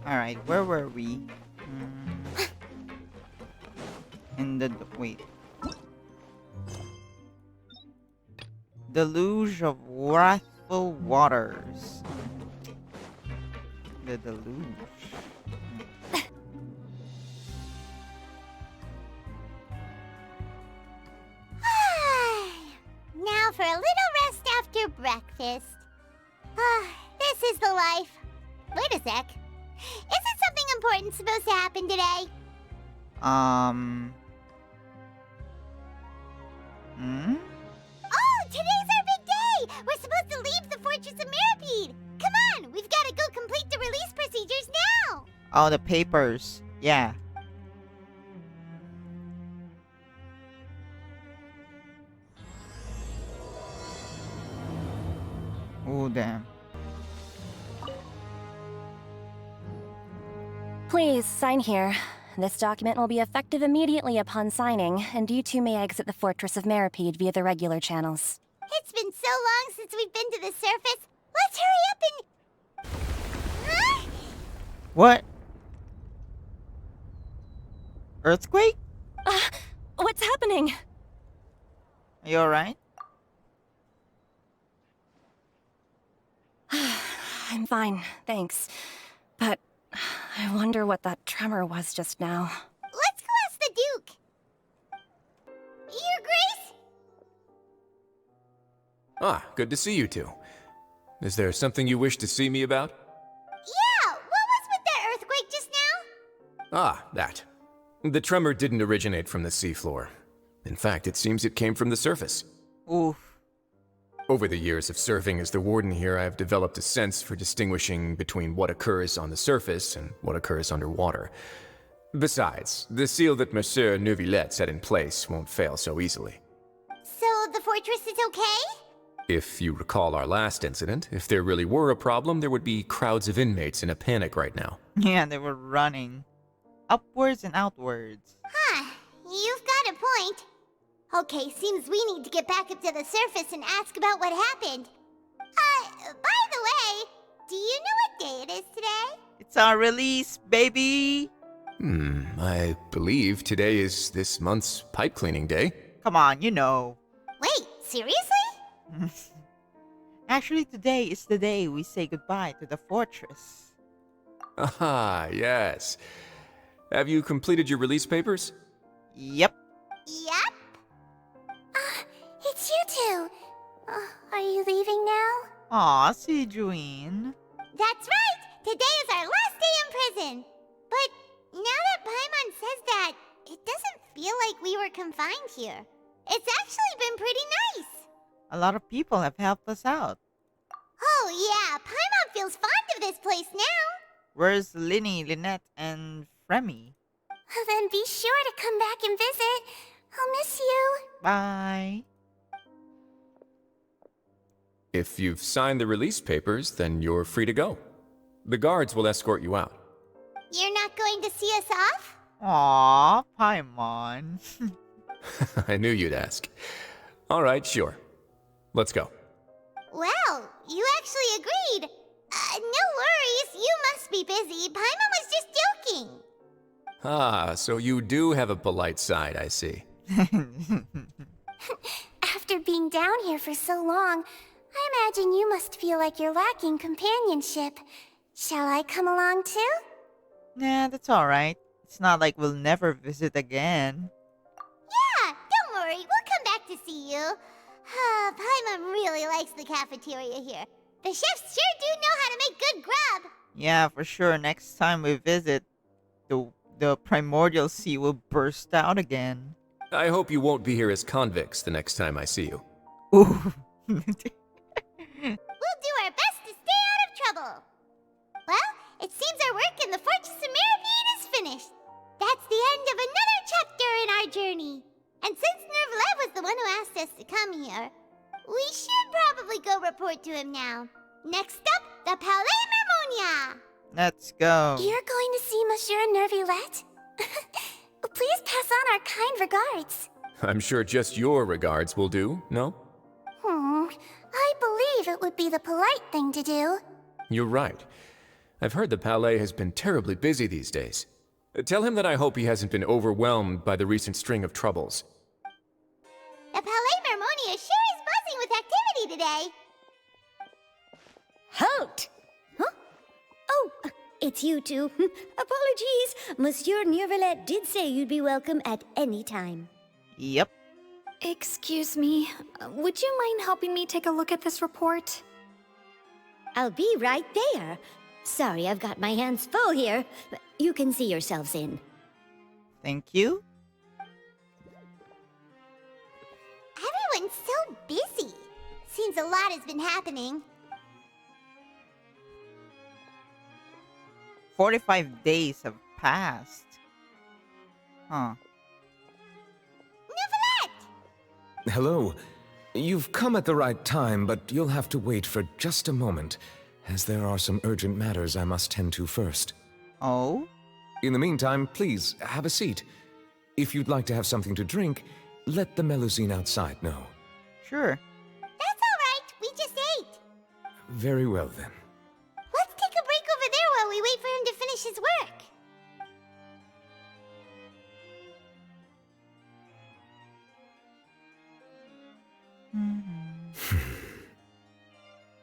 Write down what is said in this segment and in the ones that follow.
Alright, where were we? In the... wait. Deluge of Wrathful Waters. The deluge. Now for a little rest after breakfast. This is the life. Wait a sec. Isn't something important supposed to happen today? Oh, today's our big day! We're supposed to leave the Fortress of Mirapede! Come on, we've got to go complete the release procedures now! Oh, the papers. Yeah. Oh, damn. Please, sign here. This document will be effective immediately upon signing, and you two may exit the Fortress of Mirapede via the regular channels. It's been so long since we've been to the surface. Let's hurry up and... Huh? What? Earthquake? What's happening? Are you alright? I'm fine, thanks. But I wonder what that tremor was just now. Let's go ask the Duke. Your Grace? Ah, good to see you two. Is there something you wish to see me about? Yeah, what was with that earthquake just now? Ah, that. The tremor didn't originate from the seafloor. In fact, it seems it came from the surface. Oof. Over the years of serving as the warden here, I've developed a sense for distinguishing between what occurs on the surface and what occurs underwater. Besides, the seal that Monsieur Neuvillette set in place won't fail so easily. So the fortress is okay? If you recall our last incident, if there really were a problem, there would be crowds of inmates in a panic right now. Yeah, they were running. Upwards and outwards. Huh, you've got a point. Okay, seems we need to get back up to the surface and ask about what happened. By the way, do you know what day it is today? It's our release, baby! I believe today is this month's pipe cleaning day. Come on, you know. Wait, seriously? Actually, today is the day we say goodbye to the fortress. Ah, yes. Have you completed your release papers? Yep. Yep. It's you two. Are you leaving now? Aw, see Juine. That's right! Today is our last day in prison! But now that Paimon says that, it doesn't feel like we were confined here. It's actually been pretty nice! A lot of people have helped us out. Oh yeah, Paimon feels fond of this place now! Where's Linny, Lynette, and Fremy? Then be sure to come back and visit. I'll miss you. Bye. If you've signed the release papers, then you're free to go. The guards will escort you out. You're not going to see us off? Aw, Paimon. I knew you'd ask. All right, sure. Let's go. Well, you actually agreed. No worries, you must be busy. Paimon was just joking. Ah, so you do have a polite side, I see. After being down here for so long, I imagine you must feel like you're lacking companionship. Shall I come along too? Nah, that's alright. It's not like we'll never visit again. Yeah, don't worry, we'll come back to see you. Paimon really likes the cafeteria here. The chefs sure do know how to make good grub. Yeah, for sure. Next time we visit, the primordial sea will burst out again. I hope you won't be here as convicts the next time I see you. Ooh. We'll do our best to stay out of trouble. Well, it seems our work in the Fortress of Mirapede is finished. That's the end of another chapter in our journey. And since Neuvillette was the one who asked us to come here, we should probably go report to him now. Next up, the Palais Mermonia. Let's go. You're going to see Monsieur Neuvillette? Please pass on our kind regards. I'm sure just your regards will do, no? I believe it would be the polite thing to do. You're right. I've heard the palais has been terribly busy these days. Tell him that I hope he hasn't been overwhelmed by the recent string of troubles. The Palais Mermonia sure is buzzing with activity today. Halt! Huh? Oh, it's you two. Apologies. Monsieur Neuvillette did say you'd be welcome at any time. Yep. Excuse me, would you mind helping me take a look at this report? I'll be right there. Sorry, I've got my hands full here. You can see yourselves in. Thank you. Everyone's so busy. Seems a lot has been happening. 45 days have passed. Huh. Neuvillette! Hello. You've come at the right time, but you'll have to wait for just a moment, as there are some urgent matters I must tend to first. Oh? In the meantime, please, have a seat. If you'd like to have something to drink, let the Melusine outside know. Sure. That's all right. We just ate. Very well, then. Let's take a break over there while we wait for him to finish his work.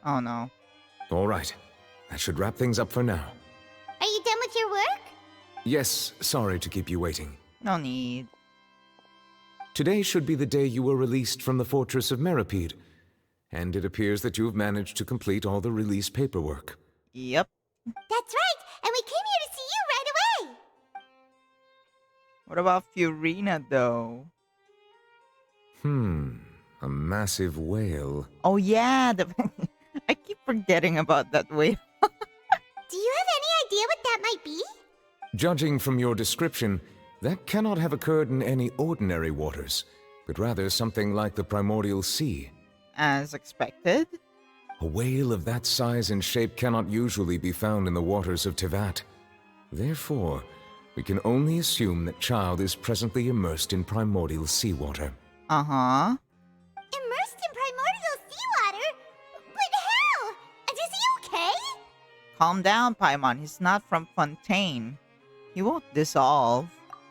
Oh no. All right. That should wrap things up for now. Are you done with your work? Yes, sorry to keep you waiting. No need. Today should be the day you were released from the Fortress of Meripede, and it appears that you've managed to complete all the release paperwork. Yep. That's right, and we came here to see you right away. What about Furina though? A massive whale. Oh yeah, I keep forgetting about that whale. Do you have any idea what that might be? Judging from your description, that cannot have occurred in any ordinary waters, but rather something like the primordial sea. As expected. A whale of that size and shape cannot usually be found in the waters of Tevat. Therefore, we can only assume that Child is presently immersed in primordial seawater. Uh-huh. Immersed in primordial seawater? But how? Is he okay? Calm down, Paimon. He's not from Fontaine. He won't dissolve.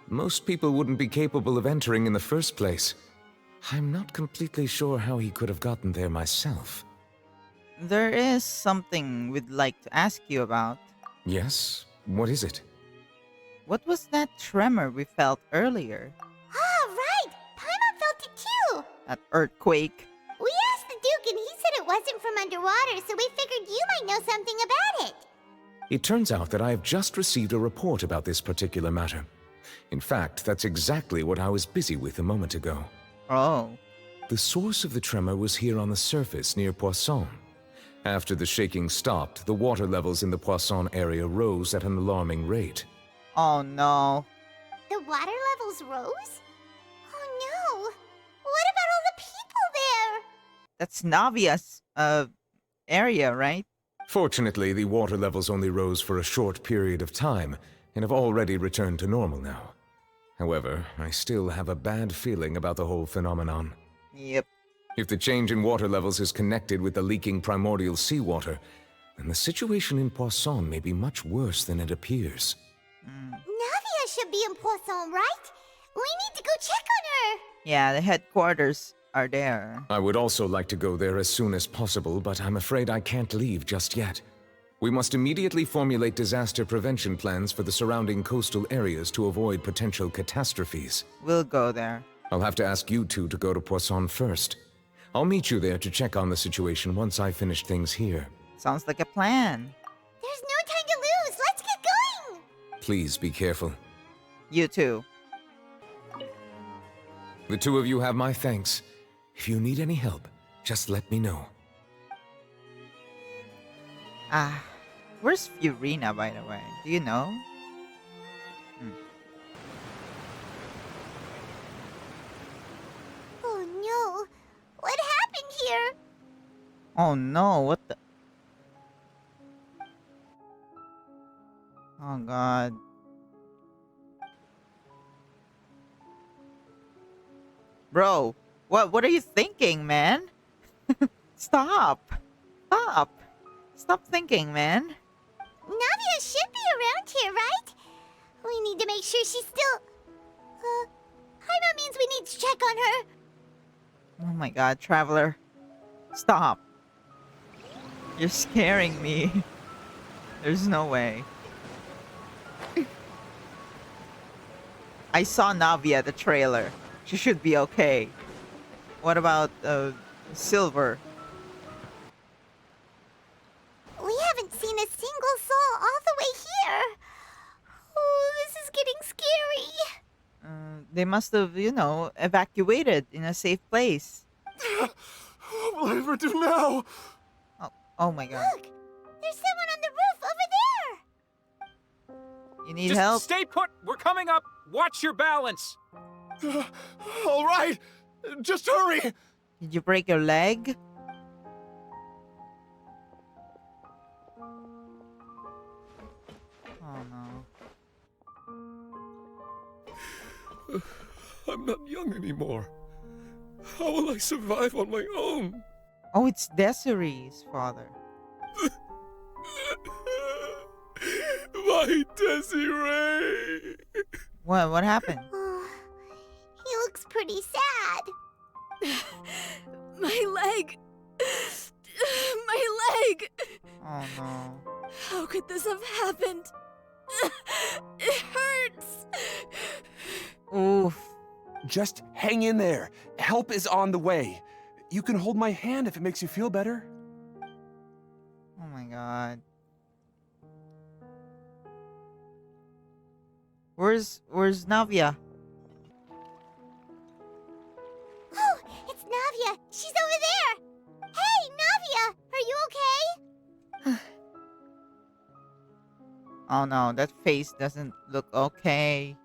Most people wouldn't be capable of entering in the first place. I'm not completely sure how he could have gotten there myself. There is something we'd like to ask you about. Yes? What is it? What was that tremor we felt earlier? Ah, right! Paimon felt it too! That earthquake? We asked the Duke and he said it wasn't from underwater, so we figured you might know something about it. It turns out that I have just received a report about this particular matter. In fact, that's exactly what I was busy with a moment ago. Oh. The source of the tremor was here on the surface near Poisson. After the shaking stopped, the water levels in the Poisson area rose at an alarming rate. Oh no. The water levels rose? Oh no! What about all the people there? That's Navia's, area, right? Fortunately, the water levels only rose for a short period of time, and have already returned to normal now. However, I still have a bad feeling about the whole phenomenon. Yep. If the change in water levels is connected with the leaking primordial seawater, then the situation in Poisson may be much worse than it appears. Navia should be in Poisson, right? We need to go check on her! Yeah, the headquarters are there. I would also like to go there as soon as possible, but I'm afraid I can't leave just yet. We must immediately formulate disaster prevention plans for the surrounding coastal areas to avoid potential catastrophes. We'll go there. I'll have to ask you two to go to Poisson first. I'll meet you there to check on the situation once I finish things here. Sounds like a plan. There's no time to lose! Let's get going! Please be careful. You too. The two of you have my thanks. If you need any help, just let me know. Ah, where's Furina, by the way? Do you know? Oh no! What happened here? Oh no, what the... Oh god. Bro, what are you thinking, man? Stop! Stop! Stop thinking, man. Navi Furina should be around here, right? We need to make sure she's still... Paimon means we need to check on her. Oh my god, Traveler. Stop. You're scaring me. There's no way. I saw Navi at the trailer. She should be okay. What about Silver? We haven't seen a single soul all the way here. Oh, this is getting scary. They must have, evacuated in a safe place. What will I ever do now? Oh my god. Look, there's someone on the roof over there. You need Just help? stay put. We're coming up. Watch your balance. All right, just hurry. Did you break your leg? Oh no. I'm not young anymore. How will I survive on my own? Oh, it's Desiree's father. My Desiree! What happened? He looks pretty sad. My leg! My leg! Oh no. How could this have happened? It hurts! Oof. Just hang in there. Help is on the way. You can hold my hand if it makes you feel better. Oh my god. Where's Navia? Oh, it's Navia. She's over there. Hey, Navia, are you okay? Oh no, that face doesn't look okay.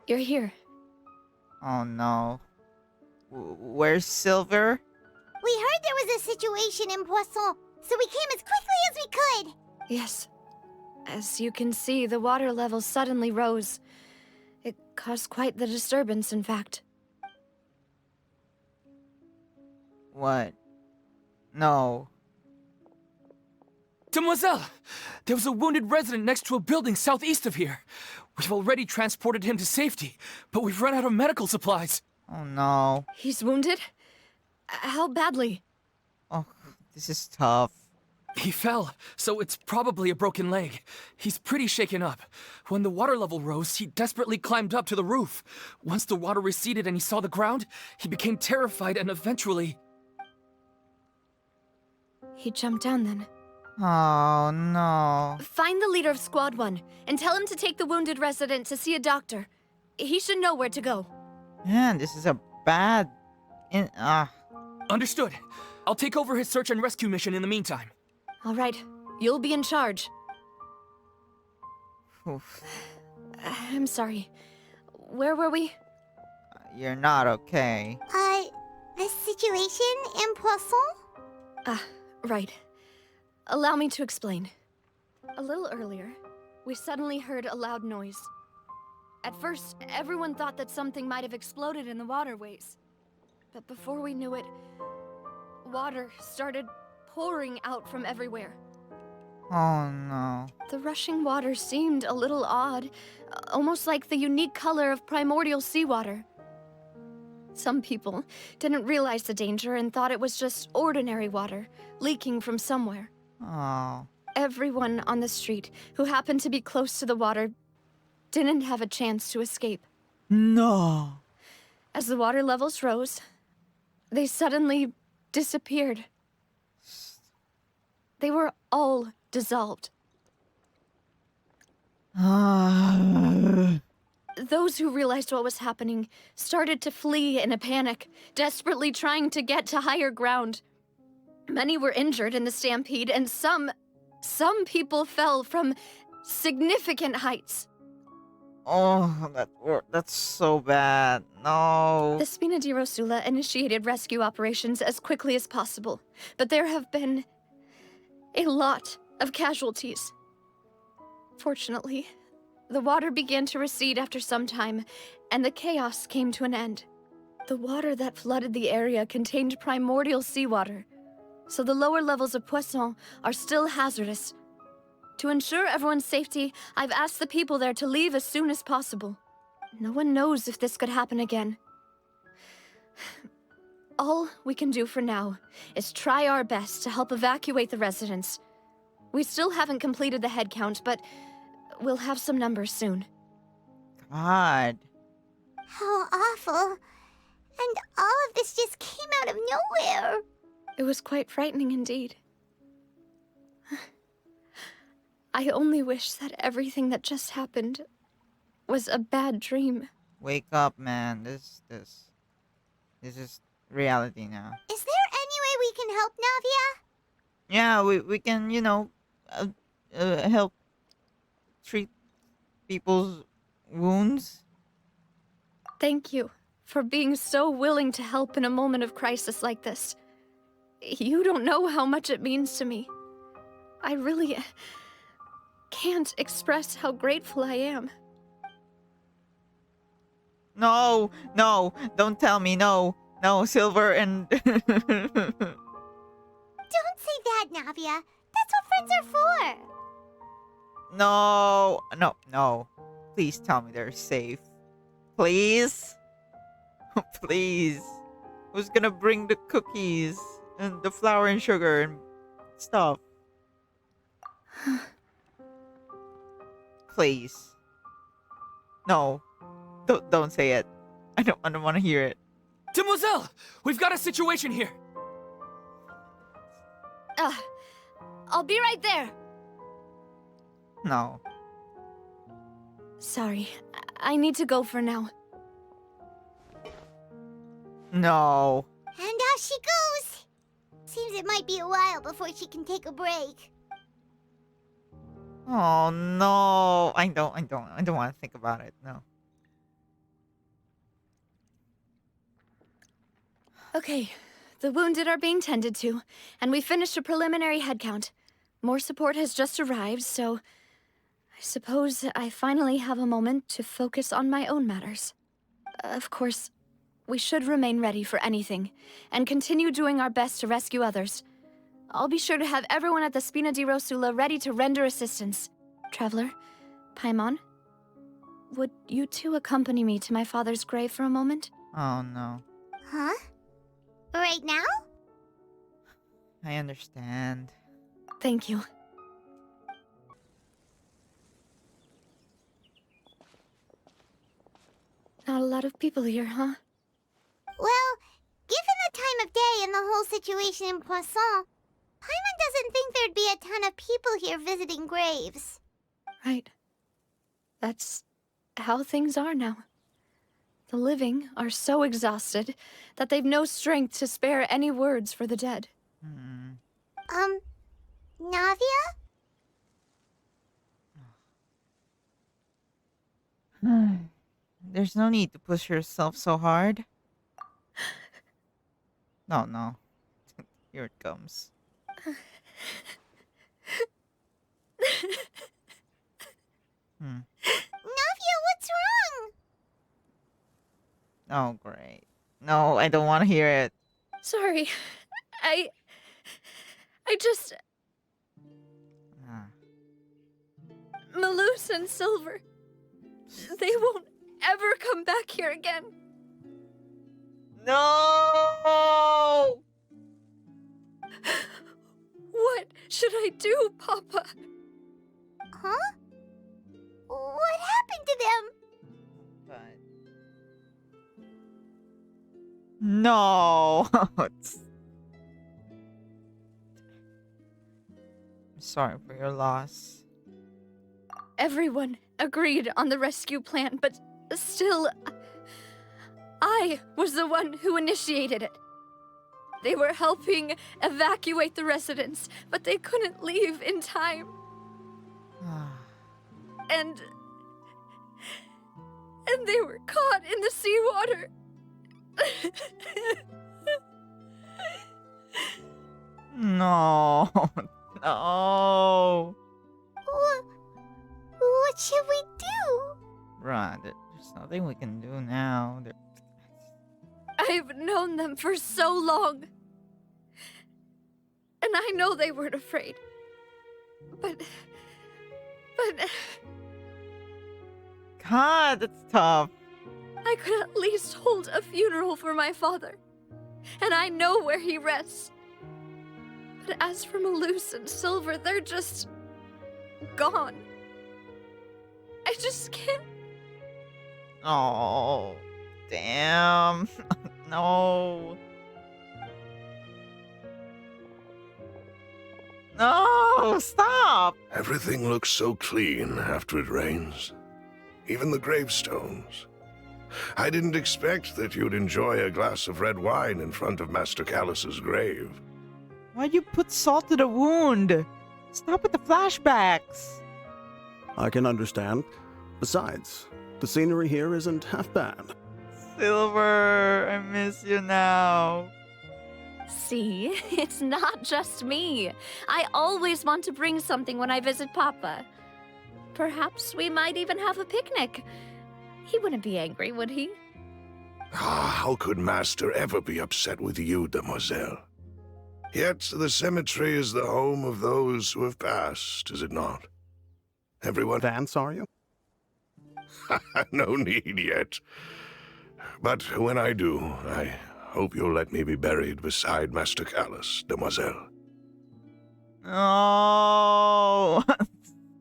You're here. Oh no. Where's Silver? We heard there was a situation in Poisson, so we came as quickly as we could. Yes. As you can see, the water level suddenly rose. It caused quite the disturbance, in fact. What? No. Demoiselle! There was a wounded resident next to a building southeast of here. We've already transported him to safety, but we've run out of medical supplies. Oh no. He's wounded? How badly? Oh, this is tough. He fell, so it's probably a broken leg. He's pretty shaken up. When the water level rose, he desperately climbed up to the roof. Once the water receded and he saw the ground, he became terrified and eventually... He jumped down then. Oh no. Find the leader of Squad 1 and tell him to take the wounded resident to see a doctor. He should know where to go. Man, this is a bad... Understood. I'll take over his search and rescue mission in the meantime. All right, you'll be in charge. Oof. I'm sorry. Where were we? You're not okay. The situation in Poisson? Right. Allow me to explain. A little earlier, we suddenly heard a loud noise. At first, everyone thought that something might have exploded in the waterways. But before we knew it, water started pouring out from everywhere. Oh no. The rushing water seemed a little odd, almost like the unique color of primordial seawater. Some people didn't realize the danger and thought it was just ordinary water, leaking from somewhere. Oh. Everyone on the street who happened to be close to the water didn't have a chance to escape. No. As the water levels rose, they suddenly disappeared. They were all dissolved. Those who realized what was happening started to flee in a panic, desperately trying to get to higher ground. Many were injured in the stampede, and some people fell from significant heights. Oh, that's so bad. No. The Spina di Rosula initiated rescue operations as quickly as possible, but there have been a lot of casualties. Fortunately, the water began to recede after some time, and the chaos came to an end. The water that flooded the area contained primordial seawater, so the lower levels of Poisson are still hazardous. To ensure everyone's safety, I've asked the people there to leave as soon as possible. No one knows if this could happen again. All we can do for now is try our best to help evacuate the residents. We still haven't completed the head count, but we'll have some numbers soon. God. How awful. And all of this just came out of nowhere. It was quite frightening indeed. I only wish that everything that just happened was a bad dream. Wake up, man. This is reality now. Is there any way we can help, Navia? Yeah, we can, you know, help treat people's wounds. Thank you for being so willing to help in a moment of crisis like this. You don't know how much it means to me. I really can't express how grateful I am. No, don't tell me, no, Silver and... Don't say that, Navia. That's what friends are for. No. Please tell me they're safe. Please? Please. Who's gonna bring the cookies and the flour and sugar and stuff? Please. No. Don't say it. I don't want to hear it. Demoiselle! We've got a situation here! I'll be right there. No. Sorry, I need to go for now. No. And out she goes. Seems it might be a while before she can take a break. Oh no. I don't want to think about it. No. Okay, the wounded are being tended to, and we finished a preliminary head count. More support has just arrived, so I suppose I finally have a moment to focus on my own matters. Of course, we should remain ready for anything, and continue doing our best to rescue others. I'll be sure to have everyone at the Spina di Rosula ready to render assistance. Traveler, Paimon, would you two accompany me to my father's grave for a moment? Oh no. Huh? Right now? I understand. Thank you. Not a lot of people here, huh? Well, given the time of day and the whole situation in Poisson, Paimon doesn't think there'd be a ton of people here visiting graves. Right. That's how things are now. The living are so exhausted that they've no strength to spare any words for the dead. Navia? There's no need to push yourself so hard. No. Here it comes. Navia, what's wrong? Oh, great. No, I don't want to hear it. Sorry. I just... Malus and Silver. They won't ever come back here again. No! What should I do, Papa? Huh? What happened to them? But... No! I'm sorry for your loss. Everyone agreed on the rescue plan, but still, I was the one who initiated it. They were helping evacuate the residents, but they couldn't leave in time. And they were caught in the seawater. No. No. What should we do? Right, there's nothing we can do now. I've known them for so long. And I know they weren't afraid. But... God, that's tough. I could at least hold a funeral for my father. And I know where he rests. But as for Malus and Silver, they're just... gone. I just can't... Oh, damn. No. No, stop. Everything looks so clean after it rains. Even the gravestones. I didn't expect that you'd enjoy a glass of red wine in front of Master Callus's grave. Why'd you put salt to the wound? Stop with the flashbacks. I can understand. Besides, the scenery here isn't half bad. Silver, I miss you now. See, it's not just me. I always want to bring something when I visit Papa. Perhaps we might even have a picnic. He wouldn't be angry, would he? How could Master ever be upset with you, demoiselle? Yet the cemetery is the home of those who have passed, is it not? Everyone... Vance, are you? No need yet. But when I do, I hope you'll let me be buried beside Master Callus, demoiselle. Oh,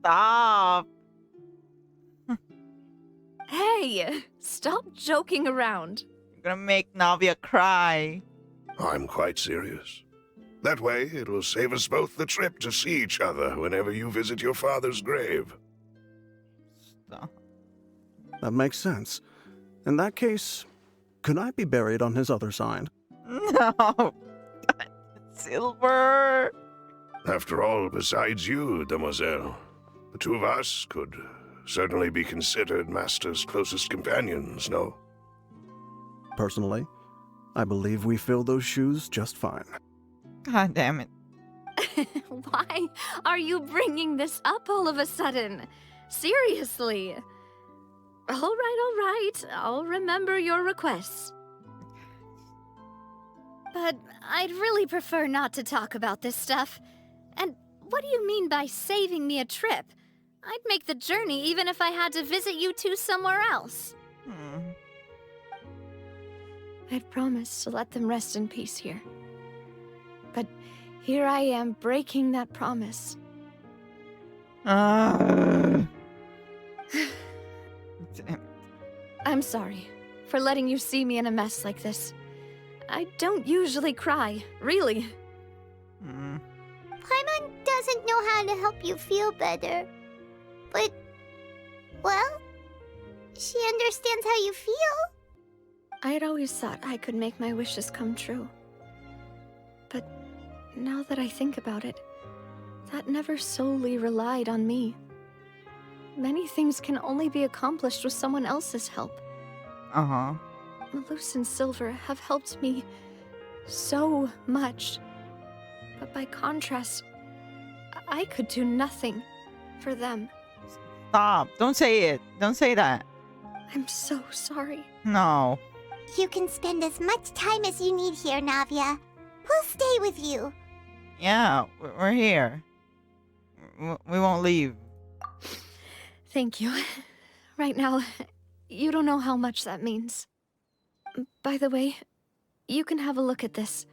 stop. Hey, stop joking around. You're gonna make Navia cry. I'm quite serious. That way, it will save us both the trip to see each other whenever you visit your father's grave. Stop. That makes sense. In that case, could I be buried on his other side? No. Silver. After all, besides you, demoiselle, the two of us could certainly be considered Master's closest companions, no? Personally, I believe we fill those shoes just fine. God damn it. Why are you bringing this up all of a sudden? Seriously. All right. I'll remember your requests. But I'd really prefer not to talk about this stuff. And what do you mean by saving me a trip? I'd make the journey even if I had to visit you two somewhere else. I've promised to let them rest in peace here. But here I am breaking that promise. Damn it. I'm sorry for letting you see me in a mess like this. I don't usually cry, really. Paimon doesn't know how to help you feel better. But, well, she understands how you feel. I had always thought I could make my wishes come true. But now that I think about it, that never solely relied on me. Many things can only be accomplished with someone else's help. Malus and Silver have helped me so much. But by contrast, I could do nothing for them. Stop. Don't say it. Don't say that. I'm so sorry. No. You can spend as much time as you need here, Navia. We'll stay with you. Yeah, we're here. We won't leave. Thank you. Right now, you don't know how much that means. By the way, you can have a look at this.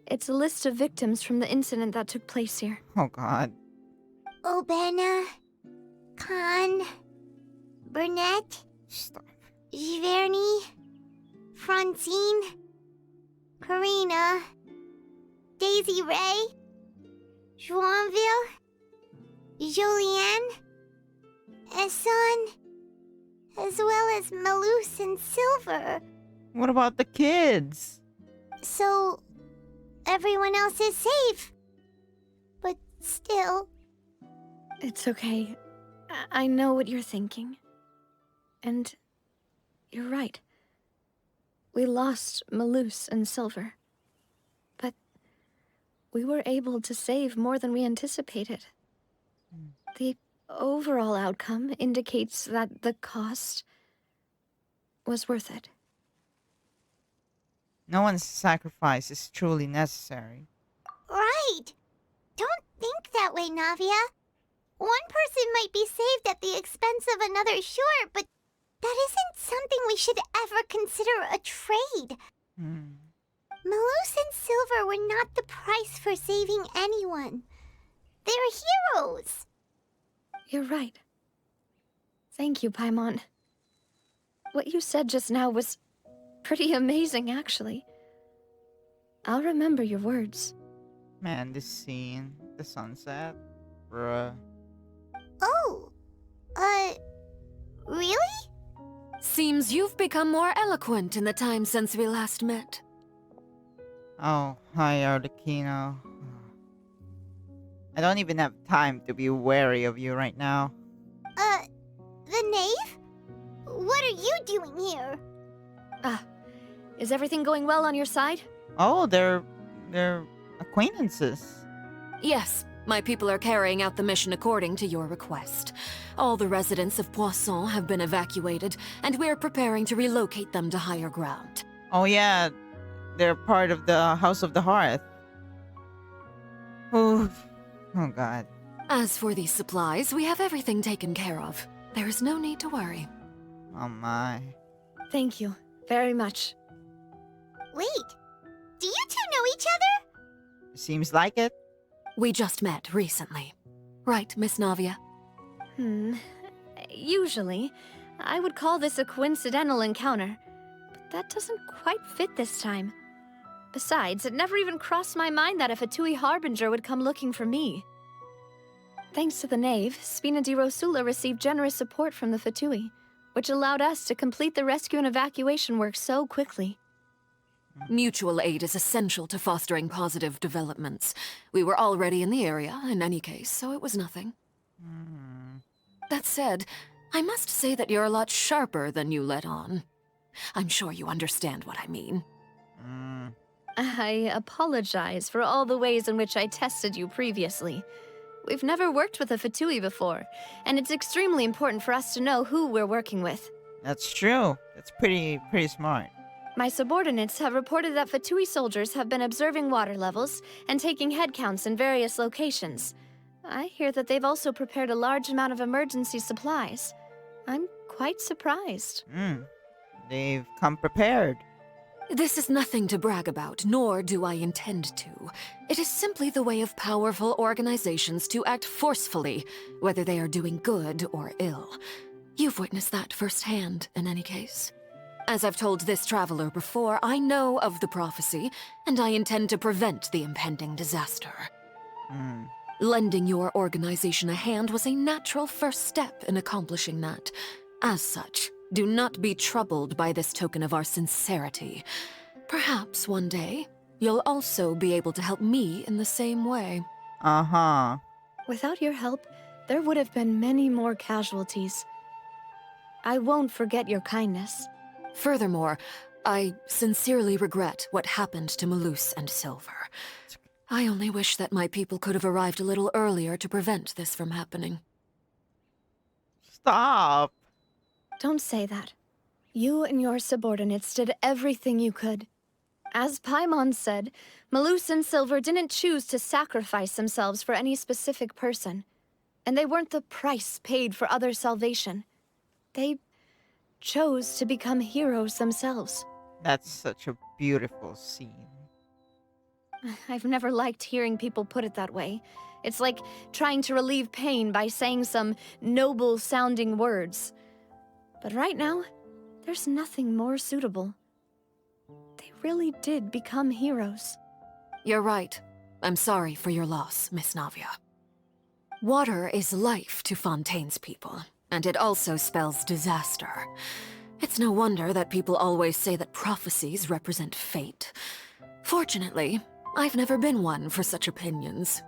It's a list of victims from the incident that took place here. Oh, God. Obena, Khan, Burnett, Giverny, Francine, Karina, Daisy Ray, Joinville, Jolianne, Esson, as well as Malus and Silver. What about the kids? So, everyone else is safe. But still... It's okay. I know what you're thinking. And you're right. We lost Malus and Silver. But we were able to save more than we anticipated. The overall outcome indicates that the cost was worth it. No one's sacrifice is truly necessary. Right. Don't think that way, Navia. One person might be saved at the expense of another, sure, but that isn't something we should ever consider a trade. Malus and Silver were not the price for saving anyone. They're heroes. You're right. Thank you, Paimon. What you said just now was pretty amazing, actually. I'll remember your words. Man, this scene, the sunset, bruh. Oh, really? Seems you've become more eloquent in the time since we last met. Oh, hi, Arlecchino. I don't even have time to be wary of you right now. The knave? What are you doing here? Is everything going well on your side? Oh, they're acquaintances. Yes, my people are carrying out the mission according to your request. All the residents of Poisson have been evacuated, and we're preparing to relocate them to higher ground. Oh yeah, they're part of the House of the Hearth. Oh god. As for these supplies, we have everything taken care of. There is no need to worry. Oh my. Thank you very much. Wait, do you two know each other? Seems like it. We just met recently. Right, Miss Navia? Usually, I would call this a coincidental encounter, but that doesn't quite fit this time. Besides, it never even crossed my mind that a Fatui Harbinger would come looking for me. Thanks to the Knave, Spina di Rosula received generous support from the Fatui, which allowed us to complete the rescue and evacuation work so quickly. Mutual aid is essential to fostering positive developments. We were already in the area, in any case, so it was nothing. That said, I must say that you're a lot sharper than you let on. I'm sure you understand what I mean. I apologize for all the ways in which I tested you previously. We've never worked with a Fatui before, and it's extremely important for us to know who we're working with. That's true. That's pretty smart. My subordinates have reported that Fatui soldiers have been observing water levels and taking head counts in various locations. I hear that they've also prepared a large amount of emergency supplies. I'm quite surprised. They've come prepared. This is nothing to brag about, nor do I intend to. It is simply the way of powerful organizations to act forcefully, whether they are doing good or ill. You've witnessed that firsthand, in any case. As I've told this traveler before, I know of the prophecy, and I intend to prevent the impending disaster. Lending your organization a hand was a natural first step in accomplishing that. As such, do not be troubled by this token of our sincerity. Perhaps one day, you'll also be able to help me in the same way. Without your help, there would have been many more casualties. I won't forget your kindness. Furthermore, I sincerely regret what happened to Malus and Silver. I only wish that my people could have arrived a little earlier to prevent this from happening. Stop! Don't say that. You and your subordinates did everything you could. As Paimon said, Malus and Silver didn't choose to sacrifice themselves for any specific person. And they weren't the price paid for other salvation. They chose to become heroes themselves. That's such a beautiful scene. I've never liked hearing people put it that way. It's like trying to relieve pain by saying some noble-sounding words. But right now, there's nothing more suitable. They really did become heroes. You're right. I'm sorry for your loss, Miss Navia. Water is life to Fontaine's people, and it also spells disaster. It's no wonder that people always say that prophecies represent fate. Fortunately, I've never been one for such opinions.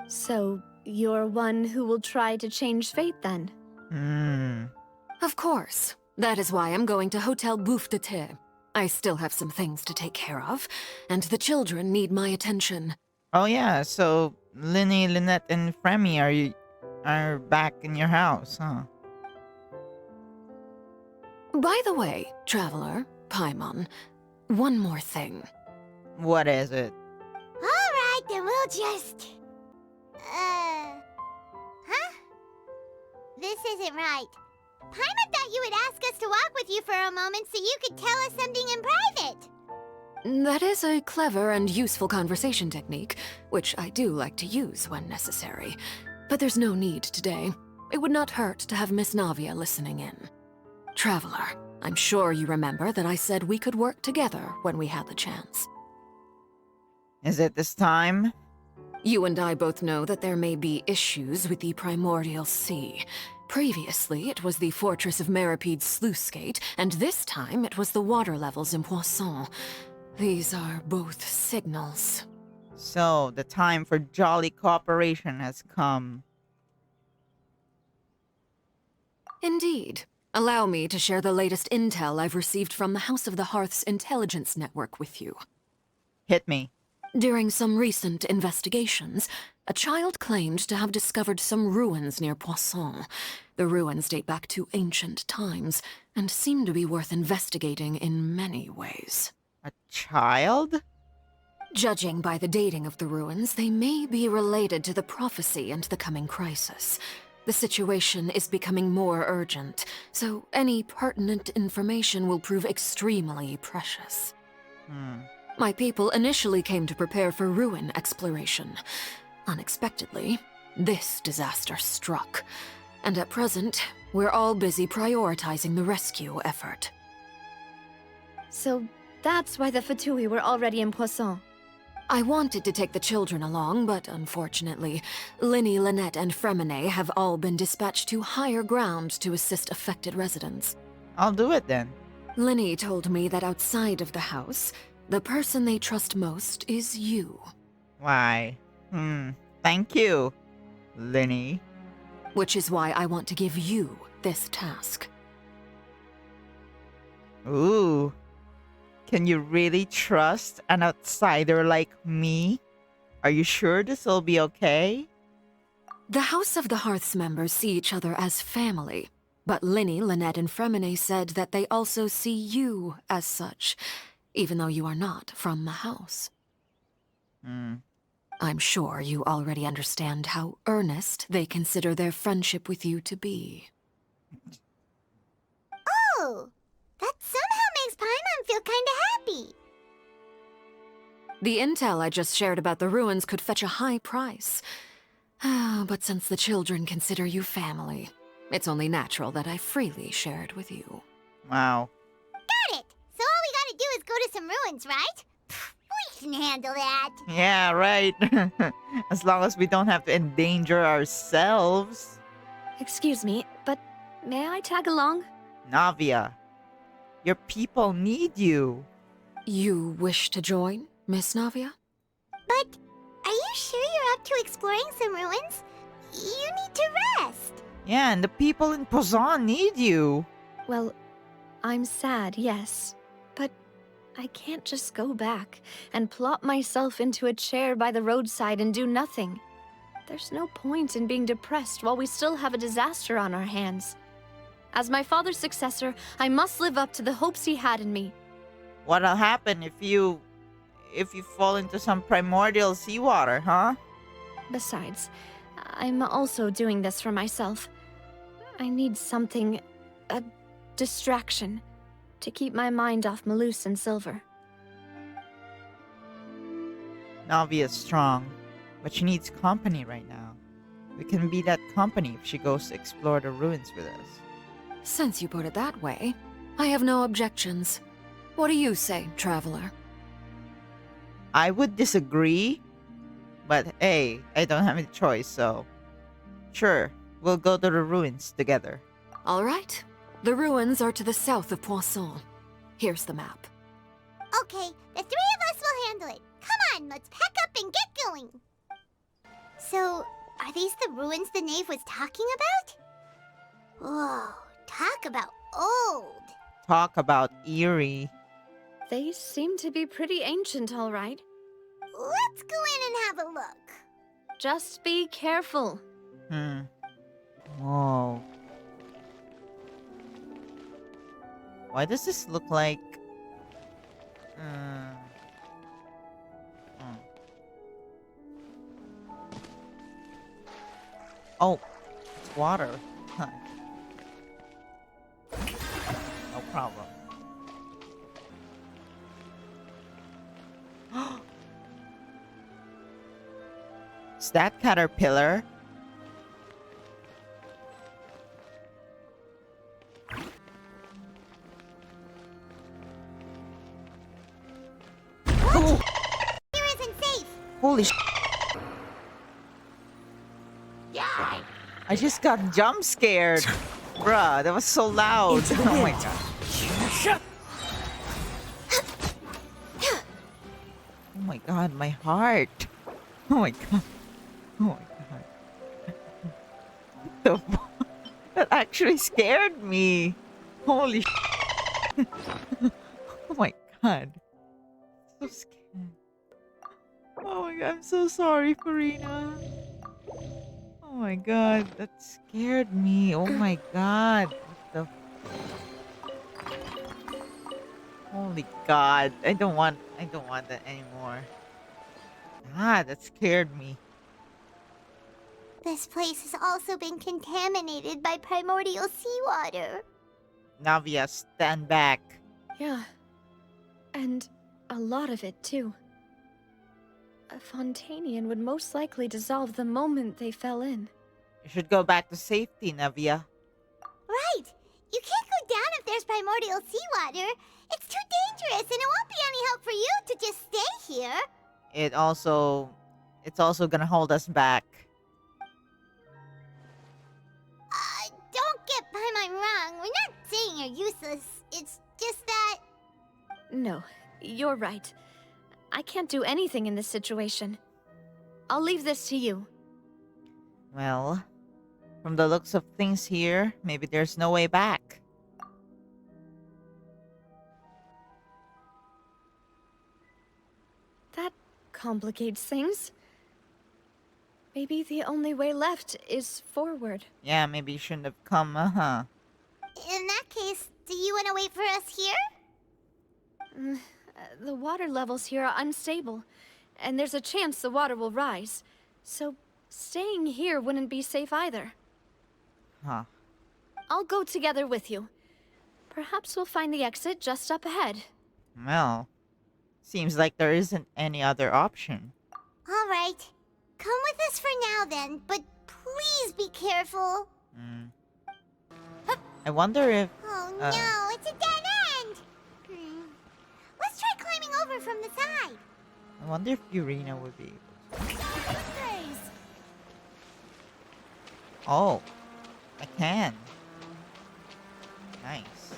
So, you're one who will try to change fate, then? Of course. That is why I'm going to Hotel Bouffe de Thé. I still have some things to take care of, and the children need my attention. Oh yeah, so Linny, Lynette, and Fremy are back in your house, huh? By the way, Traveler, Paimon, one more thing. What is it? Alright, then we'll We'll just... Huh? This isn't right. Paimon thought you would ask us to walk with you for a moment so you could tell us something in private. That is a clever and useful conversation technique, which I do like to use when necessary. But there's no need today. It would not hurt to have Miss Navia listening in. Traveler, I'm sure you remember that I said we could work together when we had the chance. Is it this time? You and I both know that there may be issues with the Primordial Sea. Previously, it was the Fortress of Meripede's sluice gate, and this time it was the water levels in Poisson. These are both signals. So, the time for jolly cooperation has come. Indeed. Allow me to share the latest intel I've received from the House of the Hearth's intelligence network with you. Hit me. During some recent investigations, a child claimed to have discovered some ruins near Poisson. The ruins date back to ancient times, and seem to be worth investigating in many ways. A child? Judging by the dating of the ruins, they may be related to the prophecy and the coming crisis. The situation is becoming more urgent, so any pertinent information will prove extremely precious. My people initially came to prepare for ruin exploration. Unexpectedly, this disaster struck, and at present, we're all busy prioritizing the rescue effort. So that's why the Fatui were already in Poisson. I wanted to take the children along, but unfortunately, Linny, Lynette, and Fremine have all been dispatched to higher ground to assist affected residents. I'll do it then. Linny told me that outside of the house, the person they trust most is you. Why? Thank you, Linny. Which is why I want to give you this task. Ooh. Can you really trust an outsider like me? Are you sure this will be okay? The House of the Hearth's members see each other as family, but Linny, Lynette, and Fremine said that they also see you as such, even though you are not from the house. I'm sure you already understand how earnest they consider their friendship with you to be. Oh! That somehow makes Paimon feel kinda happy. The intel I just shared about the ruins could fetch a high price. But since the children consider you family, it's only natural that I freely share it with you. Wow. Got it! So all we gotta do is go to some ruins, right? We can handle that. Yeah, right. As long as we don't have to endanger ourselves. Excuse me, but may I tag along? Navia, your people need you. You wish to join, Miss Navia? But are you sure you're up to exploring some ruins? You need to rest. Yeah, and the people in Poisson need you. Well, I'm sad, yes. But I can't just go back and plop myself into a chair by the roadside and do nothing. There's no point in being depressed while we still have a disaster on our hands. As my father's successor, I must live up to the hopes he had in me. What'll happen if you fall into some primordial seawater, huh? Besides, I'm also doing this for myself. I need something, a distraction, to keep my mind off Malus and Silver. Navia's strong, but she needs company right now. We can be that company if she goes to explore the ruins with us. Since you put it that way, I have no objections. What do you say, Traveler? I would disagree, but hey, I don't have any choice, so... Sure, we'll go to the ruins together. All right. The ruins are to the south of Poisson. Here's the map. Okay, the three of us will handle it. Come on, let's pack up and get going. So, are these the ruins the knave was talking about? Whoa, talk about old. Talk about eerie. They seem to be pretty ancient, all right. Let's go in and have a look. Just be careful. Whoa. Why does this look like... Oh, it's water. Huh. No problem. Is that caterpillar? Oh. Here isn't safe. Holy sh! I just got jump scared. Bruh, that was so loud. Oh my god. Oh my god, my heart. Oh my god. Oh my god. What the fuck? That actually scared me. Holy sh! Oh my god. So scared. Oh my god, I'm so sorry, Furina. Oh my god, that scared me. Oh my god. What the... Holy god. I don't want that anymore. Ah, that scared me. This place has also been contaminated by primordial seawater. Navia, stand back. Yeah. And a lot of it, too. A Fontanian would most likely dissolve the moment they fell in. You should go back to safety, Navia. Right! You can't go down if there's primordial seawater. It's too dangerous, and it won't be any help for you to just stay here. It's also gonna hold us back. Don't get by my wrong. We're not saying you're useless. It's just that... No, you're right. I can't do anything in this situation. I'll leave this to you. Well, from the looks of things here, maybe there's no way back. That complicates things. Maybe the only way left is forward. Yeah, maybe you shouldn't have come, In that case, do you want to wait for us here? The water levels here are unstable, and there's a chance the water will rise. So, staying here wouldn't be safe either. Huh. I'll go together with you. Perhaps we'll find the exit just up ahead. Well, seems like there isn't any other option. All right. Come with us for now then, but please be careful. I wonder if... Oh no, it's a dead end! Let's try climbing over from the side. I wonder if Furina would be able to. Oh, I can. Nice.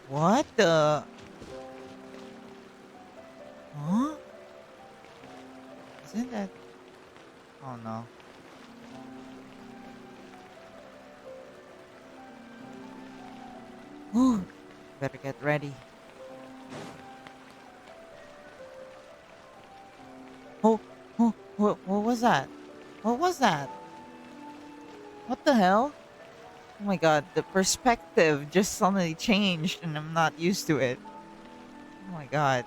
What the... Huh? Isn't that... Oh no. Ooh, better get ready. Oh, what was that? What was that? What the hell? Oh my god, the perspective just suddenly changed and I'm not used to it. Oh my god.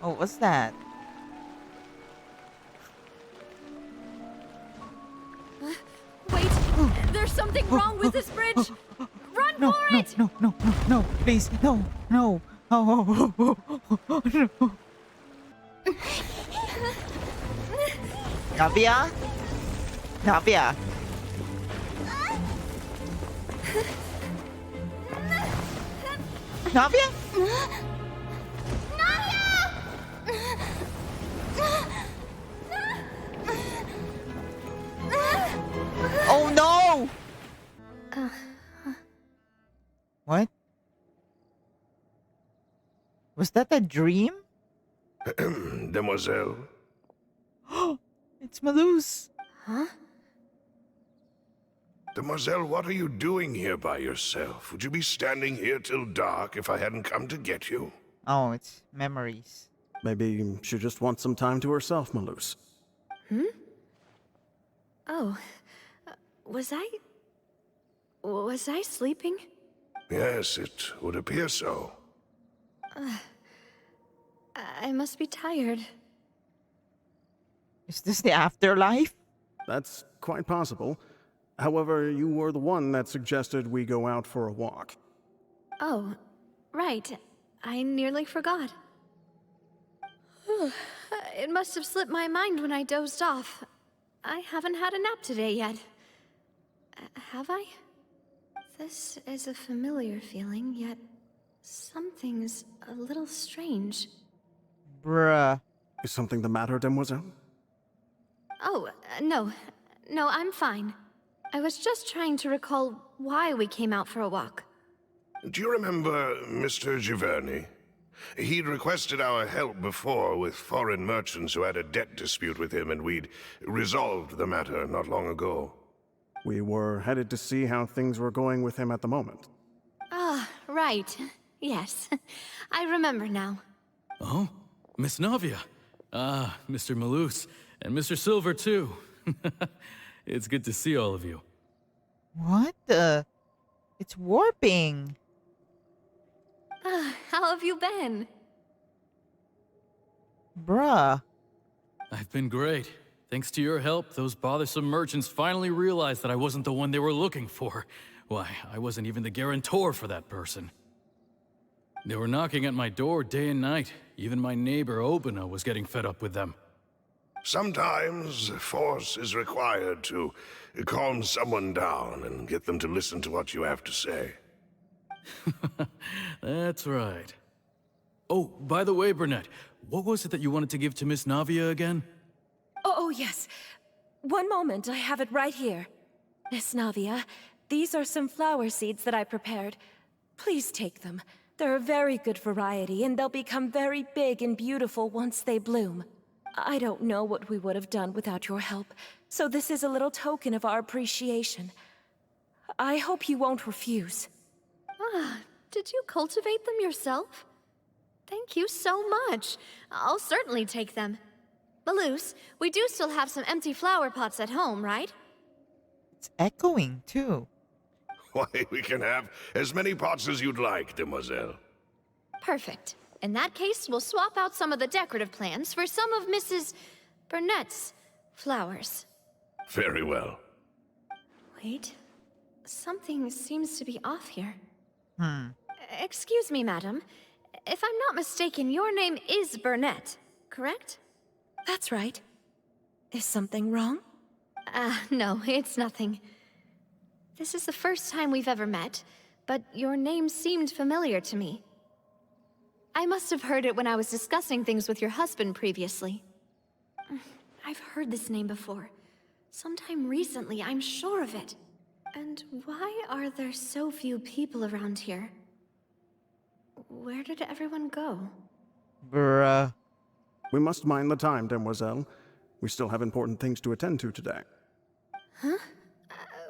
Oh, what's that? Wait, there's something wrong with this bridge! Run for it! No, please, no. Oh, no. Navia? Navia? Navia? Oh no! What? Was that a dream? Demoiselle? It's Malus. Huh? Demoiselle, what are you doing here by yourself? Would you be standing here till dark if I hadn't come to get you? Oh, it's memories. Maybe she just wants some time to herself, Malus. Oh, was I sleeping? Yes, it would appear so. I must be tired. Is this the afterlife? That's quite possible. However, you were the one that suggested we go out for a walk. Oh, right. I nearly forgot. It must have slipped my mind when I dozed off. I haven't had a nap today yet. Have I? This is a familiar feeling, yet something's a little strange. Bruh. Is something the matter, Demoiselle? Oh, no. No, I'm fine. I was just trying to recall why we came out for a walk. Do you remember Mr. Giverny? He'd requested our help before with foreign merchants who had a debt dispute with him, and we'd resolved the matter not long ago. We were headed to see how things were going with him at the moment. Ah, right. Yes. I remember now. Oh, Miss Navia. Ah, Mr. Malus. And Mr. Silver, too. It's good to see all of you. What the? It's warping. How have you been? Bruh. I've been great. Thanks to your help, those bothersome merchants finally realized that I wasn't the one they were looking for. Why, I wasn't even the guarantor for that person. They were knocking at my door day and night. Even my neighbor, Obina, was getting fed up with them. Sometimes force is required to calm someone down and get them to listen to what you have to say. That's right. Oh, by the way, Burnett, what was it that you wanted to give to Miss Navia again? Oh, yes. One moment, I have it right here. Miss Navia, these are some flower seeds that I prepared. Please take them. They're a very good variety, and they'll become very big and beautiful once they bloom. I don't know what we would have done without your help, so this is a little token of our appreciation. I hope you won't refuse. Ah, did you cultivate them yourself? Thank you so much. I'll certainly take them. Malus, we do still have some empty flower pots at home, right? It's echoing, too. Why, we can have as many pots as you'd like, Demoiselle. Perfect. In that case, we'll swap out some of the decorative plants for some of Mrs. Burnett's flowers. Very well. Wait. Something seems to be off here. Hmm. Excuse me, madam. If I'm not mistaken, your name is Burnett, correct? That's right. Is something wrong? No, it's nothing. This is the first time we've ever met, but your name seemed familiar to me. I must have heard it when I was discussing things with your husband previously. I've heard this name before. Sometime recently, I'm sure of it. And why are there so few people around here? Where did everyone go? Bruh. We must mind the time, Demoiselle. We still have important things to attend to today. Huh?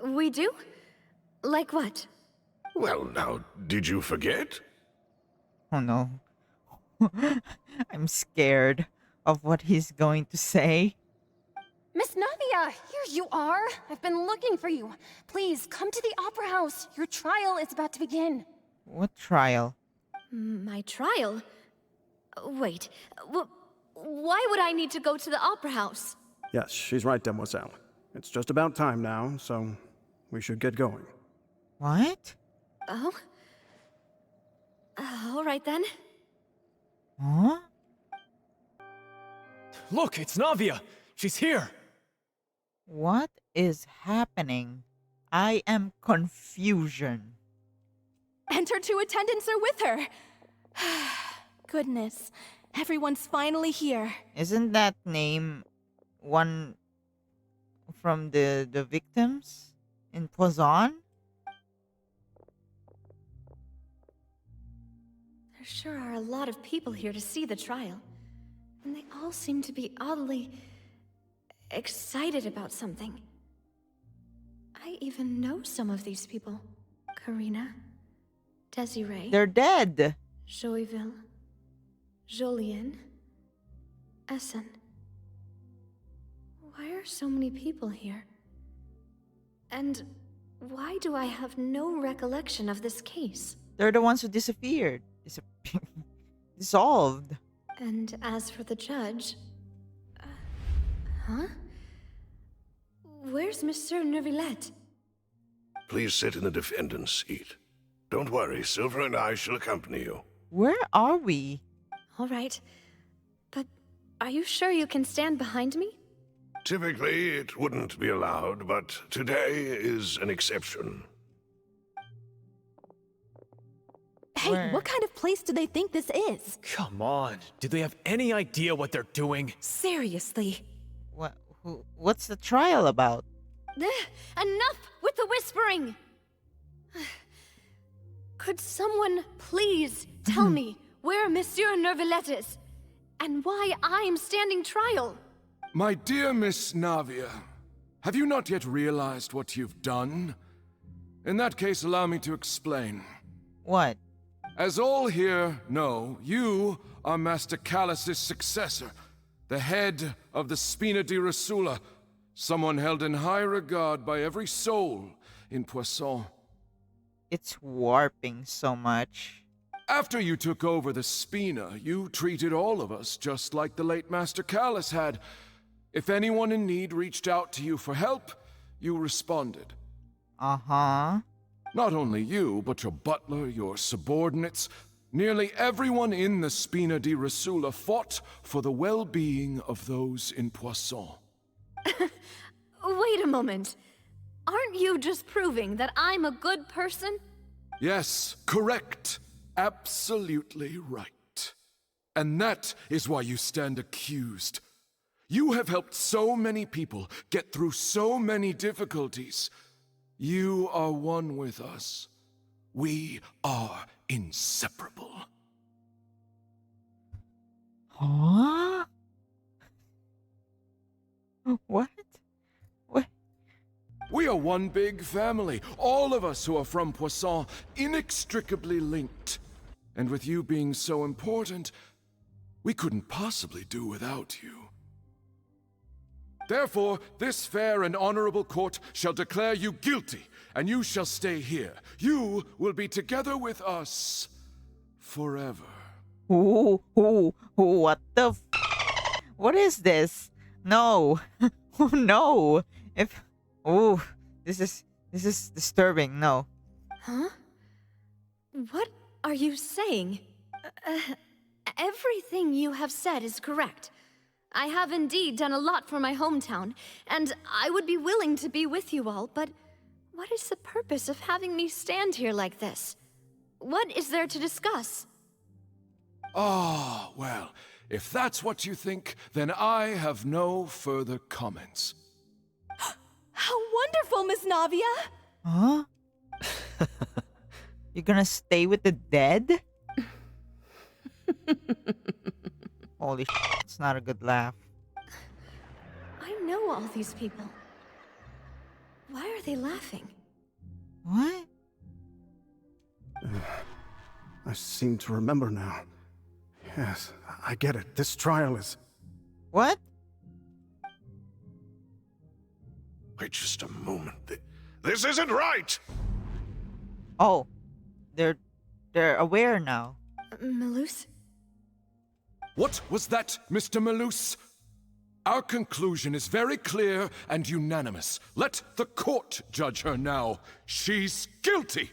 We do? Like what? Well, now, did you forget? Oh no. I'm scared of what he's going to say. Miss Navia, here you are. I've been looking for you. Please, come to the Opera House. Your trial is about to begin. What trial? My trial? Wait, why would I need to go to the Opera House? Yes, she's right, Demoiselle. It's just about time now, so we should get going. What? Oh? All right then. Huh? Look, it's Navia! She's here! What is happening? I am confusion. And her two attendants are with her. Goodness, everyone's finally here. Isn't that name one from the victims in Poison? There sure are a lot of people here to see the trial. And they all seem to be oddly excited about something. I even know some of these people. Karina, Desiree. They're dead. Joyville, Jolien, Essen. Why are so many people here? And why do I have no recollection of this case? They're the ones who disappeared. Dissolved. And as for the judge... Huh? Where's Monsieur Neuvillette? Please sit in the defendant's seat. Don't worry, Silver and I shall accompany you. Where are we? All right. But are you sure you can stand behind me? Typically, it wouldn't be allowed, but today is an exception. Hey, what kind of place do they think this is? Come on. Do they have any idea what they're doing? Seriously. What's the trial about? Enough with the whispering! Could someone please tell me where Monsieur Neuvillette is? And why I'm standing trial? My dear Miss Navia, have you not yet realized what you've done? In that case, allow me to explain. What? As all here know, you are Master Callus's successor, the head of the Spina di Rosula, someone held in high regard by every soul in Poisson. It's warping so much. After you took over the Spina, you treated all of us just like the late Master Callus had. If anyone in need reached out to you for help, you responded. Uh-huh. Not only you, but your butler, your subordinates, nearly everyone in the Spina di Rosula fought for the well-being of those in Poisson. Wait a moment. Aren't you just proving that I'm a good person? Yes, correct. Absolutely right. And that is why you stand accused. You have helped so many people get through so many difficulties. You are one with us. We are inseparable. Huh? What? We are one big family, all of us who are from Poisson, inextricably linked. And with you being so important, we couldn't possibly do without you. Therefore, this fair and honorable court shall declare you guilty, and you shall stay here. You will be together with us forever. What the what is this? No. Oh no. This is disturbing. No. Huh? What are you saying? Everything you have said is correct. I have indeed done a lot for my hometown, and I would be willing to be with you all, but what is the purpose of having me stand here like this? What is there to discuss? Ah, well, if that's what you think, then I have no further comments. How wonderful, Miss Navia! Huh? You're gonna stay with the dead? Holy shit, it's not a good laugh. I know all these people. Why are they laughing? What? I seem to remember now. Yes, I get it. This trial is... What? Wait just a moment. This isn't right! Oh. They're aware now. Malus? What was that, Mr. Malus? Our conclusion is very clear and unanimous. Let the court judge her now. She's guilty!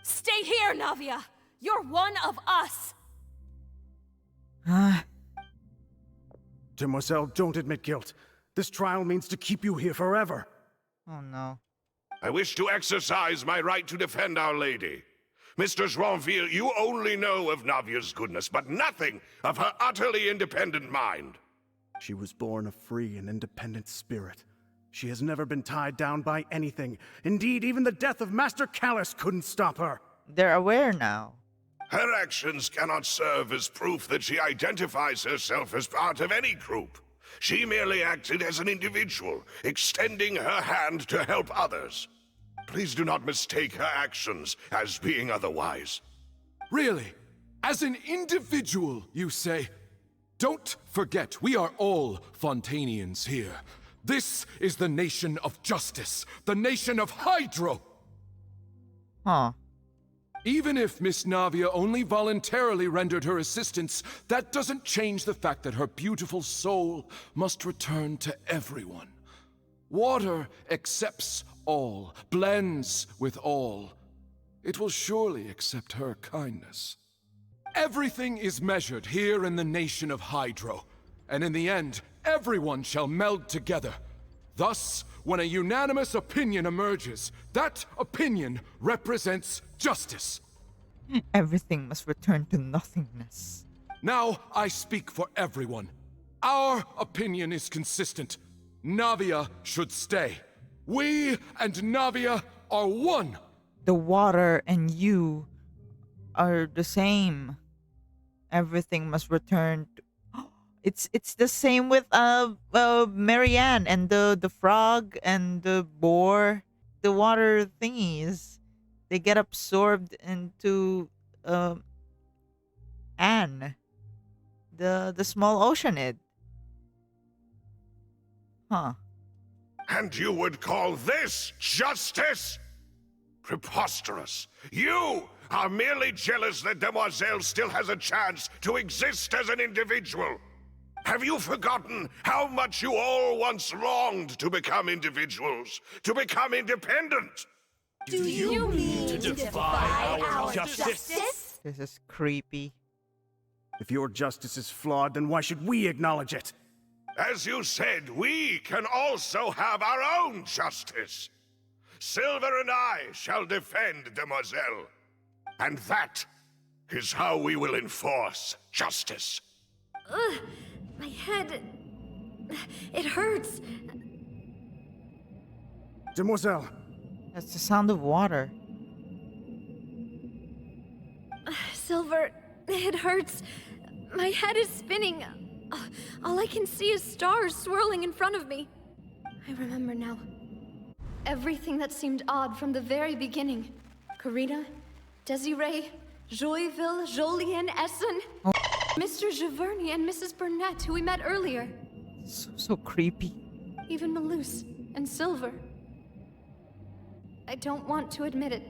Stay here, Navia! You're one of us! Demoiselle, don't admit guilt. This trial means to keep you here forever. Oh no. I wish to exercise my right to defend Our Lady. Mr. Joinville, you only know of Navia's goodness, but nothing of her utterly independent mind. She was born a free and independent spirit. She has never been tied down by anything. Indeed, even the death of Master Callus couldn't stop her. They're aware now. Her actions cannot serve as proof that she identifies herself as part of any group. She merely acted as an individual, extending her hand to help others. Please do not mistake her actions as being otherwise. Really? As an individual, you say? Don't forget, we are all Fontanians here. This is the nation of justice, the nation of Hydro! Huh. Even if Miss Navia only voluntarily rendered her assistance, that doesn't change the fact that her beautiful soul must return to everyone. Water accepts all, blends with all. It will surely accept her kindness. Everything is measured here in the nation of Hydro, and in the end, everyone shall meld together. Thus, when a unanimous opinion emerges, that opinion represents justice. Everything must return to nothingness. Now I speak for everyone. Our opinion is consistent. Navia should stay. We and Navia are one. The water and you are the same. Everything must return to... It's the same with Marianne and the frog and the boar. The water thingies, they get absorbed into Anne, the small oceanid. Huh. And you would call this justice? Preposterous. You are merely jealous that Demoiselle still has a chance to exist as an individual. Have you forgotten how much you all once longed to become individuals, to become independent? Do you mean to defy our justice? This is creepy. If your justice is flawed, then why should we acknowledge it? As you said, we can also have our own justice. Silver and I shall defend Demoiselle. And that is how we will enforce justice. Ugh, my head... It hurts. Demoiselle. That's the sound of water. Silver, it hurts. My head is spinning. All I can see is stars swirling in front of me. I remember now. Everything that seemed odd from the very beginning. Karina, Desiree, Joyville, Jolien, Essen, Mr. Giverny, and Mrs. Burnett, who we met earlier. So creepy. Even Malus and Silver. I don't want to admit it,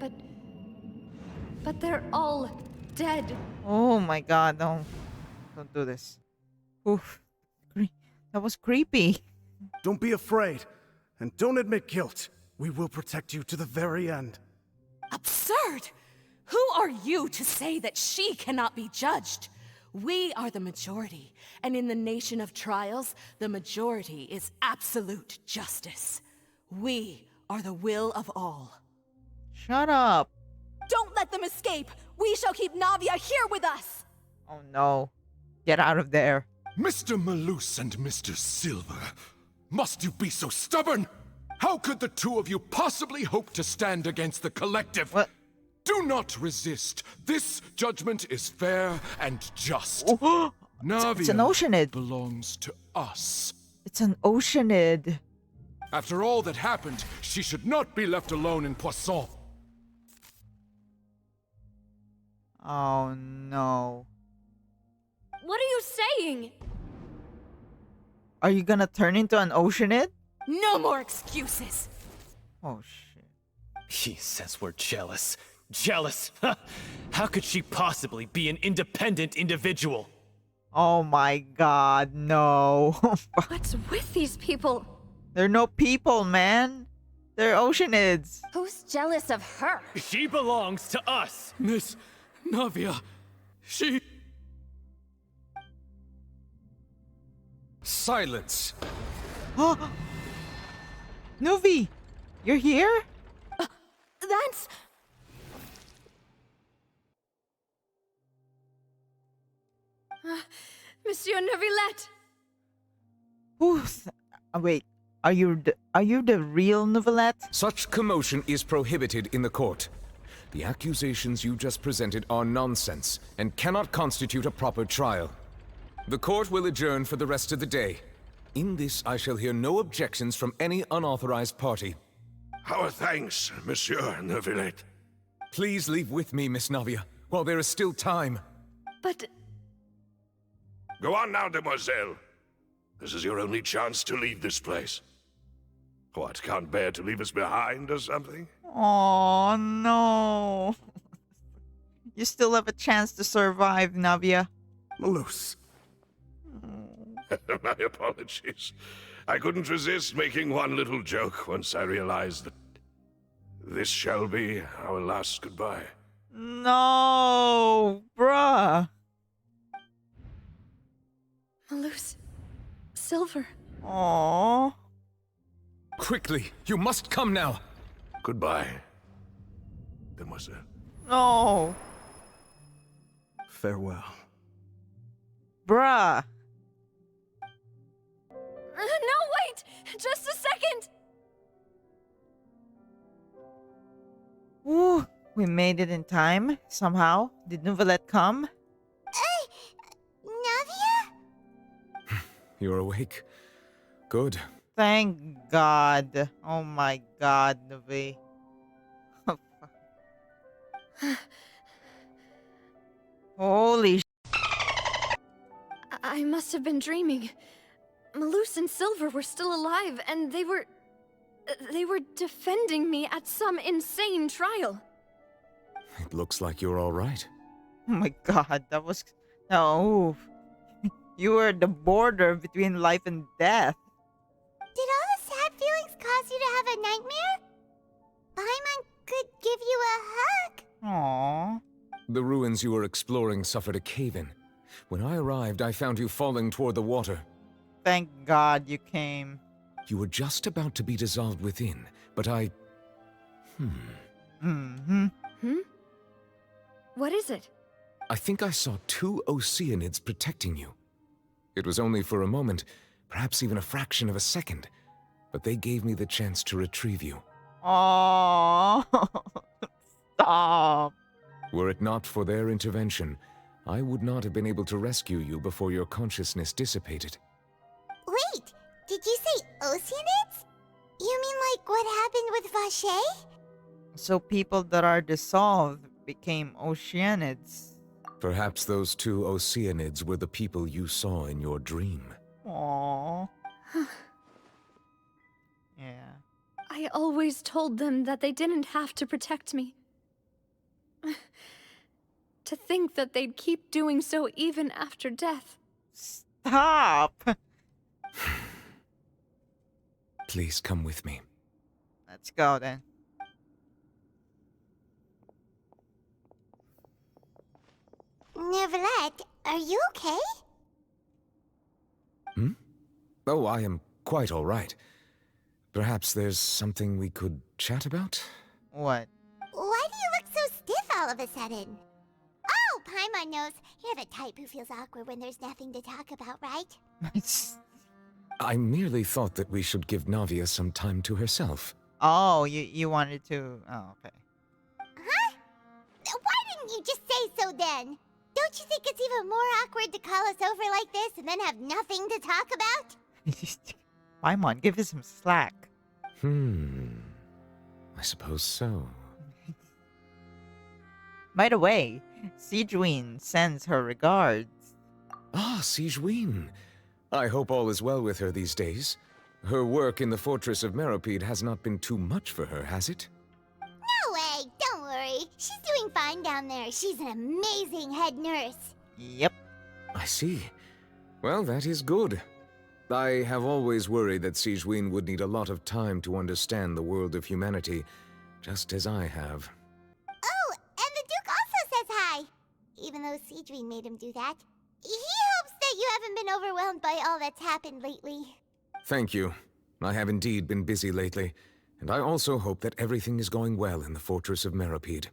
but they're all dead. Oh my god, no. Don't do this. Oof. That was creepy. Don't be afraid, and don't admit guilt. We will protect you to the very end. Absurd! Who are you to say that she cannot be judged? We are the majority, and in the nation of trials, the majority is absolute justice. We are the will of all. Shut up. Don't let them escape! We shall keep Navia here with us! Oh no. Get out of there. Mr. Malus and Mr. Silver, must you be so stubborn? How could the two of you possibly hope to stand against the collective? What? Do not resist. This judgment is fair and just. Navia it's an oceanid. Belongs to us. It's an oceanid. After all that happened, she should not be left alone in Poisson. Oh no. What are you saying? Are you gonna turn into an oceanid? No more excuses! Oh shit. He says we're jealous. Jealous? How could she possibly be an independent individual? Oh my god, no. What's with these people? They're no people, man. They're oceanids. Who's jealous of her? She belongs to us! Miss Navia, she... Silence! Nuvi, you're here? That's... Monsieur Neuvillette! Wait, are you the real Novelette? Such commotion is prohibited in the court. The accusations you just presented are nonsense and cannot constitute a proper trial. The court will adjourn for the rest of the day. In this, I shall hear no objections from any unauthorized party. Our thanks, Monsieur Neuvillette. Please leave with me, Miss Navia, while there is still time. But... Go on now, Demoiselle. This is your only chance to leave this place. What, can't bear to leave us behind or something? Oh no. You still have a chance to survive, Navia. Malus. My apologies. I couldn't resist making one little joke once I realized that this shall be our last goodbye. No, bruh. Malus. Silver. Aww. Quickly, you must come now. Goodbye, demoiselle. No. Farewell. Bruh. No, wait! Just a second! Woo. We made it in time, somehow. Did Nouvellette come? Navia? You're awake. Good. Thank God. Oh my God, Navi. Holy sh... I must have been dreaming. Malus and Silver were still alive, and they were defending me at some insane trial. It looks like you're all right. Oh my God, that was... No. You were at the border between life and death. Did all the sad feelings cause you to have a nightmare? Paimon could give you a hug. Aww. The ruins you were exploring suffered a cave-in. When I arrived, I found you falling toward the water. Thank God you came. You were just about to be dissolved within, but I... Mm-hmm. What is it? I think I saw 2 Oceanids protecting you. It was only for a moment, perhaps even a fraction of a second, but they gave me the chance to retrieve you. Aww. Stop. Were it not for their intervention, I would not have been able to rescue you before your consciousness dissipated. Wait, did you say Oceanids? You mean like what happened with Vache? So people that are dissolved became Oceanids. Perhaps those 2 Oceanids were the people you saw in your dream. Aww. Yeah. I always told them that they didn't have to protect me. To think that they'd keep doing so even after death. Stop! Please come with me. Let's go then. Neverlet, are you okay? Oh, I am quite all right. Perhaps there's something we could chat about? What? Why do you look so stiff all of a sudden? Oh, Paimon knows. You're the type who feels awkward when there's nothing to talk about, right? I merely thought that we should give Navia some time to herself. Oh, you wanted to... Oh, okay. Huh? Why didn't you just say so then? Don't you think it's even more awkward to call us over like this and then have nothing to talk about? Paimon, give us some slack. I suppose so. By the way, Sigewinne sends her regards. Ah, Sigewinne. I hope all is well with her these days. Her work in the Fortress of Meropide has not been too much for her, has it? No way, don't worry. She's doing fine down there. She's an amazing head nurse. Yep. I see. Well, that is good. I have always worried that Sigewinne would need a lot of time to understand the world of humanity, just as I have. Oh, and the Duke also says hi. Even though Sigewinne made him do that. He hopes that you haven't been overwhelmed by all that's happened lately. Thank you. I have indeed been busy lately, and I also hope that everything is going well in the Fortress of Meropide.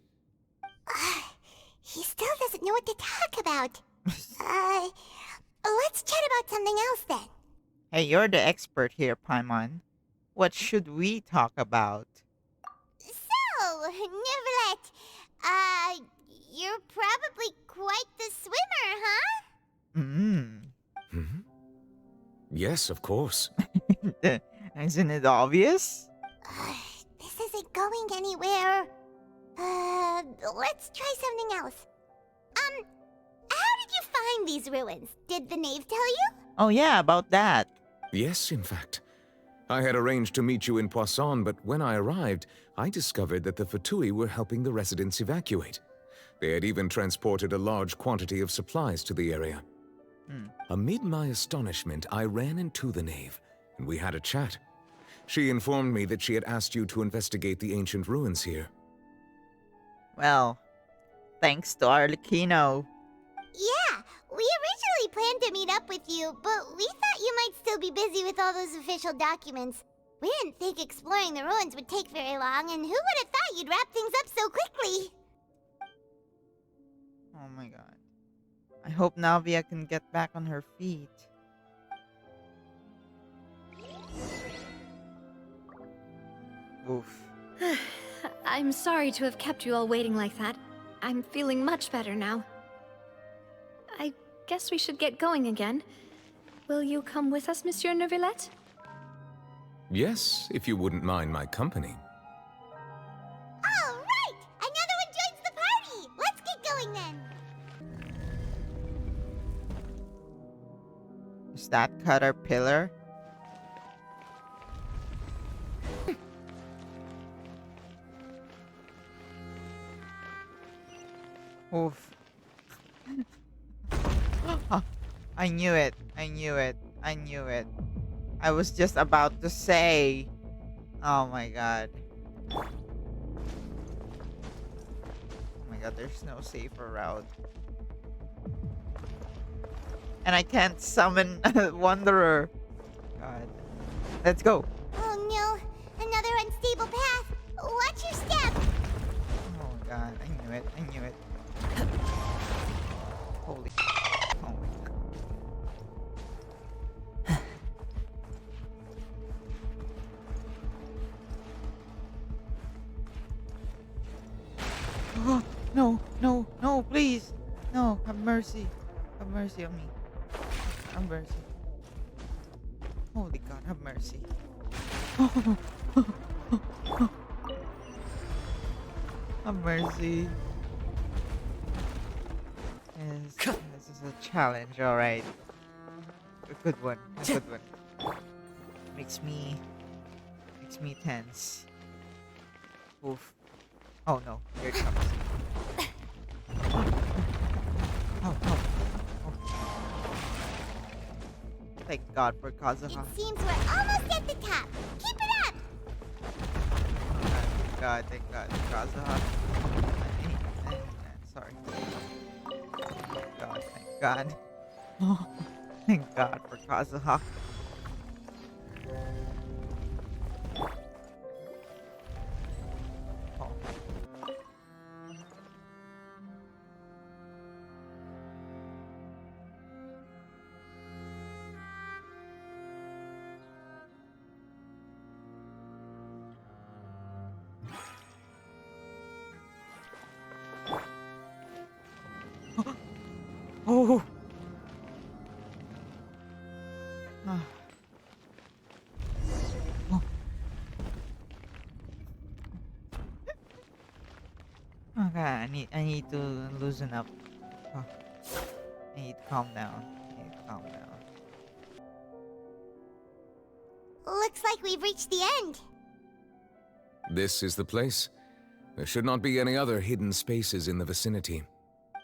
He still doesn't know what to talk about. Let's chat about something else then. Hey, you're the expert here, Paimon. What should we talk about? So, Neverlet, you're probably quite the swimmer, huh? Yes, of course. Isn't it obvious? This isn't going anywhere. Let's try something else. How did you find these ruins? Did the knave tell you? Oh yeah, about that. Yes, in fact. I had arranged to meet you in Poisson, but when I arrived, I discovered that the Fatui were helping the residents evacuate. They had even transported a large quantity of supplies to the area. Amid my astonishment, I ran into the knave, and we had a chat. She informed me that she had asked you to investigate the ancient ruins here. Well, thanks to Arlecchino. Yeah, we originally planned to meet up with you, but we thought you might still be busy with all those official documents. We didn't think exploring the ruins would take very long, and who would have thought you'd wrap things up so quickly? Oh my god. I hope Navia can get back on her feet. Oof. I'm sorry to have kept you all waiting like that. I'm feeling much better now. I guess we should get going again. Will you come with us, Monsieur Neuvillette? Yes, if you wouldn't mind my company. All right! Another one joins the party! Let's get going then! Is that caterpillar? Oof. I knew it. I knew it. I knew it. I was just about to say. Oh my god. Oh my god, there's no safer route. And I can't summon Wanderer. God. Let's go. Oh no, another unstable path. Watch your step. Oh my god, I knew it. I knew it. Holy. Oh my god. Oh, no, no, no, please. No, have mercy. Have mercy on me. Have mercy. Holy God, have mercy. Have mercy. Yes, this is a challenge, alright. A good one. A good one. Makes me tense. Oof. Oh no, here it comes. Oh no. Oh. Thank God for Kazuha. It seems we're almost at the top. Keep it up! Thank God, thank God. Kazuha. Sorry. Thank God, thank God. Oh, thank God for Kazuha. Oh. Ah. Oh. Okay, I need to loosen up. Oh. I need to calm down. I need to calm down. Looks like we've reached the end. This is the place. There should not be any other hidden spaces in the vicinity.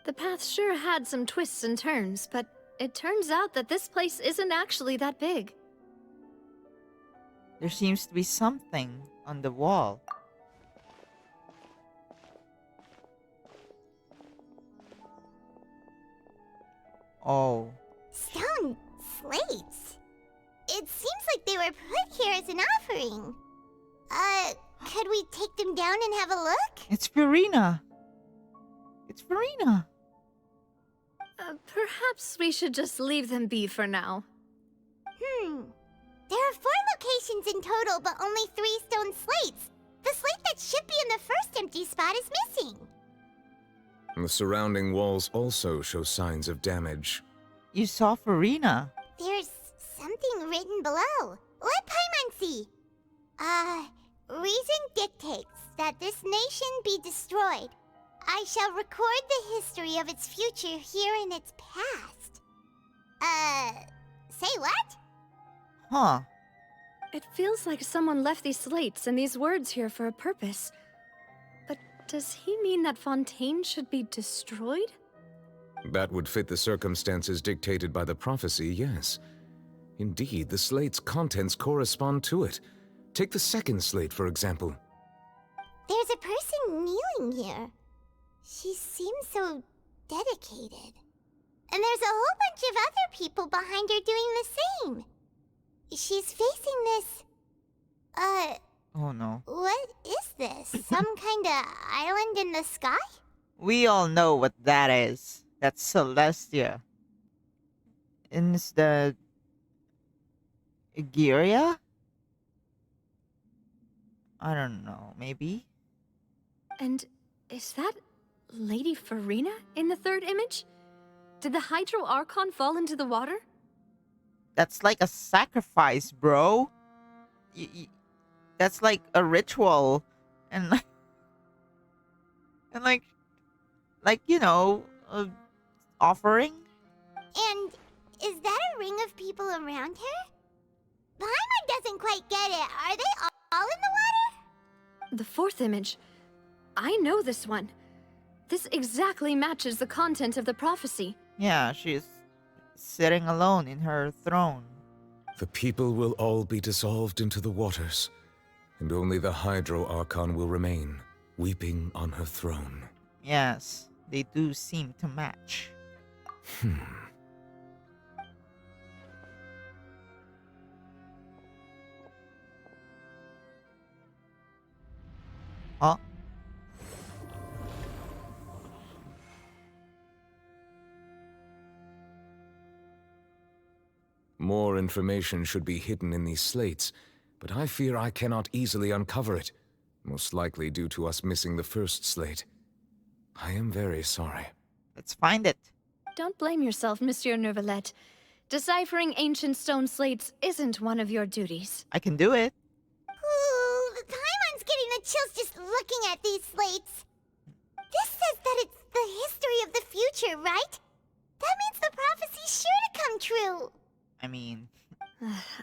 The path sure had some twists and turns, but it turns out that this place isn't actually that big. There seems to be something on the wall. Oh. Stone slates. It seems like they were put here as an offering. Could we take them down and have a look? It's Furina. It's Furina. Perhaps we should just leave them be for now. There are 4 locations in total, but only 3 stone slates. The slate that should be in the first empty spot is missing. The surrounding walls also show signs of damage. You saw Furina. There's something written below. Let Paimon see. Reason dictates that this nation be destroyed. I shall record the history of its future here in its past. Say what? Huh. It feels like someone left these slates and these words here for a purpose. But Does he mean that Fontaine should be destroyed? That would fit the circumstances dictated by the prophecy, yes. Indeed, the slate's contents correspond to it. Take the second slate, for example. There's a person kneeling here. She seems so dedicated. And there's a whole bunch of other people behind her doing the same. She's facing this... Oh no. What is this? Some kind of island in the sky? We all know what that is. That's Celestia. And it's the... Egeria? I don't know, maybe? And is that Lady Furina in the third image? Did the Hydro Archon fall into the water? That's like a sacrifice, bro. That's like a ritual. And like... And like, you know, offering? And is that a ring of people around her? Paimon doesn't quite get it. Are they all in the water? The fourth image. I know this one. This exactly matches the content of the prophecy. Yeah, she's sitting alone in her throne. The people will all be dissolved into the waters, and only the Hydro Archon will remain, weeping on her throne. Yes, they do seem to match. Huh? More information should be hidden in these slates, but I fear I cannot easily uncover it, most likely due to us missing the first slate. I am very sorry. Let's find it. Don't blame yourself, Monsieur Neuvillette. Deciphering ancient stone slates isn't one of your duties. I can do it. Ooh, Paimon's getting the chills just looking at these slates. This says that it's the history of the future, right? That means the prophecy's sure to come true. I mean...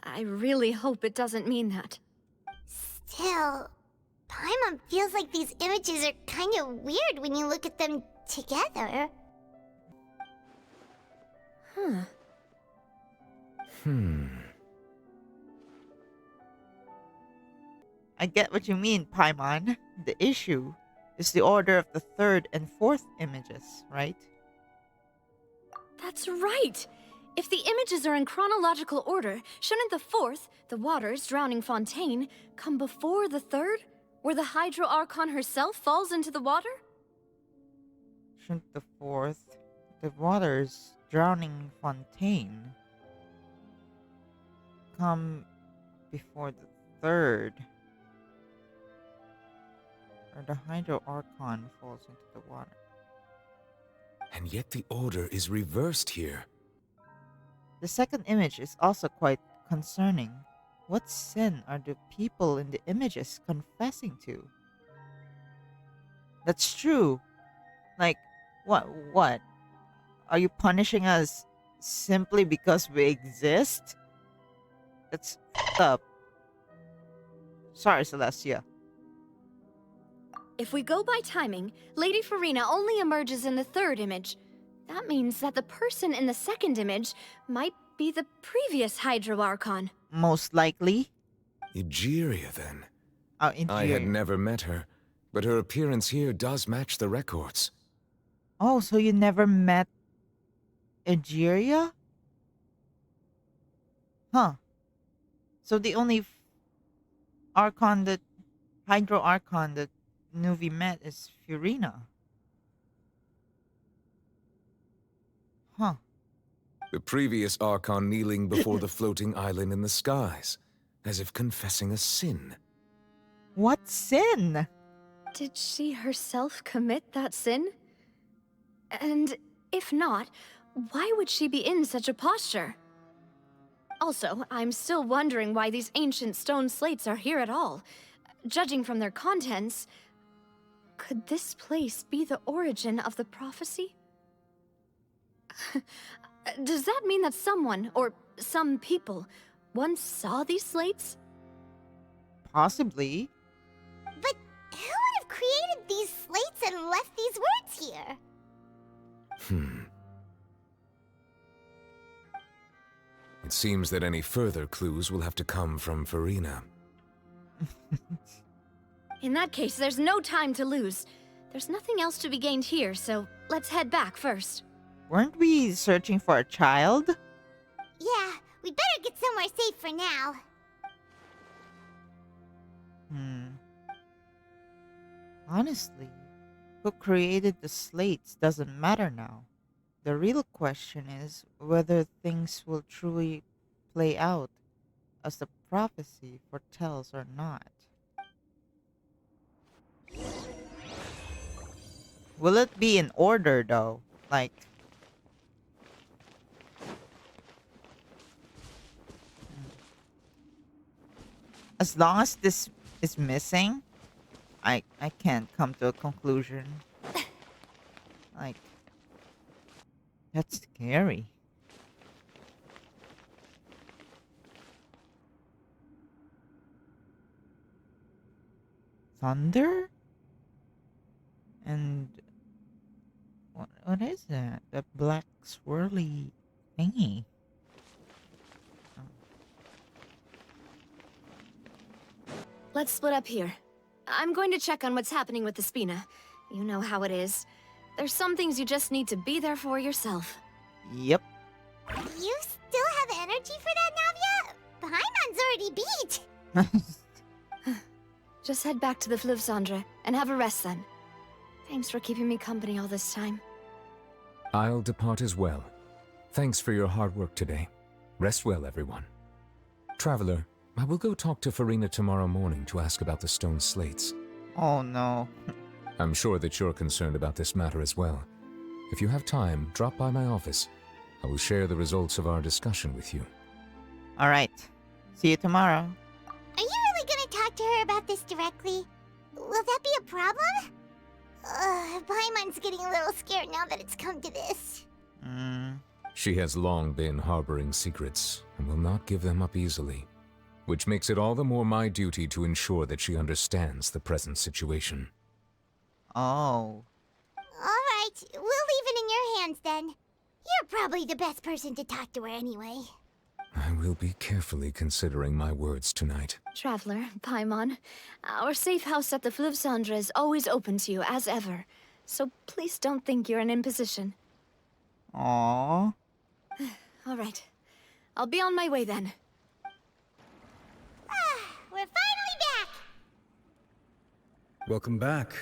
I really hope it doesn't mean that. Still, Paimon feels like these images are kind of weird when you look at them together. I get what you mean, Paimon. The issue is the order of the third and fourth images, right? That's right! If the images are in chronological order, shouldn't the fourth, the waters drowning Fontaine, come before the third, where the Hydro Archon herself falls into the water? Shouldn't the fourth, the waters drowning Fontaine, come before the third, or the Hydro Archon falls into the water? And yet the order is reversed here. The second image is also quite concerning. What sin are the people in the images confessing to? That's true. Like, what? Are you punishing us simply because we exist? That's f***ed up. Sorry, Celestia. If we go by timing, Lady Furina only emerges in the third image. That means that the person in the second image might be the previous Hydro Archon. Most likely. Egeria, then. Egeria. I had never met her, but her appearance here does match the records. Oh, so you never met Egeria? Huh. So the only Archon that... Hydro Archon that Nuvi met is Furina. Huh. The previous Archon kneeling before the floating island in the skies, as if confessing a sin. What sin? Did she herself commit that sin? And if not, why would she be in such a posture? Also, I'm still wondering why these ancient stone slates are here at all. Judging from their contents, could this place be the origin of the prophecy? Does that mean that someone, or some people, once saw these slates? Possibly. But who would have created these slates left these words here. It seems that any further clues will have to come from Furina. In that case, there's no time to lose. There's nothing else to be gained here, so let's head back first. Weren't we searching for a child? Yeah, we better get somewhere safe for now. Honestly, who created the slates doesn't matter now. The real question is whether things will truly play out as the prophecy foretells or not. Will it be in order though? Like, as long as this is missing, I can't come to a conclusion. Like, that's scary. Thunder? And what is that? The black swirly thingy. Let's split up here. I'm going to check on what's happening with the Spina. You know how it is. There's some things you just need to be there for yourself. Yep. You still have energy for that, Navia? Paimon's already beat. Just head back to the Fluvsandre and have a rest then. Thanks for keeping me company all this time. I'll depart as well. Thanks for your hard work today. Rest well, everyone. Traveler, I will go talk to Furina tomorrow morning to ask about the stone slates. Oh no. I'm sure that you're concerned about this matter as well. If you have time, drop by my office. I will share the results of our discussion with you. Alright. See you tomorrow. Are you really gonna talk to her about this directly? Will that be a problem? Paimon's getting a little scared now that it's come to this. She has long been harboring secrets and will not give them up easily, which makes it all the more my duty to ensure that she understands the present situation. Oh. Alright, we'll leave it in your hands then. You're probably the best person to talk to her anyway. I will be carefully considering my words tonight. Traveler, Paimon, our safe house at the Fluvsandre is always open to you as ever. So please don't think you're an imposition. Aww. All right. I'll be on my way then. We're finally back! Welcome back.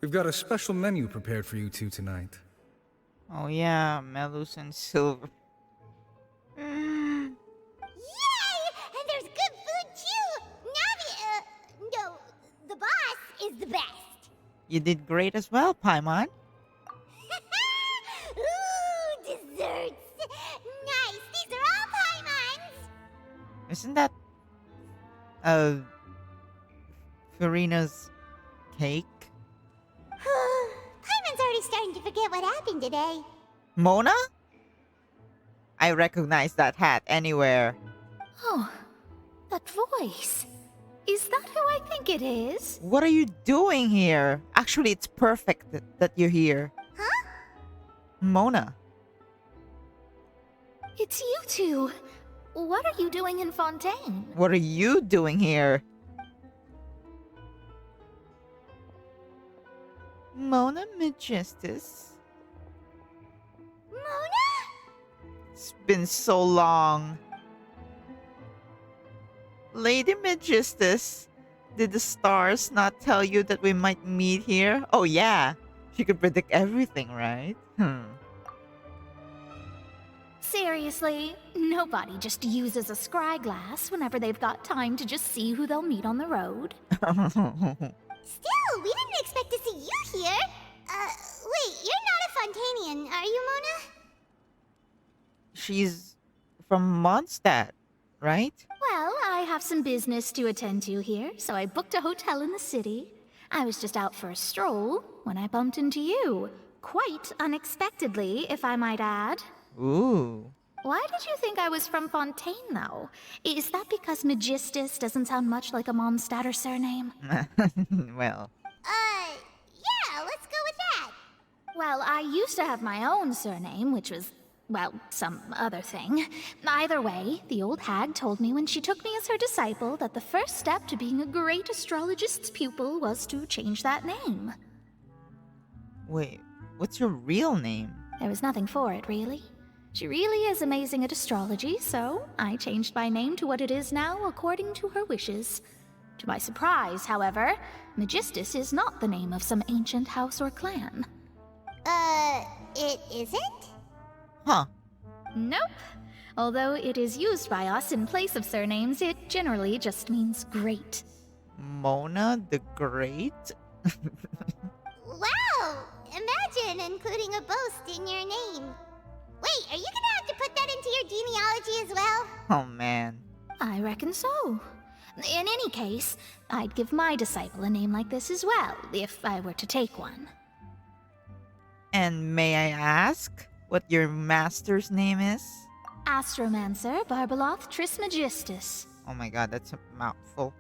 We've got a special menu prepared for you two tonight. Oh yeah, Melus and Silver. Yay! And there's good food too! Navi, no, the boss is the best. You did great as well, Paimon. Ooh, desserts! Nice, these are all Paimon's! Isn't that Furina's cake? Paimon's already starting to forget what happened today. Mona? I recognize that hat anywhere. Oh, that voice. Is that who I think it is? What are you doing here? Actually, it's perfect that you're here. Huh? Mona. It's you two. What are you doing in Fontaine? What are you doing here? Mona Majestus. Mona? It's been so long. Lady Majestus, did the stars not tell you that we might meet here? Oh yeah, she could predict everything, right? Seriously, nobody just uses a scry glass whenever they've got time to just see who they'll meet on the road. Still, we didn't expect to see you here. Wait, you're not a Fontanian, are you, Mona? She's from Mondstadt, right? Well, I have some business to attend to here, so I booked a hotel in the city. I was just out for a stroll when I bumped into you. Quite unexpectedly, if I might add. Ooh. Why did you think I was from Fontaine, though? Is that because Magistus doesn't sound much like a Mondstadter surname? Well. Yeah, let's go Well, I used to have my own surname, which was, well, some other thing. Either way, the old hag told me when she took me as her disciple that the first step to being a great astrologist's pupil was to change that name. Wait, what's your real name? There was nothing for it, really. She really is amazing at astrology, so I changed my name to what it is now according to her wishes. To my surprise, however, Magistus is not the name of some ancient house or clan. It isn't? Huh. Nope. Although it is used by us in place of surnames, it generally just means great. Mona the Great? Wow! Imagine including a boast in your name. Wait, are you gonna have to put that into your genealogy as well? Oh man. I reckon so. In any case, I'd give my disciple a name like this as well, if I were to take one. And may I ask what your master's name is? Astromancer Barbeloth Trismegistus. Oh my god, that's a mouthful.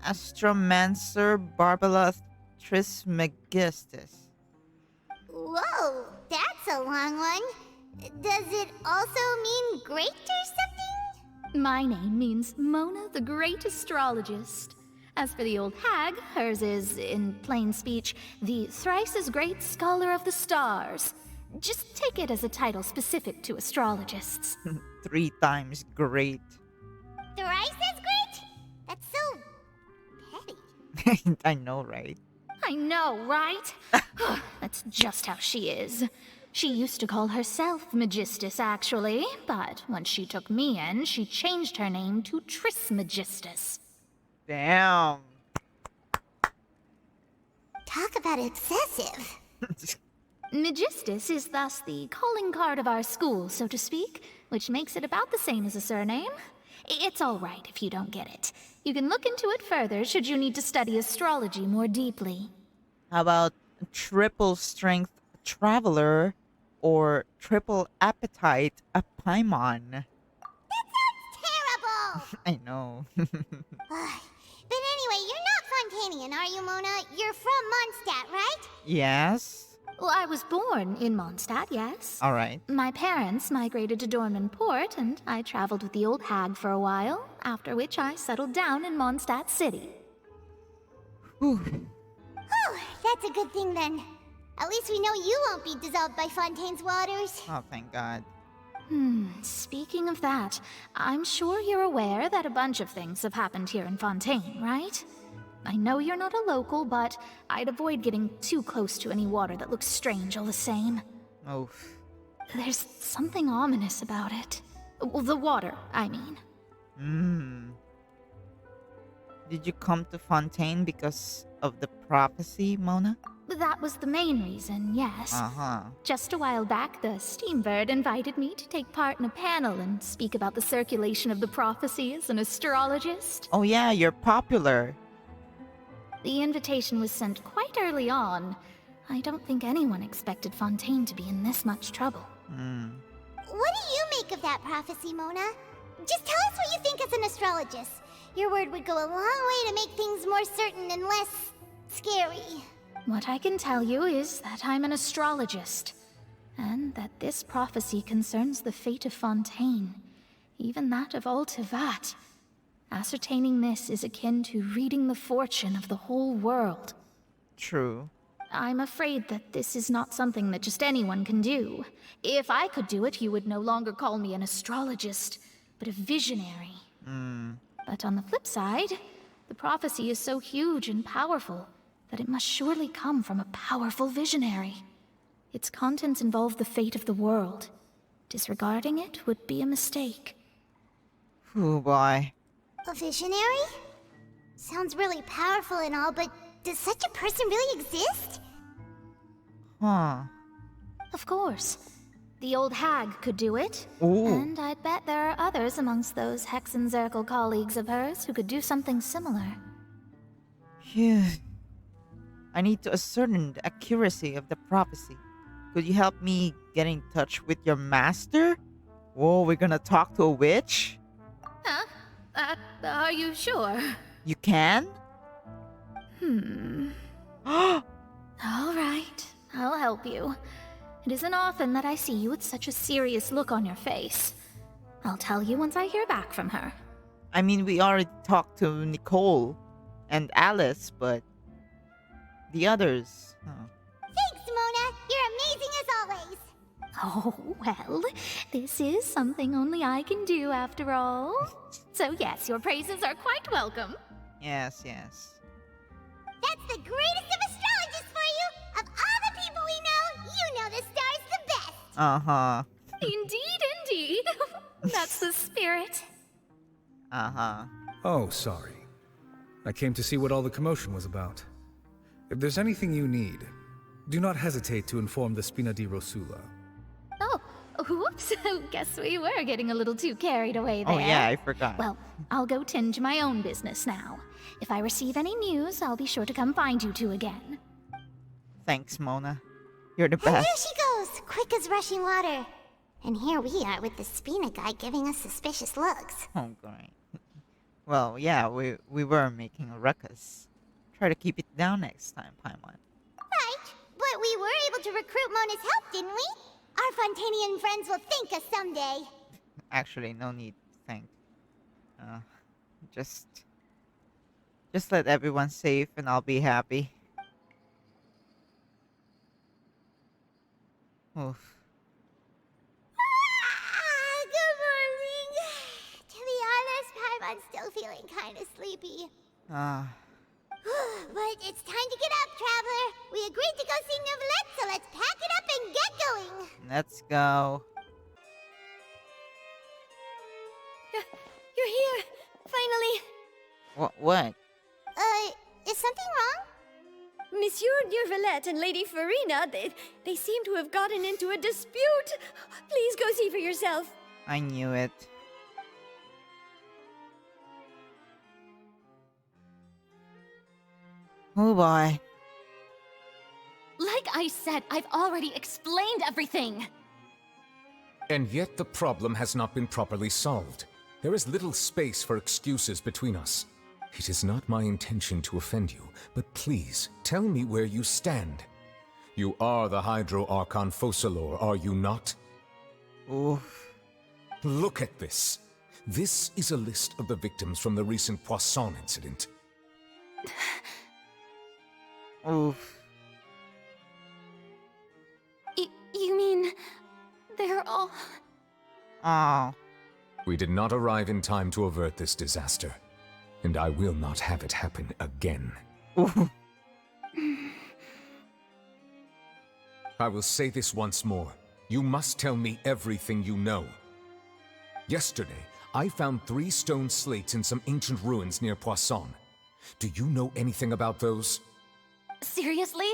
Astromancer Barbeloth Trismegistus. Whoa, that's a long one. Does it also mean great or something? My name means Mona the Great Astrologist. As for the old hag, hers is, in plain speech, the thrice as great Scholar of the Stars. Just take it as a title specific to astrologists. 3 times great. Thrice as great? That's so petty. I know, right? I know, right? That's just how she is. She used to call herself Magistus, actually, but when she took me in, she changed her name to Trismegistus. Damn. Talk about excessive. Magistus is thus the calling card of our school, so to speak, which makes it about the same as a surname. It's all right if you don't get it. You can look into it further should you need to study astrology more deeply. How about triple strength traveler or triple appetite a paimon? Terrible! I know. But anyway, you're not Fontanian, are you, Mona? You're from Mondstadt, right? Yes. Well, I was born in Mondstadt, yes. All right. My parents migrated to Dornman Port, and I traveled with the old hag for a while, after which I settled down in Mondstadt City. Whew, that's a good thing then. At least we know you won't be dissolved by Fontaine's waters. Oh, thank God. Speaking of that, I'm sure you're aware that a bunch of things have happened here in Fontaine, right? I know you're not a local, but I'd avoid getting too close to any water that looks strange all the same. Oof. There's something ominous about it. Well, the water, I mean. Did you come to Fontaine because of the prophecy, Mona? That was the main reason, yes. Uh-huh. Just a while back, the Steambird invited me to take part in a panel and speak about the circulation of the prophecy as an astrologist. Oh yeah, you're popular. The invitation was sent quite early on. I don't think anyone expected Fontaine to be in this much trouble. What do you make of that prophecy, Mona? Just tell us what you think as an astrologist. Your word would go a long way to make things more certain and less scary. What I can tell you is that I'm an astrologist, and that this prophecy concerns the fate of Fontaine, even that of all Tevat. Ascertaining this is akin to reading the fortune of the whole world. True. I'm afraid that this is not something that just anyone can do. If I could do it, you would no longer call me an astrologist, but a visionary. But on the flip side, the prophecy is so huge and powerful that it must surely come from a powerful visionary. Its contents involve the fate of the world. Disregarding it would be a mistake. Oh boy. A visionary? Sounds really powerful and all, but does such a person really exist? Huh. Of course. The old hag could do it. Ooh. And I'd bet there are others amongst those Hexenzirkel colleagues of hers who could do something similar. Phew. I need to ascertain the accuracy of the prophecy. Could you help me get in touch with your master? Whoa, we're gonna talk to a witch? Huh? Are you sure? You can? All right. I'll help you. It isn't often that I see you with such a serious look on your face. I'll tell you once I hear back from her. I mean, we already talked to Nicole and Alice, but the others. Thanks, Mona. You're amazing as always. Oh, well, this is something only I can do after all. So yes, your praises are quite welcome. Yes, yes. That's the greatest of astrologists for you. Of all the people we know, you know the star's the best. Uh-huh. Indeed, indeed. That's the spirit. Uh-huh. Oh, sorry. I came to see what all the commotion was about. If there's anything you need, do not hesitate to inform the Spina di Rosula. Oh, whoops. Guess we were getting a little too carried away there. Oh yeah, I forgot. Well, I'll go tend to my own business now. If I receive any news, I'll be sure to come find you two again. Thanks, Mona. You're the And there best. she goes, quick as rushing water. And here we are with the Spina guy giving us suspicious looks. Oh, great. Well, yeah, we were making a ruckus. Try to keep it down next time, Paimon. Right, but we were able to recruit Mona's help, didn't we? Our Fontanian friends will thank us someday. Actually, no need to thank. Just let everyone safe and I'll be happy. Oof. Good morning. To be honest, Paimon's still feeling kind of sleepy. But it's time to get up, Traveler. We agreed to go see Neuvillette, so let's pack it up and get going. Let's go. You're here! Finally! What? Is something wrong? Monsieur Neuvillette and Lady Furina, they seem to have gotten into a dispute. Please go see for yourself. I knew it. Oh boy. Like I said, I've already explained everything. And yet the problem has not been properly solved. There is little space for excuses between us. It is not my intention to offend you, but please, tell me where you stand. You are the Hydro Archon Focalor, are you not? Oof. Look at this. This is a list of the victims from the recent Poisson incident. Oof. You mean they're all... Oh. We did not arrive in time to avert this disaster, and I will not have it happen again. I will say this once more. You must tell me everything you know. Yesterday, I found 3 stone slates in some ancient ruins near Poisson. Do you know anything about those? Seriously?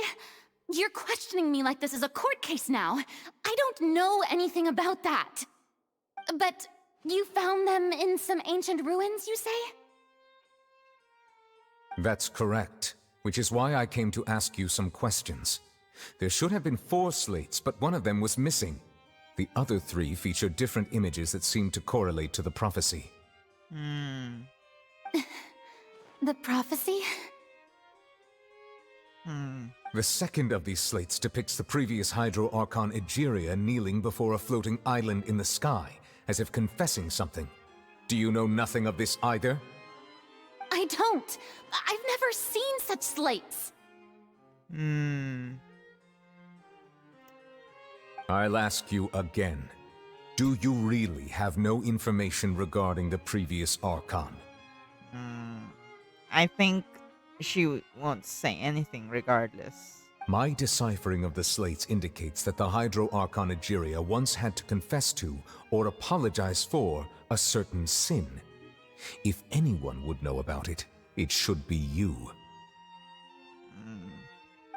You're questioning me like this is a court case now. I don't know anything about that. But you found them in some ancient ruins, you say? That's correct, which is why I came to ask you some questions. There should have been 4 slates, but one of them was missing. The other 3 feature different images that seem to correlate to the prophecy. The prophecy? The second of these slates depicts the previous Hydro Archon Egeria kneeling before a floating island in the sky, as if confessing something. Do you know nothing of this either? I don't. I've never seen such slates. I'll ask you again. Do you really have no information regarding the previous Archon? I think she won't say anything regardless. My deciphering of the slates indicates that the Hydro Archon Egeria once had to confess to, or apologize for, a certain sin. If anyone would know about it, it should be you.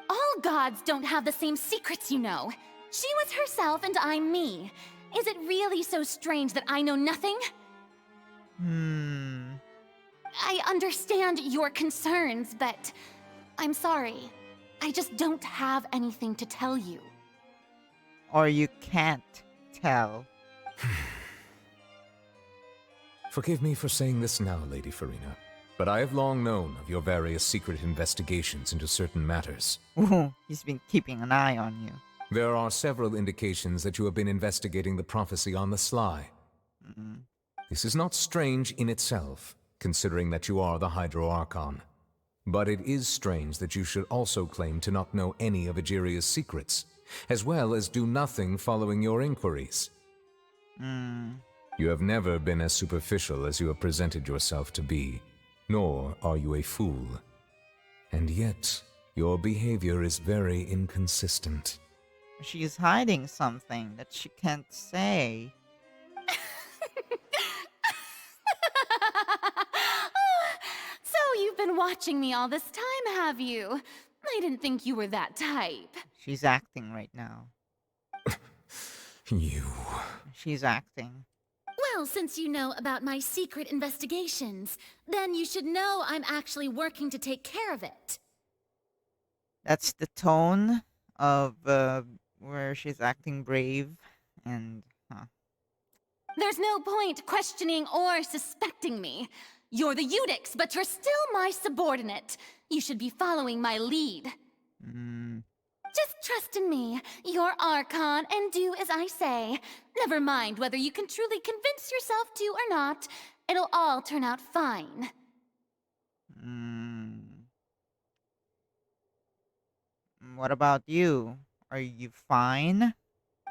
All gods don't have the same secrets, you know. She was herself and I'm me. Is it really so strange that I know nothing? I understand your concerns, but I'm sorry. I just don't have anything to tell you. Or you can't tell. Forgive me for saying this now, Lady Furina, but I have long known of your various secret investigations into certain matters. Ooh, he's been keeping an eye on you. There are several indications that you have been investigating the prophecy on the sly. This is not strange in itself, considering that you are the Hydro Archon. But it is strange that you should also claim to not know any of Egeria's secrets, as well as do nothing following your inquiries. You have never been as superficial as you have presented yourself to be, nor are you a fool. And yet, your behavior is very inconsistent. She's hiding something that she can't say. So you've been watching me all this time, have you? I didn't think you were that type. She's acting right now. You... She's acting. Well, since you know about my secret investigations, then you should know I'm actually working to take care of it. That's the tone of where she's acting brave and There's no point questioning or suspecting me. You're the Eudix, but you're still my subordinate. You should be following my lead. Just trust in me. You're Archon, and do as I say. Never mind whether you can truly convince yourself to or not. It'll all turn out fine. What about you? Are you fine?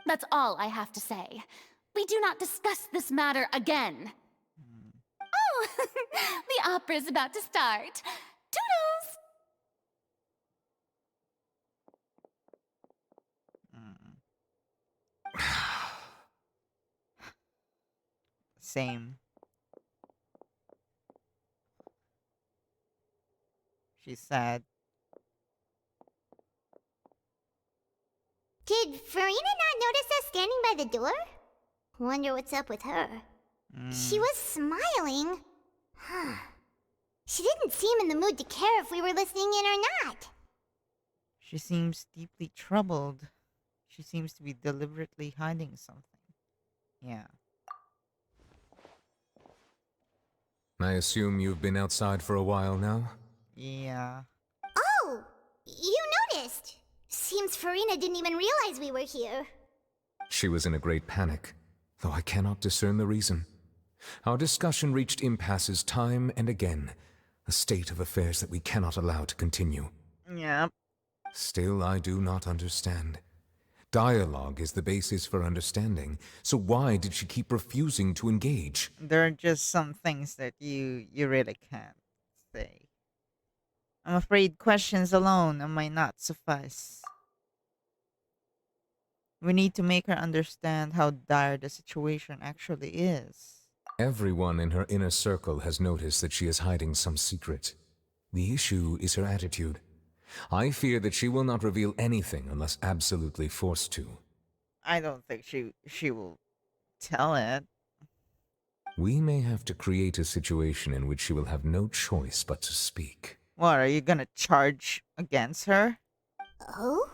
That's all I have to say. We do not discuss this matter again. Oh, the opera's about to start. Toodles! Same. She's sad. Did Furina not notice us standing by the door? Wonder what's up with her. She was smiling. She didn't seem in the mood to care if we were listening in or not. She seems deeply troubled. She seems to be deliberately hiding something. Yeah. I assume you've been outside for a while now? Yeah. Oh! You noticed! Seems Furina didn't even realize we were here. She was in a great panic, though I cannot discern the reason. Our discussion reached impasses time and again, a state of affairs that we cannot allow to continue. Yep. Still, I do not understand. Dialogue is the basis for understanding, so why did she keep refusing to engage? There are just some things that you really can't say. I'm afraid questions alone might not suffice. We need to make her understand how dire the situation actually is. Everyone in her inner circle has noticed that she is hiding some secret. The issue is her attitude. I fear that she will not reveal anything unless absolutely forced to. I don't think she will tell it. We may have to create a situation in which she will have no choice but to speak. What, are you gonna charge against her? Oh?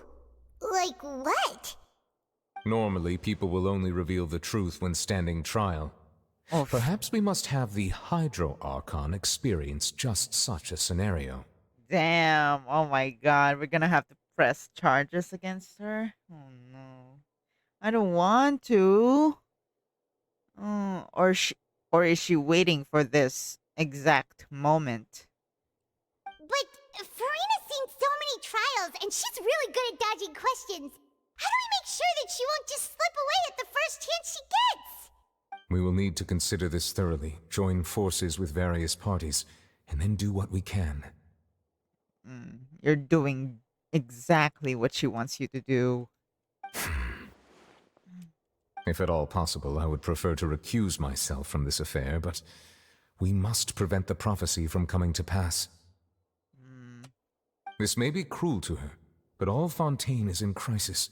Like what? Normally, people will only reveal the truth when standing trial. Perhaps we must have the Hydro Archon experience just such a scenario. Damn, oh my god, we're gonna have to press charges against her? Oh no. I don't want to. Oh, or is she waiting for this exact moment? But Furina's seen so many trials, and she's really good at dodging questions. How do we make sure that she won't just slip away at the first chance she gets? We will need to consider this thoroughly, join forces with various parties, and then do what we can. You're doing exactly what she wants you to do. If at all possible, I would prefer to recuse myself from this affair, but we must prevent the prophecy from coming to pass. This may be cruel to her, but all Fontaine is in crisis.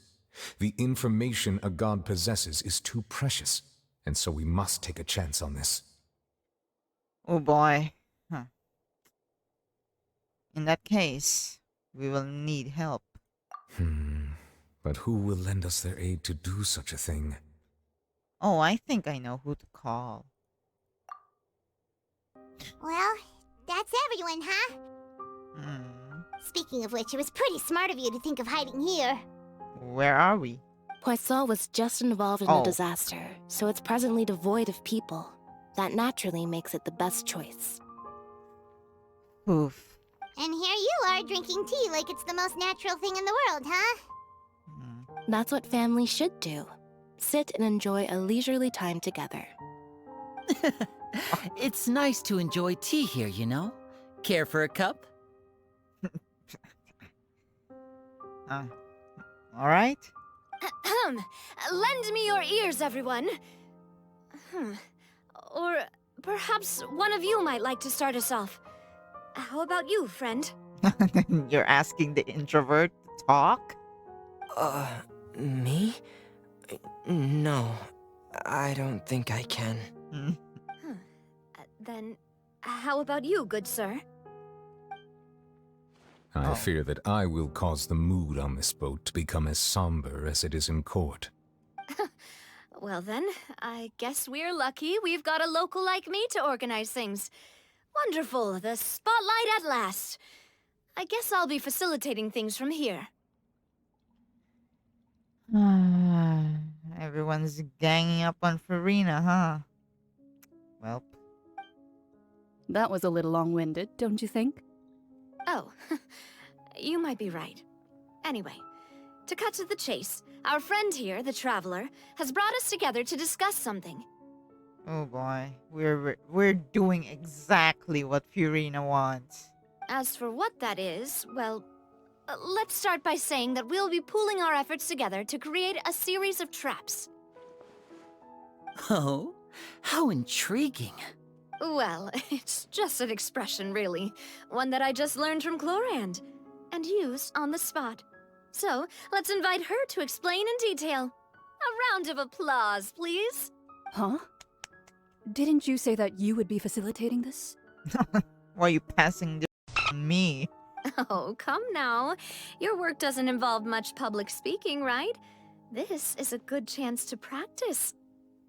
The information a god possesses is too precious, and so we must take a chance on this. Oh boy. Huh. In that case, we will need help. But who will lend us their aid to do such a thing? Oh, I think I know who to call. Well, That's everyone, huh? Hmm. Speaking of which, it was pretty smart of you to think of hiding here. Where are we? Poisson was just involved in a disaster, so it's presently devoid of people. That naturally makes it the best choice. Oof. And here you are drinking tea like it's the most natural thing in the world, huh? That's what families should do. Sit and enjoy a leisurely time together. It's nice to enjoy tea here, you know? Care for a cup? All right. Lend me your ears, everyone. Or perhaps one of you might like to start us off. How about you, friend? You're asking the introvert to talk? Me? No, I don't think I can. Then, how about you, good sir? I fear that I will cause the mood on this boat to become as somber as it is in court. Well then, I guess we're lucky we've got a local like me to organize things. Wonderful, the spotlight at last. I guess I'll be facilitating things from here. Everyone's ganging up on Furina, huh? Well. That was a little long-winded, don't you think? Oh, you might be right. Anyway, to cut to the chase, our friend here, the Traveler, has brought us together to discuss something. Oh boy, we're doing exactly what Furina wants. As for what that is, well, let's start by saying that we'll be pooling our efforts together to create a series of traps. Oh, how intriguing. Well, it's just an expression, really. One that I just learned from Chlorand, and used on the spot. So, let's invite her to explain in detail. A round of applause, please. Huh? Didn't you say that you would be facilitating this? Why are you passing this on me? Oh, come now. Your work doesn't involve much public speaking, right? This is a good chance to practice.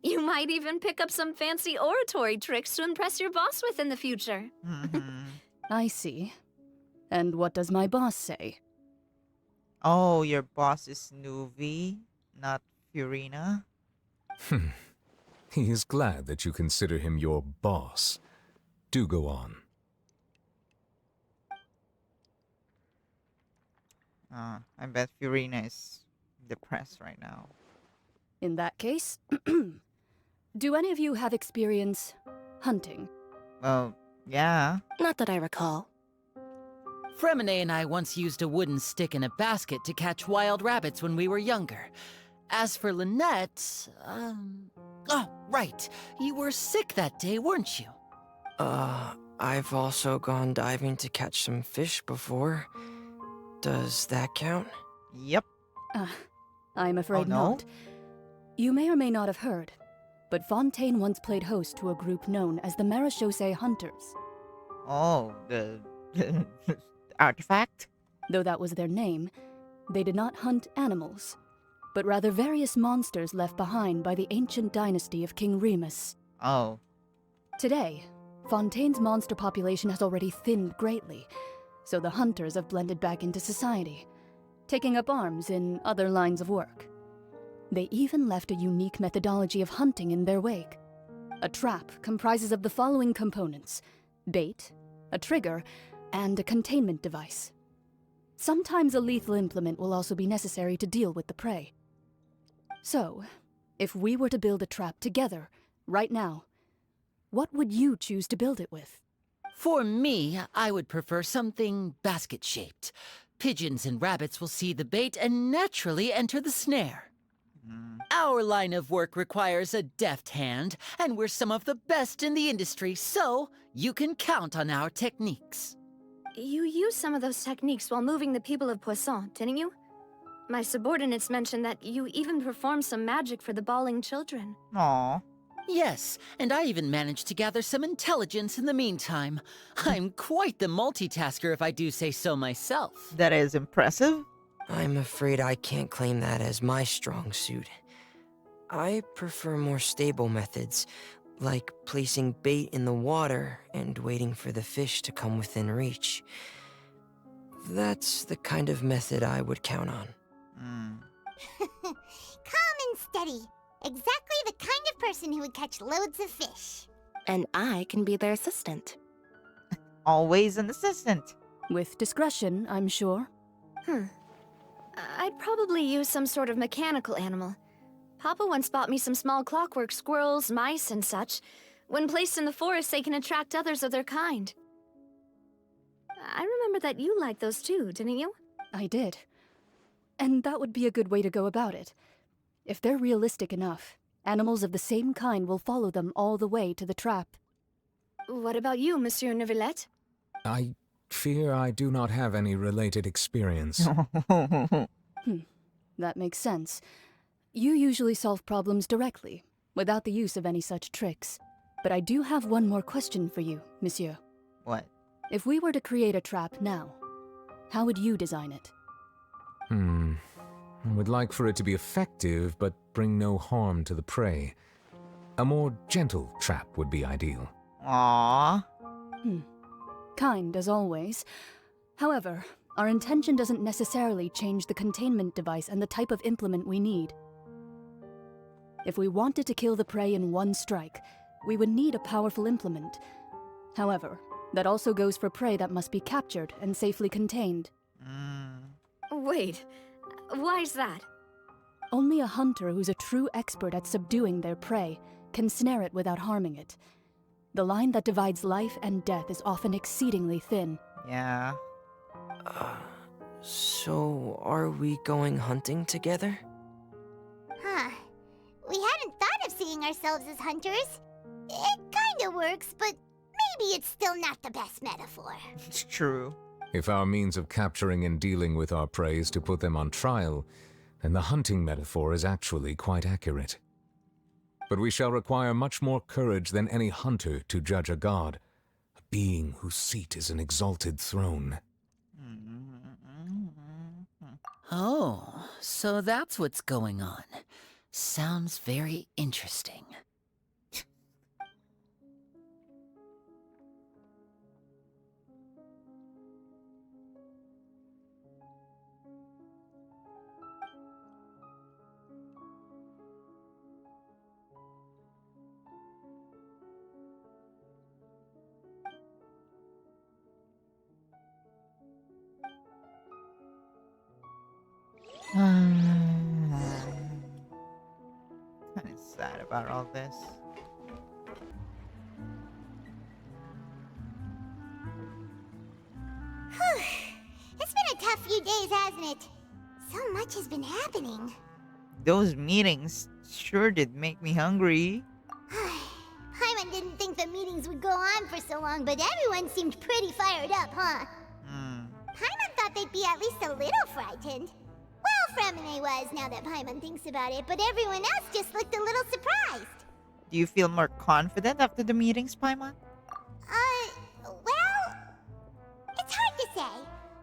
You might even pick up some fancy oratory tricks to impress your boss with in the future. I see. And what does my boss say? Oh, your boss is Nuvi, not Furina? He is glad that you consider him your boss. Do go on. I bet Furina is depressed right now. In that case, do any of you have experience hunting? Well, yeah. Not that I recall. Fremine and I once used a wooden stick in a basket to catch wild rabbits when we were younger. As for Lynette, oh, right. You were sick that day, weren't you? I've also gone diving to catch some fish before. Does that count? Yep. I'm afraid not. You may or may not have heard, but Fontaine once played host to a group known as the Marechaussee Hunters. Oh, the artifact? Though that was their name, they did not hunt animals, but rather various monsters left behind by the ancient dynasty of King Remus. Oh. Today, Fontaine's monster population has already thinned greatly, so the hunters have blended back into society, taking up arms in other lines of work. They even left a unique methodology of hunting in their wake. A trap comprises of the following components: bait, a trigger, and a containment device. Sometimes a lethal implement will also be necessary to deal with the prey. So, if we were to build a trap together, right now, what would you choose to build it with? For me, I would prefer something basket-shaped. Pigeons and rabbits will see the bait and naturally enter the snare. Our line of work requires a deft hand, and we're some of the best in the industry, so you can count on our techniques. You used some of those techniques while moving the people of Poisson, didn't you? My subordinates mentioned that you even performed some magic for the bawling children. Aww. Yes, and I even managed to gather some intelligence in the meantime. I'm quite the multitasker if I do say so myself. That is impressive. I'm afraid I can't claim that as my strong suit. I prefer more stable methods, like placing bait in the water and waiting for the fish to come within reach. That's the kind of method I would count on. Calm and steady. Exactly the kind of person who would catch loads of fish. And I can be their assistant. Always an assistant. With discretion, I'm sure. I'd probably use some sort of mechanical animal. Papa once bought me some small clockwork squirrels, mice, and such. When placed in the forest, they can attract others of their kind. I remember that you liked those too, didn't you? I did. And that would be a good way to go about it. If they're realistic enough, animals of the same kind will follow them all the way to the trap. What about you, Monsieur Neuvillette? I fear I do not have any related experience. That makes sense. You usually solve problems directly, without the use of any such tricks. But I do have one more question for you, Monsieur. What? If we were to create a trap now, how would you design it? I would like for it to be effective, but bring no harm to the prey. A more gentle trap would be ideal. Aww. Kind, as always. However, our intention doesn't necessarily change the containment device and the type of implement we need. If we wanted to kill the prey in one strike, we would need a powerful implement. However, that also goes for prey that must be captured and safely contained. Wait, why is that? Only a hunter who's a true expert at subduing their prey can snare it without harming it. The line that divides life and death is often exceedingly thin. Yeah. So are we going hunting together? We hadn't thought of seeing ourselves as hunters. It kinda works, but maybe it's still not the best metaphor. It's true. If our means of capturing and dealing with our prey is to put them on trial, then the hunting metaphor is actually quite accurate. But we shall require much more courage than any hunter to judge a god, a being whose seat is an exalted throne. Oh, so that's what's going on. Sounds very interesting. Kind of sad about all this. It's been a tough few days, hasn't it? So much has been happening. Those meetings sure did make me hungry. Paimon didn't think the meetings would go on for so long, but everyone seemed pretty fired up, huh? Paimon thought they'd be at least a little frightened. Well, Fremine was, now that Paimon thinks about it, but everyone else just looked a little surprised. Do you feel more confident after the meetings, Paimon? Well, it's hard to say.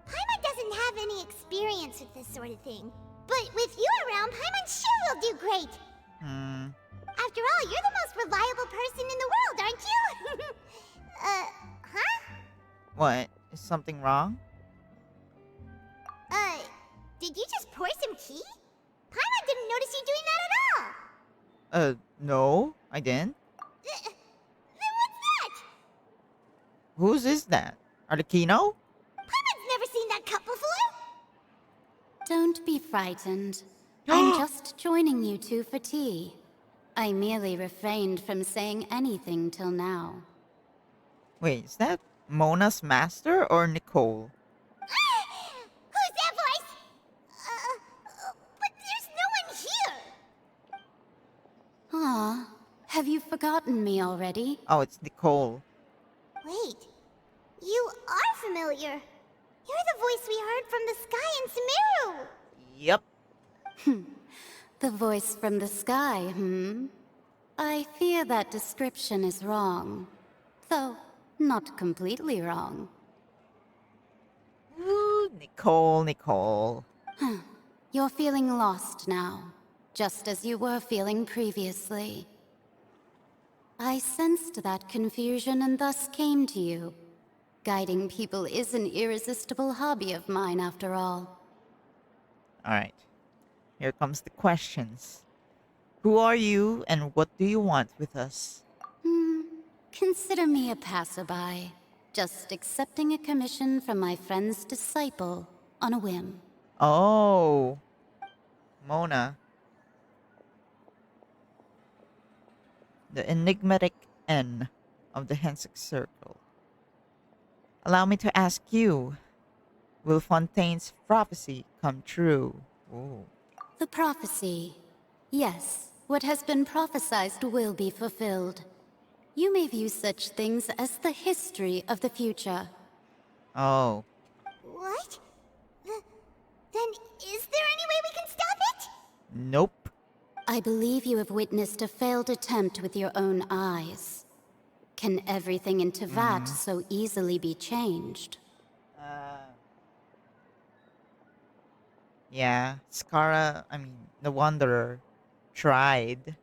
Paimon doesn't have any experience with this sort of thing. But with you around, Paimon sure will do great. After all, you're the most reliable person in the world, aren't you? Huh? What? Is something wrong? Did you just pour some tea? Paimon didn't notice you doing that at all. No, I didn't. Then what's that? Whose is that? Arlecchino? Paimon's never seen that cup before. Don't be frightened. I'm just joining you two for tea. I merely refrained from saying anything till now. Wait, is that Mona's master or Nicole? Who's that voice? But there's no one here. Ah, have you forgotten me already? Oh, it's Nicole. Wait, you are familiar. You're the voice we heard from the sky in Sumeru. Yep. The voice from the sky, I fear that description is wrong. Though, not completely wrong. Ooh, Nicole. You're feeling lost now, just as you were feeling previously. I sensed that confusion and thus came to you. Guiding people is an irresistible hobby of mine, after all. Alright. Here comes the questions. Who are you and what do you want with us? Consider me a passerby. Just accepting a commission from my friend's disciple on a whim. Oh. Mona. The enigmatic N of the Hensic Circle. Allow me to ask you, will Fontaine's prophecy come true? Ooh. The prophecy. Yes, what has been prophesied will be fulfilled. You may view such things as the history of the future. Oh. What? Then is there any way we can stop it? Nope. I believe you have witnessed a failed attempt with your own eyes. Can everything in Tevat so easily be changed? Yeah, the Wanderer, tried.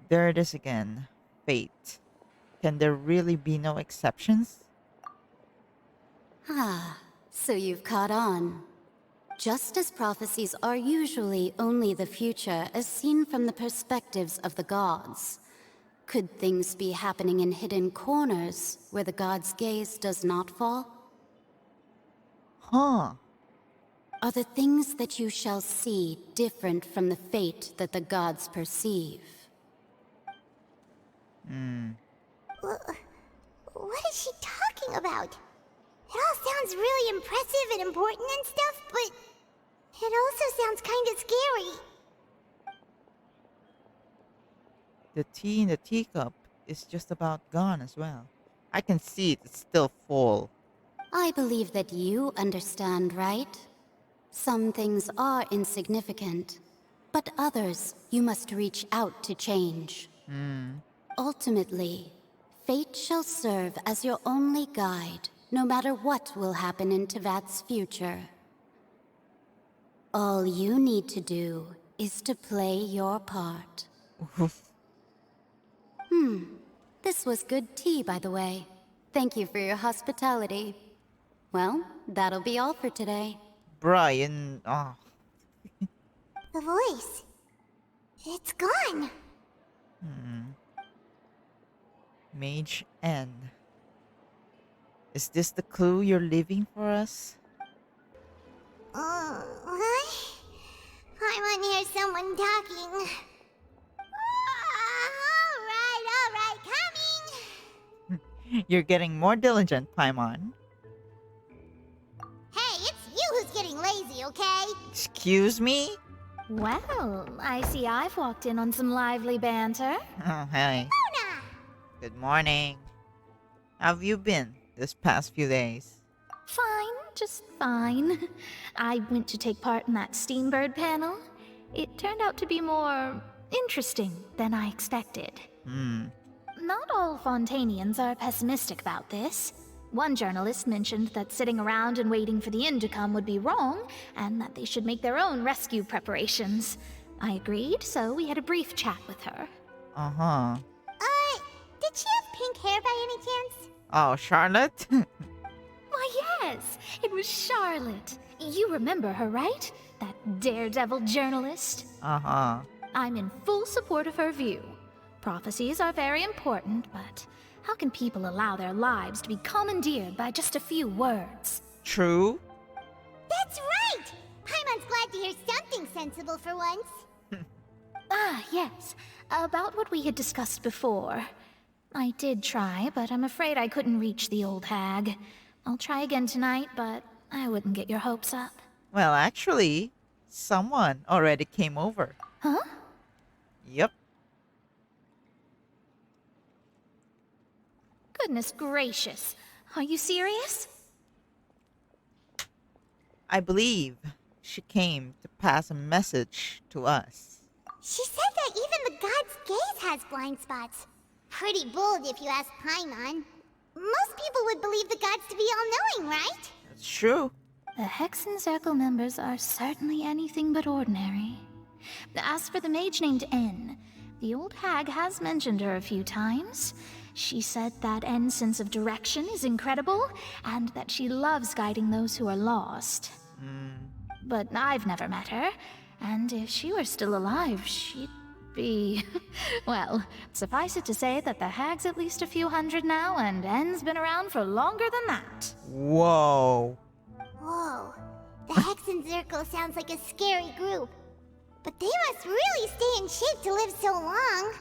There it is again. Fate. Can there really be no exceptions? Ah, so you've caught on. Just as prophecies are usually only the future as seen from the perspectives of the gods, could things be happening in hidden corners where the gods' gaze does not fall? Huh. Are the things that you shall see different from the fate that the gods perceive? What is she talking about? It all sounds really impressive and important and stuff, but it also sounds kind of scary. The tea in the teacup is just about gone as well. I can see it, it's still full. I believe that you understand, right? Some things are insignificant, but others you must reach out to change. Ultimately, fate shall serve as your only guide, no matter what will happen in Tevat's future. All you need to do is to play your part. This was good tea, by the way. Thank you for your hospitality. Well, that'll be all for today. Brian, The voice. It's gone. Mage N. Is this the clue you're leaving for us? What? I want to hear someone talking. Alright, coming! You're getting more diligent, Paimon. Hey, it's you who's getting lazy, okay? Excuse me? Well, I see I've walked in on some lively banter. Oh, hey. Mona! Good morning. How have you been this past few days? Fine, just fine. I went to take part in that Steambird panel. It turned out to be more interesting than I expected. Not all Fontainians are pessimistic about this. One journalist mentioned that sitting around and waiting for the end to come would be wrong, and that they should make their own rescue preparations. I agreed, so we had a brief chat with her. Did she have pink hair by any chance? Oh, Charlotte? Why, yes, it was Charlotte. You remember her, right? That daredevil journalist? I'm in full support of her view. Prophecies are very important, but how can people allow their lives to be commandeered by just a few words? True. That's right! Paimon's glad to hear something sensible for once. Yes. About what we had discussed before. I did try, but I'm afraid I couldn't reach the old hag. I'll try again tonight, but I wouldn't get your hopes up. Well, actually, someone already came over. Huh? Yep. Goodness gracious. Are you serious? I believe she came to pass a message to us. She said that even the god's gaze has blind spots. Pretty bold if you ask Paimon. Most people would believe the gods to be all-knowing, right? It's true. The Hexen Circle members are certainly anything but ordinary. As for the mage named N, The old hag has mentioned her a few times. She said that N's sense of direction is incredible, and that she loves guiding those who are lost. But I've never met her, and if she were still alive, she'd be... well, suffice it to say that the hag's at least a few hundred now, and N's been around for longer than that. Whoa. Whoa. The Hexen Circle sounds like a scary group. But they must really stay in shape to live so long.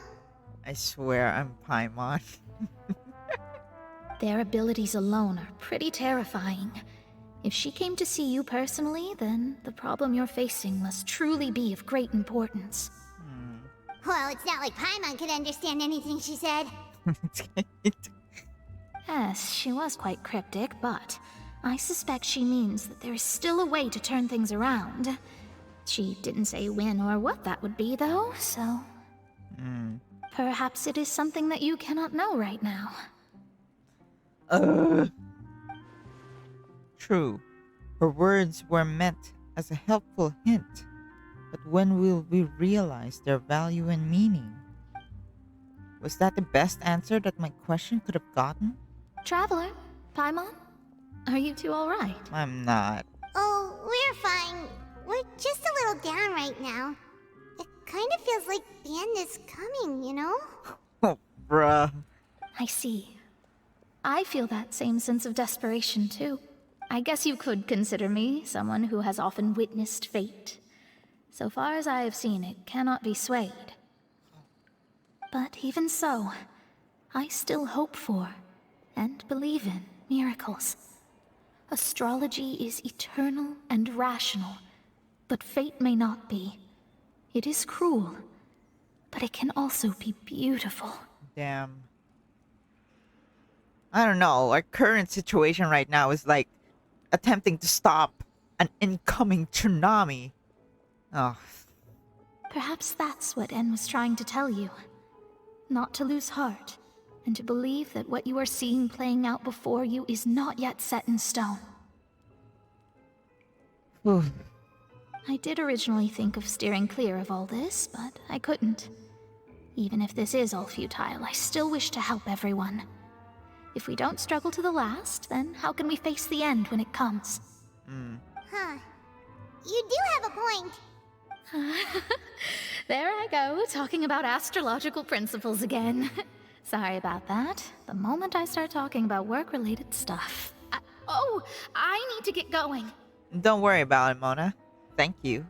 I swear I'm Paimon. Their abilities alone are pretty terrifying. If she came to see you personally, then the problem you're facing must truly be of great importance. Well, it's not like Paimon could understand anything she said. Yes, she was quite cryptic, but I suspect she means that there is still a way to turn things around. She didn't say when or what that would be, though, so... Perhaps it is something that you cannot know right now. True. Her words were meant as a helpful hint. But when will we realize their value and meaning? Was that the best answer that my question could have gotten? Traveler, Paimon, are you two alright? I'm not. Oh, we're fine. We're just a little down right now. It kind of feels like the end is coming, you know? Oh, bruh. I see. I feel that same sense of desperation, too. I guess you could consider me someone who has often witnessed fate. So far as I have seen, it cannot be swayed. But even so, I still hope for, and believe in, miracles. Astrology is eternal and rational, but fate may not be. It is cruel, but it can also be beautiful. Damn. I don't know. Our current situation right now is like attempting to stop an incoming tsunami. Oh. Perhaps that's what N was trying to tell you. Not to lose heart, and to believe that what you are seeing playing out before you is not yet set in stone. I did originally think of steering clear of all this, but I couldn't. Even if this is all futile, I still wish to help everyone. If we don't struggle to the last, then how can we face the end when it comes? Huh. You do have a point. There I go, talking about astrological principles again. Sorry about that. The moment I start talking about work-related stuff... I need to get going. Don't worry about it, Mona. Thank you.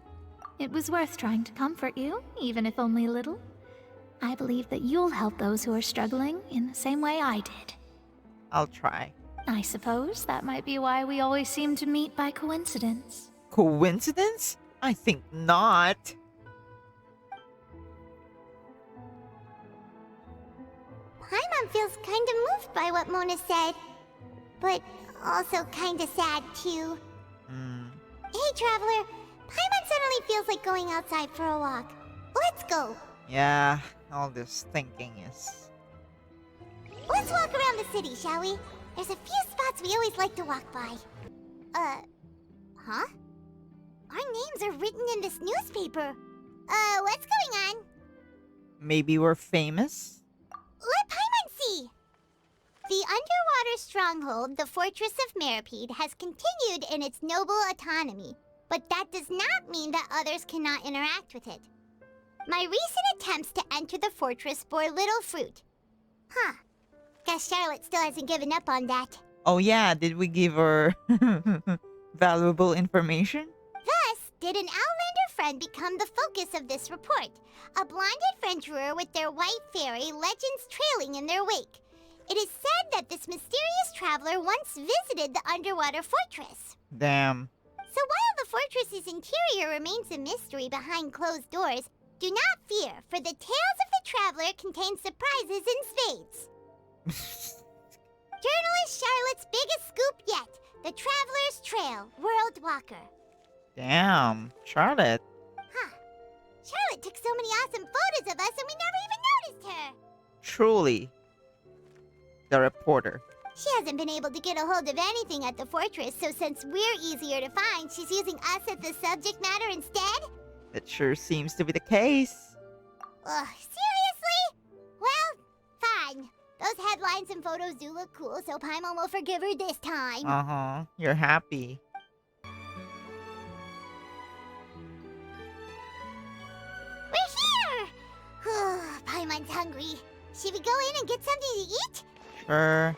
It was worth trying to comfort you, even if only a little. I believe that you'll help those who are struggling in the same way I did. I'll try. I suppose that might be why we always seem to meet by coincidence. Coincidence? I think not. Paimon feels kind of moved by what Mona said, but also kind of sad too. Hey, Traveler, Paimon suddenly feels like going outside for a walk. Let's go. Yeah, all this thinking is... Let's walk around the city, shall we? There's a few spots we always like to walk by. Huh? Our names are written in this newspaper. What's going on? Maybe we're famous? Let Paimon see! The underwater stronghold, the Fortress of Meripede, has continued in its noble autonomy, but that does not mean that others cannot interact with it. My recent attempts to enter the fortress bore little fruit. Huh. Guess Charlotte still hasn't given up on that. Oh yeah, did we give her valuable information? Thus, did an Outlander friend become the focus of this report. A blonde adventurer with their white fairy, legends trailing in their wake. It is said that this mysterious traveler once visited the underwater fortress. Damn. So while the fortress's interior remains a mystery behind closed doors, do not fear, for the tales of the traveler contain surprises in spades. Journalist Charlotte's biggest scoop yet, the Traveler's Trail, World Walker. Damn, Charlotte. Huh. Charlotte took so many awesome photos of us and we never even noticed her. Truly. The reporter. She hasn't been able to get a hold of anything at the fortress, so since we're easier to find, she's using us as the subject matter instead? That sure seems to be the case. Ugh, serious? on! Those headlines and photos do look cool, so Paimon will forgive her this time. Uh-huh. You're happy. We're here! Paimon's hungry. Should we go in and get something to eat? Sure.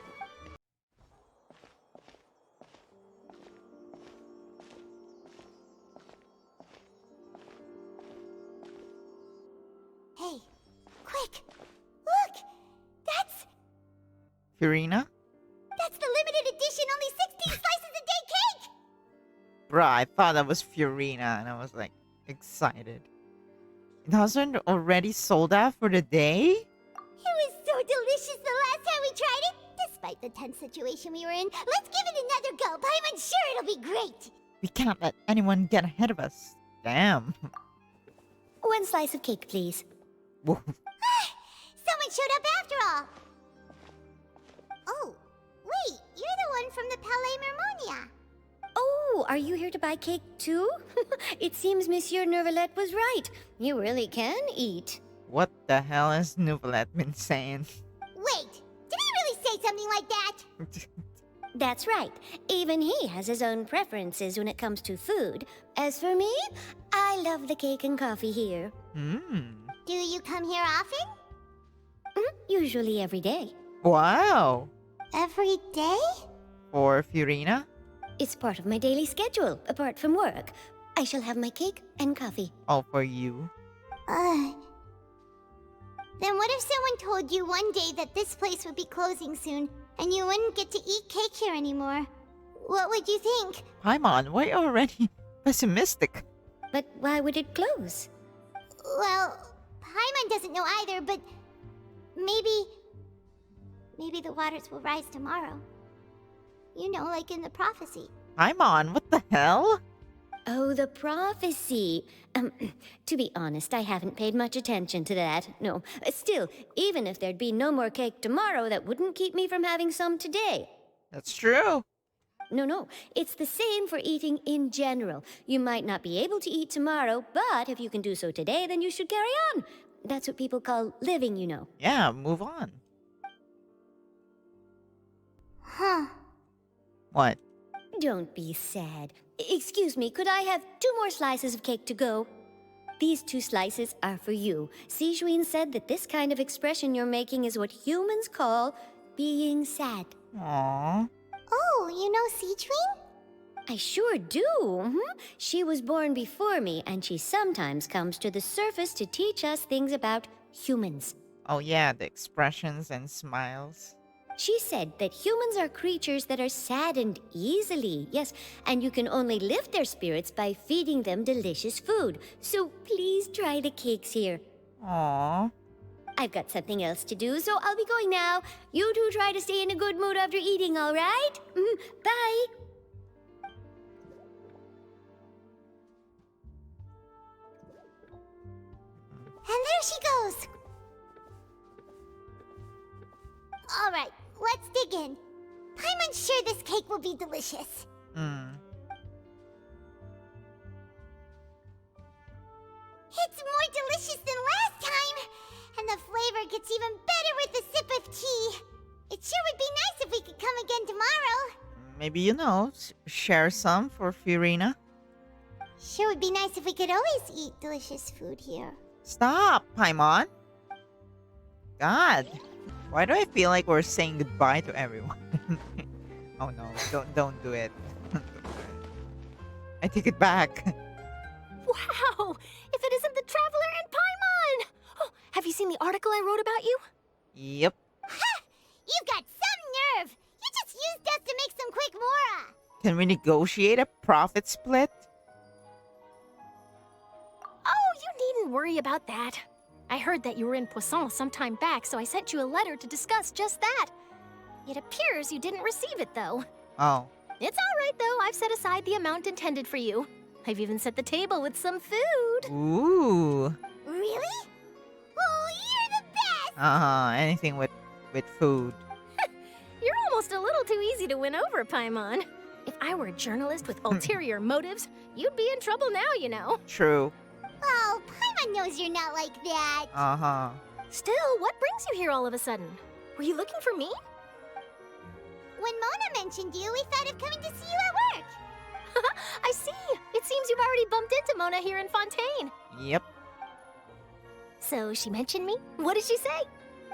Hey, quick! Look! Furina? That's the limited edition, only 16 slices a day cake! Bruh, I thought that was Furina, and I was like, excited. It hasn't already sold out for the day? It was so delicious the last time we tried it! Despite the tense situation we were in, let's give it another go. Paimon's sure it'll be great! We can't let anyone get ahead of us. Damn. 1 slice of cake, please. Whoa. Someone showed up after all! Oh, wait, you're the one from the Palais Mermonia. Oh, are you here to buy cake too? It seems Monsieur Nervalette was right. You really can eat. What the hell has Nouvelette been saying? Wait, did he really say something like that? That's right. Even he has his own preferences when it comes to food. As for me, I love the cake and coffee here. Do you come here often? Usually every day. Wow. Every day? For Furina? It's part of my daily schedule, apart from work. I shall have my cake and coffee. All for you. Then what if someone told you one day that this place would be closing soon, and you wouldn't get to eat cake here anymore? What would you think? Paimon, why already pessimistic? But why would it close? Well, Paimon doesn't know either, but maybe the waters will rise tomorrow. You know, like in the prophecy. Paimon, what the hell? Oh, the prophecy. To be honest, I haven't paid much attention to that. No. Still, even if there'd be no more cake tomorrow, that wouldn't keep me from having some today. That's true. No. It's the same for eating in general. You might not be able to eat tomorrow, but if you can do so today, then you should carry on. That's what people call living, you know. Yeah, move on. Huh. What? Don't be sad. Excuse me, could I have 2 more slices of cake to go? These 2 slices are for you. Sijuin said that this kind of expression you're making is what humans call being sad. Aww. Oh, you know Sijuin? I sure do. She was born before me, and she sometimes comes to the surface to teach us things about humans. Oh yeah, the expressions and smiles. She said that humans are creatures that are saddened easily, yes, and you can only lift their spirits by feeding them delicious food. So please try the cakes here. Aww. I've got something else to do, so I'll be going now. You two try to stay in a good mood after eating, all right? Bye. And there she goes. All right, let's dig in. Paimon's sure this cake will be delicious. It's more delicious than last time, and the flavor gets even better with a sip of tea. It sure would be nice if we could come again tomorrow. Maybe, you know, share some for Furina. Sure would be nice if we could always eat delicious food here. Stop, Paimon. God. Why do I feel like we're saying goodbye to everyone? Oh no, don't do it. I take it back. Wow! If it isn't the Traveler and Paimon! Oh, have you seen the article I wrote about you? Yep. Ha! You've got some nerve! You just used us to make some quick mora! Can we negotiate a profit split? Oh, you needn't worry about that. I heard that you were in Poisson some time back, so I sent you a letter to discuss just that. It appears you didn't receive it, though. Oh. It's all right, though. I've set aside the amount intended for you. I've even set the table with some food. Ooh. Really? Oh, you're the best! Anything with food. You're almost a little too easy to win over, Paimon. If I were a journalist with ulterior motives, you'd be in trouble now, you know. True. Oh, Paimon knows you're not like that. Still, what brings you here all of a sudden? Were you looking for me? When Mona mentioned you, we thought of coming to see you at work. I see. It seems you've already bumped into Mona here in Fontaine. Yep. So she mentioned me? What did she say?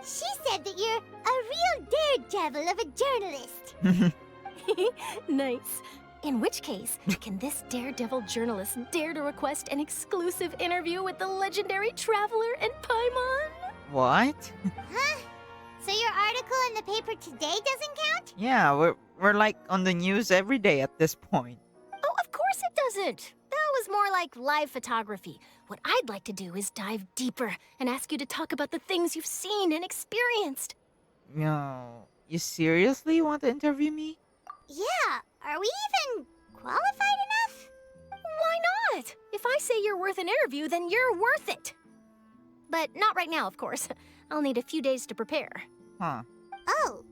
She said that you're a real daredevil of a journalist. Nice. In which case, can this daredevil journalist dare to request an exclusive interview with the legendary traveler and Paimon? What? Huh? So your article in the paper today doesn't count? Yeah, we're like on the news every day at this point. Oh, of course it doesn't. That was more like live photography. What I'd like to do is dive deeper and ask you to talk about the things you've seen and experienced. No, you seriously want to interview me? Yeah, are we even qualified enough? Why not? If I say you're worth an interview, then you're worth it. But not right now, of course. I'll need a few days to prepare. Huh. Oh,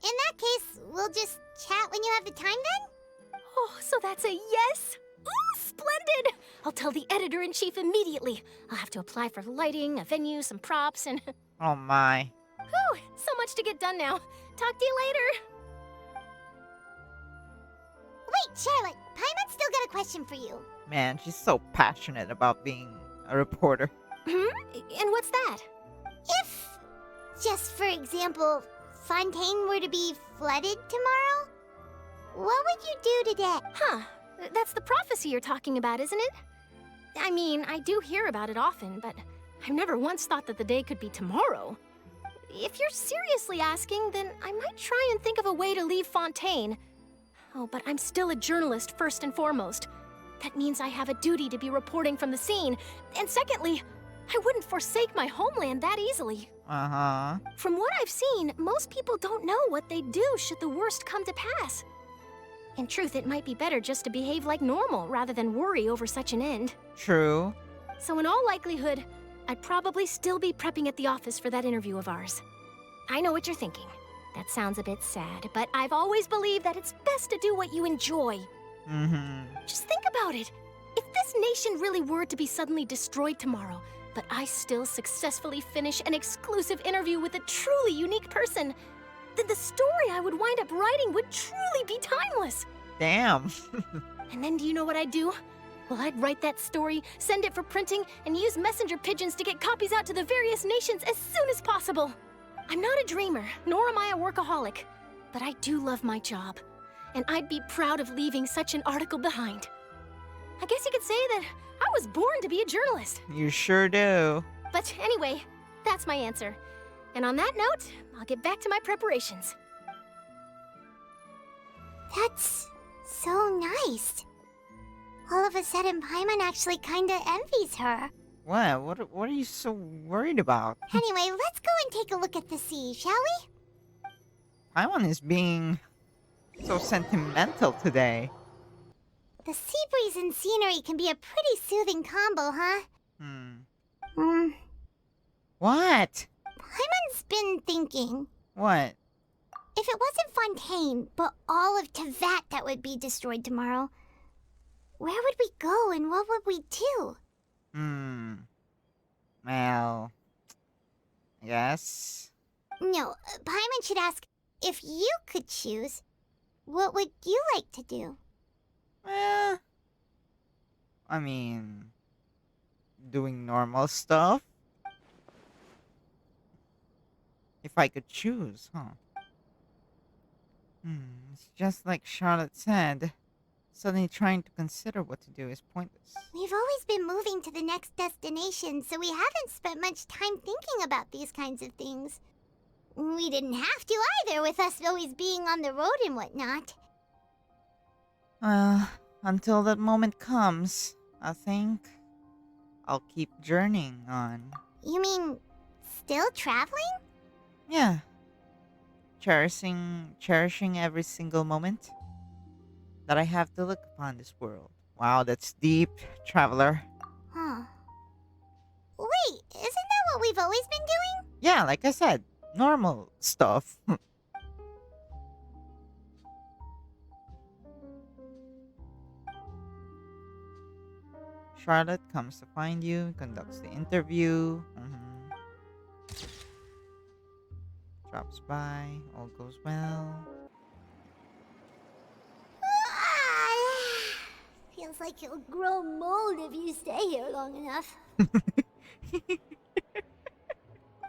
in that case, we'll just chat when you have the time then? Oh, so that's a yes? Ooh, splendid! I'll tell the editor-in-chief immediately. I'll have to apply for lighting, a venue, some props, and... Oh my. Whew, so much to get done now. Talk to you later. Wait, Charlotte, Paimon's still got a question for you. Man, she's so passionate about being a reporter. And what's that? If, just for example, Fontaine were to be flooded tomorrow, what would you do today? Huh. That's the prophecy you're talking about, isn't it? I mean, I do hear about it often, but I've never once thought that the day could be tomorrow. If you're seriously asking, then I might try and think of a way to leave Fontaine. Oh, but I'm still a journalist first and foremost. That means I have a duty to be reporting from the scene. And secondly, I wouldn't forsake my homeland that easily. Uh-huh. From what I've seen, most people don't know what they'd do should the worst come to pass. In truth, it might be better just to behave like normal rather than worry over such an end. True. So in all likelihood, I'd probably still be prepping at the office for that interview of ours. I know what you're thinking. That sounds a bit sad, but I've always believed that it's best to do what you enjoy. Just think about it. If this nation really were to be suddenly destroyed tomorrow, but I still successfully finish an exclusive interview with a truly unique person, then the story I would wind up writing would truly be timeless. Damn. And then do you know what I'd do? Well, I'd write that story, send it for printing, and use messenger pigeons to get copies out to the various nations as soon as possible. I'm not a dreamer, nor am I a workaholic, but I do love my job, and I'd be proud of leaving such an article behind. I guess you could say that I was born to be a journalist. You sure do. But anyway, that's my answer. And on that note, I'll get back to my preparations. That's so nice. All of a sudden, Paimon actually kinda envies her. What are you so worried about? Anyway, let's go and take a look at the sea, shall we? Paimon is being so sentimental today. The sea breeze and scenery can be a pretty soothing combo, huh? What? Paimon's been thinking. What? If it wasn't Fontaine, but all of Tevat that would be destroyed tomorrow, where would we go and what would we do? Well, yes. No, Paimon should ask, if you could choose, what would you like to do? Well, I mean, doing normal stuff. If I could choose, huh? It's just like Charlotte said. Suddenly trying to consider what to do is pointless. We've always been moving to the next destination, so we haven't spent much time thinking about these kinds of things. We didn't have to either, with us always being on the road and whatnot. Well, until that moment comes, I think I'll keep journeying on. You mean, still traveling? Yeah. Cherishing every single moment that I have to look upon this world. Wow, that's deep, traveler. Huh. Wait, isn't that what we've always been doing? Yeah, like I said, normal stuff. Charlotte comes to find you, conducts the interview. Drops by. All goes well. Feels like you'll grow mold if you stay here long enough. But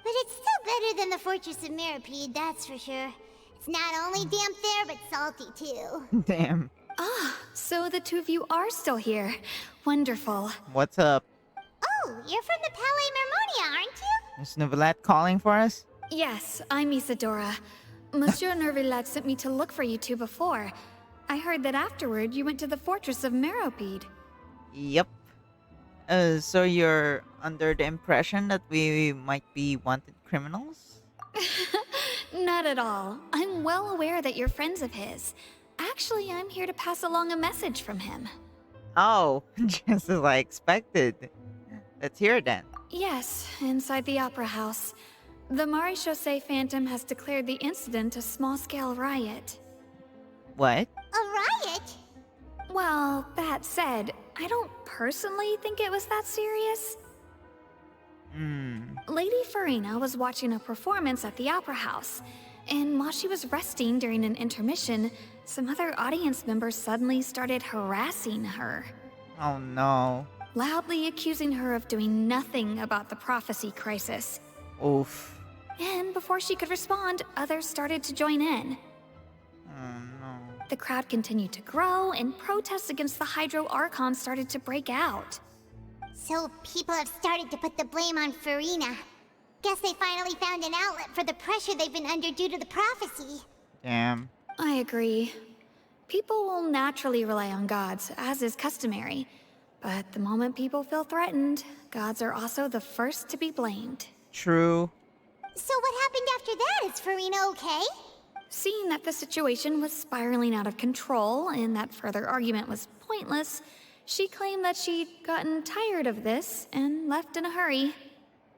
it's still better than the Fortress of Mirapede, that's for sure. It's not only damp there, but salty too. Damn. Ah, so the two of you are still here. Wonderful. What's up? Oh, you're from the Palais Mermonia, aren't you? Is Novelette calling for us? Yes, I'm Isadora. Monsieur Nervillat sent me to look for you two before. I heard that afterward you went to the Fortress of Meropide. Yep. So you're under the impression that we might be wanted criminals? Not at all. I'm well aware that you're friends of his. Actually, I'm here to pass along a message from him. Oh, just as I expected. Let's hear it then. Yes, inside the Opera House. The Maréchaussée Phantom has declared the incident a small-scale riot. What? A riot? Well, that said, I don't personally think it was that serious. Lady Furina was watching a performance at the Opera House, and while she was resting during an intermission, some other audience members suddenly started harassing her. Oh no. Loudly accusing her of doing nothing about the prophecy crisis. Oof. And before she could respond, others started to join in. Oh no. The crowd continued to grow, and protests against the Hydro Archon started to break out. So people have started to put the blame on Furina. Guess they finally found an outlet for the pressure they've been under due to the prophecy. Damn. I agree. People will naturally rely on gods, as is customary. But the moment people feel threatened, gods are also the first to be blamed. True. So what happened after that? Is Furina okay? Seeing that the situation was spiraling out of control and that further argument was pointless, she claimed that she'd gotten tired of this and left in a hurry.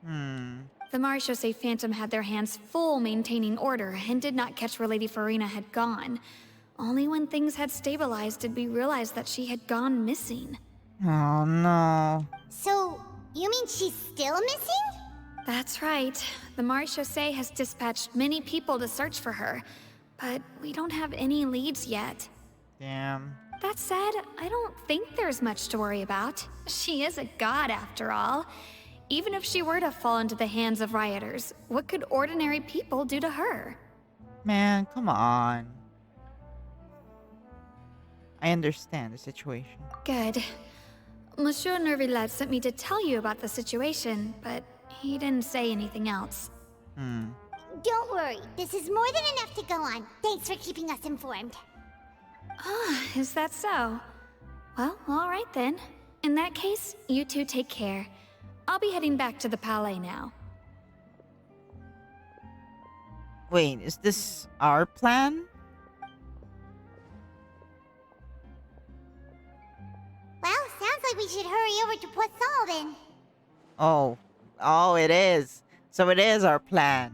The Maréchaussée Phantom had their hands full maintaining order and did not catch where Lady Furina had gone. Only when things had stabilized did we realize that she had gone missing. Oh no. So, you mean she's still missing? That's right. The Maréchaussée has dispatched many people to search for her, but we don't have any leads yet. Damn. That said, I don't think there's much to worry about. She is a god after all. Even if she were to fall into the hands of rioters, what could ordinary people do to her? Man, come on. I understand the situation. Good. Monsieur Nervillat sent me to tell you about the situation, but he didn't say anything else. Don't worry, this is more than enough to go on. Thanks for keeping us informed. Ah, is that so? Well, all right then. In that case, you two take care. I'll be heading back to the Palais now. Wait, is this our plan? Well, sounds like we should hurry over to Poisson then. Oh, it is. So it is our plan.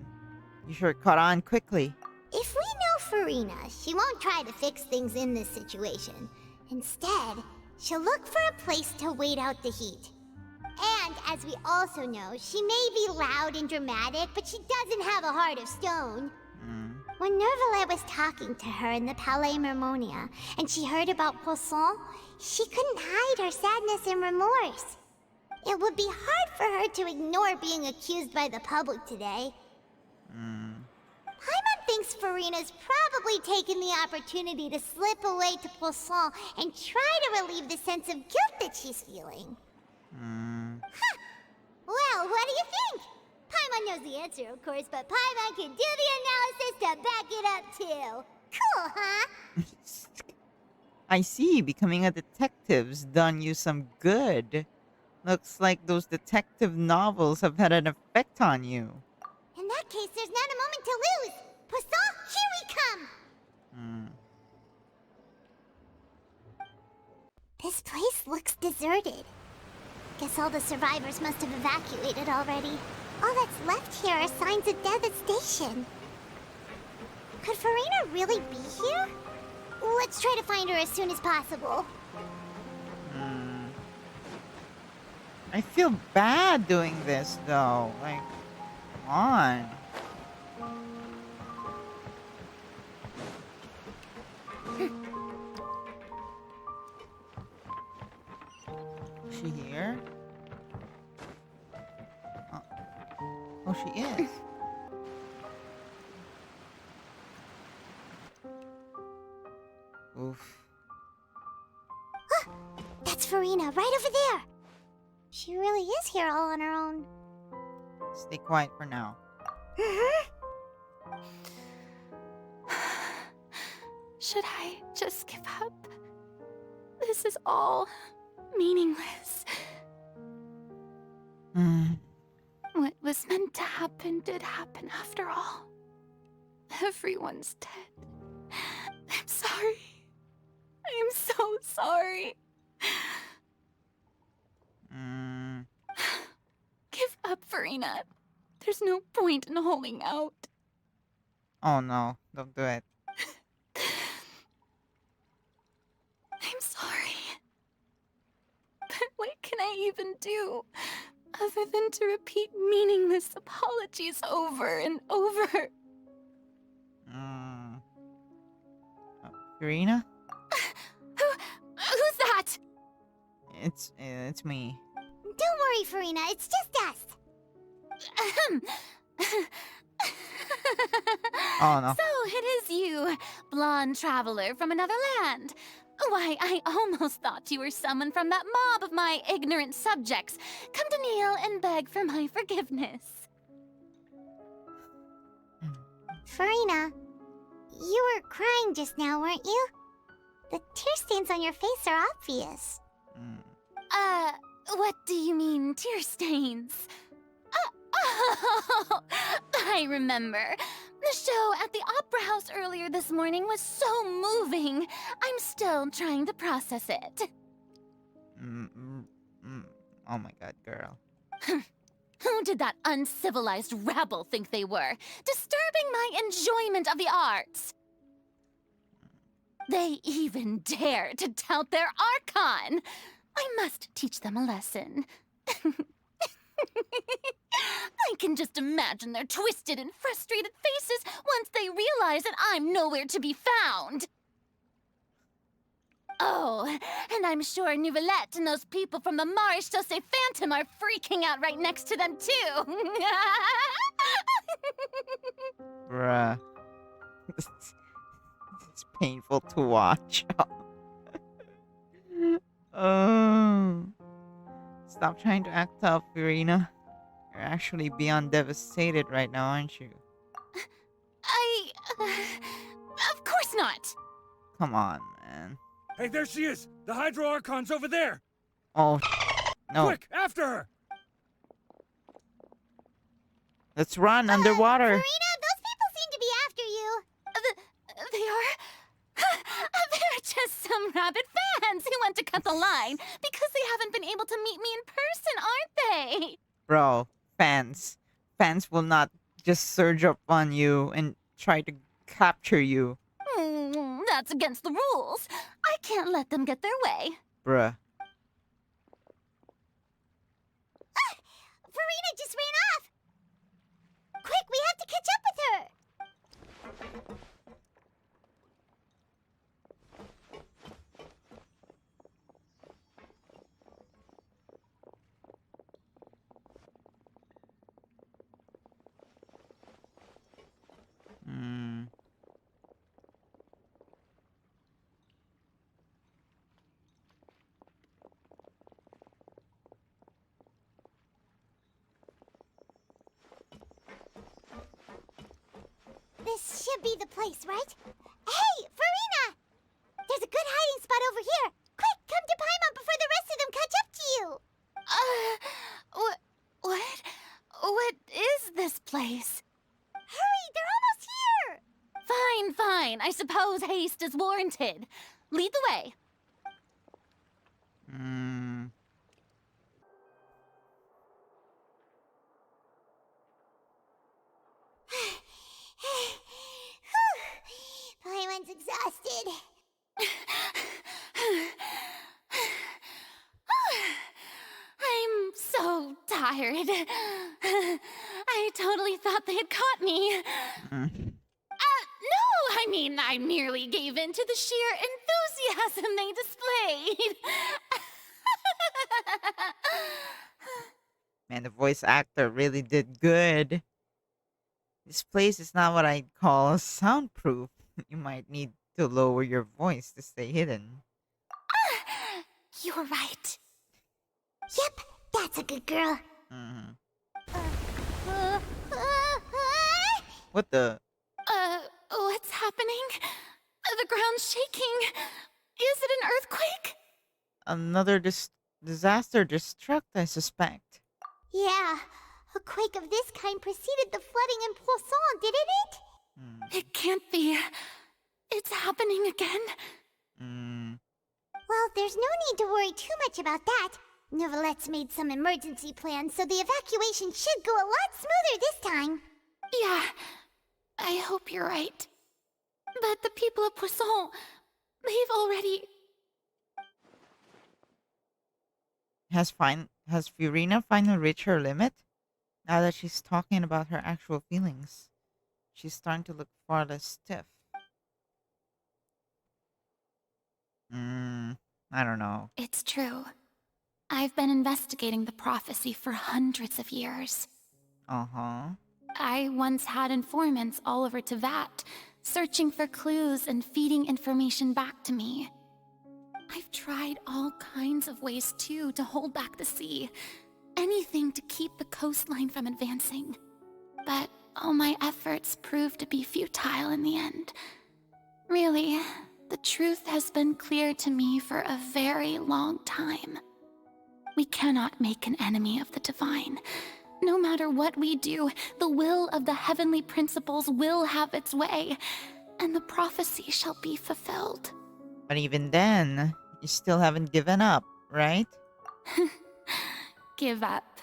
You sure caught on quickly. If we know Furina, she won't try to fix things in this situation. Instead, she'll look for a place to wait out the heat. And, as we also know, she may be loud and dramatic, but she doesn't have a heart of stone. When Nervillet was talking to her in the Palais Mermonia, and she heard about Poisson, she couldn't hide her sadness and remorse. It would be hard for her to ignore being accused by the public today. Paimon thinks Furina's probably taken the opportunity to slip away to Poisson and try to relieve the sense of guilt that she's feeling. Huh. Well, what do you think? Paimon knows the answer, of course, but Paimon can do the analysis to back it up, too. Cool, huh? I see. Becoming a detective's done you some good. Looks like those detective novels have had an effect on you. In that case, there's not a moment to lose. Poisson, here we come! This place looks deserted. Guess all the survivors must have evacuated already. All that's left here are signs of devastation. Could Furina really be here? Let's try to find her as soon as possible. I feel bad doing this, though. Like, come on. she here? Oh, she is. Oof. That's Furina, right over there. She really is here all on her own. Stay quiet for now. Should I just give up? This is all meaningless. What was meant to happen did happen after all. Everyone's dead. I'm sorry. I'm so sorry. Give up, Furina. There's no point in holding out. Oh no, don't do it. I'm sorry. But what can I even do other than to repeat meaningless apologies over and over? Furina? Who's that? It's me. Don't worry, Furina. It's just us. Oh no. So it is you, blonde traveler from another land. Why, I almost thought you were someone from that mob of my ignorant subjects. Come to kneel and beg for my forgiveness. Furina, you were crying just now, weren't you? The tear stains on your face are obvious. What do you mean, tear stains? Oh, I remember. The show at the Opera House earlier this morning was so moving. I'm still trying to process it. Oh my god, girl. Who did that uncivilized rabble think they were? Disturbing my enjoyment of the arts. They even dare to tout their Archon. I must teach them a lesson. I can just imagine their twisted and frustrated faces once they realize that I'm nowhere to be found. Oh, and I'm sure Nouvellette and those people from the Maréchaussée Phantom are freaking out right next to them, too. Bruh. It's painful to watch. Stop trying to act tough, Furina. You're actually beyond devastated right now, aren't you? Of course not. Come on, man. Hey, there she is! The Hydro Archon's over there! Oh, no. Quick, after her! Let's run underwater. Furina, those people seem to be after you. They are? They're just some rabid fans who want to cut the line because they haven't been able to meet me in person, aren't they? Bro, fans. Fans will not just surge up on you and try to capture you. That's against the rules. I can't let them get their way. Bruh. Furina just ran off. Quick, we have to catch up with her. This should be the place, right? Hey, Furina! There's a good hiding spot over here. Quick, come to Paimon before the rest of them catch up to you. What is this place? Hurry, they're almost here. Fine. I suppose haste is warranted. Lead the way. Paimon's exhausted. I'm so tired. I totally thought they had caught me. No, I mean, I merely gave in to the sheer enthusiasm they displayed. Man, the voice actor really did good. This place is not what I'd call soundproof. You might need to lower your voice to stay hidden. You were right. Yep, that's a good girl. Mhm. Uh, What the? What's happening? The ground's shaking. Is it an earthquake? Another disaster just struck, I suspect. Yeah, a quake of this kind preceded the flooding in Poisson, didn't it? It can't be. It's happening again. Well, there's no need to worry too much about that. Neuvillette made some emergency plans, so the evacuation should go a lot smoother this time. Yeah, I hope you're right. But the people of Poisson, they've already... Has Furina finally reached her limit? Now that she's talking about her actual feelings, she's starting to look far less stiff. I don't know. It's true. I've been investigating the prophecy for hundreds of years. Uh-huh. I once had informants all over Tevat, searching for clues and feeding information back to me. I've tried all kinds of ways, too, to hold back the sea. Anything to keep the coastline from advancing. But all my efforts proved to be futile in the end. Really, the truth has been clear to me for a very long time. We cannot make an enemy of the divine. No matter what we do, the will of the heavenly principles will have its way, and the prophecy shall be fulfilled. But even then, you still haven't given up, right? Give up.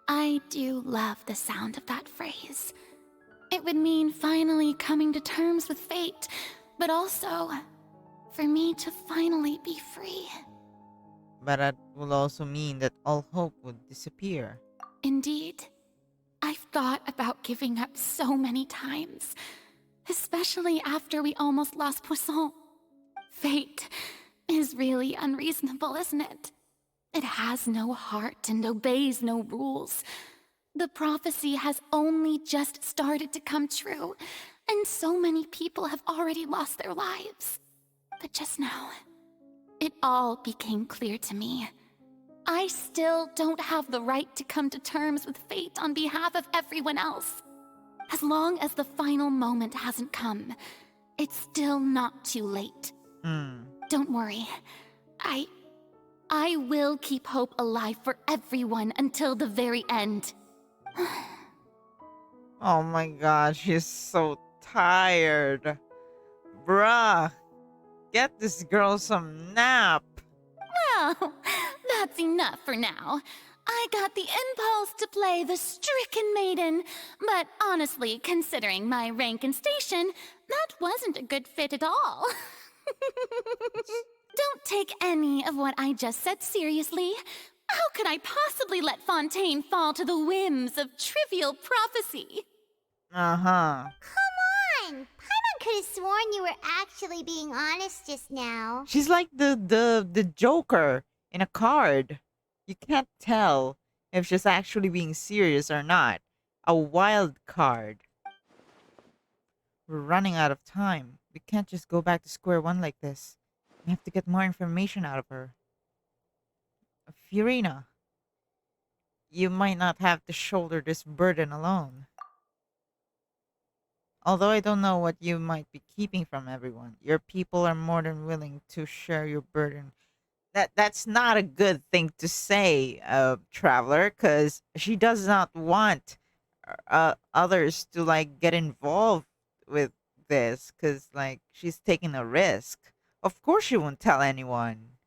I do love the sound of that phrase. It would mean finally coming to terms with fate, but also for me to finally be free. But that will also mean that all hope would disappear. Indeed. I've thought about giving up so many times, especially after we almost lost Poisson. Fate is really unreasonable, isn't it? It has no heart and obeys no rules. The prophecy has only just started to come true, and so many people have already lost their lives. But just now, it all became clear to me. I still don't have the right to come to terms with fate on behalf of everyone else. As long as the final moment hasn't come, it's still not too late. Don't worry. I will keep hope alive for everyone until the very end. Oh my gosh, she's so tired. Bruh, get this girl some nap. Well, that's enough for now. I got the impulse to play the stricken maiden, but honestly, considering my rank and station, that wasn't a good fit at all. Don't take any of what I just said seriously. How could I possibly let Fontaine fall to the whims of trivial prophecy? Uh-huh. Come on! Paimon could have sworn you were actually being honest just now. She's like the Joker in a card. You can't tell if she's actually being serious or not. A wild card. We're running out of time. We can't just go back to square one like this. We have to get more information out of her. Furina, you might not have to shoulder this burden alone. Although I don't know what you might be keeping from everyone, your people are more than willing to share your burden. That's not a good thing to say, traveler, because she does not want others to like get involved with this, because like she's taking a risk. Of course she won't tell anyone.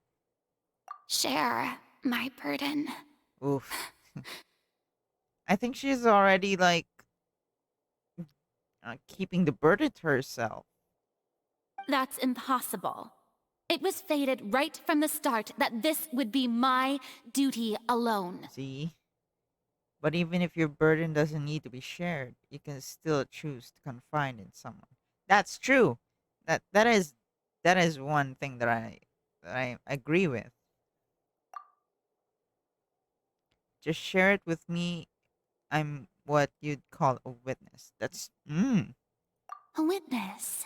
Share my burden. Oof. I think she's already like keeping the burden to herself. That's impossible. It was fated right from the start that this would be my duty alone. See? But even if your burden doesn't need to be shared, you can still choose to confide in someone. That's true. That is one thing that I agree with. Just share it with me. I'm what you'd call a witness. That's A witness.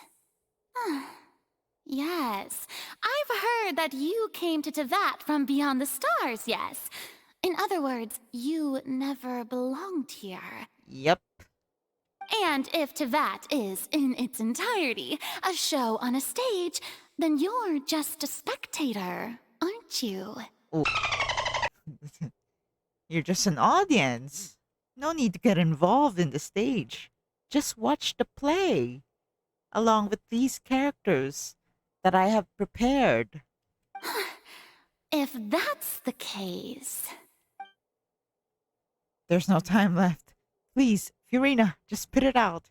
Yes. I've heard that you came to Tevat from beyond the stars, yes. In other words, you never belonged here. Yep. And if Tevat is, in its entirety, a show on a stage, then you're just a spectator, aren't you? Ooh. You're just an audience. No need to get involved in the stage. Just watch the play, along with these characters that I have prepared. If that's the case... There's no time left. Please, Furina, just spit it out.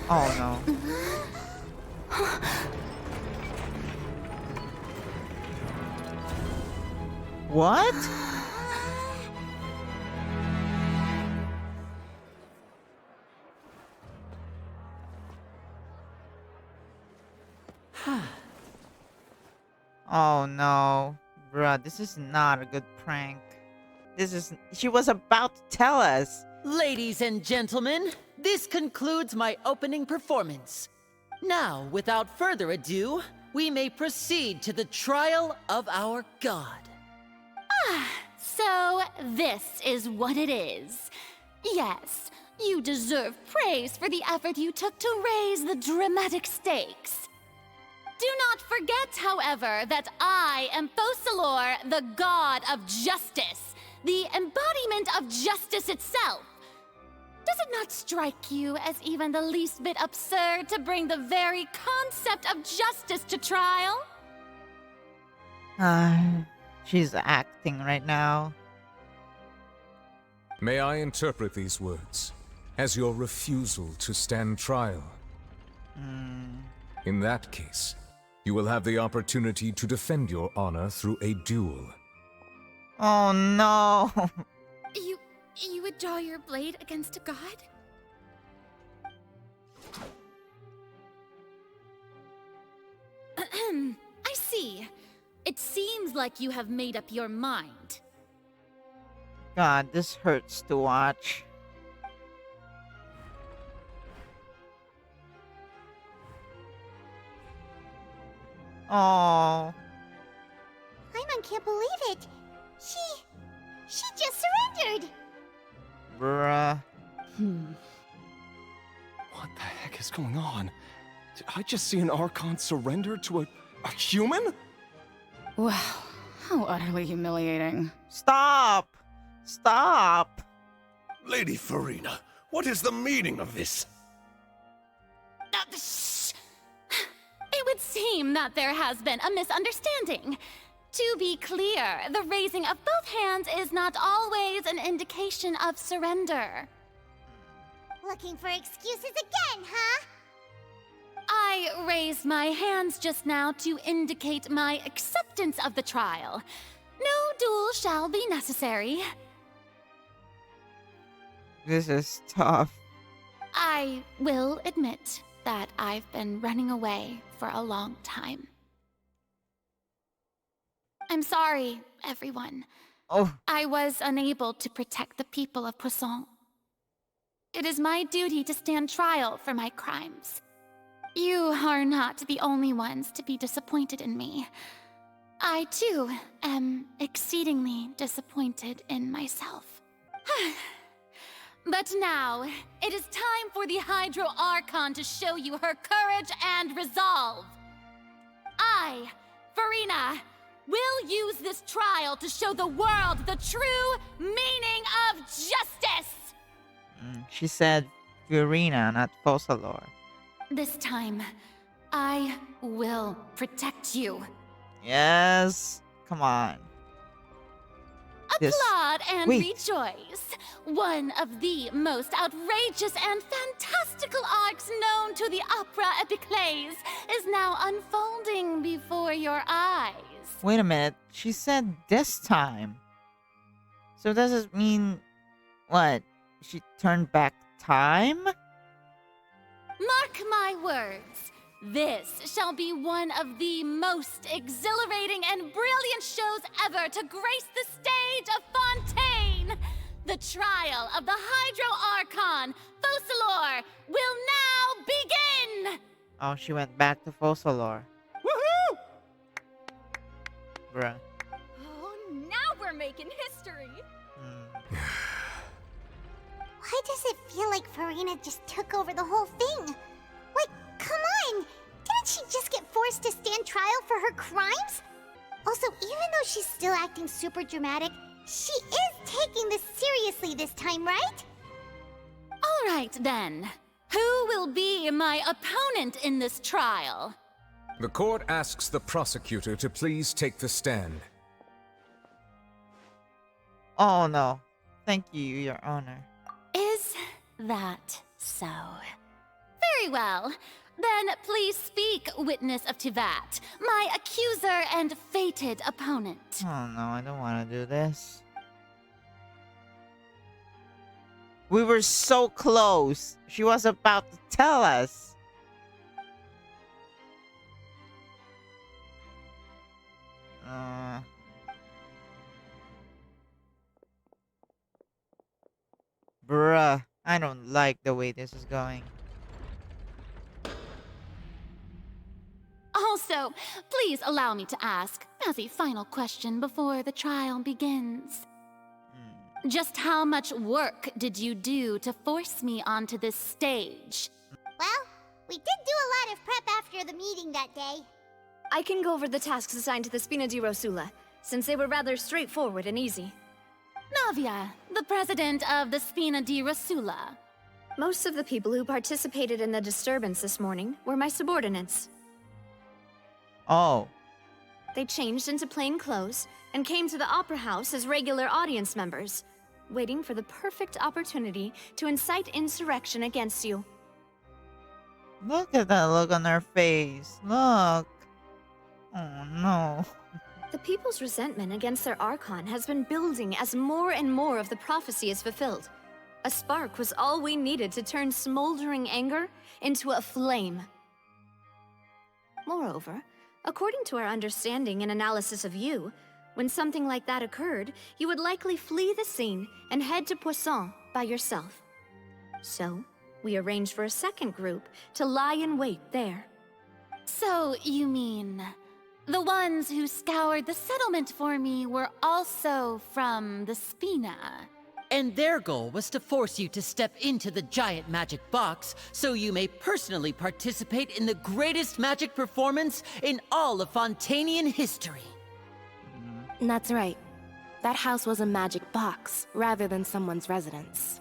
Oh no. What? Oh no. Bruh, this is not a good prank. She was about to tell us. Ladies and gentlemen, this concludes my opening performance. Now, without further ado, we may proceed to the trial of our god. So this is what it is. Yes, you deserve praise for the effort you took to raise the dramatic stakes. Do not forget, however, that I am Focalors, the god of justice, the embodiment of justice itself. Does it not strike you as even the least bit absurd to bring the very concept of justice to trial? She's acting right now. May I interpret these words as your refusal to stand trial? In that case, you will have the opportunity to defend your honor through a duel. Oh no. You would draw your blade against a god? I see. It seems like you have made up your mind. God, this hurts to watch. Oh. Paimon can't believe it. She just surrendered. Bruh. What the heck is going on? Did I just see an Archon surrender to a human? Wow, how utterly humiliating. Stop! Stop! Lady Furina, what is the meaning of this? It would seem that there has been a misunderstanding. To be clear, the raising of both hands is not always an indication of surrender. Looking for excuses again, huh? I raised my hands just now to indicate my acceptance of the trial. No duel shall be necessary. This is tough. I will admit that I've been running away for a long time. I'm sorry, everyone. Oh. I was unable to protect the people of Poisson. It is my duty to stand trial for my crimes. You are not the only ones to be disappointed in me. I, too, am exceedingly disappointed in myself. But now, it is time for the Hydro Archon to show you her courage and resolve. I, Furina, will use this trial to show the world the true meaning of justice! She said Furina, not Focalors. This time, I will protect you. Yes. Come on. this. Applaud and Wait. rejoice. One of the most outrageous and fantastical arcs known to the opera epiclese is now unfolding before your eyes. Wait a minute. She said this time. So does it mean what? She turned back time? Mark my words. This shall be one of the most exhilarating and brilliant shows ever to grace the stage of Fontaine. The trial of the Hydro Archon, Focalors, will now begin! Oh, she went back to Focalors. Woohoo! Bruh. Oh, now we're making history. Why does it feel like Furina just took over the whole thing? Like, come on! Didn't she just get forced to stand trial for her crimes? Also, even though she's still acting super dramatic, she is taking this seriously this time, right? All right, then. Who will be my opponent in this trial? The court asks the prosecutor to please take the stand. Oh no. Thank you, Your Honor. Is that so? Very well. Then please speak, witness of Tivat, my accuser and fated opponent. Oh no, I don't want to do this. We were so close. She was about to tell us. Bruh, I don't like the way this is going. Also, please allow me to ask, as a final question before the trial begins. Just how much work did you do to force me onto this stage? Well, we did do a lot of prep after the meeting that day. I can go over the tasks assigned to the Spina di Rosula, since they were rather straightforward and easy. Navia, the president of the Spina di Rosula. Most of the people who participated in the disturbance this morning were my subordinates. Oh. They changed into plain clothes and came to the Opera House as regular audience members, waiting for the perfect opportunity to incite insurrection against you. Look at that look on her face. Look. Oh no. The people's resentment against their Archon has been building as more and more of the prophecy is fulfilled. A spark was all we needed to turn smoldering anger into a flame. Moreover, according to our understanding and analysis of you, when something like that occurred, you would likely flee the scene and head to Poisson by yourself. So, we arranged for a second group to lie in wait there. So, you mean... the ones who scoured the settlement for me were also from the Spina? And their goal was to force you to step into the giant magic box so you may personally participate in the greatest magic performance in all of Fontanian history. That's right. That house was a magic box, rather than someone's residence.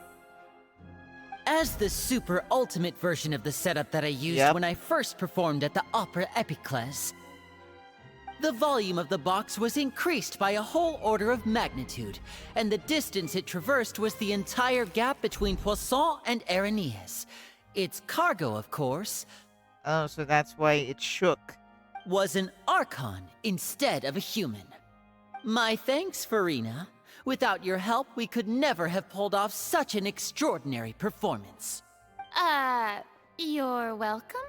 As the super ultimate version of the setup that I used when I first performed at the Opera Epiclese, the volume of the box was increased by a whole order of magnitude, and the distance it traversed was the entire gap between Poisson and Aranias. Its cargo, of course... Oh, so that's why it shook. ...was an Archon instead of a human. My thanks, Furina. Without your help, we could never have pulled off such an extraordinary performance. You're welcome?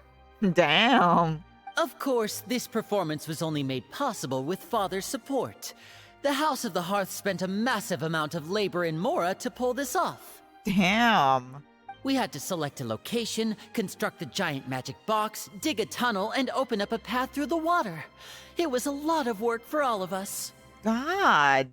Damn. Of course, this performance was only made possible with Father's support. The House of the Hearth spent a massive amount of labor in Mora to pull this off. Damn. We had to select a location, construct the giant magic box, dig a tunnel, and open up a path through the water. It was a lot of work for all of us. God,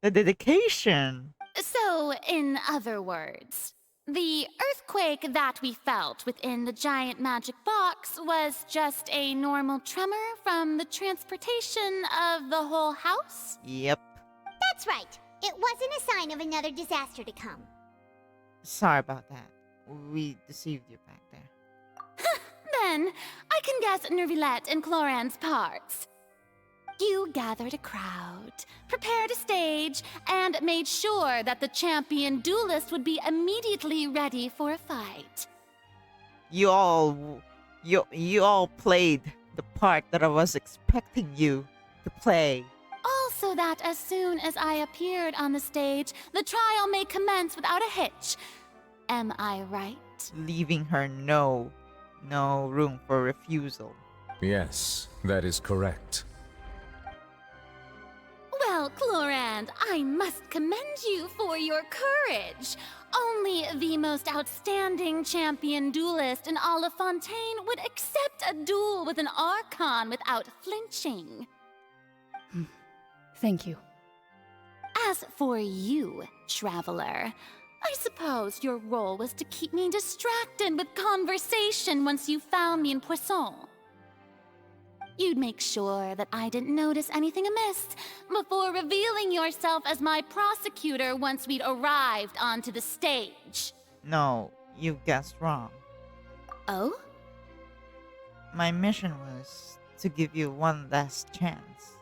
the dedication. So, in other words, the earthquake that we felt within the giant magic box was just a normal tremor from the transportation of the whole house? Yep. That's right. It wasn't a sign of another disaster to come. Sorry about that. We deceived you back there. Then, I can guess Nervilette and Cloran's parts. You gathered a crowd, prepared a stage, and made sure that the champion duelist would be immediately ready for a fight. You all played the part that I was expecting you to play. Also that as soon as I appeared on the stage, the trial may commence without a hitch. Am I right? Leaving her no room for refusal. Yes, that is correct. Well, Clorand, I must commend you for your courage. Only the most outstanding champion duelist in all of Fontaine would accept a duel with an Archon without flinching. Thank you. As for you, Traveler, I suppose your role was to keep me distracted with conversation once you found me in Poisson. You'd make sure that I didn't notice anything amiss before revealing yourself as my prosecutor once we'd arrived onto the stage. No, you guessed wrong. Oh? My mission was to give you one last chance.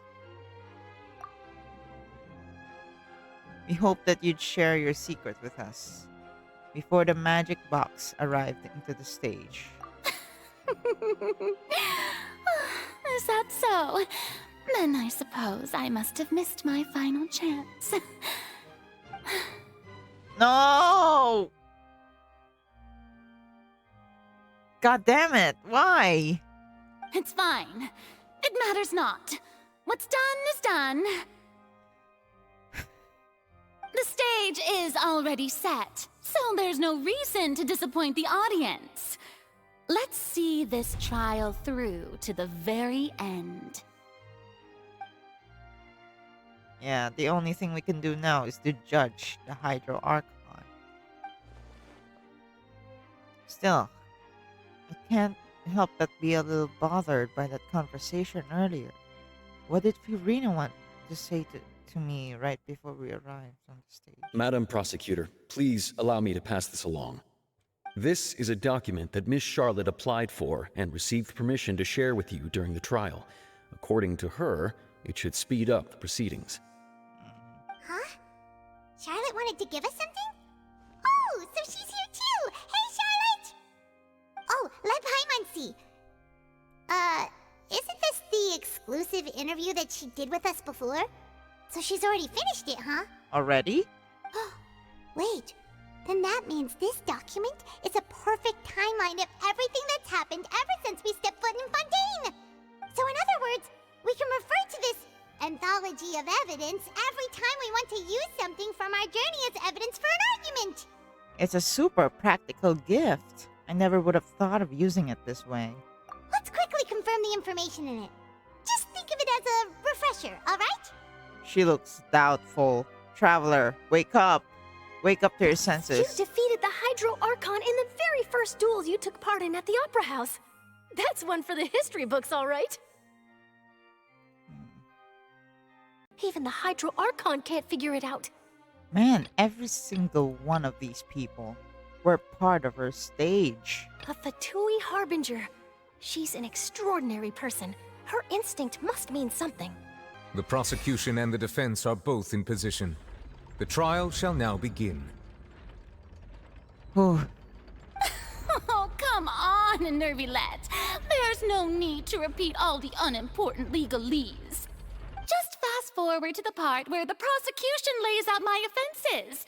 We hoped that you'd share your secret with us before the magic box arrived into the stage. Is that so? Then I suppose I must have missed my final chance. No! God damn it, why? It's fine. It matters not. What's done is done. The stage is already set, so there's no reason to disappoint the audience. Let's see this trial through to the very end. Yeah, the only thing we can do now is to judge the Hydro Archon. Still, I can't help but be a little bothered by that conversation earlier. What did Furina want to say to me right before we arrived on the stage? Madam Prosecutor, please allow me to pass this along. This is a document that Miss Charlotte applied for and received permission to share with you during the trial. According to her, it should speed up the proceedings. Huh? Charlotte wanted to give us something? Oh, so she's here too! Hey, Charlotte! Oh, Leb Hymancy. Isn't this the exclusive interview that she did with us before? So she's already finished it, huh? Already? Wait, then that means this document is a perfect timeline of everything that's happened ever since we stepped foot in Fontaine! So in other words, we can refer to this anthology of evidence every time we want to use something from our journey as evidence for an argument! It's a super practical gift. I never would have thought of using it this way. Let's quickly confirm the information in it. Just think of it as a refresher, alright? She looks doubtful. Traveler, wake up. Wake up to your You senses. defeated the Hydro Archon in the very first duels you took part in at the Opera House. That's one for the history books, all right. Even the Hydro Archon can't figure it out. Man, every single one of these people were part of her stage. A Fatui Harbinger. She's an extraordinary person. Her instinct must mean something. The prosecution and the defense are both in position. The trial shall now begin. Oh, come on, Nervilette. There's no need to repeat all the unimportant legalese. Just fast forward to the part where the prosecution lays out my offenses.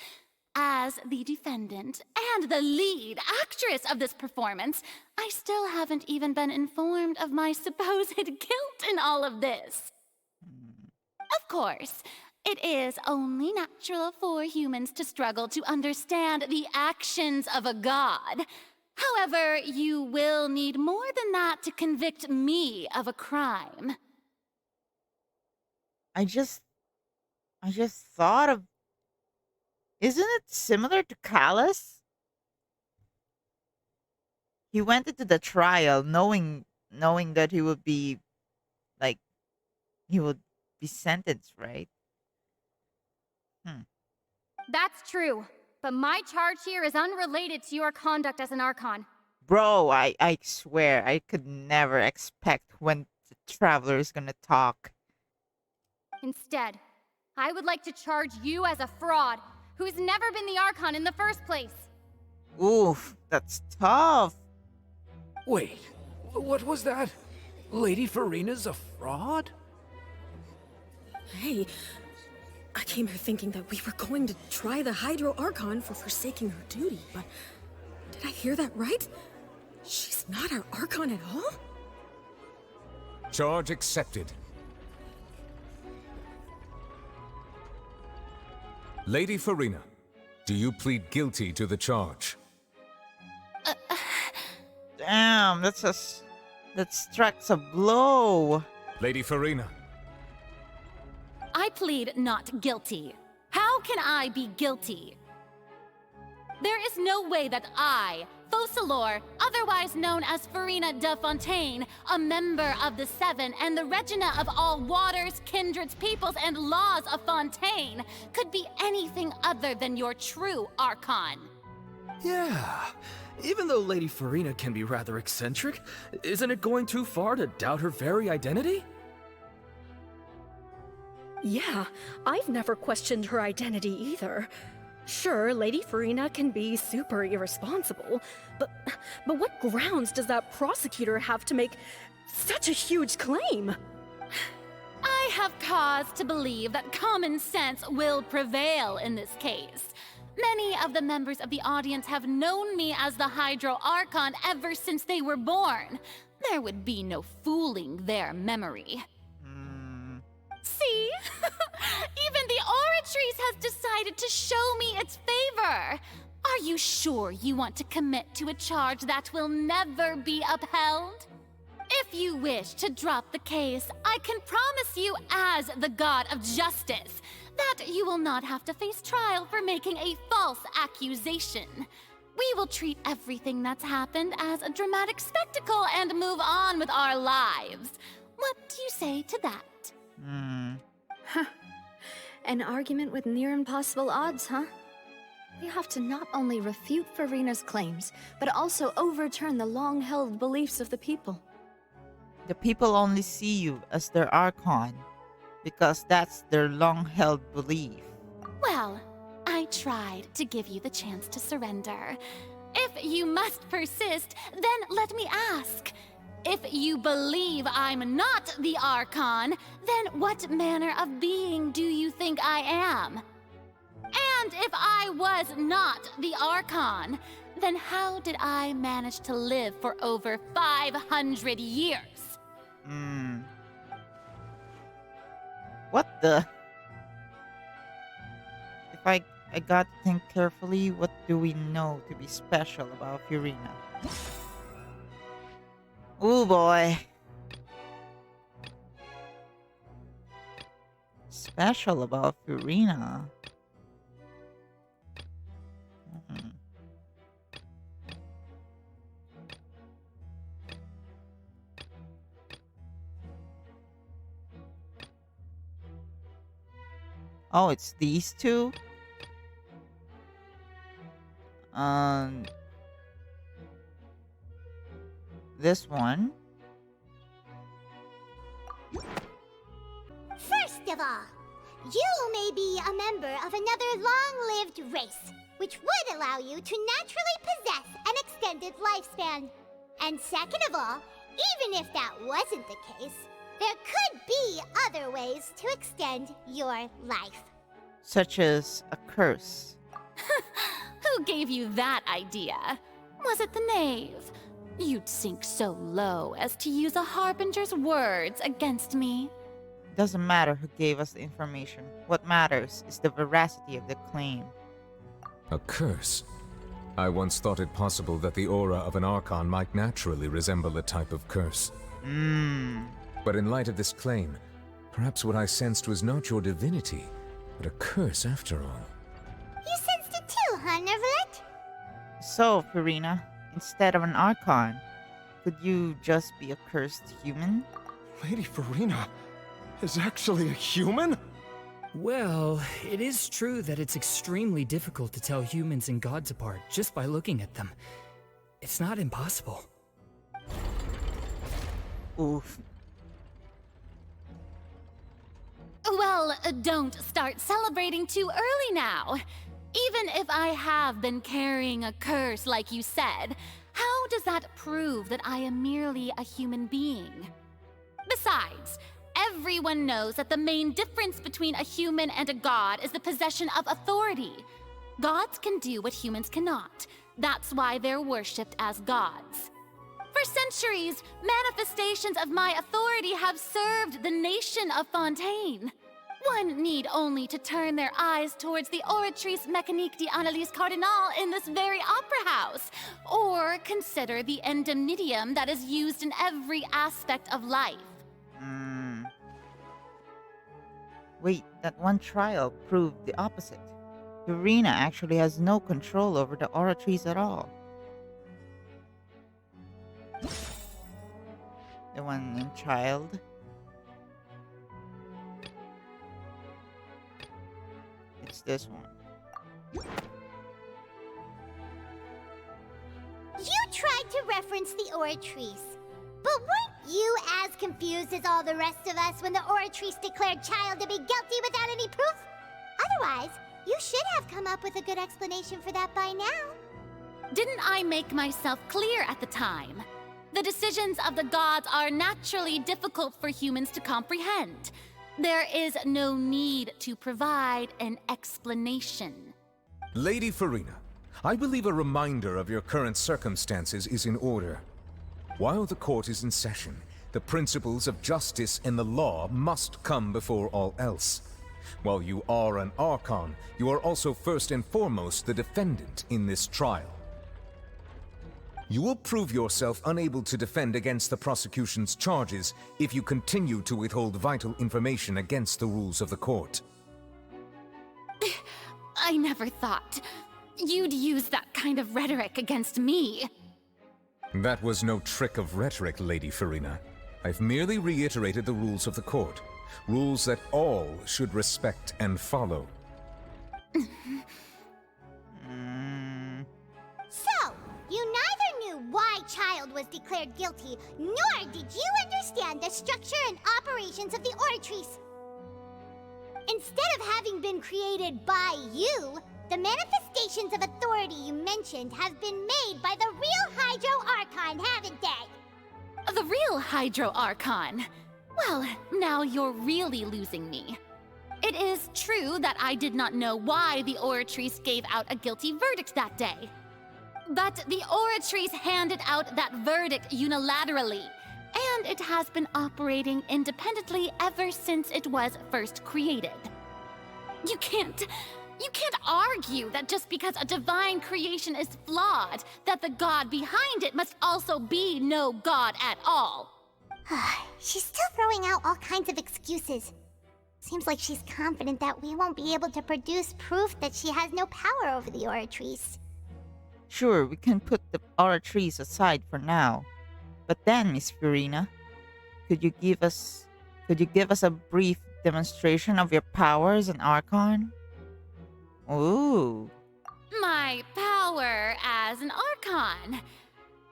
As the defendant and the lead actress of this performance, I still haven't even been informed of my supposed guilt in all of this. Of course, it is only natural for humans to struggle to understand the actions of a god. However, you will need more than that to convict me of a crime. I just thought of... Isn't it similar to Callus? He went into the trial knowing that he would be, like, he would be sentenced, right? That's true, but my charge here is unrelated to your conduct as an Archon. Bro, I swear, I could never expect when the Traveler is gonna talk. Instead, I would like to charge you as a fraud who's never been the Archon in the first place. Oof, that's tough. Wait, what was that? Lady Furina's a fraud? Hey, I came here thinking that we were going to try the Hydro Archon for forsaking her duty, but did I hear that right? She's not our Archon at all? Charge accepted. Lady Furina, do you plead guilty to the charge? Damn, that strikes a blow. Lady Furina. I plead not guilty. How can I be guilty? There is no way that I, Focalors, otherwise known as Furina de Fontaine, a member of the Seven and the Regina of all waters, kindreds, peoples, and laws of Fontaine, could be anything other than your true Archon. Yeah. Even though Lady Furina can be rather eccentric, isn't it going too far to doubt her very identity? Yeah, I've never questioned her identity either. Sure, Lady Furina can be super irresponsible, but what grounds does that prosecutor have to make such a huge claim? I have cause to believe that common sense will prevail in this case. Many of the members of the audience have known me as the Hydro Archon ever since they were born. There would be no fooling their memory. See? Even the Oratrice has decided to show me its favor. Are you sure you want to commit to a charge that will never be upheld? If you wish to drop the case, I can promise you as the God of Justice that you will not have to face trial for making a false accusation. We will treat everything that's happened as a dramatic spectacle and move on with our lives. What do you say to that? Huh. An argument with near impossible odds, huh? We have to not only refute Furina's claims, but also overturn the long-held beliefs of the people. The people only see you as their Archon, because that's their long-held belief. Well, I tried to give you the chance to surrender. If you must persist, then let me ask. If you believe I'm not the Archon, then what manner of being do you think I am? And if I was not the Archon, then how did I manage to live for over 500 years? What the? If I got to think carefully, what do we know to be special about Furina? Oh boy. Special about Furina. Oh, it's these two? This one? First of all, you may be a member of another long-lived race, which would allow you to naturally possess an extended lifespan. And second of all, even if that wasn't the case, there could be other ways to extend your life. Such as a curse. Who gave you that idea? Was it the knave? You'd sink so low as to use a harbinger's words against me. Doesn't matter who gave us the information. What matters is the veracity of the claim. A curse? I once thought it possible that the aura of an Archon might naturally resemble a type of curse. But in light of this claim, perhaps what I sensed was not your divinity, but a curse after all. You sensed it too, huh, Neverlet? So, Furina, instead of an Archon, could you just be a cursed human? Lady Furina is actually a human? Well, it is true that it's extremely difficult to tell humans and gods apart just by looking at them. It's not impossible. Oof. Well, Well, don't start celebrating too early now. Even if I have been carrying a curse like you said, how does that prove that I am merely a human being? Besides, everyone knows that the main difference between a human and a god is the possession of authority. Gods can do what humans cannot. That's why they're worshipped as gods. For centuries, manifestations of my authority have served the nation of Fontaine. One need only to turn their eyes towards the Oratrice Mécanique d'Analyse Cardinal in this very opera house, or consider the indemnitium that is used in every aspect of life. Wait, that one trial proved the opposite. Furina actually has no control over the Oratrice at all. The one in child. It's this one. You tried to reference the Oratrice, but weren't you as confused as all the rest of us when the Oratrice declared Child to be guilty without any proof? Otherwise, you should have come up with a good explanation for that by now. Didn't I make myself clear at the time? The decisions of the gods are naturally difficult for humans to comprehend. There is no need to provide an explanation. Lady Furina, I believe a reminder of your current circumstances is in order. While the court is in session, the principles of justice and the law must come before all else. While you are an Archon, you are also first and foremost the defendant in this trial. You will prove yourself unable to defend against the prosecution's charges if you continue to withhold vital information against the rules of the court. I never thought you'd use that kind of rhetoric against me. That was no trick of rhetoric, Lady Furina. I've merely reiterated the rules of the court. Rules that all should respect and follow. So, you neither knew why Child was declared guilty, nor did you understand the structure and operations of the Oratrice. Instead of having been created by you, the manifestations of authority you mentioned have been made by the real Hydro Archon, haven't they? The real Hydro Archon? Well, now you're really losing me. It is true that I did not know why the Oratrice gave out a guilty verdict that day. But the Oratrice handed out that verdict unilaterally, and it has been operating independently ever since it was first created. You can't argue that just because a divine creation is flawed, that the god behind it must also be no god at all. She's still throwing out all kinds of excuses. Seems like she's confident that we won't be able to produce proof that she has no power over the Oratrice. Sure, we can put the Oratrice aside for now. But then, Miss Furina, could you give us a brief demonstration of your power as an Archon? Ooh. My power as an Archon.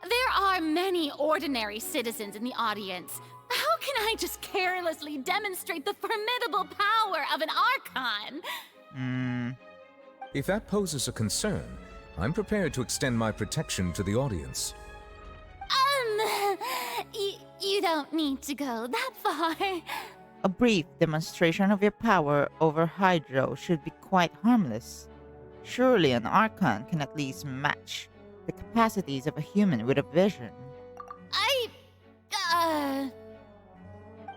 There are many ordinary citizens in the audience. How can I just carelessly demonstrate the formidable power of an Archon? If that poses a concern, I'm prepared to extend my protection to the audience. You don't need to go that far. A brief demonstration of your power over Hydro should be quite harmless. Surely an Archon can at least match the capacities of a human with a vision.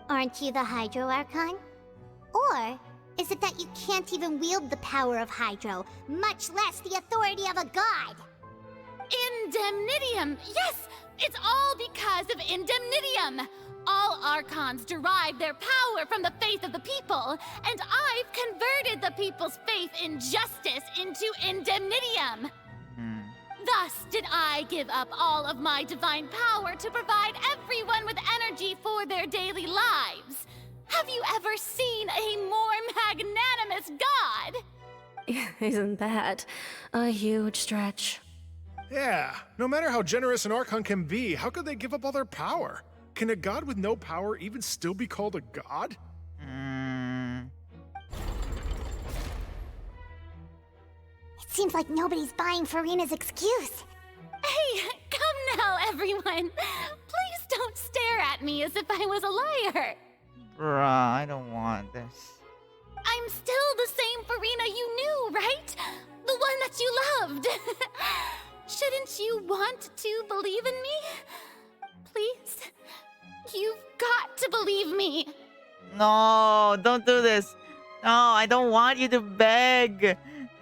Aren't you the Hydro Archon? Or is it that you can't even wield the power of Hydro, much less the authority of a god? Indemnitium! Yes! It's all because of Indemnitium! All Archons derive their power from the faith of the people, and I've converted the people's faith in justice into Indemnitium! Thus did I give up all of my divine power to provide everyone with energy for their daily lives. Have you ever seen a more magnanimous god? Isn't that a huge stretch? Yeah, no matter how generous an Archon can be, how could they give up all their power? Can a god with no power even still be called a god? Seems like nobody's buying Furina's excuse. Hey, come now, everyone. Please don't stare at me as if I was a liar. Bruh, I don't want this. I'm still the same Furina you knew, right? The one that you loved. Shouldn't you want to believe in me? Please? You've got to believe me. No, don't do this. No, I don't want you to beg.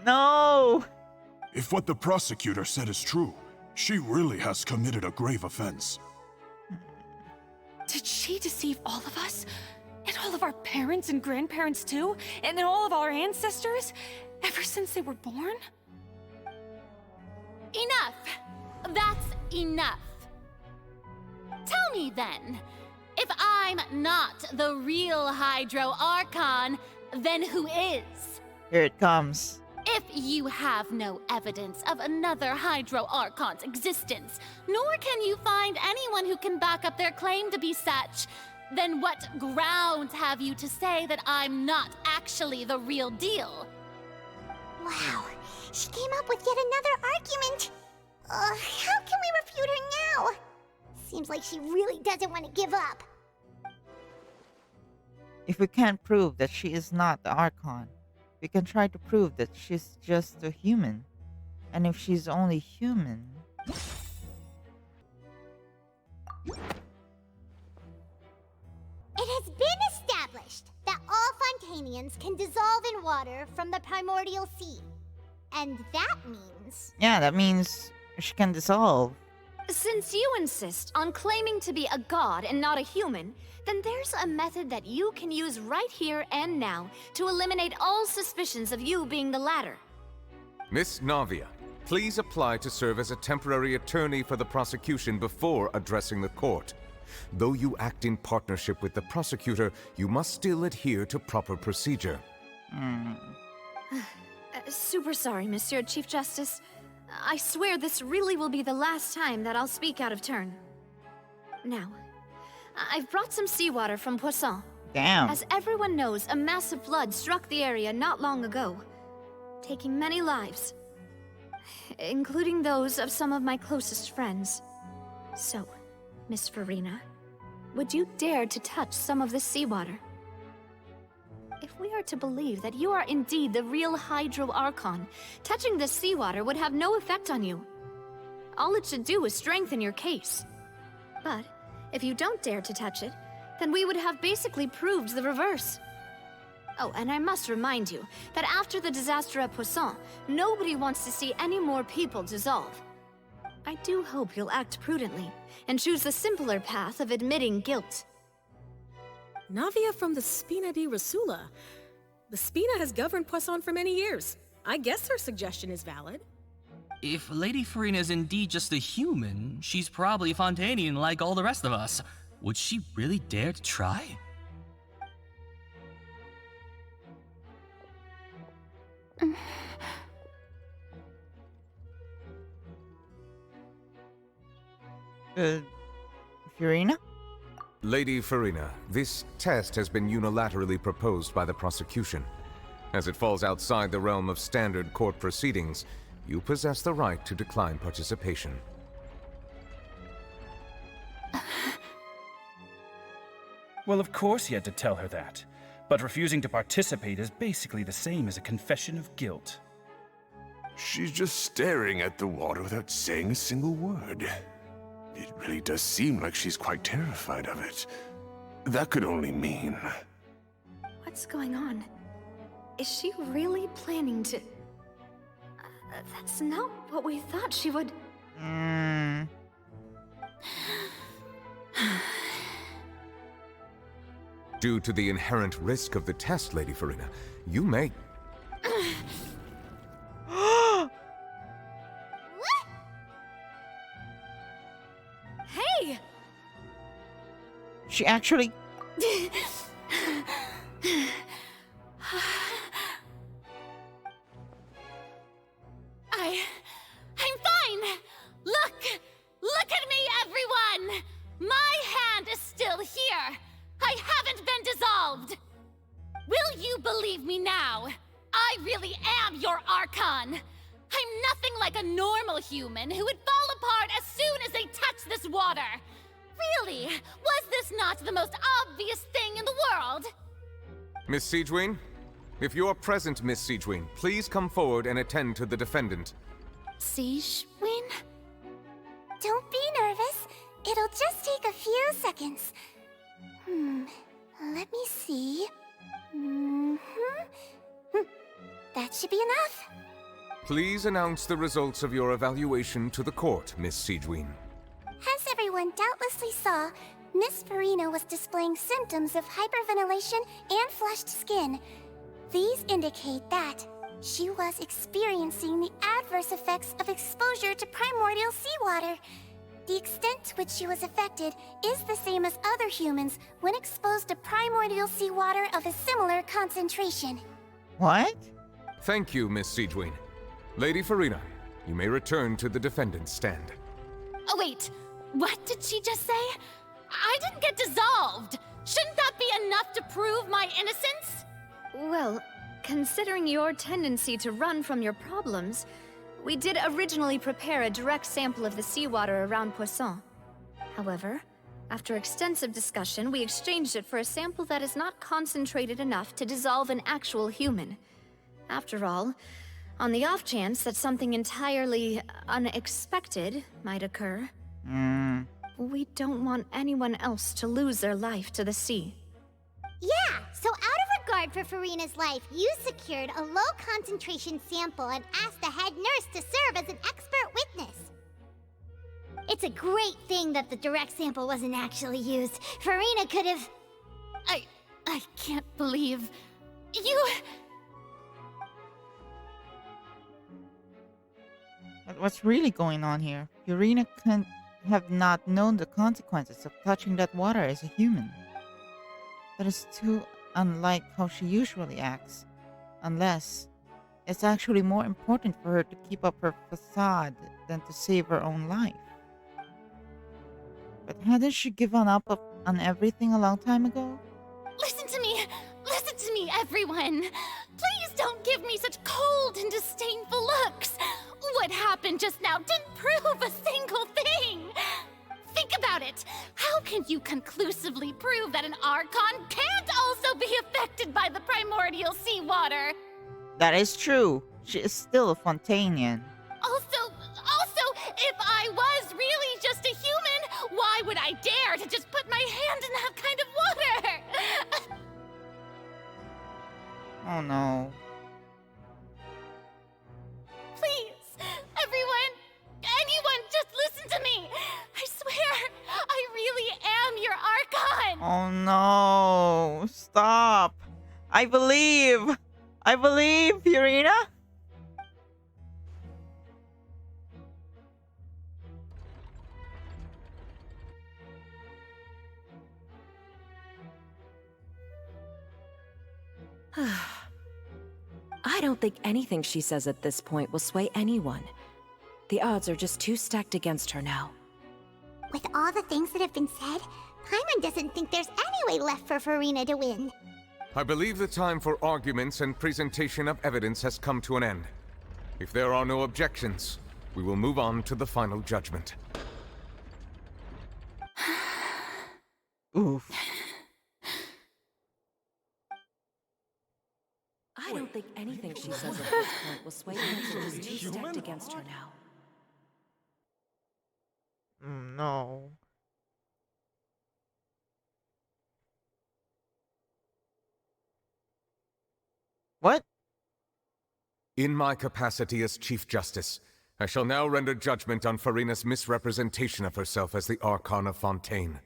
No. If what the prosecutor said is true, she really has committed a grave offense. Did she deceive all of us? And all of our parents and grandparents too? And then all of our ancestors? Ever since they were born? Enough. That's enough. Tell me then, if I'm not the real Hydro Archon, then who is? Here it comes. If you have no evidence of another Hydro Archon's existence, nor can you find anyone who can back up their claim to be such, then what grounds have you to say that I'm not actually the real deal? Wow, she came up with yet another argument. How can we refute her now? Seems like she really doesn't want to give up. If we can't prove that she is not the Archon, we can try to prove that she's just a human. And if she's only human... It has been established that all Fontanians can dissolve in water from the primordial sea. And that means... Yeah, that means she can dissolve. Since you insist on claiming to be a god and not a human, then there's a method that you can use right here and now to eliminate all suspicions of you being the latter. Miss Navia, please apply to serve as a temporary attorney for the prosecution before addressing the court. Though you act in partnership with the prosecutor, you must still adhere to proper procedure. Super sorry, Monsieur Chief Justice. I swear this really will be the last time that I'll speak out of turn. Now, I've brought some seawater from Poisson. Damn. As everyone knows, a massive flood struck the area not long ago, taking many lives, including those of some of my closest friends. So, Miss Furina, would you dare to touch some of this seawater? If we are to believe that you are indeed the real Hydro Archon, touching this seawater would have no effect on you. All it should do is strengthen your case. But if you don't dare to touch it, then we would have basically proved the reverse. Oh, and I must remind you that after the disaster at Poisson, nobody wants to see any more people dissolve. I do hope you'll act prudently and choose the simpler path of admitting guilt. Navia from the Spina di Rasula. The Spina has governed Poisson for many years. I guess her suggestion is valid. If Lady Furina is indeed just a human, she's probably Fontanian like all the rest of us. Would she really dare to try? Furina? Lady Furina, this test has been unilaterally proposed by the prosecution. As it falls outside the realm of standard court proceedings, you possess the right to decline participation. Well, of course he had to tell her that. But refusing to participate is basically the same as a confession of guilt. She's just staring at the water without saying a single word. It really does seem like she's quite terrified of it. That could only mean... What's going on? Is she really planning to... that's not what we thought she would... Due to the inherent risk of the test, Lady Furina, you may... Hey! She actually... I'm fine! Look at me, everyone! My hand is still here! I haven't been dissolved! Will you believe me now? I really am your Archon! I'm nothing like a normal human who would fall apart as soon as they touch this water. Really, was this not the most obvious thing in the world? Miss Siegewien? If you are present, Miss Siegewien, please come forward and attend to the defendant. Siegewien? Don't be nervous. It'll just take a few seconds. Let me see. That should be enough. Please announce the results of your evaluation to the court, Miss Siegewien. As everyone doubtlessly saw, Miss Furina was displaying symptoms of hyperventilation and flushed skin. These indicate that she was experiencing the adverse effects of exposure to primordial seawater. The extent to which she was affected is the same as other humans when exposed to primordial seawater of a similar concentration. What? Thank you, Miss Siegewien. Lady Furina, you may return to the defendant's stand. Oh wait, what did she just say? I didn't get dissolved! Shouldn't that be enough to prove my innocence? Well, considering your tendency to run from your problems, we did originally prepare a direct sample of the seawater around Poisson. However, after extensive discussion, we exchanged it for a sample that is not concentrated enough to dissolve an actual human. After all, on the off chance that something entirely unexpected might occur, we don't want anyone else to lose their life to the sea. Yeah, so out of regard for Furina's life, you secured a low-concentration sample and asked the head nurse to serve as an expert witness. It's a great thing that the direct sample wasn't actually used. Furina could have... I can't believe... you... But what's really going on here? Furina can't have not known the consequences of touching that water as a human. That is too unlike how she usually acts. Unless it's actually more important for her to keep up her facade than to save her own life. But hadn't she given up on everything a long time ago? Listen to me! Listen to me, everyone! Please don't give me such cold and disdainful looks! What happened just now didn't prove a single thing! Think about it! How can you conclusively prove that an Archon can't also be affected by the primordial seawater? That is true. She is still a Fontanian. Also, if I was really just a human, why would I dare to just put my hand in that kind of water? Oh no. Please, everyone, anyone, just listen to me. I swear, I really am your Archon. Oh no. Stop. I believe, Furina. I don't think anything she says at this point will sway anyone. The odds are just too stacked against her now. With all the things that have been said, Paimon doesn't think there's any way left for Furina to win. I believe the time for arguments and presentation of evidence has come to an end. If there are no objections, we will move on to the final judgment. Oof. I don't think anything she says at this point will sway anyone. She's too stacked against her now. No. What? In my capacity as Chief Justice, I shall now render judgment on Furina's misrepresentation of herself as the Archon of Fontaine.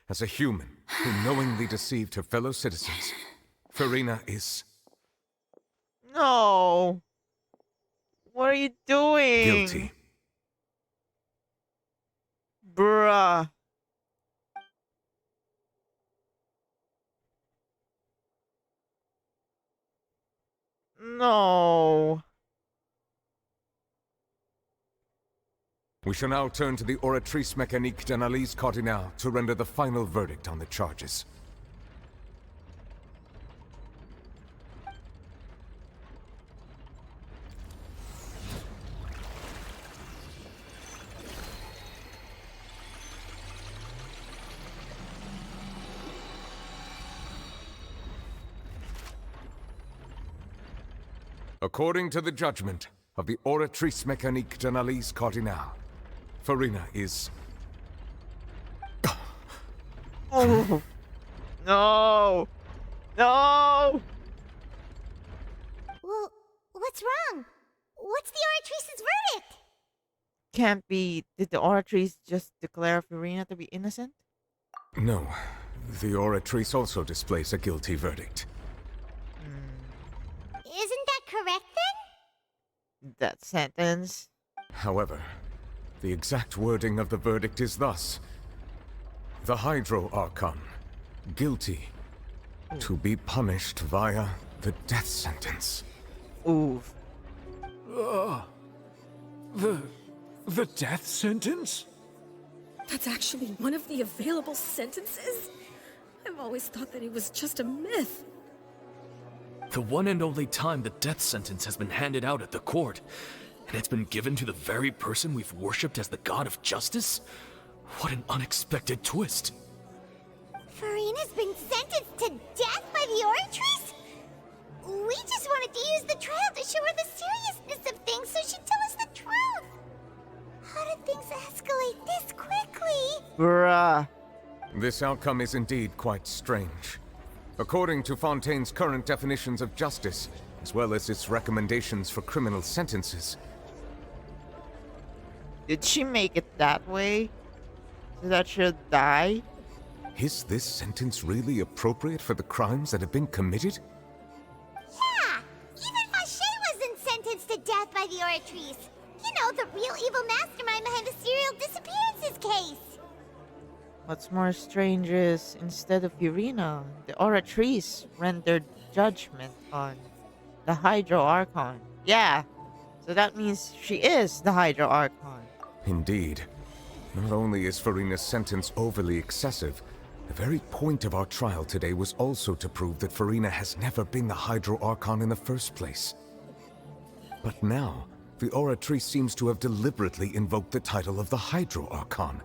As a human who knowingly deceived her fellow citizens, Furina is... No. What are you doing? guilty. Bruh. No. We shall now turn to the Oratrice Mécanique d'Analyse Cardinale to render the final verdict on the charges. According to the judgment of the Oratrice Mécanique d'Analyse Cardinale, Furina is... Oh. No! No! Well, what's wrong? What's the Oratrice's verdict? Can't be. Did the Oratrice just declare Furina to be innocent? No. The Oratrice also displays a guilty verdict. Isn't that correct then? That sentence. However, the exact wording of the verdict is thus. The Hydro Archon, guilty, to be punished via the death sentence. Oof. The death sentence? That's actually one of the available sentences? I've always thought that it was just a myth. The one and only time the death sentence has been handed out at the court, and it's been given to the very person we've worshipped as the god of justice? What an unexpected twist. Furina's been sentenced to death by the Oratrice? We just wanted to use the trial to show her the seriousness of things so she'd tell us the truth. How did things escalate this quickly? Bruh. This outcome is indeed quite strange. According to Fontaine's current definitions of justice, as well as its recommendations for criminal sentences. Did she make it that way? So that she'll die? Is this sentence really appropriate for the crimes that have been committed? Yeah! Even Focalors wasn't sentenced to death by the Oratrice. You know, the real evil mastermind behind the serial disappearances case. What's more strange is, instead of Furina, the Oratrice rendered judgment on the Hydro Archon. Yeah, so that means she is the Hydro Archon. Indeed. Not only is Furina's sentence overly excessive, the very point of our trial today was also to prove that Furina has never been the Hydro Archon in the first place. But now, the Oratrice seems to have deliberately invoked the title of the Hydro Archon.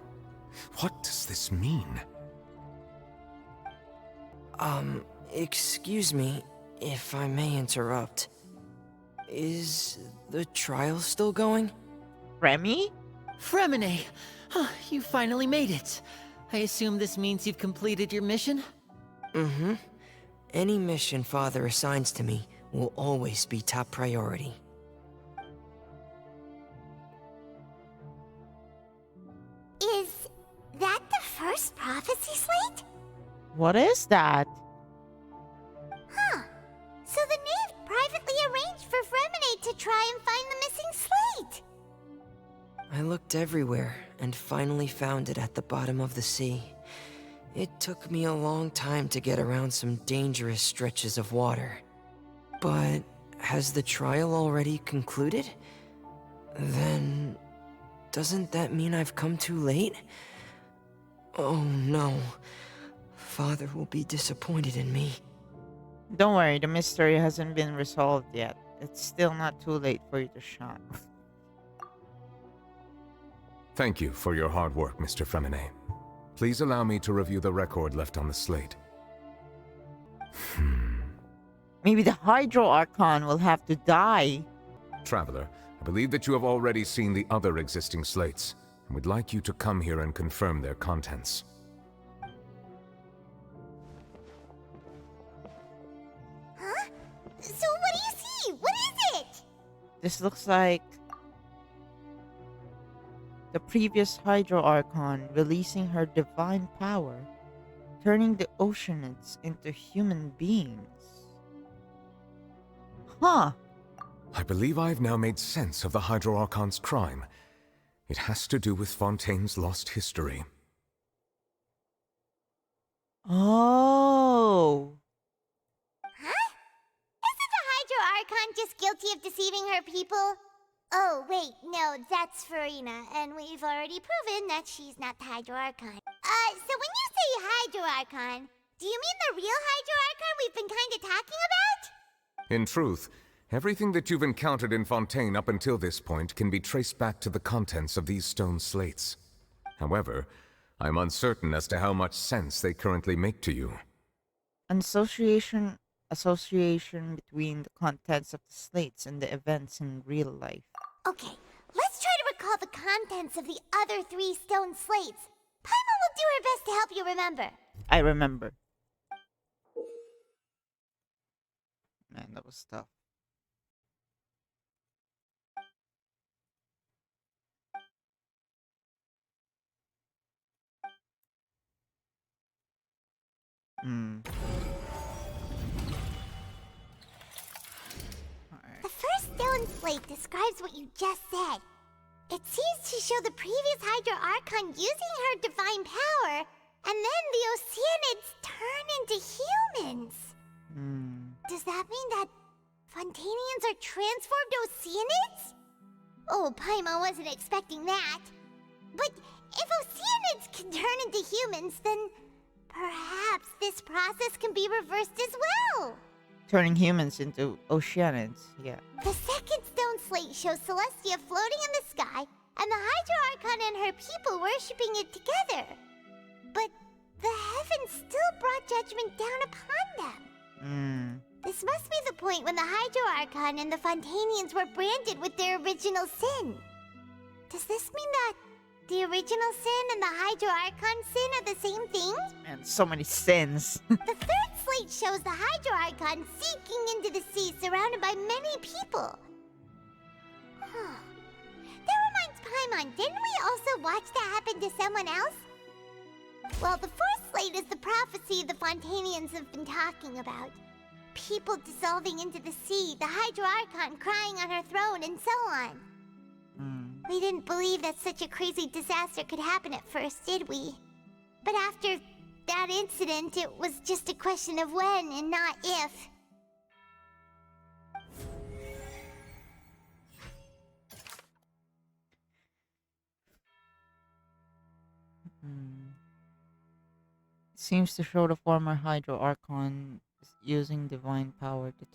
What does this mean? Excuse me, if I may interrupt. Is the trial still going? Remy? Fremine! You finally made it. I assume this means you've completed your mission? Mm-hmm. Any mission Father assigns to me will always be top priority. Is that the first prophecy slate? What is that? Huh. So the knave privately arranged for Fremine to try and find the missing slate. I looked everywhere and finally found it at the bottom of the sea. It took me a long time to get around some dangerous stretches of water. But has the trial already concluded? Then... doesn't that mean I've come too late? Oh no. Father will be disappointed in me. Don't worry, the mystery hasn't been resolved yet. It's still not too late for you to shine. Thank you for your hard work, Mr. Fremine. Please allow me to review the record left on the slate. Maybe the Hydro Archon will have to die. Traveler, I believe that you have already seen the other existing slates, and would like you to come here and confirm their contents. Huh? So what do you see? What is it? This looks like the previous Hydro Archon releasing her divine power, turning the Oceanids into human beings. Huh. I believe I've now made sense of the Hydro Archon's crime. It has to do with Fontaine's lost history. Oh. Huh? Isn't the Hydro Archon just guilty of deceiving her people? Oh, wait, no, that's Furina, and we've already proven that she's not the Hydro Archon. So when you say Hydro Archon, do you mean the real Hydro Archon we've been kinda talking about? In truth, everything that you've encountered in Fontaine up until this point can be traced back to the contents of these stone slates. However, I'm uncertain as to how much sense they currently make to you. An association association between the contents of the slates and the events in real life. Okay, let's try to recall the contents of the other 3 stone slates. Paimon will do her best to help you remember. I remember. Man, that was tough. The first stone slate describes what you just said. It seems to show the previous Hydro Archon using her divine power, and then the Oceanids turn into humans. Does that mean that Fontanians are transformed Oceanids? Oh, Paimon wasn't expecting that. But if Oceanids can turn into humans, then perhaps this process can be reversed as well. Turning humans into Oceanids, yeah. The second stone slate shows Celestia floating in the sky, and the Hydro Archon and her people worshipping it together. But the heavens still brought judgment down upon them. This must be the point when the Hydro Archon and the Fontanians were branded with their original sin. Does this mean that the original sin and the Hydro Archon sin are the same thing? Man, so many sins. The third slate shows the Hydro Archon sinking into the sea surrounded by many people. That reminds Paimon, didn't we also watch that happen to someone else? Well, the fourth slate is the prophecy the Fontanians have been talking about. People dissolving into the sea, the Hydro Archon crying on her throne, and so on. We didn't believe that such a crazy disaster could happen at first, did we? But after that incident, it was just a question of when and not if. It seems to show the former Hydro Archon is using divine power to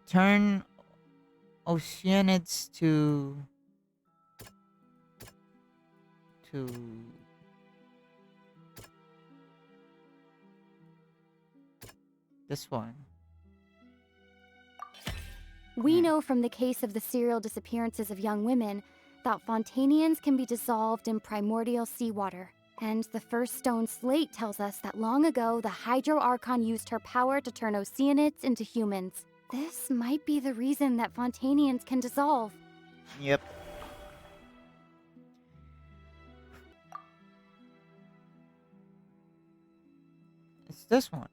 turn Oceanids to this one. We know from the case of the serial disappearances of young women that Fontanians can be dissolved in primordial seawater. And the first stone slate tells us that long ago the Hydro Archon used her power to turn Oceanids into humans. This might be the reason that Fontanians can dissolve. Yep. It's this one.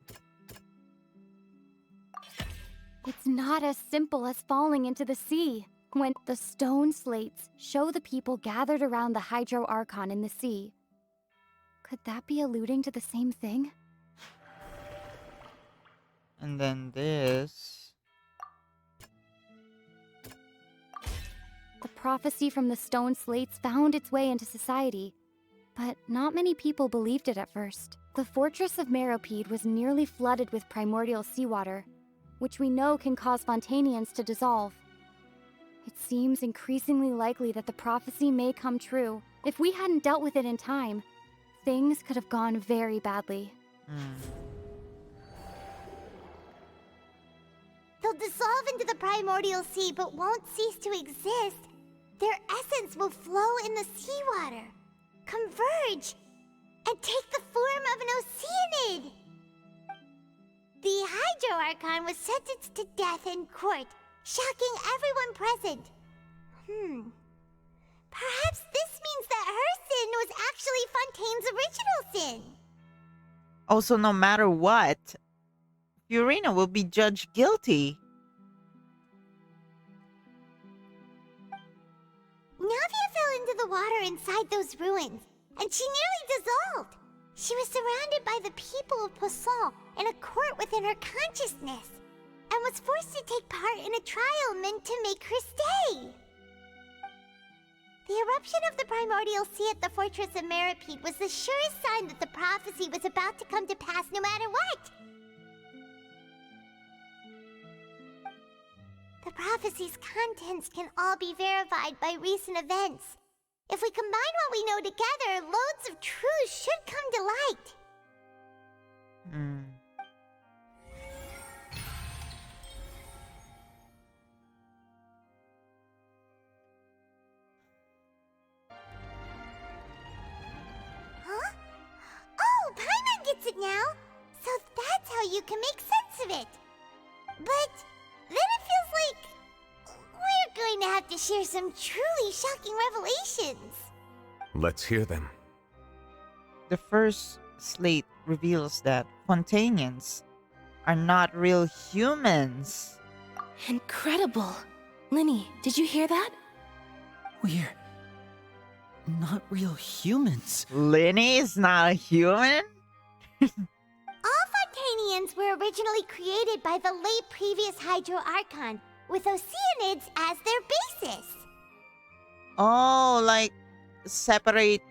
It's not as simple as falling into the sea. When the stone slates show the people gathered around the Hydro Archon in the sea. Could that be alluding to the same thing? And then this. The prophecy from the stone slates found its way into society, but not many people believed it at first. The fortress of Meropide was nearly flooded with primordial seawater, which we know can cause Fontanians to dissolve. It seems increasingly likely that the prophecy may come true. If we hadn't dealt with it in time, things could have gone very badly. They'll dissolve into the primordial sea but won't cease to exist. Their essence will flow in the seawater, converge, and take the form of an Oceanid. The Hydro Archon was sentenced to death in court, shocking everyone present. Perhaps this means that her sin was actually Fontaine's original sin. Also, no matter what, Furina will be judged guilty. Navia fell into the water inside those ruins, and she nearly dissolved. She was surrounded by the people of Poisson in a court within her consciousness, and was forced to take part in a trial meant to make her stay. The eruption of the primordial sea at the fortress of Meropide was the surest sign that the prophecy was about to come to pass no matter what. The prophecy's contents can all be verified by recent events. If we combine what we know together, loads of truths should come to light. can make sense of it. But then it feels like we're going to have to share some truly shocking revelations. Let's hear them. The first slate reveals that Fontanians are not real humans. Incredible. Linny, did you hear that? We're not real humans. Linny is not a human? All Fontanians were originally created by the late previous Hydro Archon, with Oceanids as their basis. Oh, like separate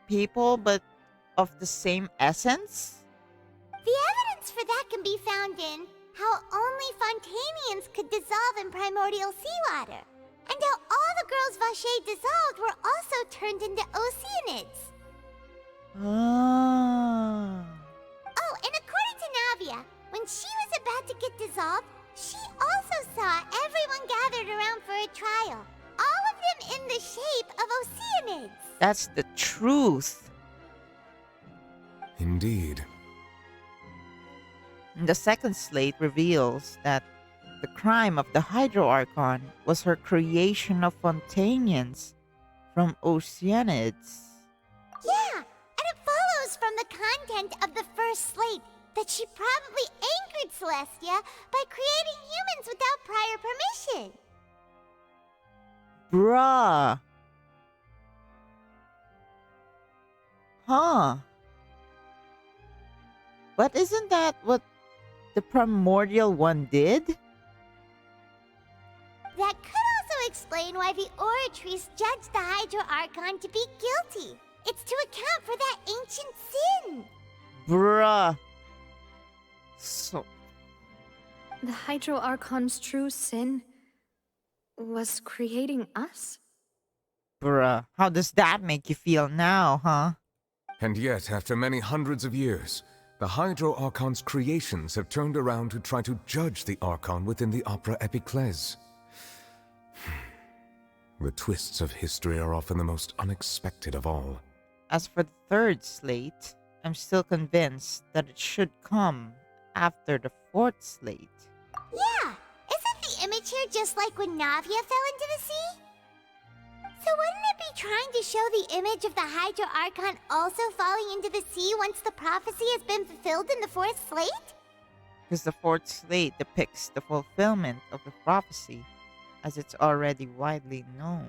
people but of the same essence? The evidence for that can be found in how only Fontanians could dissolve in primordial seawater, and how all the girls Vacher dissolved were also turned into Oceanids. Ah. Oh, and according to Navia, when she was about to get dissolved, she also saw everyone gathered around for a trial. All of them in the shape of Oceanids. That's the truth. Indeed. The second slate reveals that the crime of the Hydro Archon was her creation of Fontanians from Oceanids. Yeah, and it follows from the content of the first slate that she probably angered Celestia by creating humans without prior permission. Bruh. Huh. But isn't that what the primordial one did? That could also explain why the Oratrice judged the Hydro Archon to be guilty. It's to account for that ancient sin. Bruh. So... The Hydro Archon's true sin was creating us? Bruh. How does that make you feel now, huh? And yet, after many hundreds of years, the Hydro Archon's creations have turned around to try to judge the Archon within the Opera Epiclese. The twists of history are often the most unexpected of all. As for the third slate, I'm still convinced that it should come after the fourth slate. Yeah, isn't the image here just like when Navia fell into the sea? So wouldn't it be trying to show the image of the Hydro Archon also falling into the sea once the prophecy has been fulfilled in the fourth slate? Because the fourth slate depicts the fulfillment of the prophecy, as it's already widely known.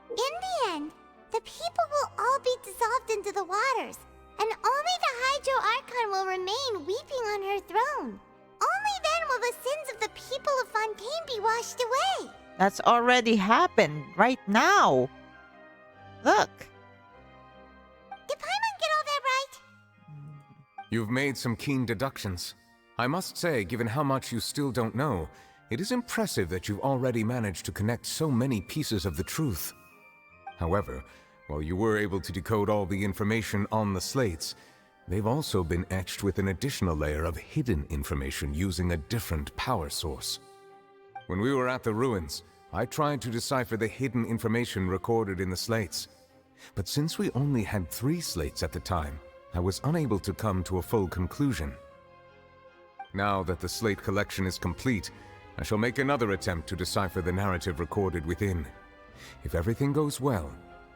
In the end, the people will all be dissolved into the waters, and only the Hydro Archon will remain weeping on her throne. Only then will the sins of the people of Fontaine be washed away. That's already happened right now. Look. Did Paimon get all that right? You've made some keen deductions. I must say, given how much you still don't know, it is impressive that you've already managed to connect so many pieces of the truth. However, while you were able to decode all the information on the slates, they've also been etched with an additional layer of hidden information using a different power source. When we were at the ruins, I tried to decipher the hidden information recorded in the slates. But since we only had 3 slates at the time, I was unable to come to a full conclusion. Now that the slate collection is complete, I shall make another attempt to decipher the narrative recorded within. If everything goes well,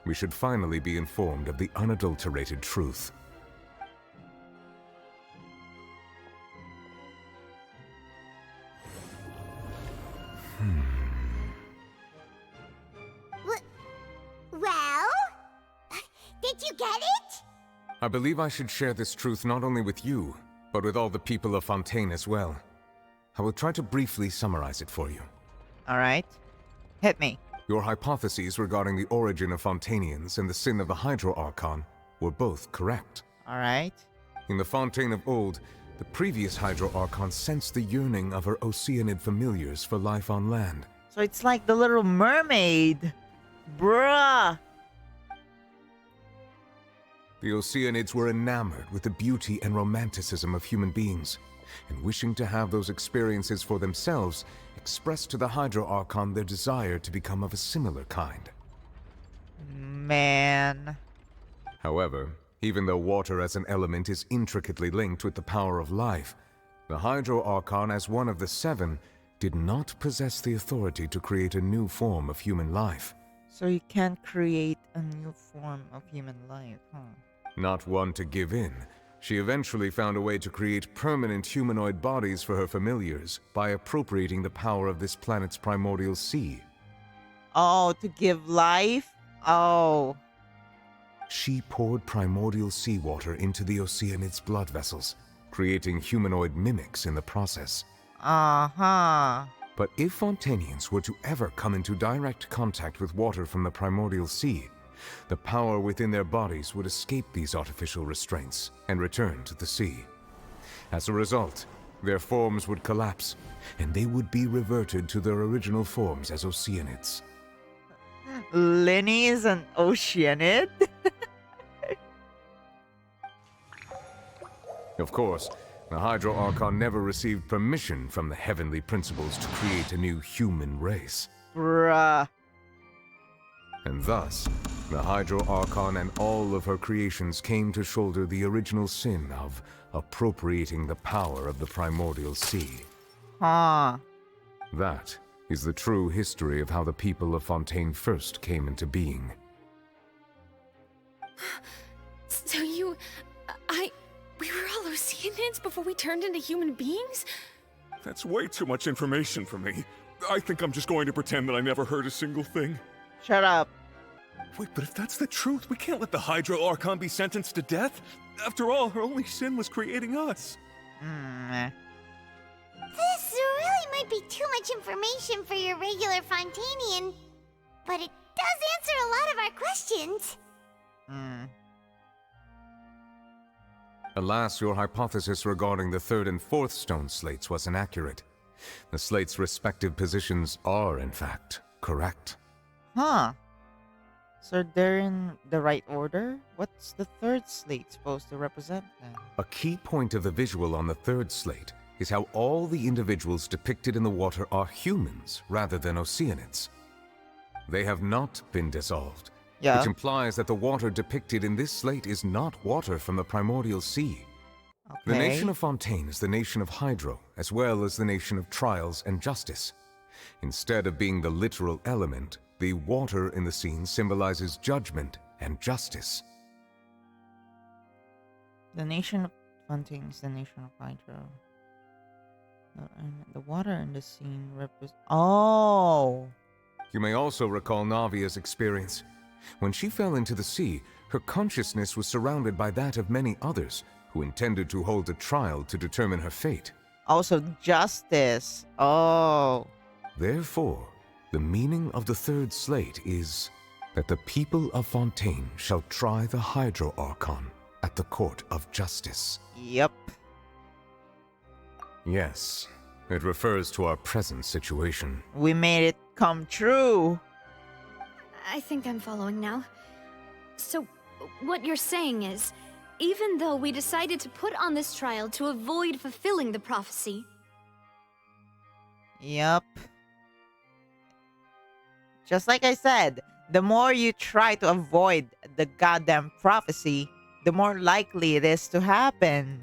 we should finally be informed of the unadulterated truth. Well? Did you get it? I believe I should share this truth not only with you, but with all the people of Fontaine as well. I will try to briefly summarize it for you. Alright. Hit me. Your hypotheses regarding the origin of Fontanians and the sin of the Hydro Archon were both correct. Alright. In the Fontaine of old, the previous Hydro Archon sensed the yearning of her Oceanid familiars for life on land. So it's like the Little Mermaid. Bruh! The Oceanids were enamored with the beauty and romanticism of human beings, and wishing to have those experiences for themselves, expressed to the Hydro Archon their desire to become of a similar kind. Man. However, even though water as an element is intricately linked with the power of life, The Hydro Archon, as one of the seven, did not possess the authority to create a new form of human life. So you can't create a new form of human life, huh? Not one to give in, she eventually found a way to create permanent humanoid bodies for her familiars by appropriating the power of this planet's primordial sea. Oh, to give life? Oh. She poured primordial seawater into the Oceanid's blood vessels, creating humanoid mimics in the process. Uh-huh. But if Fontanians were to ever come into direct contact with water from the primordial sea, the power within their bodies would escape these artificial restraints and return to the sea. As a result, their forms would collapse, and they would be reverted to their original forms as Oceanids. Lenny is an Oceanid? Of course, the Hydro Archon never received permission from the heavenly principles to create a new human race. Bruh. And thus, the Hydro Archon and all of her creations came to shoulder the original sin of appropriating the power of the primordial sea. Huh. That is the true history of how the people of Fontaine first came into being. So we were all Oceanids before we turned into human beings? That's way too much information for me. I think I'm just going to pretend that I never heard a single thing. Shut up. Wait, but if that's the truth, we can't let the Hydro Archon be sentenced to death. After all, her only sin was creating us. This really might be too much information for your regular Fontanian, but it does answer a lot of our questions. Alas, your hypothesis regarding the third and fourth stone slates was inaccurate. The slates' respective positions are, in fact, correct. Huh. So they're in the right order? What's the third slate supposed to represent then? A key point of the visual on the third slate is how all the individuals depicted in the water are humans rather than Oceanids. They have not been dissolved, which implies that the water depicted in this slate is not water from the primordial sea. The nation of Fontaine is the nation of Hydro, as well as the nation of Trials and Justice. Instead of being the literal element, the water in the scene symbolizes judgment and justice. The nation of Fontaine is the nation of Hydro. The water in the scene represents... Oh! You may also recall Navia's experience. When she fell into the sea, her consciousness was surrounded by that of many others who intended to hold a trial to determine her fate. Also, justice. Oh. Therefore, the meaning of the third slate is that the people of Fontaine shall try the Hydro Archon at the court of justice. Yep. Yes, it refers to our present situation. We made it come true. I think I'm following now. So, what you're saying is, even though we decided to put on this trial to avoid fulfilling the prophecy... Yep. Just like I said, the more you try to avoid the goddamn prophecy, the more likely it is to happen.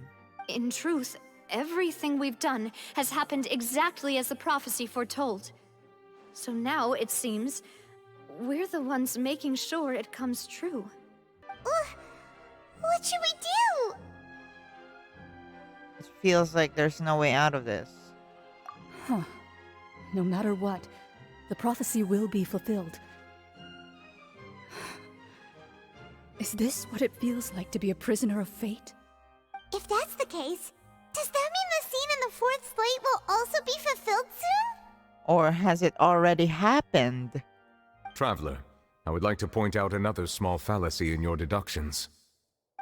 In truth, everything we've done has happened exactly as the prophecy foretold. So now, it seems, we're the ones making sure it comes true. What should we do? It feels like there's no way out of this. Huh. No matter what, the prophecy will be fulfilled. Is this what it feels like to be a prisoner of fate? If that's the case, does that mean the scene in the fourth slate will also be fulfilled soon? Or has it already happened? Traveler, I would like to point out another small fallacy in your deductions.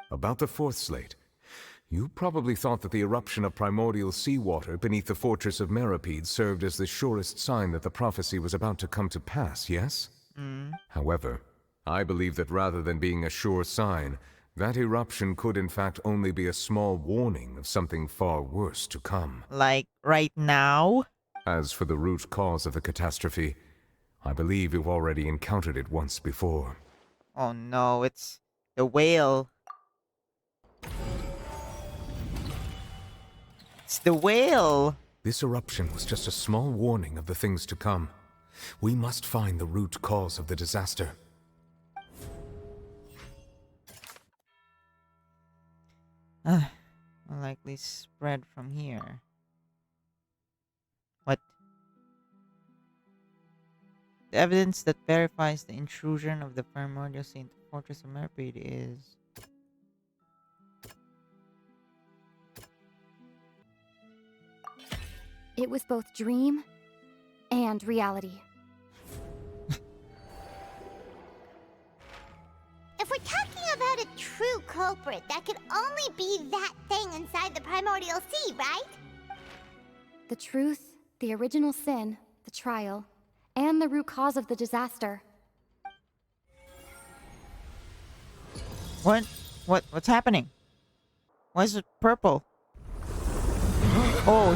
About the fourth slate, you probably thought that the eruption of primordial seawater beneath the fortress of Meripede served as the surest sign that the prophecy was about to come to pass, yes? However, I believe that rather than being a sure sign, that eruption could in fact only be a small warning of something far worse to come. Like right now? As for the root cause of the catastrophe, I believe you've already encountered it once before. Oh no, it's the whale. It's the whale. This eruption was just a small warning of the things to come. We must find the root cause of the disaster. Will likely spread from here. What? The evidence that verifies the intrusion of the primordial sea into the Fortress of Merpeed is... It was both dream and reality. If we're talking about a true culprit, that could only be that thing inside the primordial sea, right? The truth, the original sin, the trial, and the root cause of the disaster. What? What's happening? Why is it purple? Oh,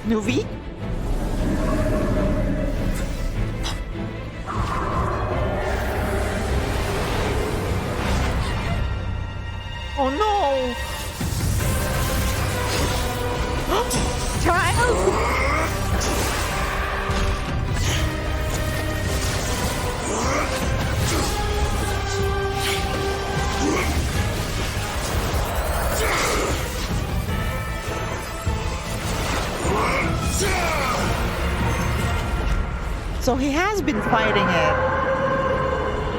Nuvi? Oh no! Child! So he has been fighting it.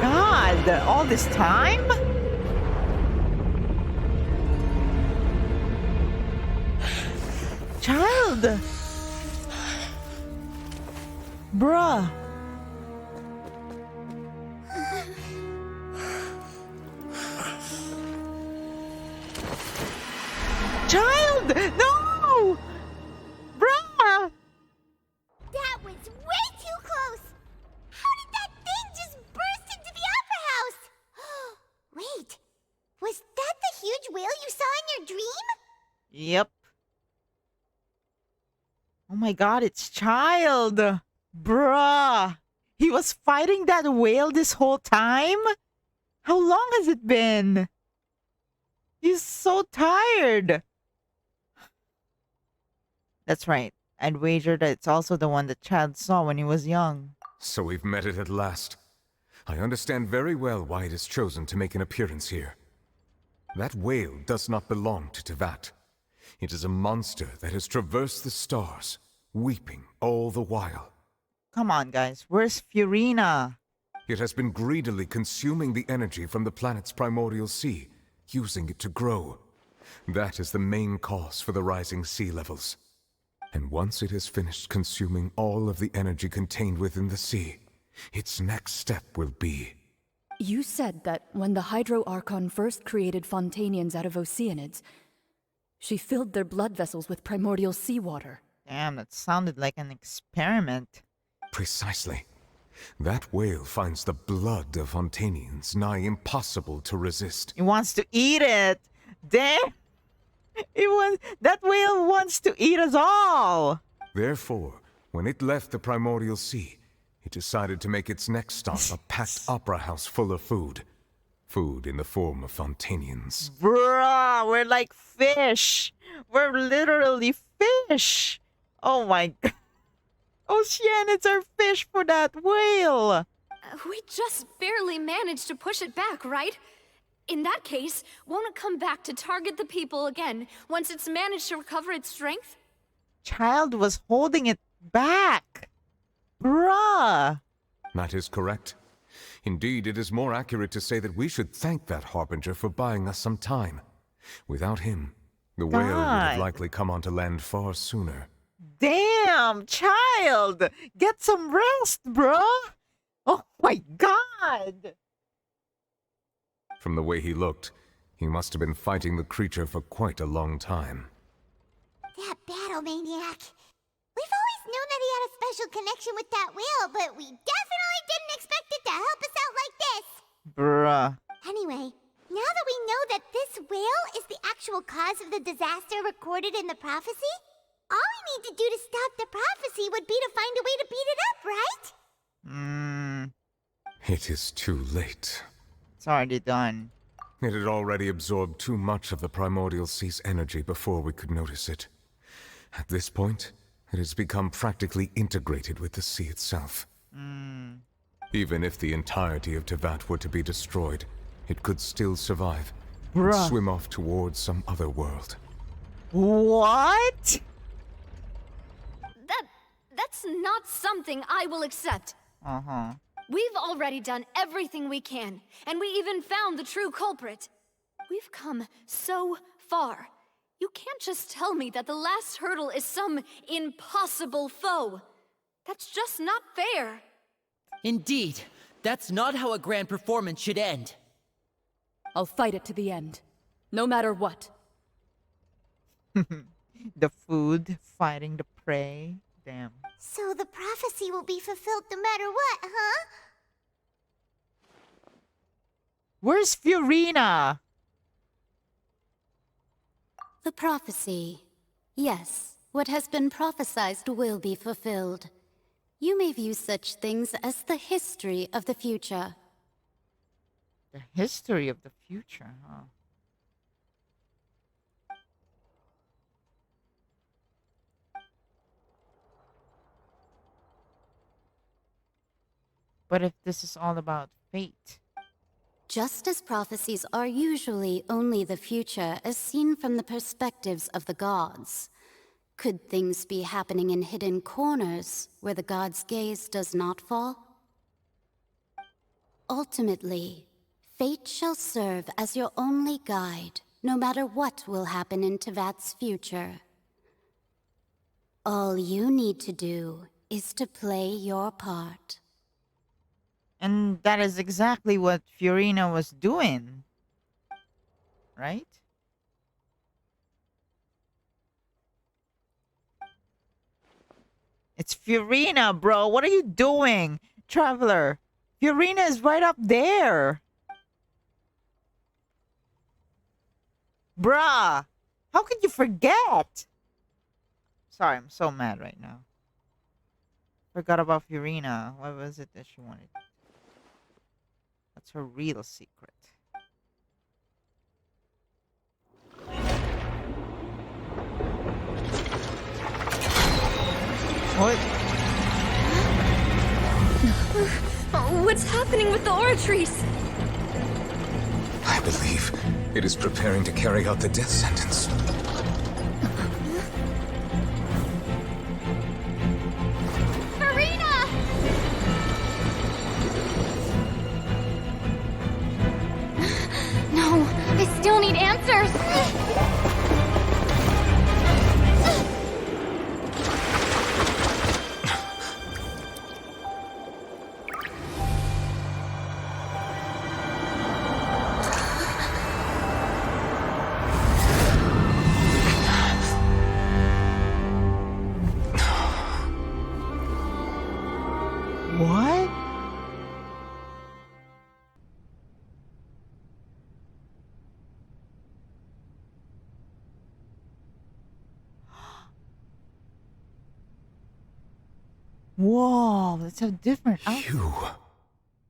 God, all this time? Child! Bruh. Child! No! Bruh! That was way too close! How did that thing just burst into the Opera House? Wait, was that the huge whale you saw in your dream? Yep. Oh my god, it's Child! Bruh! He was fighting that whale this whole time? How long has it been? He's so tired! That's right. I'd wager that it's also the one that Child saw when he was young. So we've met it at last. I understand very well why it has chosen to make an appearance here. That whale does not belong to Tevat. It is a monster that has traversed the stars, weeping all the while. Come on, guys. Where's Furina? It has been greedily consuming the energy from the planet's primordial sea, using it to grow. That is the main cause for the rising sea levels. And once it has finished consuming all of the energy contained within the sea, its next step will be... You said that when the Hydro Archon first created Fontanians out of Oceanids, she filled their blood vessels with primordial seawater. Damn, that sounded like an experiment. Precisely. That whale finds the blood of Fontanians nigh impossible to resist. He wants to eat it! Damn! That whale wants to eat us all! Therefore, when it left the primordial sea, it decided to make its next stop a packed opera house full of food. Food in the form of Fontanians. Bruh, we're like fish! We're literally fish! Oh my god. Oceanids are fish for that whale! We just barely managed to push it back, right? In that case, won't it come back to target the people again once it's managed to recover its strength? Child was holding it back! Bruh! That is correct. Indeed, it is more accurate to say that we should thank that Harbinger for buying us some time. Without him, the whale would have likely come onto land far sooner. Damn, Child! Get some rest, bruh! Oh my god! From the way he looked, he must have been fighting the creature for quite a long time. That battle maniac. We've always know that he had a special connection with that whale, but we definitely didn't expect it to help us out like this. Bruh. Anyway, now that we know that this whale is the actual cause of the disaster recorded in the prophecy, all we need to do to stop the prophecy would be to find a way to beat it up, right? It is too late. It's already done. It had already absorbed too much of the primordial sea's energy before we could notice it. At this point, it has become practically integrated with the sea itself. Even if the entirety of Tevat were to be destroyed, it could still survive and Bruh. swim off towards some other world. What? That's not something I will accept. Uh-huh. We've already done everything we can, and we even found the true culprit. We've come so far. You can't just tell me that the last hurdle is some impossible foe. That's just not fair. Indeed, that's not how a grand performance should end. I'll fight it to the end, no matter what. The food fighting the prey. Damn. So the prophecy will be fulfilled no matter what, huh? Where's Furina? The prophecy. Yes, what has been prophesied will be fulfilled. You may view such things as the history of the future. The history of the future, huh? But if this is all about fate... Just as prophecies are usually only the future as seen from the perspectives of the gods, could things be happening in hidden corners where the gods' gaze does not fall? Ultimately, fate shall serve as your only guide, no matter what will happen in Tevat's future. All you need to do is to play your part. And that is exactly what Furina was doing. Right? It's Furina, bro. What are you doing? Traveler. Furina is right up there. Bruh. How could you forget? Sorry, I'm so mad right now. Forgot about Furina. What was it that she wanted? That's her real secret. What? What's happening with the aura trees? I believe it is preparing to carry out the death sentence. Furina! No, I still need answers. What? Whoa, that's a different outfit. You.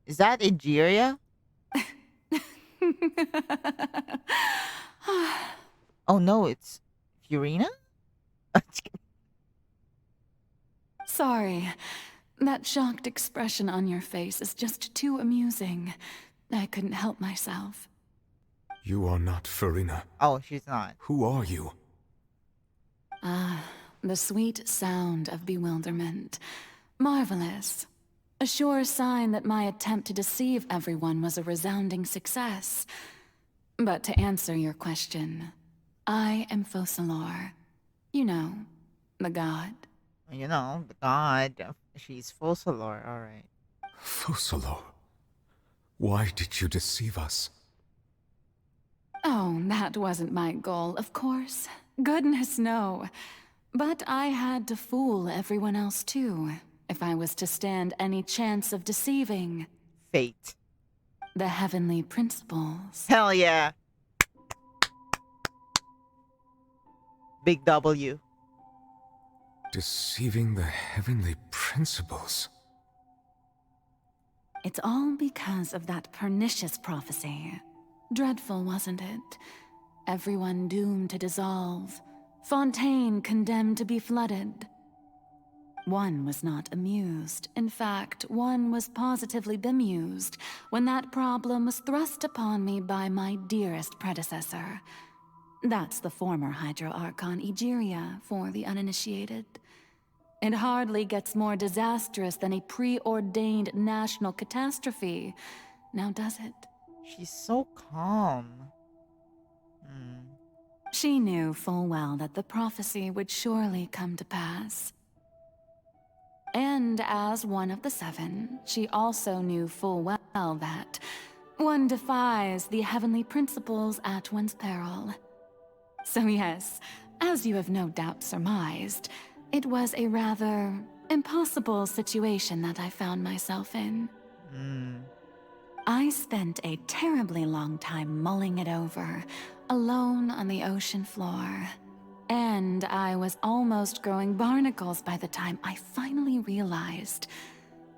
Is that Egeria? Oh no, it's Furina? Sorry. That shocked expression on your face is just too amusing. I couldn't help myself. You are not Furina. Oh, she's not. Who are you? Ah, the sweet sound of bewilderment. Marvelous. A sure sign that my attempt to deceive everyone was a resounding success. But to answer your question, I am Focalors. You know, the god. You know, the god. She's Focalors, alright. Focalors? Why did you deceive us? Oh, that wasn't my goal, of course. Goodness, no. But I had to fool everyone else too, if I was to stand any chance of deceiving Fate. the heavenly principles. Hell yeah. Big W. Deceiving the heavenly principles. It's all because of that pernicious prophecy. Dreadful, wasn't it? Everyone doomed to dissolve. Fontaine condemned to be flooded. One was not amused. In fact, one was positively bemused when that problem was thrust upon me by my dearest predecessor. That's the former Hydro Archon Egeria for the uninitiated. It hardly gets more disastrous than a preordained national catastrophe, now does it? She's so calm. She knew full well that the prophecy would surely come to pass. And as one of the seven, she also knew full well that one defies the heavenly principles at one's peril. So yes, as you have no doubt surmised, it was a rather impossible situation that I found myself in. I spent a terribly long time mulling it over, alone on the ocean floor. And I was almost growing barnacles by the time I finally realized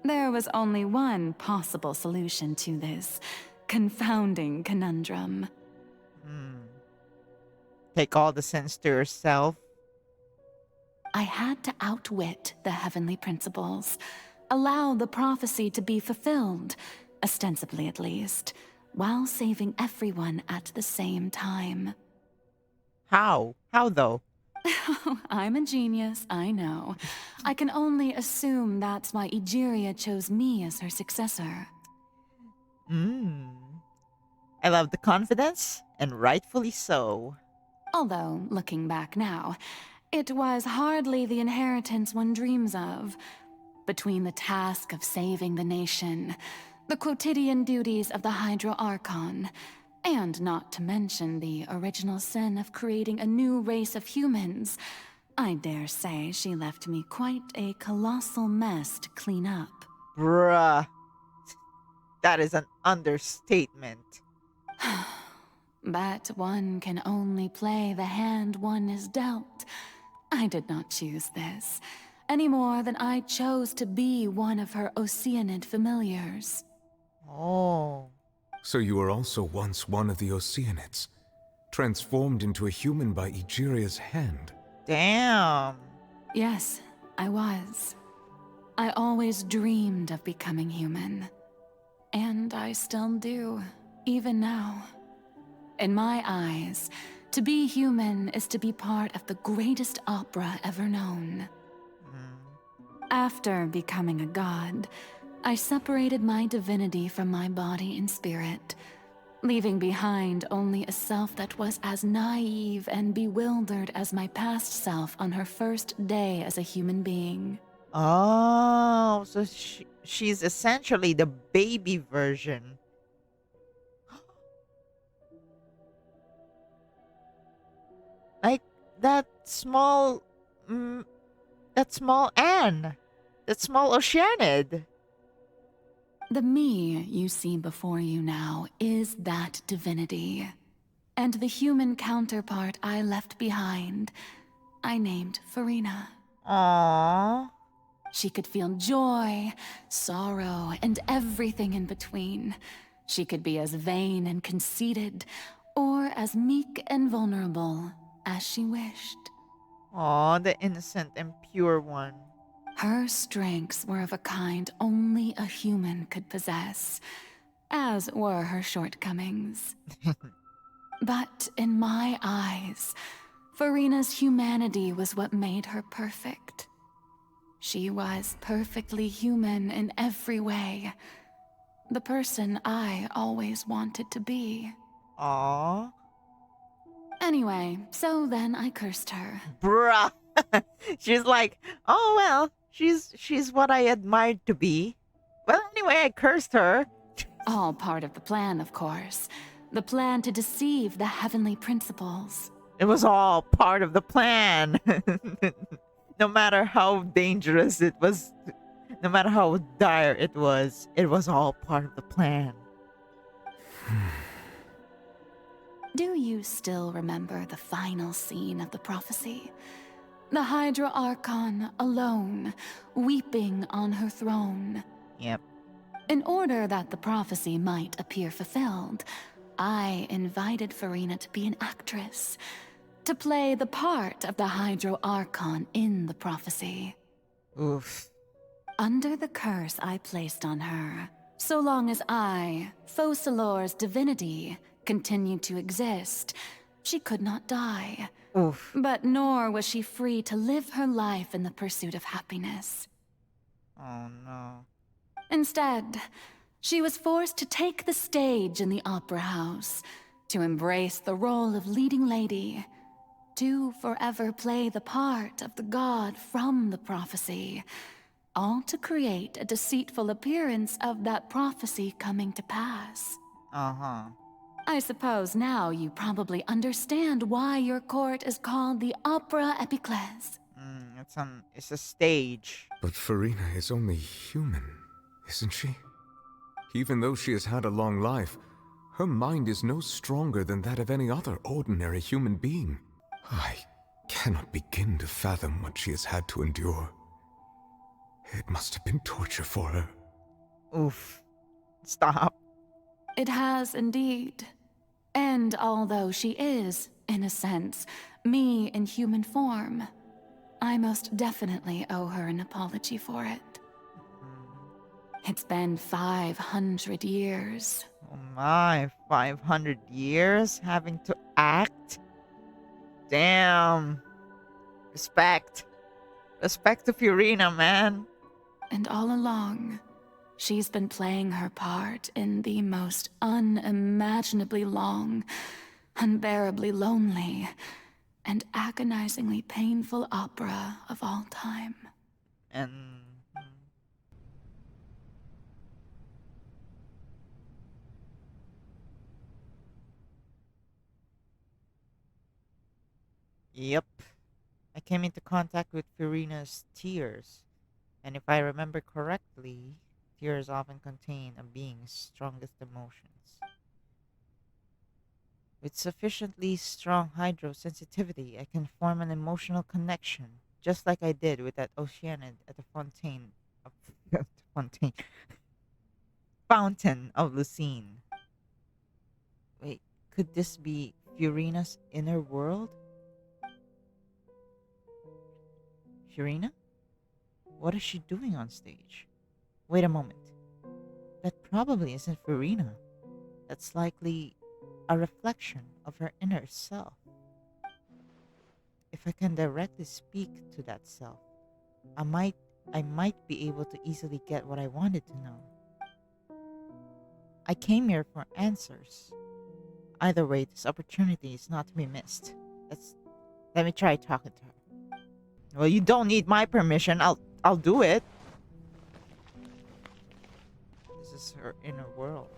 there was only one possible solution to this confounding conundrum. Take all the sense to yourself. I had to outwit the heavenly principles, allow the prophecy to be fulfilled, ostensibly at least, while saving everyone at the same time. How? How though? I'm a genius, I know. I can only assume that's why Egeria chose me as her successor. I love the confidence, and rightfully so. Although, looking back now, it was hardly the inheritance one dreams of. Between the task of saving the nation, the quotidian duties of the Hydro Archon, and not to mention the original sin of creating a new race of humans, I dare say she left me quite a colossal mess to clean up. Bruh. That is an understatement. But one can only play the hand one is dealt. I did not choose this, any more than I chose to be one of her Oceanid familiars. Oh. So you were also once one of the Oceanids, transformed into a human by Egeria's hand. Damn. Yes, I was. I always dreamed of becoming human. And I still do, even now. In my eyes, to be human is to be part of the greatest opera ever known. After becoming a god, I separated my divinity from my body and spirit, leaving behind only a self that was as naive and bewildered as my past self on her first day as a human being. Oh, so she's essentially the baby version. Like that small Anne. That small Oceanid. The me you see before you now is that divinity. And the human counterpart I left behind, I named Furina. Aww. She could feel joy, sorrow, and everything in between. She could be as vain and conceited, or as meek and vulnerable as she wished. Aw, the innocent and pure one. Her strengths were of a kind only a human could possess, as were her shortcomings. But in my eyes, Furina's humanity was what made her perfect. She was perfectly human in every way. The person I always wanted to be. Aww. Anyway, so then I cursed her. Bruh. She's like, oh well, she's what I admired to be. Well, anyway, I cursed her. All part of the plan, of course. The plan to deceive the heavenly principles. It was all part of the plan. No matter how dangerous it was, no matter how dire it was all part of the plan. Do you still remember the final scene of the prophecy? The Hydra Archon alone, weeping on her throne. Yep. In order that the prophecy might appear fulfilled, I invited Furina to be an actress, to play the part of the Hydro Archon in the prophecy. Oof. Under the curse I placed on her, so long as I, Focalors' divinity, continued to exist, she could not die. Oof. But nor was she free to live her life in the pursuit of happiness. Oh no. Instead, she was forced to take the stage in the opera house, to embrace the role of leading lady, to forever play the part of the god from the prophecy, all to create a deceitful appearance of that prophecy coming to pass. Uh-huh. I suppose now you probably understand why your court is called the Opera Epiclese. It's a stage. But Furina is only human, isn't she? Even though she has had a long life, her mind is no stronger than that of any other ordinary human being. I cannot begin to fathom what she has had to endure. It must have been torture for her. Oof. Stop. It has indeed. And although she is, in a sense, me in human form, I most definitely owe her an apology for it. It's been 500 years. Oh my, 500 years having to act? Damn. Respect. Respect to Furina, man. And all along, she's been playing her part in the most unimaginably long, unbearably lonely, and agonizingly painful opera of all time. And... Yep. I came into contact with Furina's tears. And if I remember correctly, tears often contain a being's strongest emotions. With sufficiently strong hydrosensitivity, I can form an emotional connection, just like I did with that Oceanid at the fountain of Lucine. Wait, could this be Furina's inner world? Furina? What is she doing on stage? Wait a moment. That probably isn't Furina. That's likely a reflection of her inner self. If I can directly speak to that self, I might be able to easily get what I wanted to know. I came here for answers. Either way, this opportunity is not to be missed. Let me try talking to her. Well, you don't need my permission. I'll do it. This is her inner world,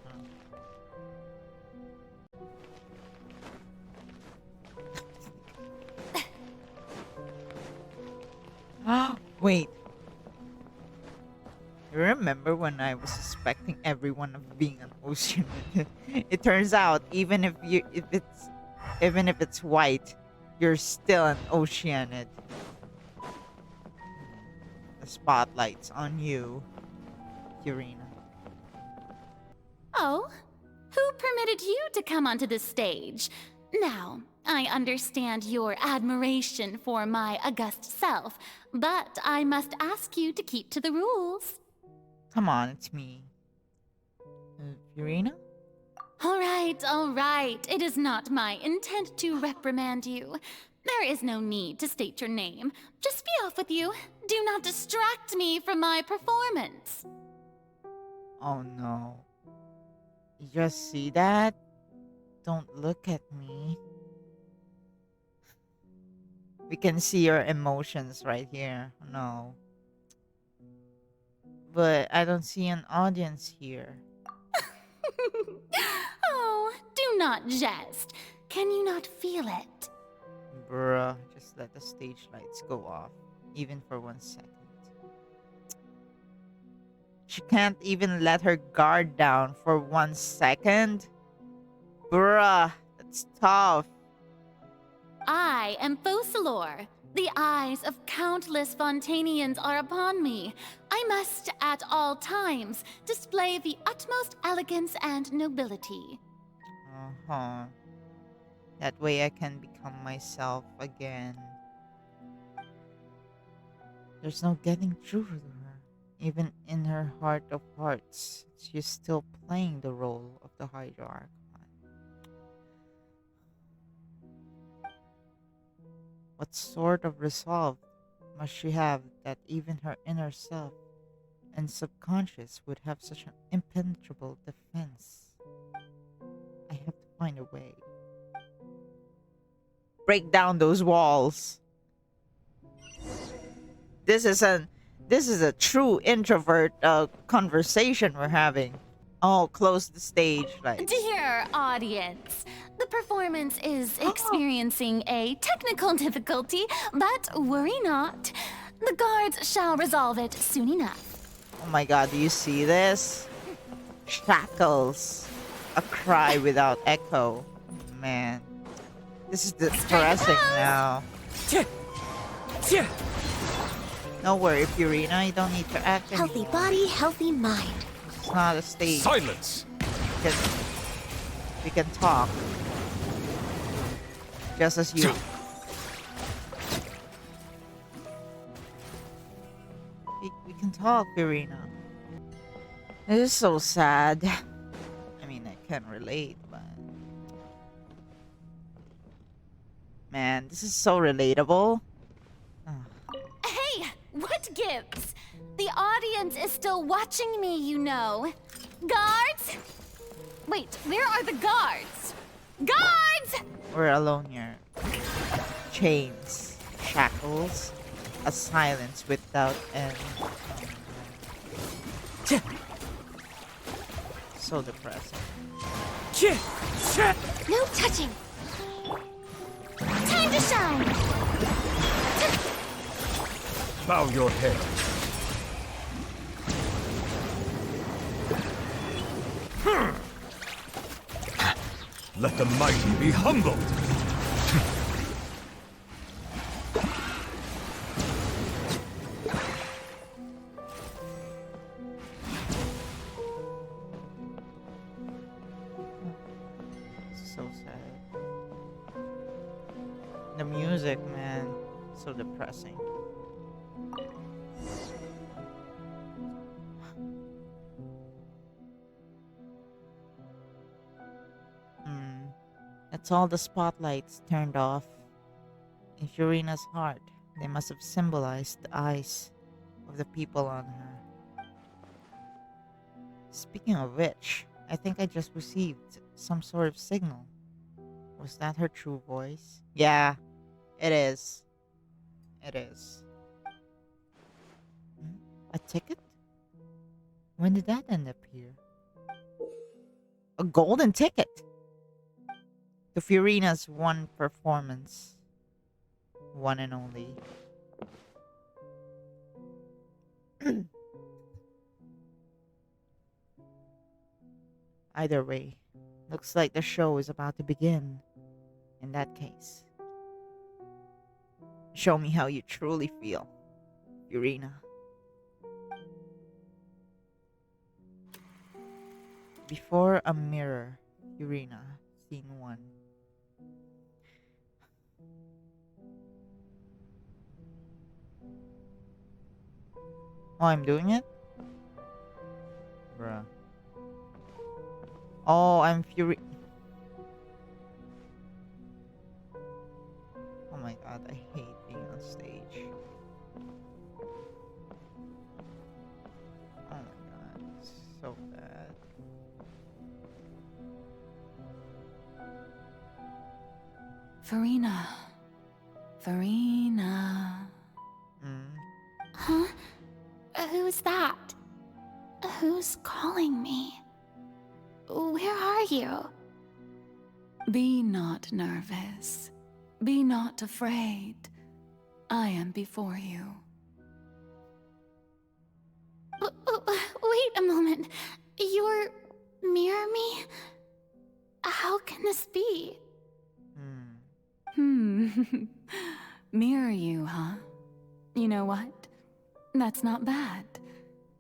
huh? Wait. Remember when I was suspecting everyone of being an ocean? It turns out even if it's white, you're still an oceanid. The spotlight's on you, Furina. Oh, who permitted you to come onto the stage? Now, I understand your admiration for my august self, but I must ask you to keep to the rules. Come on, it's me. Furina? All right. It is not my intent to reprimand you. There is no need to state your name. Just be off with you. Do not distract me from my performance. Oh no. You just see that? Don't look at me. We can see your emotions right here. No. But I don't see an audience here. Oh, do not jest. Can you not feel it? Bruh, just let the stage lights go off. even for 1 second. She can't even let her guard down for 1 second? Bruh, that's tough. I am Focalors. The eyes of countless Fontanians are upon me. I must, at all times, display the utmost elegance and nobility. Uh-huh. That way I can become myself again. There's no getting through to her. Even in her heart of hearts, she's still playing the role of the Hydro Archon. What sort of resolve must she have that even her inner self and subconscious would have such an impenetrable defense? I have to find a way. Break down those walls. This is a true introvert conversation we're having. Oh, close the stage, like. Dear audience, the performance is experiencing a technical difficulty, but worry not. The guards shall resolve it soon enough. Oh my god, do you see this? Shackles. A cry without echo. Man. This is depressing now. No worry, Furina, you don't need to act anymore. Healthy body, healthy mind. It's not a stage. Silence! We can talk. Just as you. We can talk, Furina. It is so sad. I mean, I can relate, but... Man, this is so relatable. Hey, what gives? The audience is still watching me, you know. Guards? Wait, where are the guards? Guards! We're alone here. Chains, shackles, a silence without end. So depressing. No touching. Time to shine! Bow your head. Let the mighty be humbled. So sad. The music, man, so depressing. That's all the spotlights turned off. In Furina's heart, they must have symbolized the eyes of the people on her. Speaking of which, I think I just received some sort of signal. Was that her true voice? Yeah, it is. It is. A ticket? When did that end up here? A golden ticket! To Furina's one performance. One and only. Either way, looks like the show is about to begin. In that case, show me how you truly feel, Furina. Before a mirror, Furina, scene 1. Oh, I'm doing it? Bruh. Oh, I'm Furina. Oh my god, I hate being on stage. Oh my god, it's so bad. Furina. Furina. Huh? Who's that? Who's calling me? Where are you? Be not nervous. Be not afraid. I am before you. Wait a moment. You're mirror me? How can this be? Mirror you, huh? You know what? That's not bad.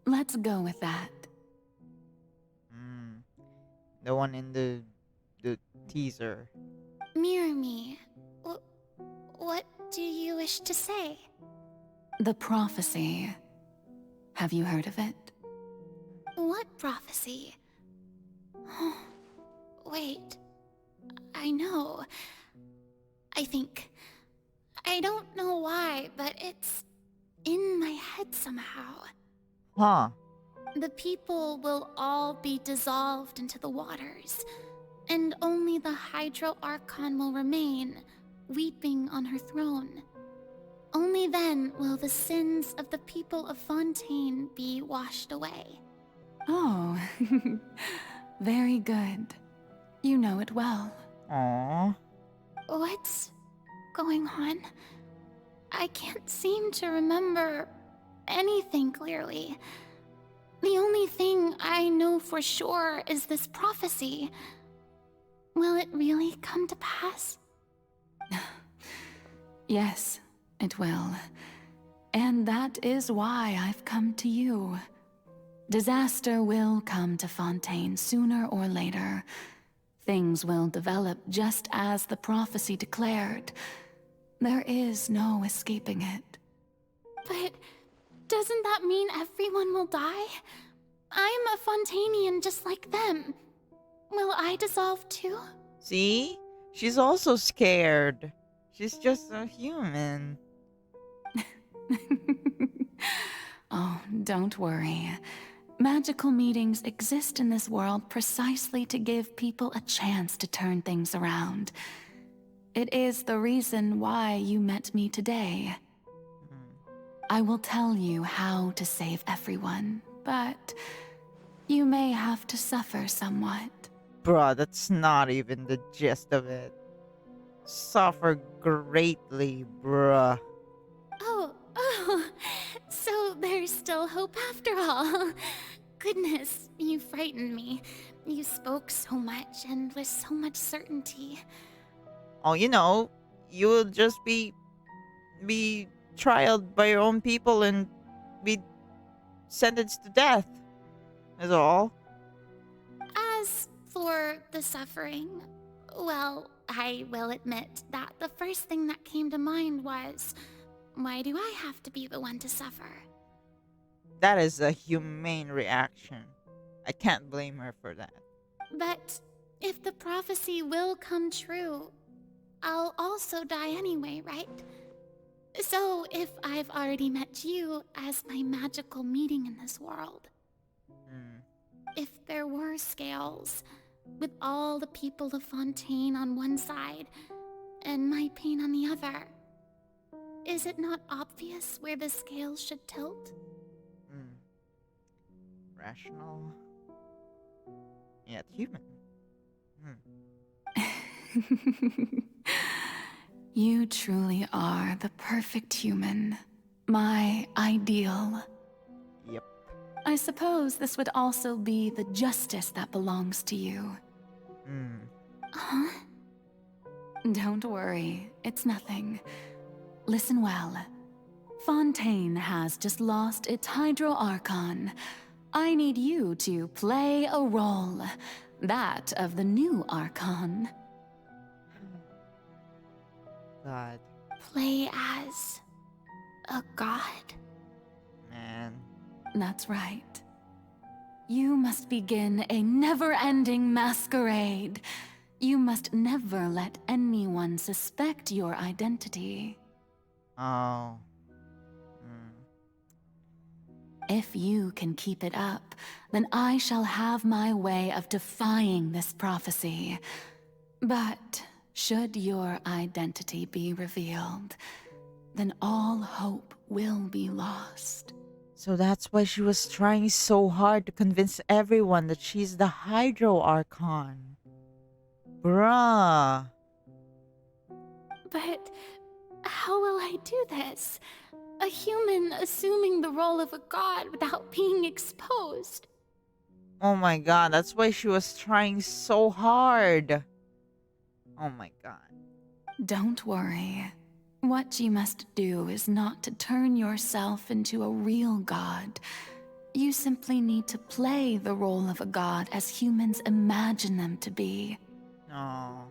Let's go with that. The one in the teaser. Mirror me. What do you wish to say? The prophecy. Have you heard of it? What prophecy? Wait. I know. I think. I don't know why, but it's in my head somehow. Huh. The people will all be dissolved into the waters, and only the Hydro Archon will remain, weeping on her throne. Only then will the sins of the people of Fontaine be washed away. Oh, very good. You know it well. Aww. What's going on? I can't seem to remember anything clearly. The only thing I know for sure is this prophecy. Will it really come to pass? Yes, it will. And that is why I've come to you. Disaster will come to Fontaine sooner or later. Things will develop just as the prophecy declared. There is no escaping it. But doesn't that mean everyone will die? I'm a Fontainian just like them. Will I dissolve too? See? She's also scared. She's just a human. Oh, don't worry. Magical meetings exist in this world precisely to give people a chance to turn things around. It is the reason why you met me today. I will tell you how to save everyone, but you may have to suffer somewhat. Bruh, that's not even the gist of it. Suffer greatly, bruh. Oh, so there's still hope after all. Goodness, you frightened me. You spoke so much and with so much certainty. Oh, you know, you will just be trialed by your own people and be sentenced to death. Is all. As for the suffering, well, I will admit that the first thing that came to mind was, why do I have to be the one to suffer? That is a humane reaction. I can't blame her for that. But if the prophecy will come true, I'll also die anyway, right? So if I've already met you as my magical meeting in this world, if there were scales, with all the people of Fontaine on one side and my pain on the other, is it not obvious where the scales should tilt? Rational. Yet human. You truly are the perfect human. My ideal. Yep. I suppose this would also be the justice that belongs to you. Huh? Don't worry, it's nothing. Listen well. Fontaine has just lost its Hydro Archon. I need you to play a role. That of the new Archon. God. Play as a god? Man. That's right. You must begin a never-ending masquerade. You must never let anyone suspect your identity. Oh. If you can keep it up, then I shall have my way of defying this prophecy. But should your identity be revealed, then all hope will be lost. So that's why she was trying so hard to convince everyone that she's the Hydro Archon. Bruh. But How will I do this? A human assuming the role of a god without being exposed. Oh my god, that's why she was trying so hard. Oh my god. Don't worry. What you must do is not to turn yourself into a real god. You simply need to play the role of a god as humans imagine them to be. Oh.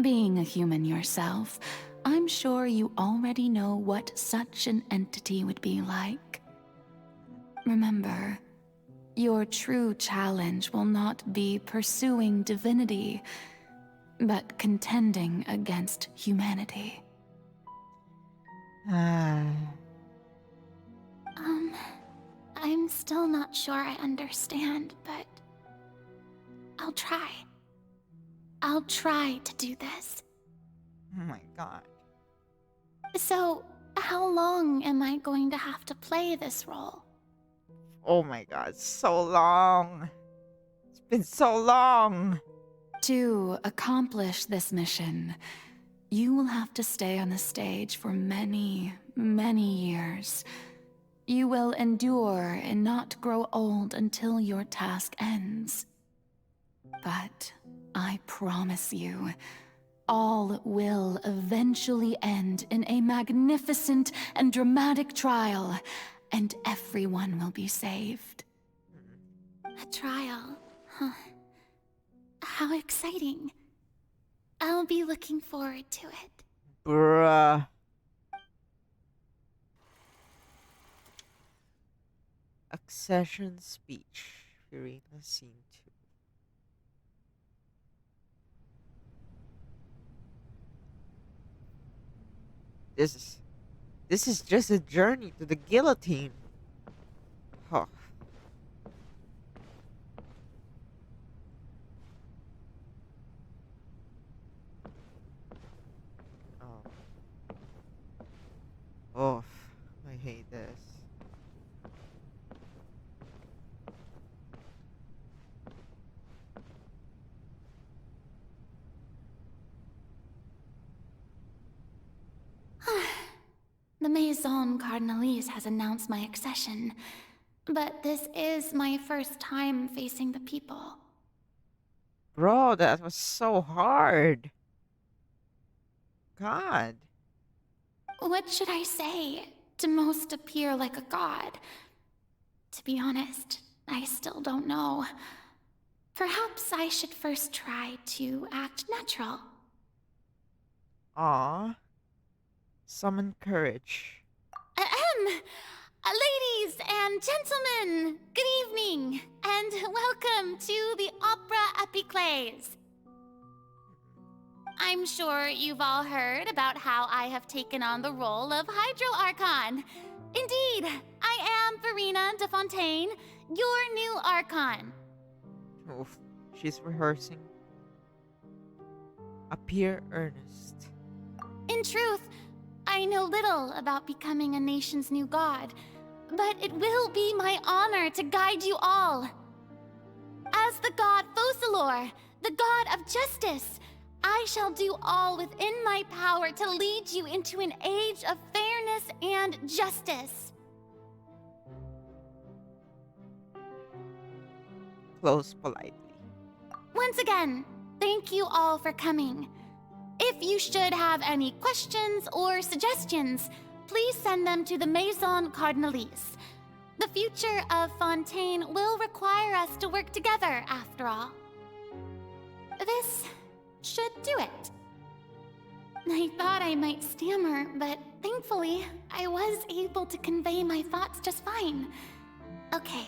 Being a human yourself, I'm sure you already know what such an entity would be like. Remember, your true challenge will not be pursuing divinity, but contending against humanity. I'm still not sure I understand, but I'll try. I'll try to do this. Oh my god. So, how long am I going to have to play this role? Oh my god, so long. It's been so long. To accomplish this mission, you will have to stay on the stage for many, many years. You will endure and not grow old until your task ends. But I promise you, all will eventually end in a magnificent and dramatic trial, and everyone will be saved. A trial, huh? How exciting. I'll be looking forward to it. Bruh. Accession speech. Furina scene 2. This is just a journey to the guillotine. Huh. Oh, I hate this. The Maison Cardinalise has announced my accession, but this is my first time facing the people. Bro, that was so hard. God. What should I say to most appear like a god? To be honest, I still don't know. Perhaps I should first try to act natural. Aw. Summon courage. Ladies and gentlemen, good evening, and welcome to the Opera Epiclese. I'm sure you've all heard about how I have taken on the role of Hydro Archon. Indeed, I am Furina de Fontaine, your new Archon. Oof, she's rehearsing. Appear earnest. In truth, I know little about becoming a nation's new god, but it will be my honor to guide you all. As the god Focalors, the god of justice, I shall do all within my power to lead you into an age of fairness and justice. Close politely. Once again, thank you all for coming. If you should have any questions or suggestions, please send them to the Maison Cardinalise. The future of Fontaine will require us to work together, after all. This should do it. I thought I might stammer, but thankfully, I was able to convey my thoughts just fine. Okay,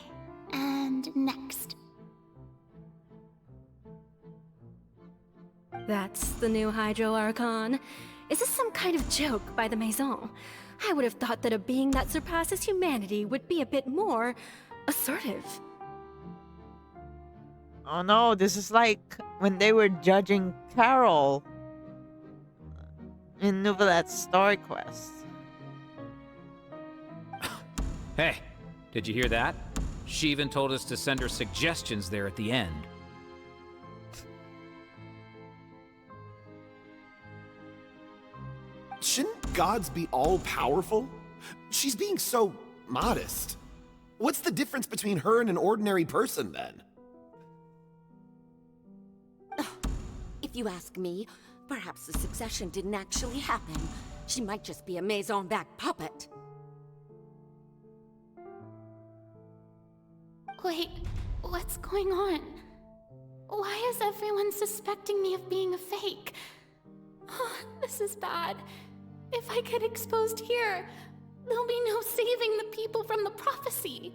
and next. That's the new Hydro Archon. Is this some kind of joke by the Maison? I would have thought that a being that surpasses humanity would be a bit more assertive. Oh no, this is like when they were judging Carol in Nouvelette's Story Quest. Hey, did you hear that? She even told us to send her suggestions there at the end. gods be all-powerful? She's being so modest. What's the difference between her and an ordinary person, then? If you ask me, perhaps the succession didn't actually happen. She might just be a maison-back puppet. Wait, what's going on? Why is everyone suspecting me of being a fake? Oh, this is bad. If I get exposed here, there'll be no saving the people from the prophecy.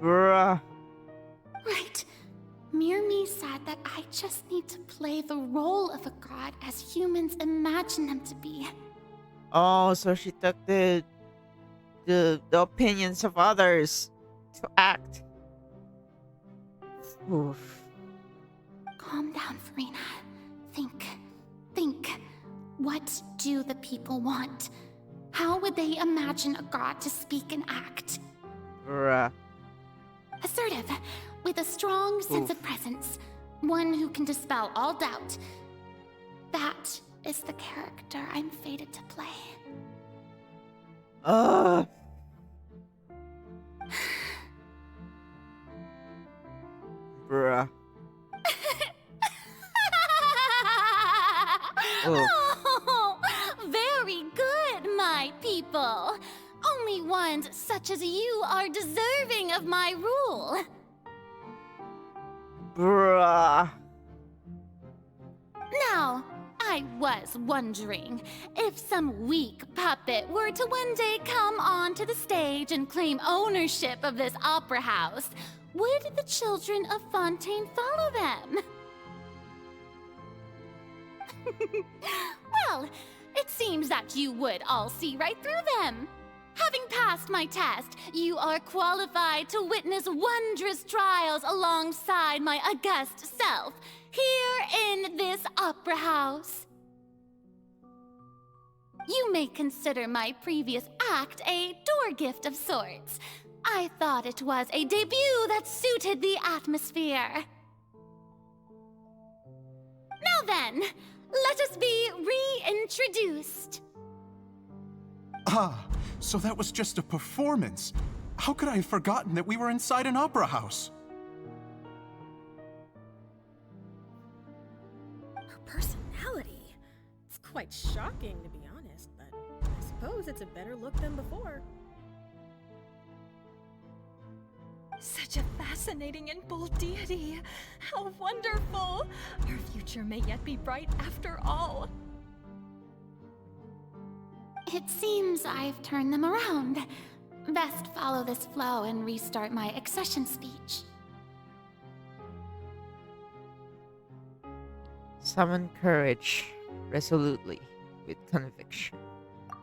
Bruh. Right. Mirmi said that I just need to play the role of a god as humans imagine them to be. Oh, so she took the opinions of others to act. Oof. Calm down, Furina. Think. What do the people want? How would they imagine a god to speak and act? Bruh. Assertive, with a strong sense of presence. One who can dispel all doubt. That is the character I'm fated to play. Bruh. Oh, very good, my people. Only ones such as you are deserving of my rule. Bruh. Now, I was wondering if some weak puppet were to one day come onto the stage and claim ownership of this opera house, would the children of Fontaine follow them? Well, it seems that you would all see right through them. Having passed my test, you are qualified to witness wondrous trials alongside my august self, here in this opera house. You may consider my previous act a door gift of sorts. I thought it was a debut that suited the atmosphere. Now then, let us be reintroduced. Ah, so that was just a performance. How could I have forgotten that we were inside an opera house? Her personality. It's quite shocking, to be honest, but I suppose it's a better look than before. Such a fascinating and bold deity. How wonderful! Her future may yet be bright after all. It seems I've turned them around. Best follow this flow and restart my accession speech. Summon courage resolutely with conviction.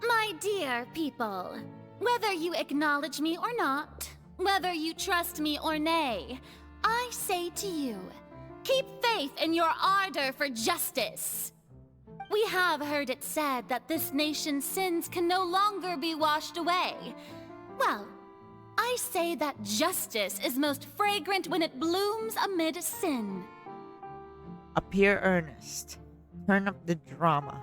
My dear people, whether you acknowledge me or not, whether you trust me or nay, I say to you, keep faith in your ardor for justice. We have heard it said that this nation's sins can no longer be washed away. Well, I say that justice is most fragrant when it blooms amid sin. Appear earnest. Turn up the drama.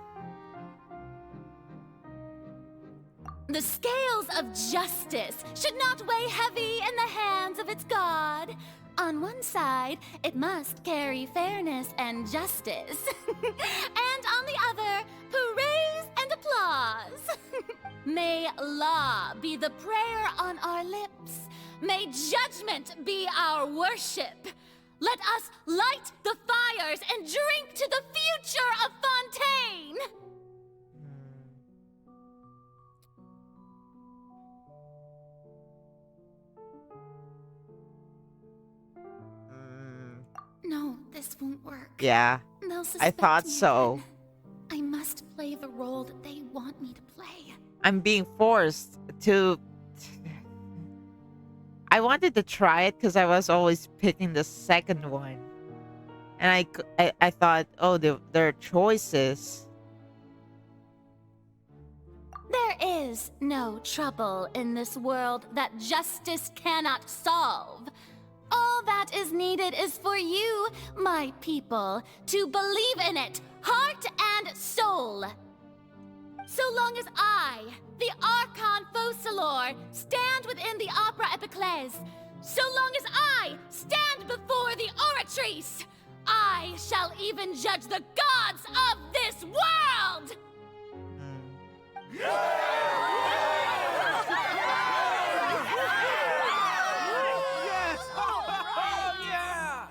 The scales of justice should not weigh heavy in the hands of its god. On one side, it must carry fairness and justice. And on the other, praise and applause. May law be the prayer on our lips. May judgment be our worship. Let us light the fires and drink to the future of Fontaine. No, this won't work. Yeah, They'll I suspect thought me so. again. I must play the role that they want me to play. I'm being forced to... I wanted to try it because I was always picking the second one. And I thought, oh, there are choices. There is no trouble in this world that justice cannot solve. All that is needed is for you, my people, to believe in it, heart and soul. So long as I, the Archon Focalors, stand within the Opera Epiclese, so long as I stand before the Oratrice, I shall even judge the gods of this world! Yes! Oh, yeah!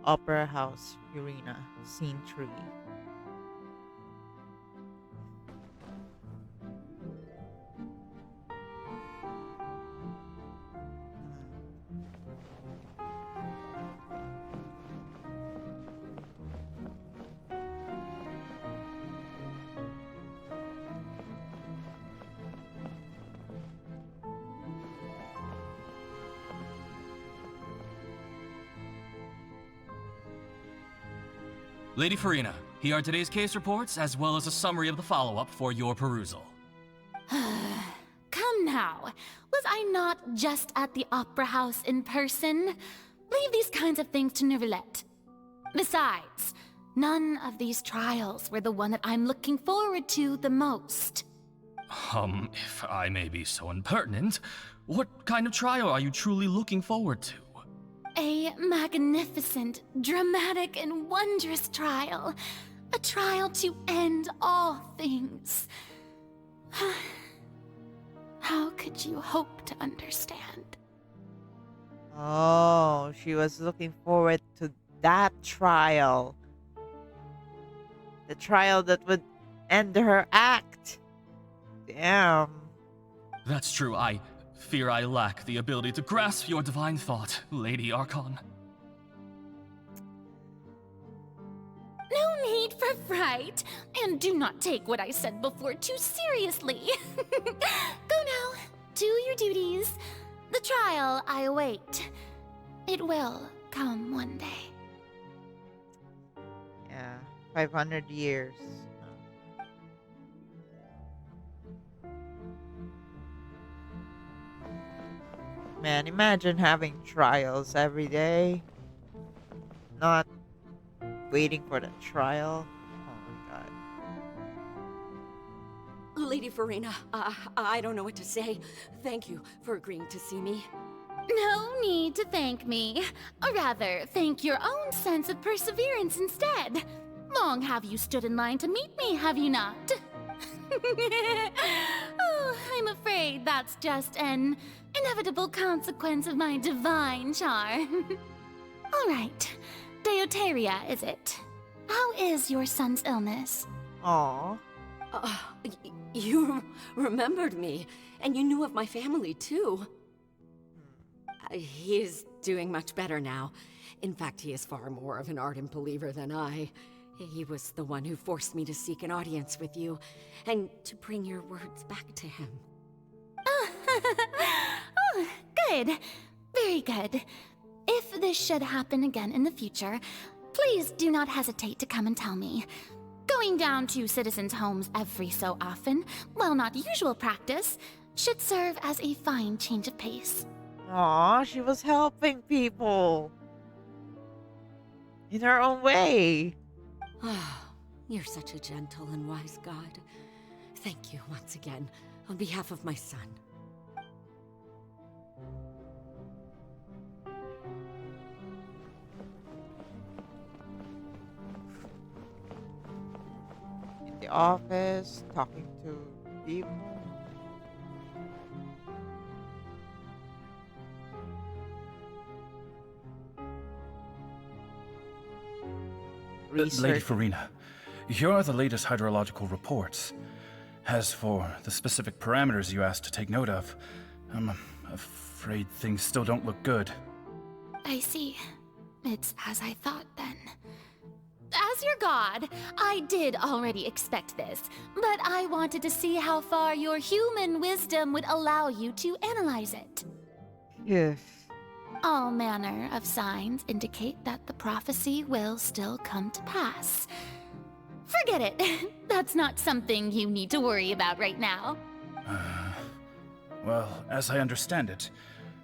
Opera House, Furina, Scene 3. Lady Furina, here are today's case reports, as well as a summary of the follow-up for your perusal. Come now, was I not just at the Opera House in person? Leave these kinds of things to Neuvillette. Besides, none of these trials were the one that I'm looking forward to the most. If I may be so impertinent, what kind of trial are you truly looking forward to? A magnificent, dramatic, and wondrous trial. A trial to end all things. How could you hope to understand? Oh, she was looking forward to that trial. The trial that would end her act. Damn. That's true, I fear I lack the ability to grasp your divine thought, Lady Archon. No need for fright, and do not take what I said before too seriously. Go now, do your duties. The trial I await. It will come one day. Yeah, 500 years. Man, imagine having trials every day. Not waiting for the trial. Oh my god. Lady Furina, I don't know what to say. Thank you for agreeing to see me. No need to thank me. Or rather, thank your own sense of perseverance instead. Long have you stood in line to meet me, have you not? Oh, I'm afraid that's just an inevitable consequence of my divine charm. All right, Deoteria, is it? How is your son's illness? Aww. You remembered me, and you knew of my family, too. He is doing much better now. In fact, he is far more of an ardent believer than I. He was the one who forced me to seek an audience with you, and to bring your words back to him. Oh, good. Very good. If this should happen again in the future, please do not hesitate to come and tell me. Going down to citizens' homes every so often, while not usual practice, should serve as a fine change of pace. Aw, she was helping people. In her own way. You're such a gentle and wise god. Thank you once again, on behalf of my son. In the office, talking to people. Lady Furina, here are the latest hydrological reports. As for the specific parameters you asked to take note of, I'm afraid things still don't look good. I see. It's as I thought then. As your god, I did already expect this, but I wanted to see how far your human wisdom would allow you to analyze it. Yes. All manner of signs indicate that the prophecy will still come to pass. Forget it. That's not something you need to worry about right now. Well, as I understand it,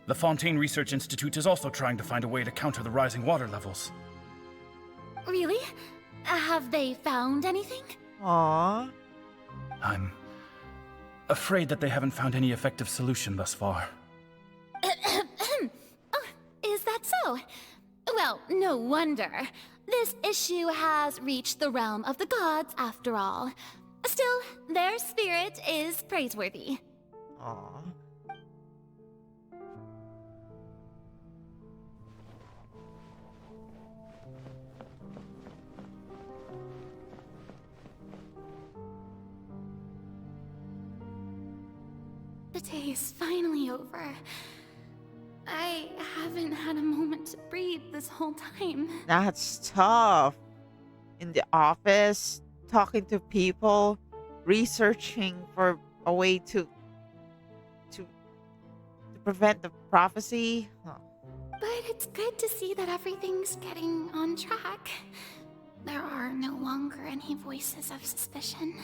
The Fontaine Research Institute is also trying to find a way to counter the rising water levels. Really? Have they found anything? Aww. I'm afraid that they haven't found any effective solution thus far. Oh, is that so? Well, no wonder. This issue has reached the realm of the gods, after all. Still, their spirit is praiseworthy. Aww. The day is finally over. I haven't had a moment to breathe this whole time. That's tough. In the office, talking to people, researching for a way to prevent the prophecy. Huh. But it's good to see that everything's getting on track. There are no longer any voices of suspicion.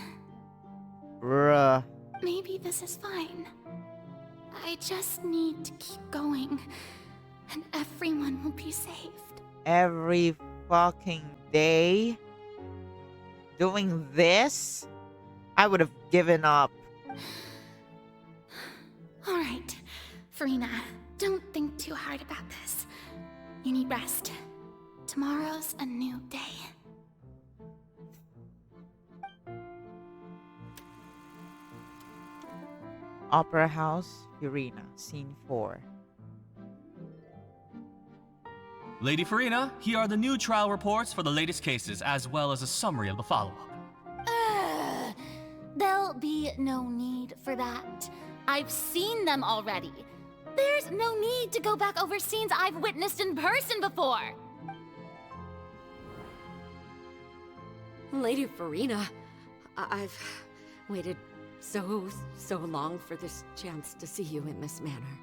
Bruh. Maybe this is fine. I just need to keep going, and everyone will be saved. Every fucking day doing this, I would have given up. All right, Furina, don't think too hard about this. You need rest. Tomorrow's a new day. Opera House, Furina, Scene 4. Lady Furina, here are the new trial reports for the latest cases, as well as a summary of the follow-up. There'll be no need for that. I've seen them already. There's no need to go back over scenes I've witnessed in person before. Lady Furina, I've waited so long for this chance to see you in this manner.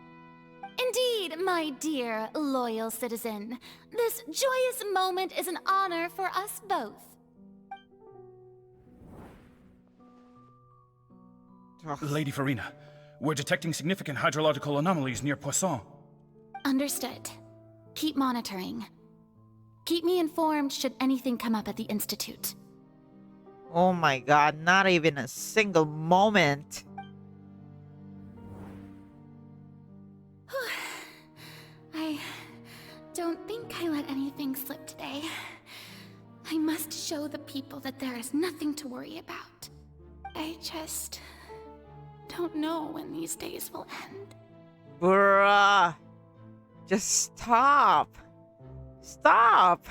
Indeed, my dear, loyal citizen. This joyous moment is an honor for us both. Lady Furina, we're detecting significant hydrological anomalies near Poisson. Understood. Keep monitoring. Keep me informed should anything come up at the Institute. Oh my god, not even a single moment. I don't think I let anything slip today. I must show the people that there is nothing to worry about. I just don't know when these days will end. Bruh. Just stop. Stop.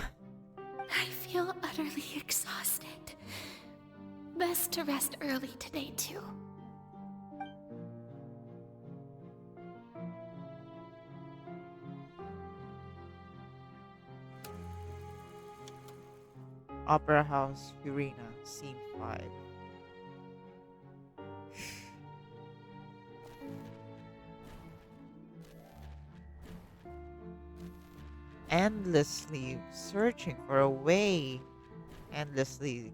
I feel utterly exhausted. Best to rest early today, too. Opera House, Furina, Scene 5. Endlessly searching for a way. Endlessly.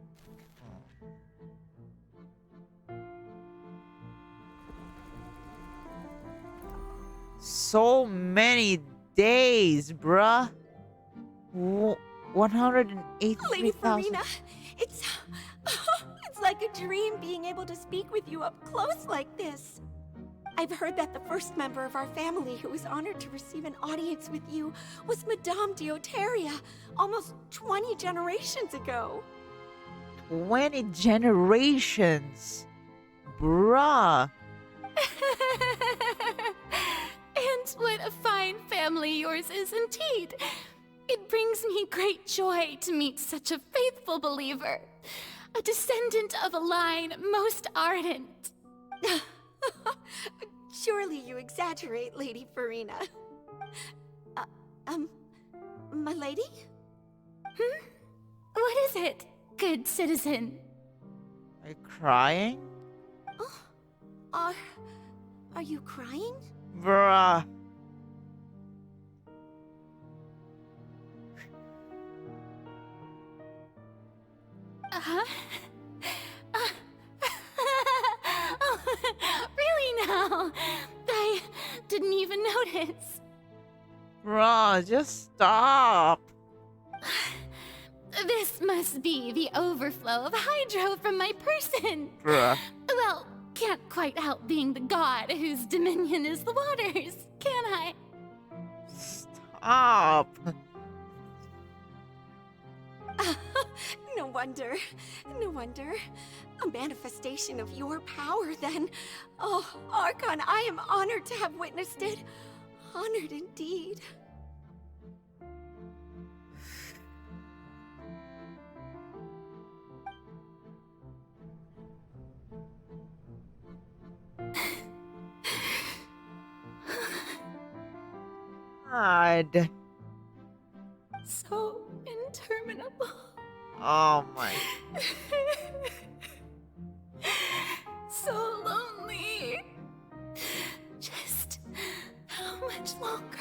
So many days, bruh. 183,000. Lady Furina, it's like a dream being able to speak with you up close like this. I've heard that the first member of our family who was honored to receive an audience with you was Madame Deoteria, almost 20 generations ago. 20 generations. Bruh. And what a fine family yours is indeed. It brings me great joy to meet such a faithful believer, a descendant of a line most ardent. Surely you exaggerate, Lady Furina. My lady? What is it, good citizen? Are you crying? Are you crying? Bruh. Oh, really now? I didn't even notice. Bruh, just stop. This must be the overflow of hydro from my person. Bruh. Well, can't quite help being the god whose dominion is the waters, can I? Stop. No wonder. No wonder. A manifestation of your power, then. Oh, Archon, I am honored to have witnessed it. Honored indeed. God. So interminable. Oh my. So lonely. Just how much longer?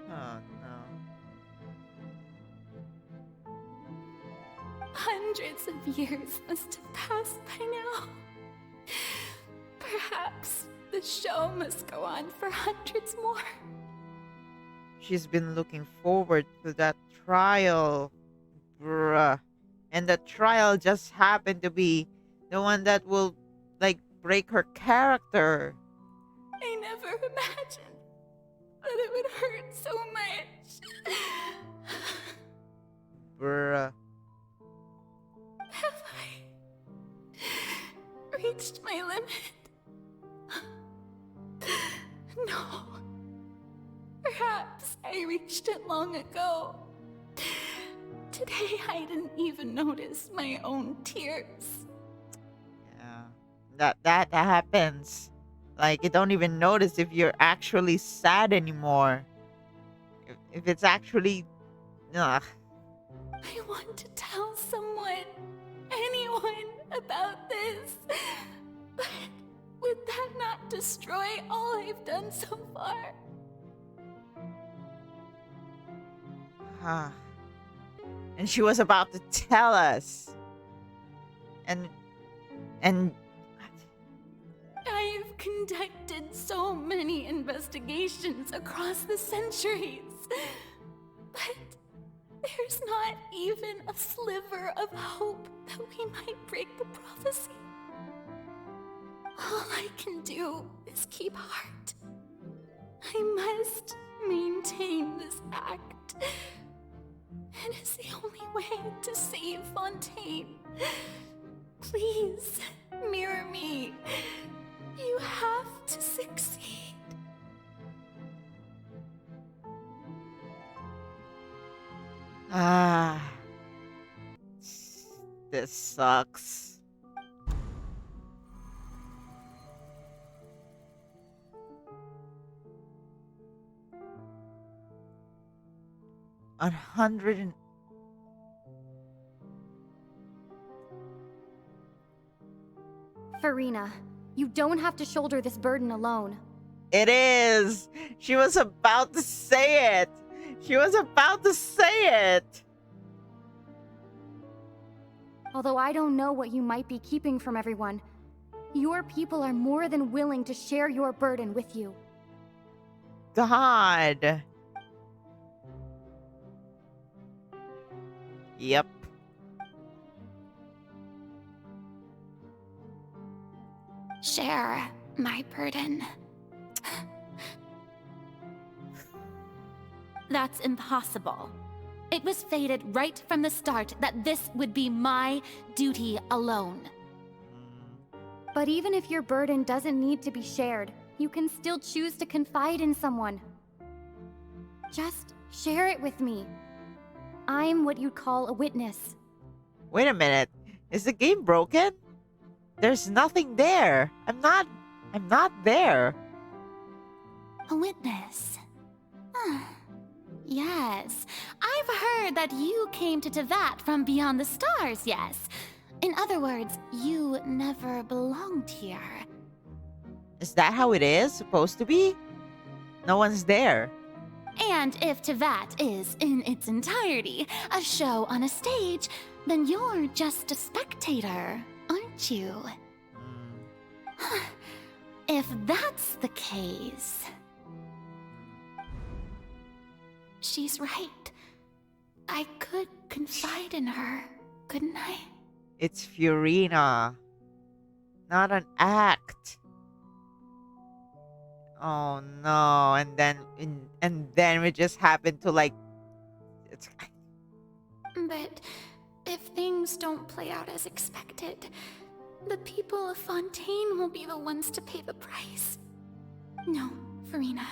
Oh no. Hundreds of years must have passed by now. Perhaps the show must go on for hundreds more. She's been looking forward to that trial. Bruh. And the trial just happened to be the one that will, like, break her character. I never imagined that it would hurt so much. Bruh. Have I reached my limit? No. Perhaps I reached it long ago. Today I didn't even notice my own tears. Yeah. That happens. Like, you don't even notice if you're actually sad anymore. If it's actually... Ugh. I want to tell someone, anyone, about this. But would that not destroy all I've done so far? And she was about to tell us. And I've conducted so many investigations across the centuries, but there's not even a sliver of hope that we might break the prophecy. All I can do is keep heart. I must maintain this act. It is the only way to save Fontaine. Please, mirror me. You have to succeed. This sucks. $100. Furina, you don't have to shoulder this burden alone. It is. She was about to say it. She was about to say it. Although I don't know what you might be keeping from everyone, your people are more than willing to share your burden with you. God. Yep. Share my burden. That's impossible. It was fated right from the start that this would be my duty alone. But even if your burden doesn't need to be shared, you can still choose to confide in someone. Just share it with me. I'm what you'd call a witness. Wait a minute. Is the game broken? There's nothing there. I'm not there. A witness. Yes. I've heard that you came to Tevat from beyond the stars, yes. In other words, you never belonged here. Is that how it is supposed to be? No one's there. And if Tevat is, in its entirety, a show on a stage, then you're just a spectator, aren't you? If that's the case... She's right. I could confide in her, couldn't I? It's Furina. Not an act. Oh no, and then we just happened to like But if things don't play out as expected, the people of Fontaine will be the ones to pay the price. No, Furina.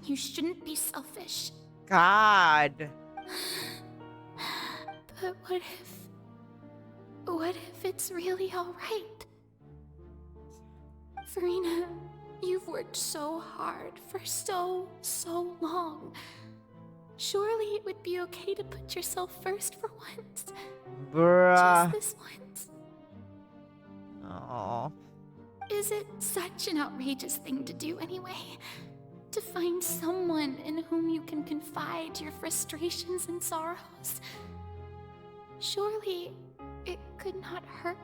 You shouldn't be selfish. God. But what if it's really alright? Furina, you've worked so hard for so long. Surely it would be okay to put yourself first for once. Bruh. Just this once. Oh. Is it such an outrageous thing to do anyway? To find someone in whom you can confide your frustrations and sorrows? Surely it could not hurt.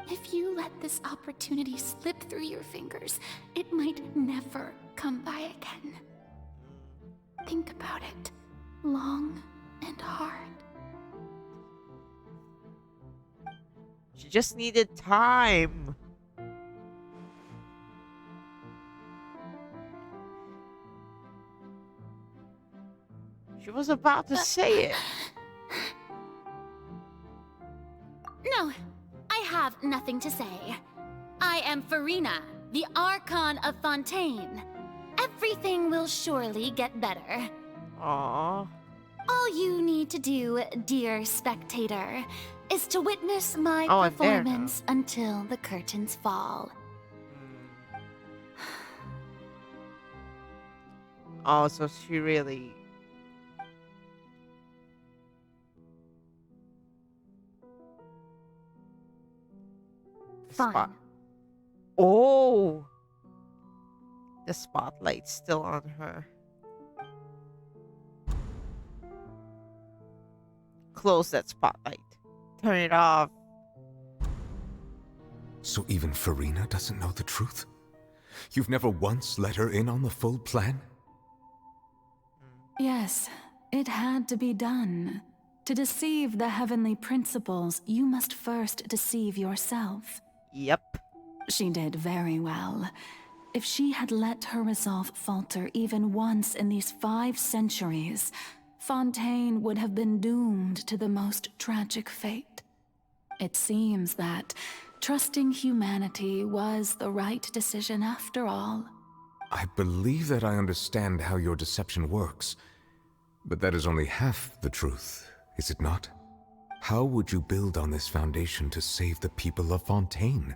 If you let this opportunity slip through your fingers, it might never come by again. Think about it long and hard. She just needed time. She was about to say it. No, I have nothing to say. I am Furina, the Archon of Fontaine. Everything will surely get better. Aww. All you need to do, dear spectator, is to witness my I'm there performance until the curtains fall. Oh, so she really... Fine. Oh! The spotlight's still on her. Close that spotlight. Turn it off. So even Furina doesn't know the truth? You've never once let her in on the full plan? Yes, it had to be done. To deceive the heavenly principles, you must first deceive yourself. Yep. She did very well. If she had let her resolve falter even once in these 5 centuries, Fontaine would have been doomed to the most tragic fate. It seems that trusting humanity was the right decision after all. I believe that I understand how your deception works, but that is only half the truth, is it not? How would you build on this foundation to save the people of Fontaine?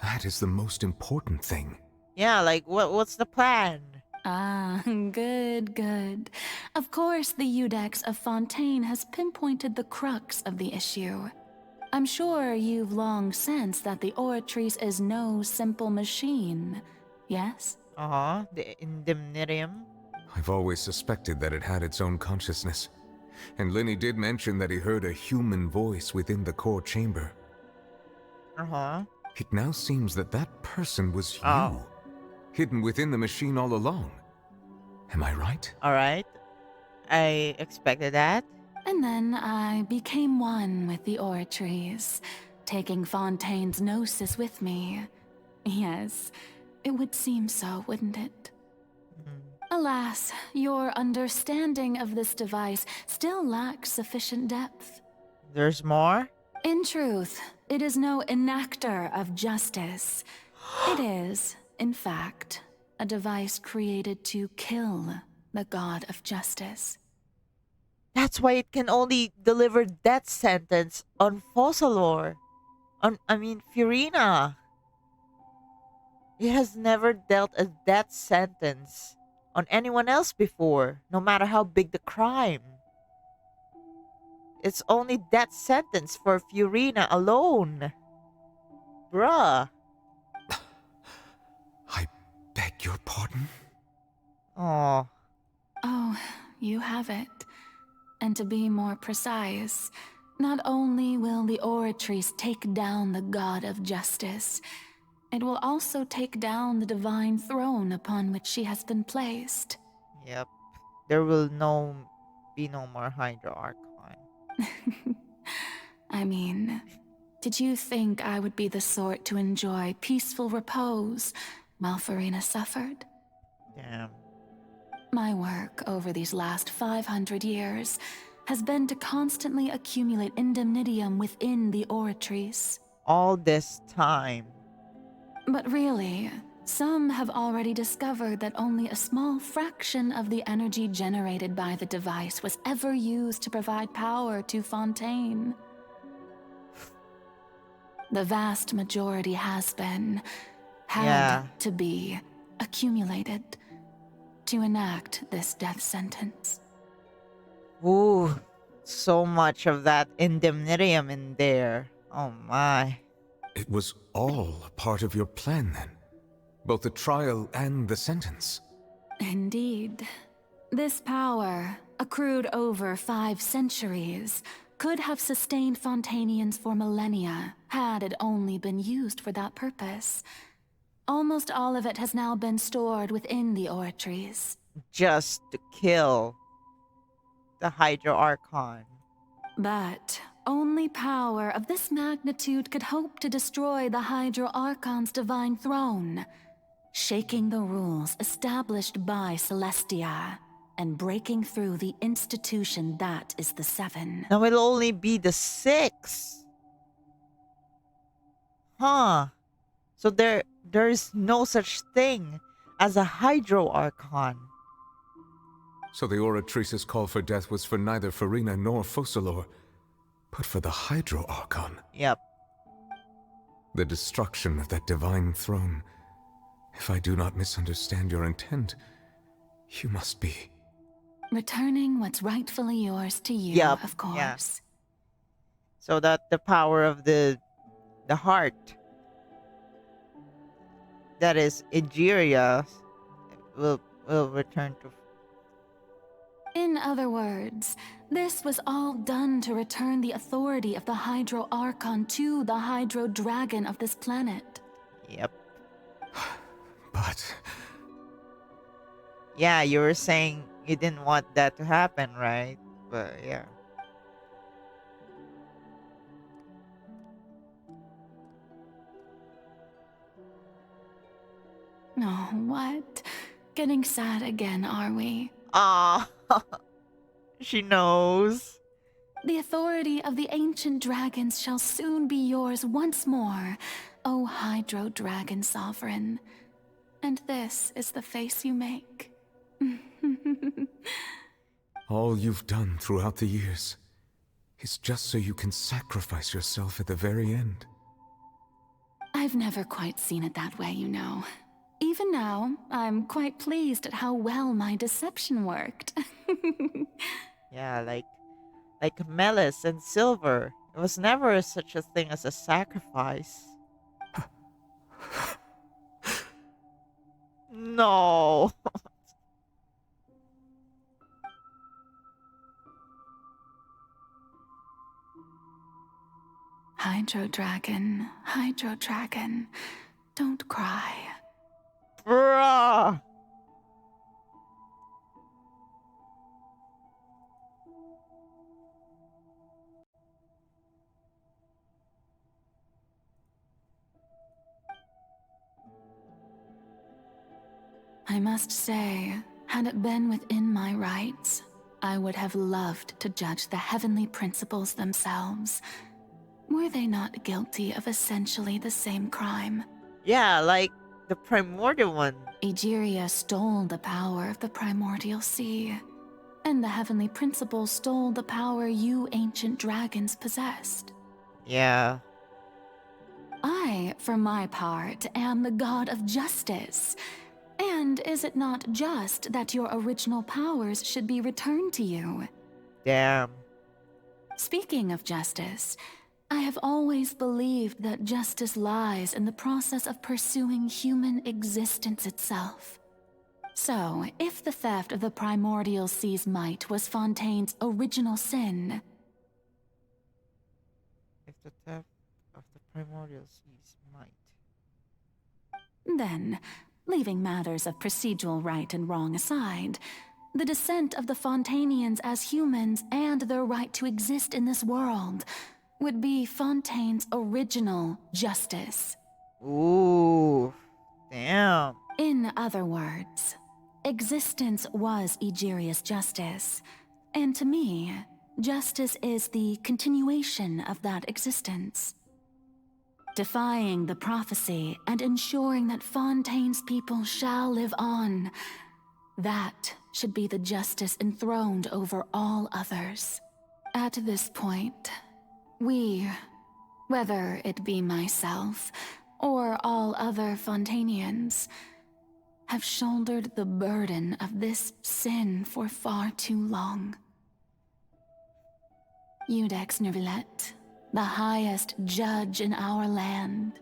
That is the most important thing. Yeah, like, what's the plan? Ah, good. Of course, the Iudex of Fontaine has pinpointed the crux of the issue. I'm sure you've long sensed that the Oratrice is no simple machine, yes? Uh-huh, the Indemnitium. I've always suspected that it had its own consciousness. And Lenny did mention that he heard a human voice within the core chamber. Uh-huh. It now seems that that person was you, hidden within the machine all along. Am I right? Alright. I expected that. And then I became one with the Oratrice, taking Fontaine's gnosis with me. Yes, it would seem so, wouldn't it? Alas, your understanding of this device still lacks sufficient depth. There's more? In truth, it is no enactor of justice. It is, in fact, a device created to kill the god of justice. That's why it can only deliver death sentence on Focalor. Furina. It has never dealt a death sentence on anyone else before, no matter how big the crime. It's only death sentence for Furina alone. Bruh. I beg your pardon? Oh. Oh, you have it. And to be more precise, not only will the Oratrice take down the god of justice, It will also take down the divine throne upon which she has been placed. Yep. There will be no more Hydro Archon. I mean, did you think I would be the sort to enjoy peaceful repose while Furina suffered? Damn. My work over these last 500 years has been to constantly accumulate indemnitium within the oratories. All this time. But really, some have already discovered that only a small fraction of the energy generated by the device was ever used to provide power to Fontaine. The vast majority has been, had to be, accumulated to enact this death sentence. Ooh, so much of that indemnitium in there. Oh my. It was all part of your plan then? Both the trial and the sentence? Indeed. This power, accrued over 5 centuries, could have sustained Fontainians for millennia, had it only been used for that purpose. Almost all of it has now been stored within the oratories. Just to kill the Hydro Archon. But only power of this magnitude could hope to destroy the Hydro Archon's divine throne, shaking the rules established by Celestia, and breaking through the institution that is the Seven. Now it'll only be the 6. Huh. So there's no such thing as a Hydro Archon. So the Oratrice's call for death was for neither Furina nor Focalor, but for the Hydro Archon. Yep. The destruction of that divine throne. If I do not misunderstand your intent, you must be... returning what's rightfully yours to you, Yep. of course. Yeah. So that the power of the heart, that is Egeria, will return to... In other words, this was all done to return the authority of the Hydro Archon to the Hydro Dragon of this planet. Yep. But... yeah, you were saying you didn't want that to happen, right? But yeah. Oh, what? Getting sad again, are we? Ah, she knows. The authority of the ancient dragons shall soon be yours once more, O Hydro Dragon Sovereign. And this is the face you make. all you've done throughout the years is just so you can sacrifice yourself at the very end. I've never quite seen it that way, you know. Even now, I'm quite pleased at how well my deception worked. Yeah, like Melis and Silver. It was never such a thing as a sacrifice. No. Hydro Dragon, don't cry. Bruh. I must say, had it been within my rights, I would have loved to judge the heavenly principles themselves. Were they not guilty of essentially the same crime? Yeah, like the primordial one. Egeria stole the power of the primordial sea, and the heavenly principles stole the power you ancient dragons possessed. Yeah. I, for my part, am the god of justice. And is it not just that your original powers should be returned to you? Damn. Speaking of justice, I have always believed that justice lies in the process of pursuing human existence itself. So, if the theft of the primordial sea's might was Fontaine's original sin... If the theft of the primordial sea's might Then, leaving matters of procedural right and wrong aside, the descent of the Fontainians as humans and their right to exist in this world would be Fontaine's original justice. Ooh, damn. In other words, existence was Egeria's justice, and to me, justice is the continuation of that existence. Defying the prophecy and ensuring that Fontaine's people shall live on, that should be the justice enthroned over all others. At this point, we, whether it be myself or all other Fontainians, have shouldered the burden of this sin for far too long. Iudex Neuvillette, the highest judge in our land,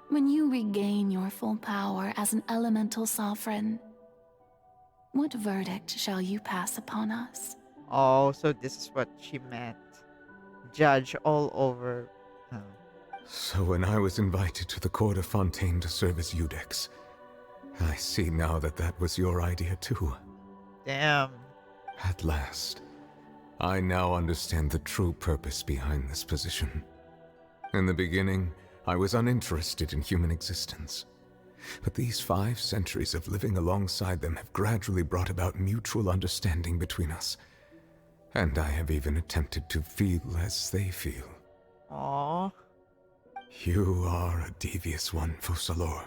when you regain your full power as an elemental sovereign, what verdict shall you pass upon us? Oh, so this is what she meant. Judge all over. Oh. So when I was invited to the court of Fontaine to serve as Iudex, I see now that that was your idea too. Damn. At last, I now understand the true purpose behind this position. In the beginning, I was uninterested in human existence. But these 5 centuries of living alongside them have gradually brought about mutual understanding between us. And I have even attempted to feel as they feel. Aww. You are a devious one, Focalors.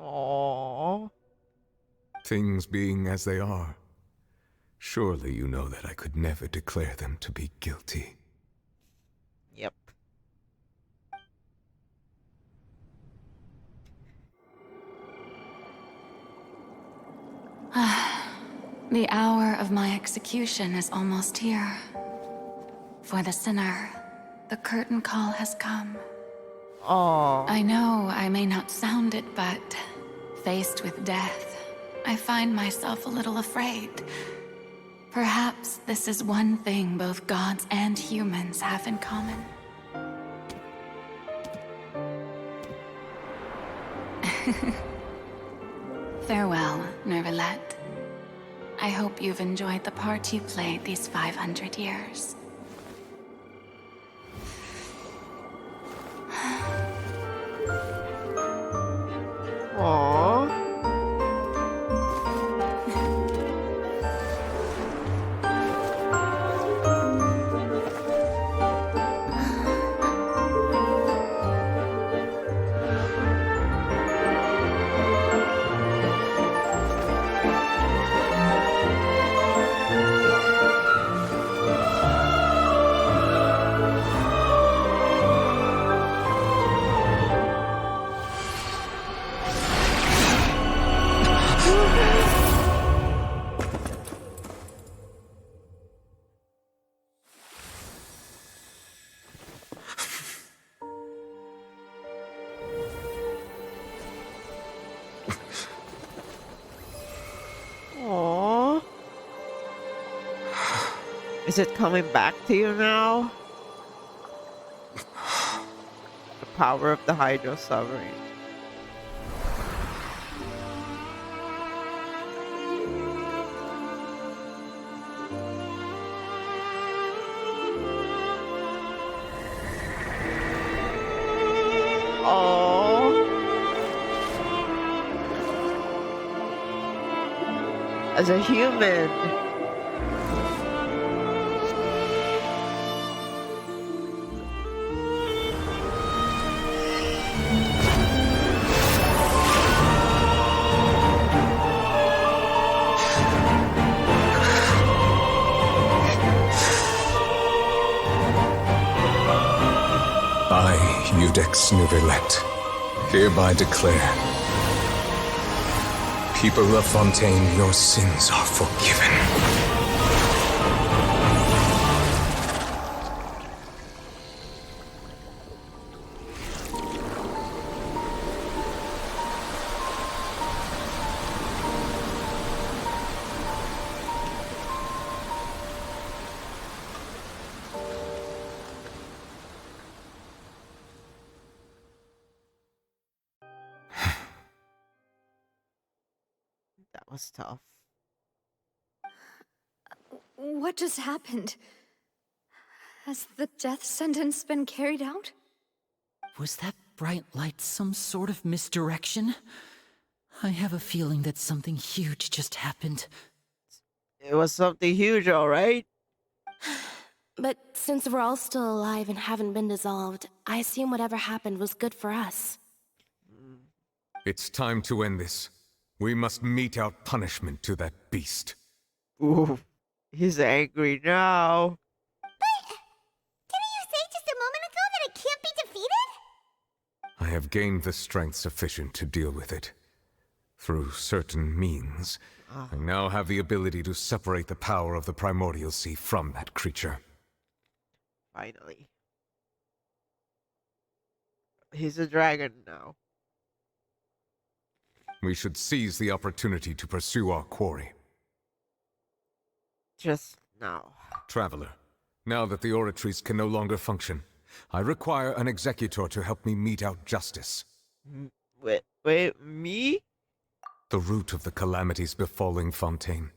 Aww. Things being as they are, surely you know that I could never declare them to be guilty. Yep. The hour of my execution is almost here. For the sinner, the curtain call has come. Oh. I know I may not sound it, but faced with death, I find myself a little afraid. Perhaps this is one thing both gods and humans have in common. Farewell, Neuvillette. I hope you've enjoyed the part you played these 500 years. Aww. Aww. Is it coming back to you now? The power of the Hydro Sovereign. As a human. I, Iudex Neuvillette, hereby declare, people of Fontaine, your sins are forgiven. was tough. What just happened? Has the death sentence been carried out? Was that bright light some sort of misdirection? I have a feeling that something huge just happened. It was something huge, alright? But since we're all still alive and haven't been dissolved, I assume whatever happened was good for us. It's time to end this. We must mete out punishment to that beast. Ooh, he's angry now. Didn't you say just a moment ago that it can't be defeated? I have gained the strength sufficient to deal with it. Through certain means, I now have the ability to separate the power of the Primordial Sea from that creature. Finally. He's a dragon now. We should seize the opportunity to pursue our quarry. Just now. Traveler, now that the oratories can no longer function, I require an executor to help me mete out justice. Wait, me? The root of the calamities befalling Fontaine.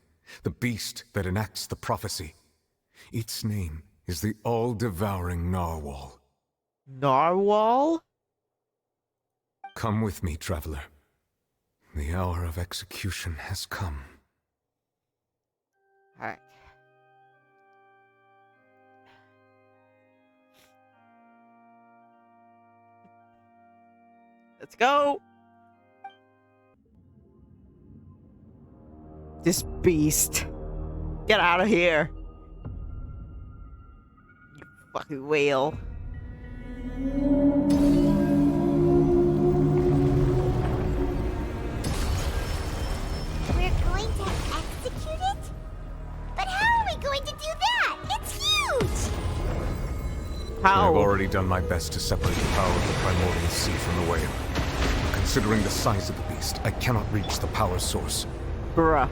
The beast that enacts the prophecy. Its name is the all-devouring Narwhal. Narwhal? Come with me, traveler. The hour of execution has come. Alright. Let's go! This beast. Get out of here. You fucking whale. We're going to execute it? But how are we going to do that? It's huge! How? I've already done my best to separate the power of the Primordial Sea from the whale. Considering the size of the beast, I cannot reach the power source. Bruh.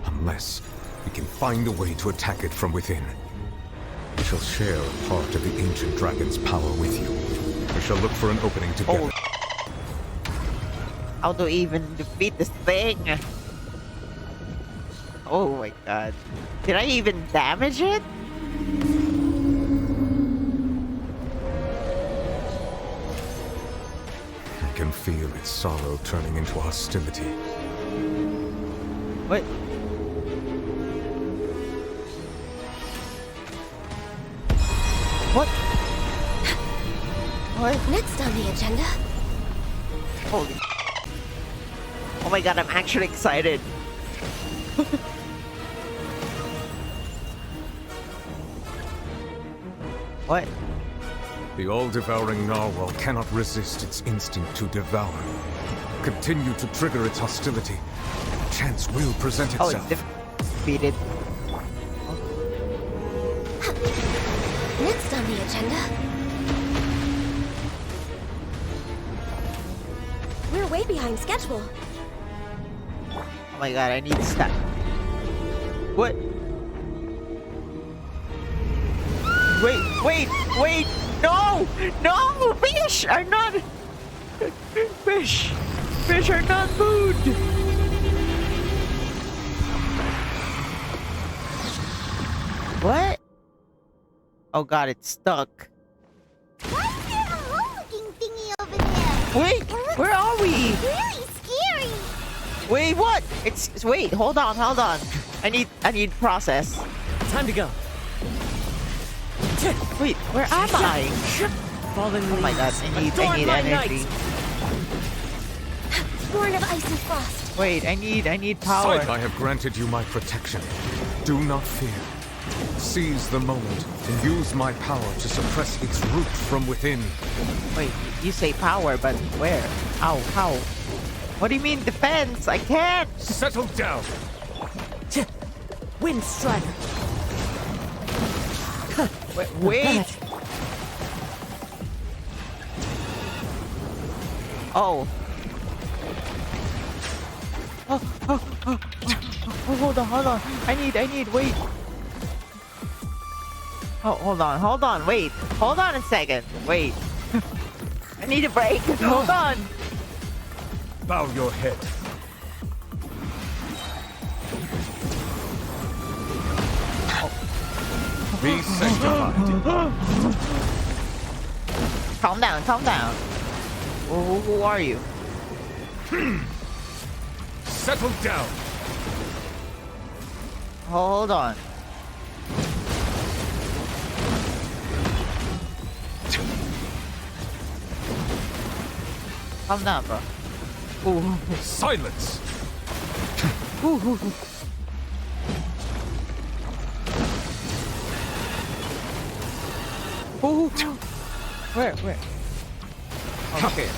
Unless we can find a way to attack it from within. We shall share a part of the ancient dragon's power with you. We shall look for an opening together. How to even defeat this thing? Oh my god. Did I even damage it? I can feel its sorrow turning into hostility. What? What? What? Next on the agenda. Holy. Oh my god, I'm actually excited. What? The all-devouring narwhal cannot resist its instinct to devour. Continue to trigger its hostility, and a chance will present Oh, itself. it's defeated. Next on the agenda. We're way behind schedule. Oh my god, I need to stop. What? Wait! No! No! Fish are not... Fish are not food! What? Oh god, it's stuck. Why is there a hole-looking thingy over there? Wait, where are we? Really scary! Wait, what? Wait, hold on. I need process. Time to go. Wait, where am I? Fallen Oh my god, I need energy. Born of ice and frost. Wait, I need power. I have granted you my protection. Do not fear. Seize the moment and use my power to suppress its root from within. Wait, you say power, but where? How? What do you mean defense? I can't! Settle down! Wind Strider. Wait! Oh. Oh, hold on. I need, wait. Oh, hold on, wait. Hold on a second. Wait. I need a break. Hold on. Bow your head. Be sanctified. Calm down, calm down. Who are you? Settle down. Hold on. Calm down, bro. Ooh. Silence. Ooh. Ooh. Where? Okay.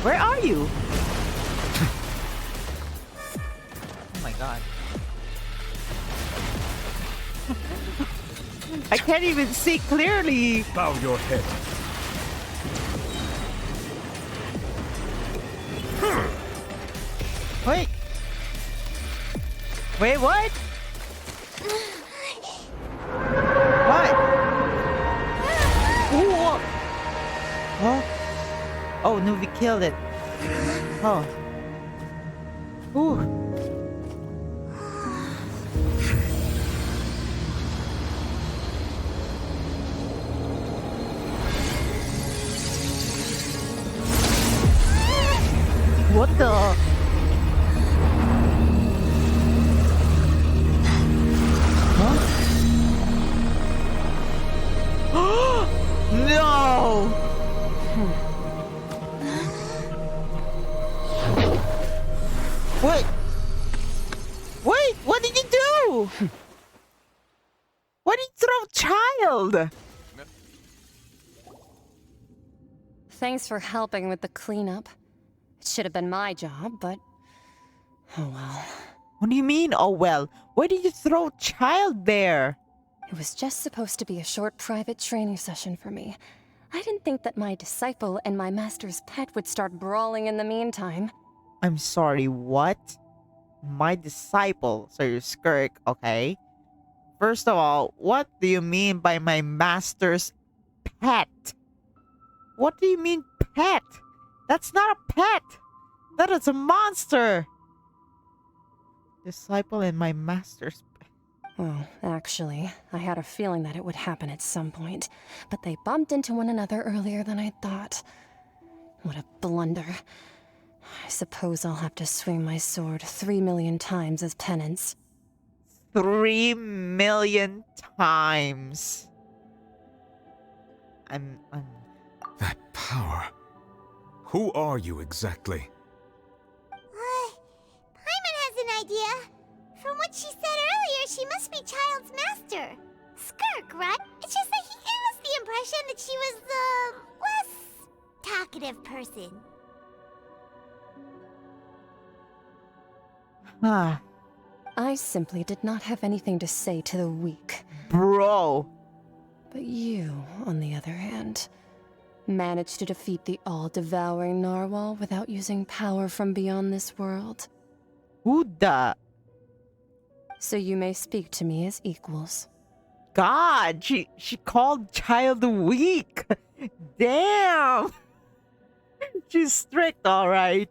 Where are you? Oh my god. I can't even see clearly. Bow your head. Wait. Wait, what? What? Ooh. Huh? Oh, Nuvi killed it. Oh. Ooh. What the? Huh? No! Wait! Wait! What did you do? Why did you throw child? Thanks for helping with the cleanup. It should have been my job, but... oh well. What do you mean, oh well? Why did you throw child there? It was just supposed to be a short private training session for me. I didn't think that my disciple and my master's pet would start brawling in the meantime. I'm sorry, what? My disciple, so you're Skirk, okay? First of all, what do you mean by my master's pet? What do you mean pet? That's not a pet! That is a monster! Disciple and my master's pet. Well, actually, I had a feeling that it would happen at some point, but they bumped into one another earlier than I thought. What a blunder. I suppose I'll have to swing my sword 3 million times as penance. 3 million times. I'm... That power. Who are you exactly? Paimon has an idea. From what she said earlier, she must be Child's master. Skirk, right? It's just that he gave us the impression that she was the less talkative person. Ah. I simply did not have anything to say to the weak. Bro. But you, on the other hand, managed to defeat the all-devouring narwhal without using power from beyond this world. Who the? So you may speak to me as equals. God, she called child weak. Damn. She's strict, all right.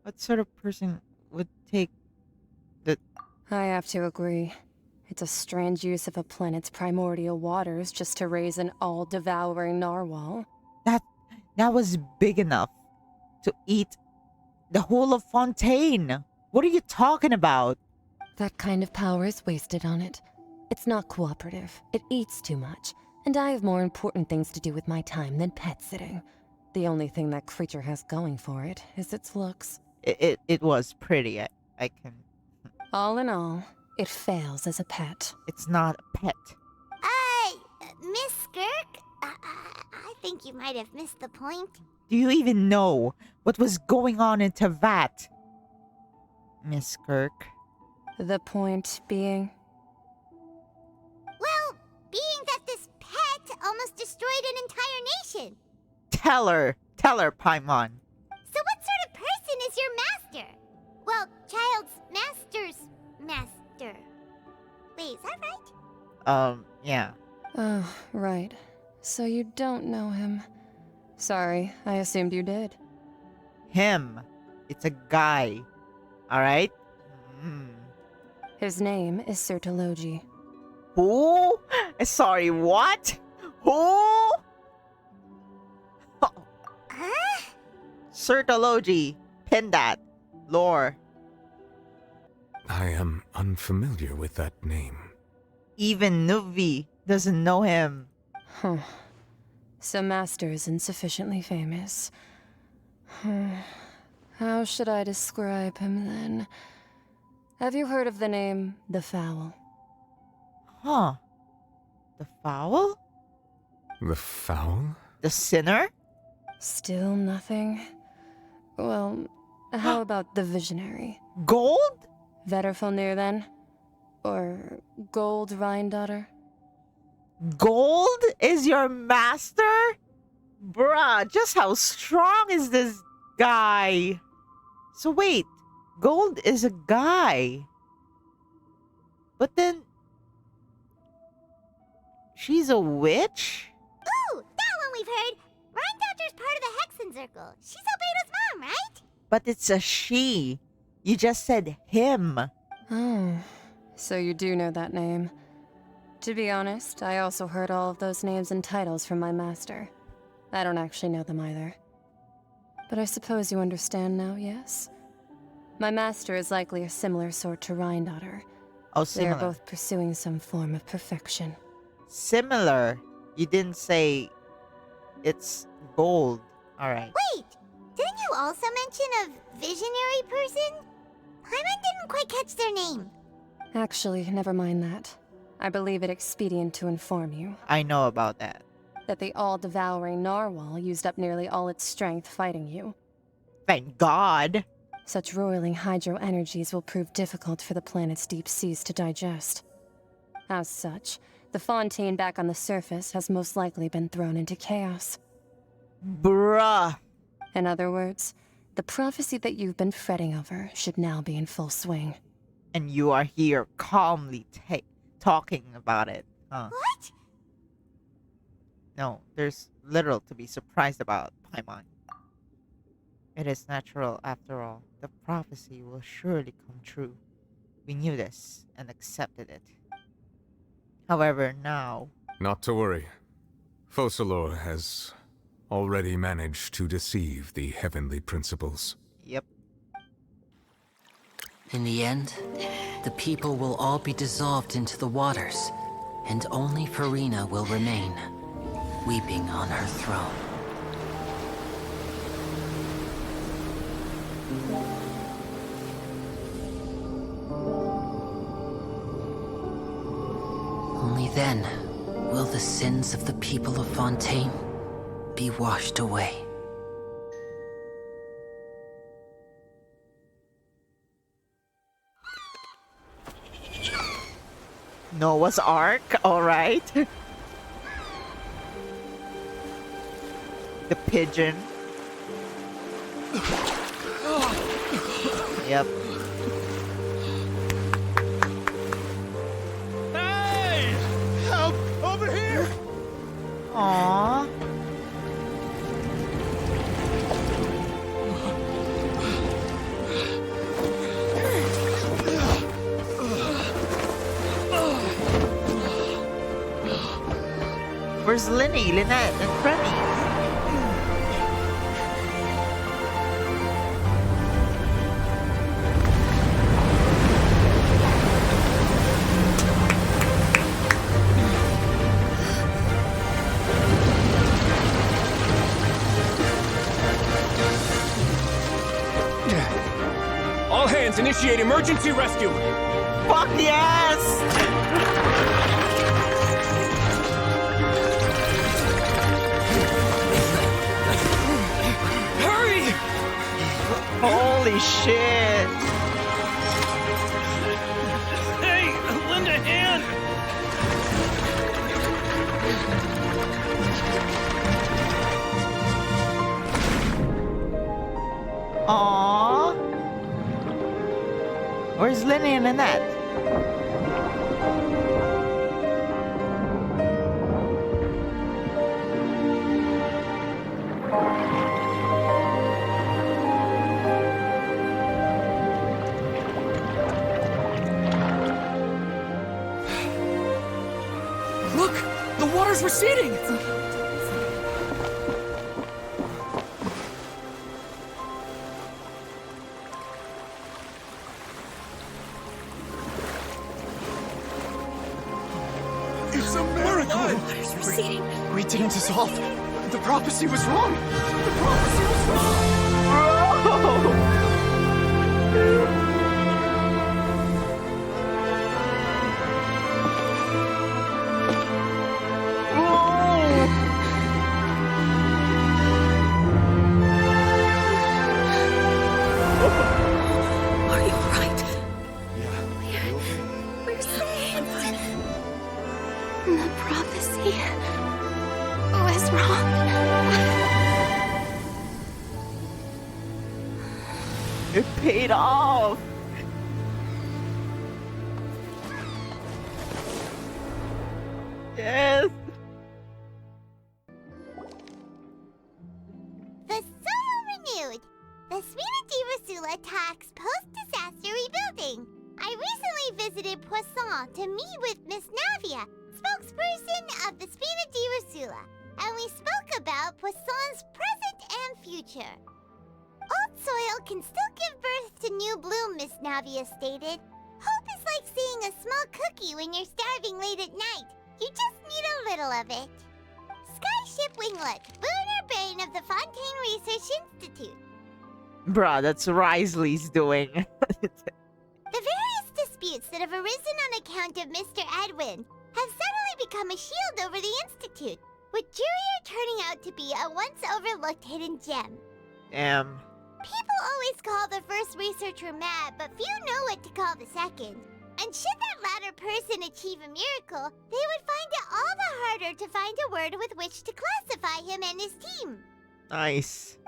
What sort of person would take the... I have to agree. It's a strange use of a planet's primordial waters just to raise an all-devouring narwhal. That was big enough to eat the whole of Fontaine. What are you talking about? That kind of power is wasted on it. It's not cooperative. It eats too much. And I have more important things to do with my time than pet sitting. The only thing that creature has going for it is its looks. It was pretty. I can... All in all, it fails as a pet. It's not a pet. Miss Skirk? I think you might have missed the point. Do you even know what was going on in Tavat? Miss Skirk? The point being? Well, being that this pet almost destroyed an entire nation. Tell her, Paimon. So what sort of person is your master? Well, Child's master's master. Wait, is that right? Yeah. Oh, right. So you don't know him. Sorry, I assumed you did. Him. It's a guy. Alright? His name is Sertologi. Who? Sorry, what? Who? Sertologi. Pin that. Lore. I am unfamiliar with that name. Even Nuvi doesn't know him. Huh. So Master isn't sufficiently famous. How should I describe him then? Have you heard of the name The Foul? Huh. The foul? The Foul? The sinner? Still nothing? Well, how about the Visionary? Gold? Vetterfalnir then? Or Gold Rhine-daughter? Gold is your master? Bruh, just how strong is this guy? So wait, Gold is a guy. But then... she's a witch? Ooh, that one we've heard. Rhine-daughter's part of the Hexen Circle. She's Albedo's mom, right? But it's a she. You just said him. Oh, so you do know that name. To be honest, I also heard all of those names and titles from my master. I don't actually know them either. But I suppose you understand now, yes? My master is likely a similar sort to Rhine-daughter. Oh, They are similar. both pursuing some form of perfection. Similar. You didn't say it's gold. Alright. Wait, didn't you also mention a visionary person? Paimon didn't quite catch their name. Actually, never mind that. I believe it expedient to inform you I know about that. that the all-devouring narwhal used up nearly all its strength fighting you. Thank God. Such roiling hydro energies will prove difficult for the planet's deep seas to digest. As such, the fontaine back on the surface has most likely been thrown into chaos. Bruh. In other words, the prophecy that you've been fretting over should now be in full swing. And you are here calmly talking about it. Huh? What? No, there's little to be surprised about, Paimon. It is natural after all. The prophecy will surely come true. We knew this and accepted it. However, now... Not to worry. Focalors has already managed to deceive the heavenly principles. Yep. In the end, the people will all be dissolved into the waters, and only Furina will remain, weeping on her throne. Only then will the sins of the people of Fontaine be washed away. Noah's Ark, alright. The pigeon. Yep. Hey! Help! Over here! Aww. Where's Linny, Lynette, and Freddy? All hands, initiate emergency rescue! Fuck yes! Hurry! Holy shit! Hey, lend a hand! Aww. Where's Linny and Lynette? star's receding! It's a miracle! Water's receding. We didn't dissolve. The prophecy was wrong. The prophecy was wrong. Are you alright? We're saved. The prophecy was wrong. It paid off. Yes. The soil renewed. The Spina di Rosula talks post-disaster rebuilding. I recently visited Poisson to meet with Miss Navia, spokesperson of the Spina di Rosula, and we spoke about Poisson's present and future. Old soil can still give birth to new bloom, Miss Navia stated. Hope is like seeing a small cookie when you're starving late at night. You just need a little of it. Skyship Winglet, lunar brain of the Fontaine Research Institute. Bruh, that's Risley's doing. The various disputes that have arisen on account of Mr. Edwin have suddenly become a shield over the Institute, with Jurier turning out to be a once overlooked hidden gem. Damn. People always call the first researcher mad, but few know what to call the second. And should that latter person achieve a miracle, they would find it all the harder to find a word with which to classify him and his team. Nice.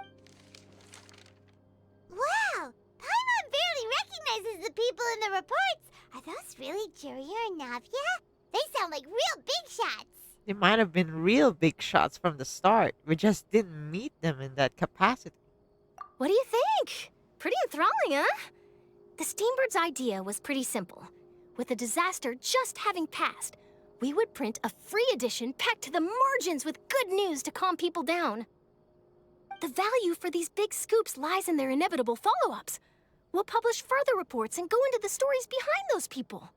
Wow! Paimon barely recognizes the people in the reports. Are those really Jurier and Navia? They sound like real big shots. They might have been real big shots from the start. We just didn't meet them in that capacity. What do you think? Pretty enthralling, huh? The Steambird's idea was pretty simple. With the disaster just having passed, we would print a free edition packed to the margins with good news to calm people down. The value for these big scoops lies in their inevitable follow-ups. We'll publish further reports and go into the stories behind those people.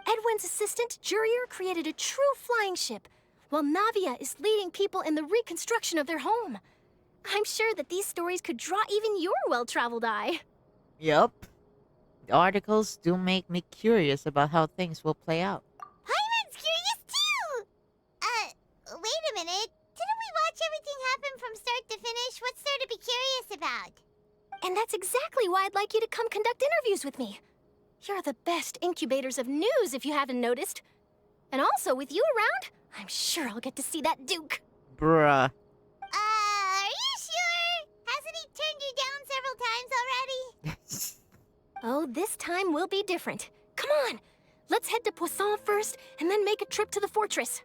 Edwin's assistant, Jurier, created a true flying ship, while Navia is leading people in the reconstruction of their home. I'm sure that these stories could draw even your well-traveled eye. Yup. The articles do make me curious about how things will play out. Paimon's curious too! Wait a minute. Didn't we watch everything happen from start to finish? What's there to be curious about? And that's exactly why I'd like you to come conduct interviews with me. You're the best incubators of news, if you haven't noticed. And also, with you around, I'm sure I'll get to see that Duke. Bruh. Are you sure? Hasn't he turned you down several times already? Oh, this time will be different. Come on, let's head to Poisson first, and then make a trip to the fortress.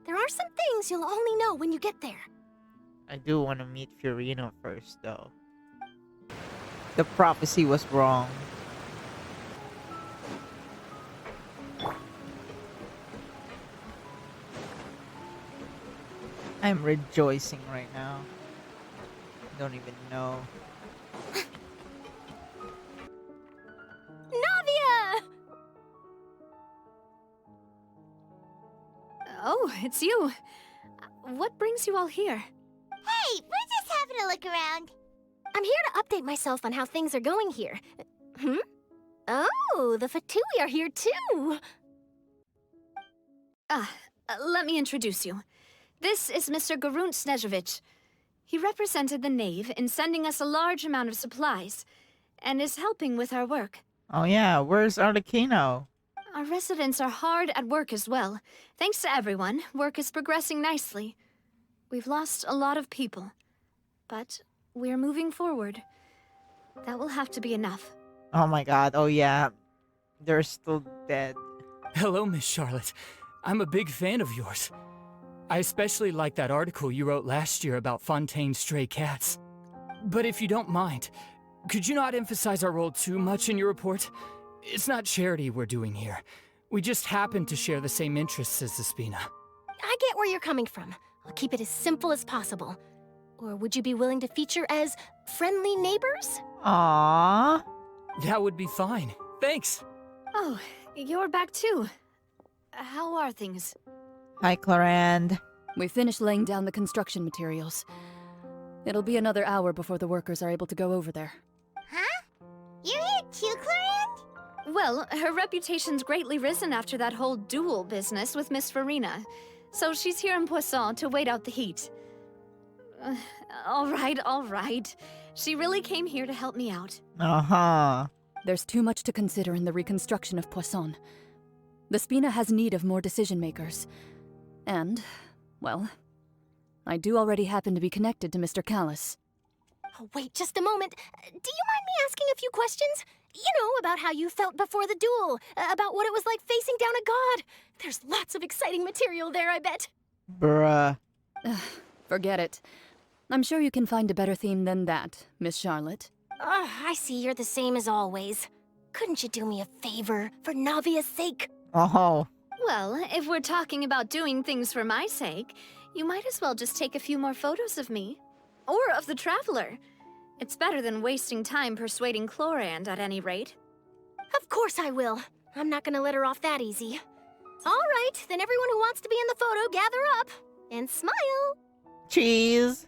There are some things you'll only know when you get there. I do want to meet Furina first, though. The prophecy was wrong. I'm rejoicing right now. Don't even know. Navia! Oh, it's you. What brings you all here? Hey, we're just having a look around. I'm here to update myself on how things are going here. Oh, the Fatui are here too! Let me introduce you. This is Mr. Garunt Snežević. He represented the Knave in sending us a large amount of supplies, and is helping with our work. Oh yeah, where's Arlecchino? Our residents are hard at work as well. Thanks to everyone, work is progressing nicely. We've lost a lot of people, but we're moving forward. That will have to be enough. Oh my god, oh yeah. They're still dead. Hello, Miss Charlotte. I'm a big fan of yours. I especially like that article you wrote last year about Fontaine's stray cats. But if you don't mind, could you not emphasize our role too much in your report? It's not charity we're doing here. We just happen to share the same interests as the Spina. I get where you're coming from. I'll keep it as simple as possible. Or would you be willing to feature as friendly neighbors? Aww. That would be fine. Thanks. Oh, you're back too. How are things? Hi, Clarand. We finished laying down the construction materials. It'll be another hour before the workers are able to go over there. Huh? You're here too, Clarand? Well, her reputation's greatly risen after that whole duel business with Miss Furina. So she's here in Poisson to wait out the heat. All right. She really came here to help me out. Uh-huh. There's too much to consider in the reconstruction of Poisson. The Spina has need of more decision-makers. And, well, I do already happen to be connected to Mr. Callis. Oh, wait just a moment. Do you mind me asking a few questions? You know, about how you felt before the duel, about what it was like facing down a god. There's lots of exciting material there, I bet. Bruh. Forget it. I'm sure you can find a better theme than that, Miss Charlotte. I see you're the same as always. Couldn't you do me a favor, for Navia's sake? Oh. Well, if we're talking about doing things for my sake, you might as well just take a few more photos of me. Or of the Traveler. It's better than wasting time persuading Chlorand, at any rate. Of course I will. I'm not gonna let her off that easy. All right, then everyone who wants to be in the photo, gather up. And smile. Cheese.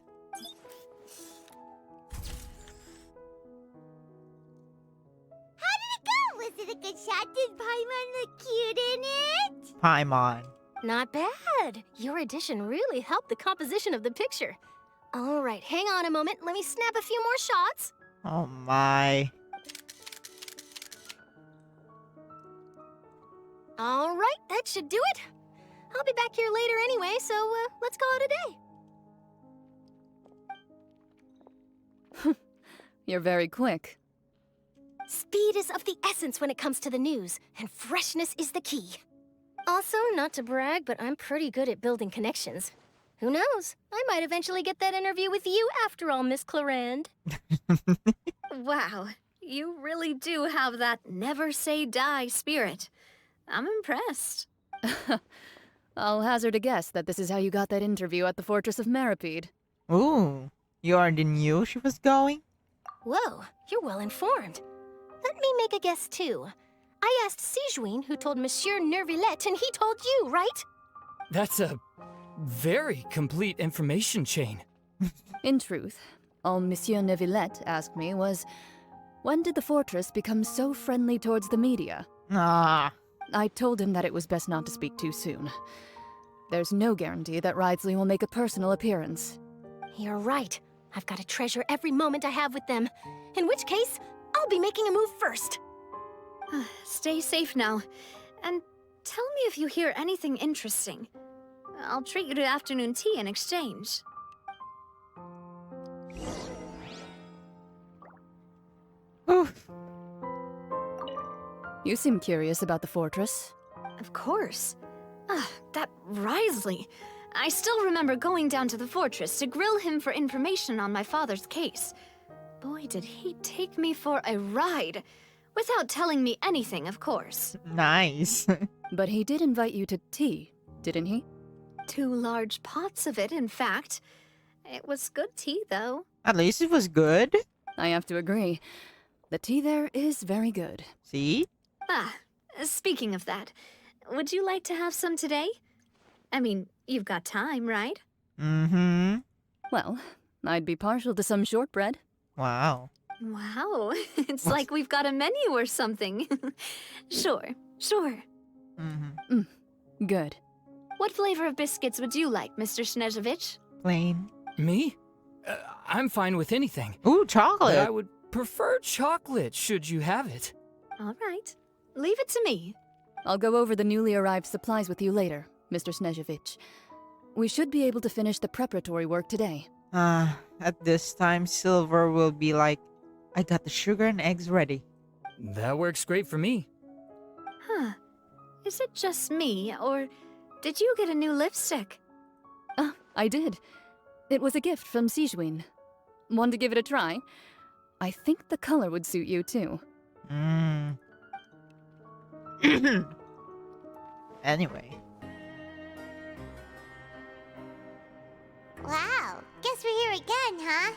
How did it go? Was it a good shot? Did Paimon look cute in it? Paimon. Not bad. Your addition really helped the composition of the picture. All right, hang on a moment. Let me snap a few more shots. Oh my. All right, that should do it. I'll be back here later anyway, so let's call it a day. You're very quick. Speed is of the essence when it comes to the news, and freshness is the key. Also, not to brag, but I'm pretty good at building connections. Who knows? I might eventually get that interview with you after all, Miss Clarand. Wow, you really do have that never say die spirit. I'm impressed. I'll hazard a guess that this is how you got that interview at the Fortress of Maripede. Ooh, you already knew she was going? Whoa, you're well informed. Let me make a guess too. I asked Sijuin, who told Monsieur Nervillette, and he told you, right? That's a very complete information chain. In truth, all Monsieur Neuvillette asked me was, when did the fortress become so friendly towards the media? Ah. I told him that it was best not to speak too soon. There's no guarantee that Ridesley will make a personal appearance. You're right. I've got to treasure every moment I have with them. In which case, I'll be making a move first. Stay safe now. And tell me if you hear anything interesting. I'll treat you to afternoon tea in exchange. Oof. You seem curious about the fortress. Of course. That Risley. I still remember going down to the fortress to grill him for information on my father's case. Boy, did he take me for a ride. Without telling me anything, of course. Nice. But he did invite you to tea, didn't he? 2 large pots of it, in fact. It was good tea, though. At least it was good. I have to agree. The tea there is very good. See? Speaking of that, would you like to have some today? I mean, you've got time, right? Mm-hmm. Well, I'd be partial to some shortbread. Wow. Wow, it's like we've got a menu or something. Sure. Mm-hmm. Good. What flavor of biscuits would you like, Mr. Snezhevich? Plain. Me? I'm fine with anything. Ooh, chocolate. But I would prefer chocolate, should you have it. All right. Leave it to me. I'll go over the newly arrived supplies with you later, Mr. Snezhevich. We should be able to finish the preparatory work today. At this time, Silver will be like, I got the sugar and eggs ready. That works great for me. Huh. Is it just me, or did you get a new lipstick? I did. It was a gift from Sijuin. Want to give it a try? I think the color would suit you, too. Anyway. Wow, guess we're here again, huh?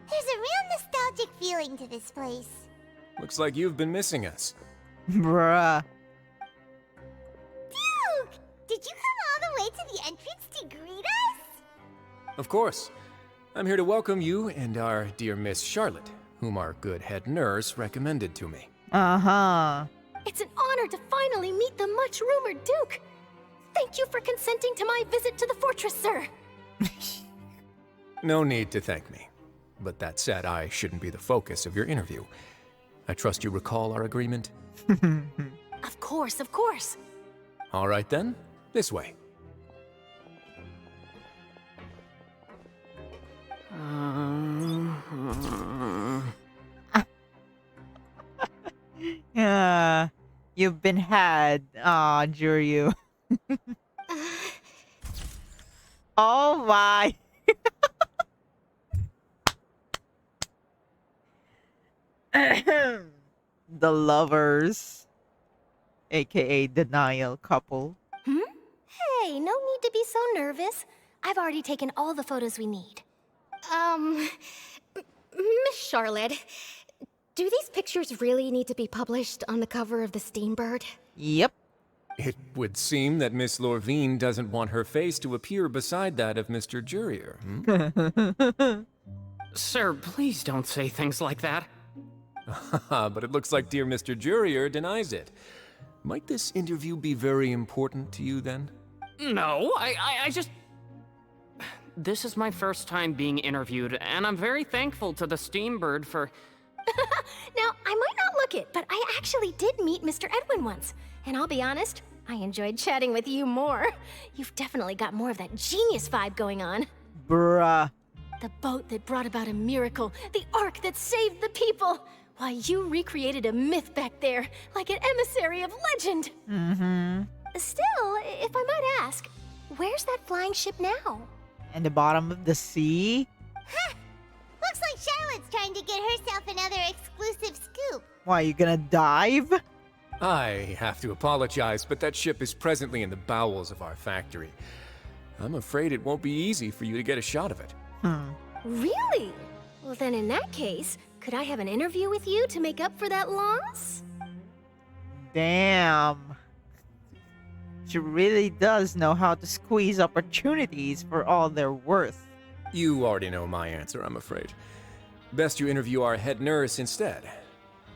There's a real nostalgic feeling to this place. Looks like you've been missing us. Bruh. Duke! Did you come all the way to the entrance to greet us? Of course. I'm here to welcome you and our dear Miss Charlotte, whom our good head nurse recommended to me. Uh-huh. It's an honor to finally meet the much-rumored Duke. Thank you for consenting to my visit to the fortress, sir. No need to thank me. But that said, I shouldn't be the focus of your interview. I trust you recall our agreement? Of course, of course. All right then, this way. Yeah, you've been had. Aw, Juryu. Oh my. The lovers, aka denial couple. Hey, no need to be so nervous. I've already taken all the photos we need. Miss Charlotte, do these pictures really need to be published on the cover of the Steambird? Yep. It would seem that Miss Lorvine doesn't want her face to appear beside that of Mr. Jurier. Sir, please don't say things like that. But it looks like dear Mr. Jurier denies it. Might this interview be very important to you then? No, I just... This is my first time being interviewed, and I'm very thankful to the Steambird for... Now, I might not look it, but I actually did meet Mr. Edwin once. And I'll be honest, I enjoyed chatting with you more. You've definitely got more of that genius vibe going on. Bruh. The boat that brought about a miracle, the ark that saved the people. Why, you recreated a myth back there, like an emissary of legend. Mm-hmm. Still, if I might ask, where's that flying ship now? In the bottom of the sea? Huh! Looks like Charlotte's trying to get herself another exclusive scoop. Why, you gonna dive? I have to apologize, but that ship is presently in the bowels of our factory. I'm afraid it won't be easy for you to get a shot of it. Really? Well, then in that case, could I have an interview with you to make up for that loss? Damn. She really does know how to squeeze opportunities for all they're worth. You already know my answer, I'm afraid. Best you interview our head nurse instead.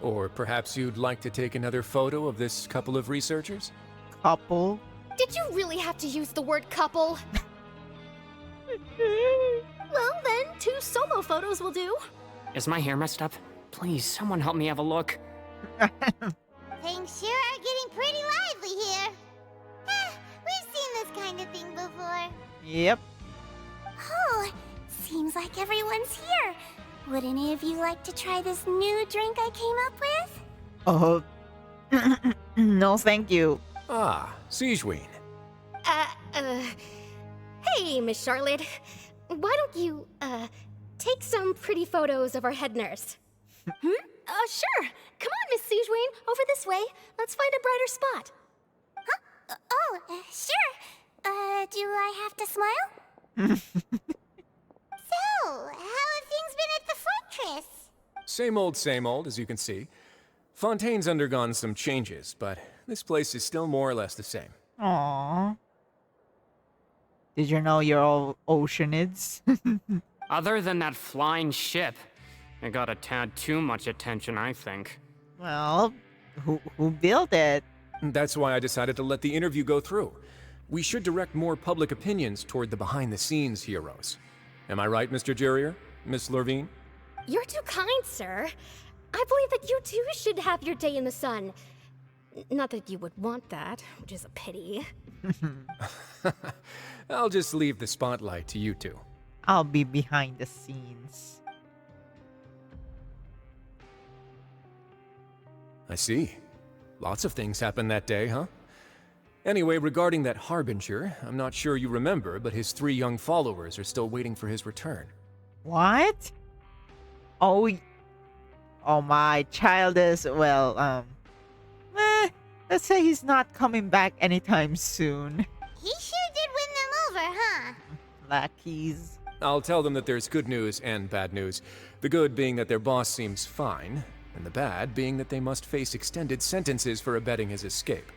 Or perhaps you'd like to take another photo of this couple of researchers? Couple? Did you really have to use the word couple? Well, then, 2 solo photos will do. Is my hair messed up? Please, someone help me have a look. Things sure are getting pretty lively here. We've seen this kind of thing before. Yep. Oh, seems like everyone's here. Would any of you like to try this new drink I came up with? No thank you. Ah, Siegeween. Hey, Miss Charlotte. Why don't you, take some pretty photos of our head nurse? Sure. Come on, Miss Siegeween. Over this way. Let's find a brighter spot. Huh? Sure. Do I have to smile? So, how have things been at the fortress? Same old, as you can see. Fontaine's undergone some changes, but this place is still more or less the same. Aww. Did you know you're all oceanids? Other than that flying ship, it got a tad too much attention, I think. Well, who built it? That's why I decided to let the interview go through. We should direct more public opinions toward the behind-the-scenes heroes. Am I right, Mr. Jurier? Miss Lorvine? You're too kind, sir. I believe that you too should have your day in the sun. Not that you would want that, which is a pity. I'll just leave the spotlight to you two. I'll be behind the scenes. I see. Lots of things happened that day, huh? Anyway, regarding that Harbinger, I'm not sure you remember, but his 3 young followers are still waiting for his return. What? Oh, my child is, well, let's say he's not coming back anytime soon. He sure did win them over, huh? Lackeys. I'll tell them that there's good news and bad news. The good being that their boss seems fine, and the bad being that they must face extended sentences for abetting his escape.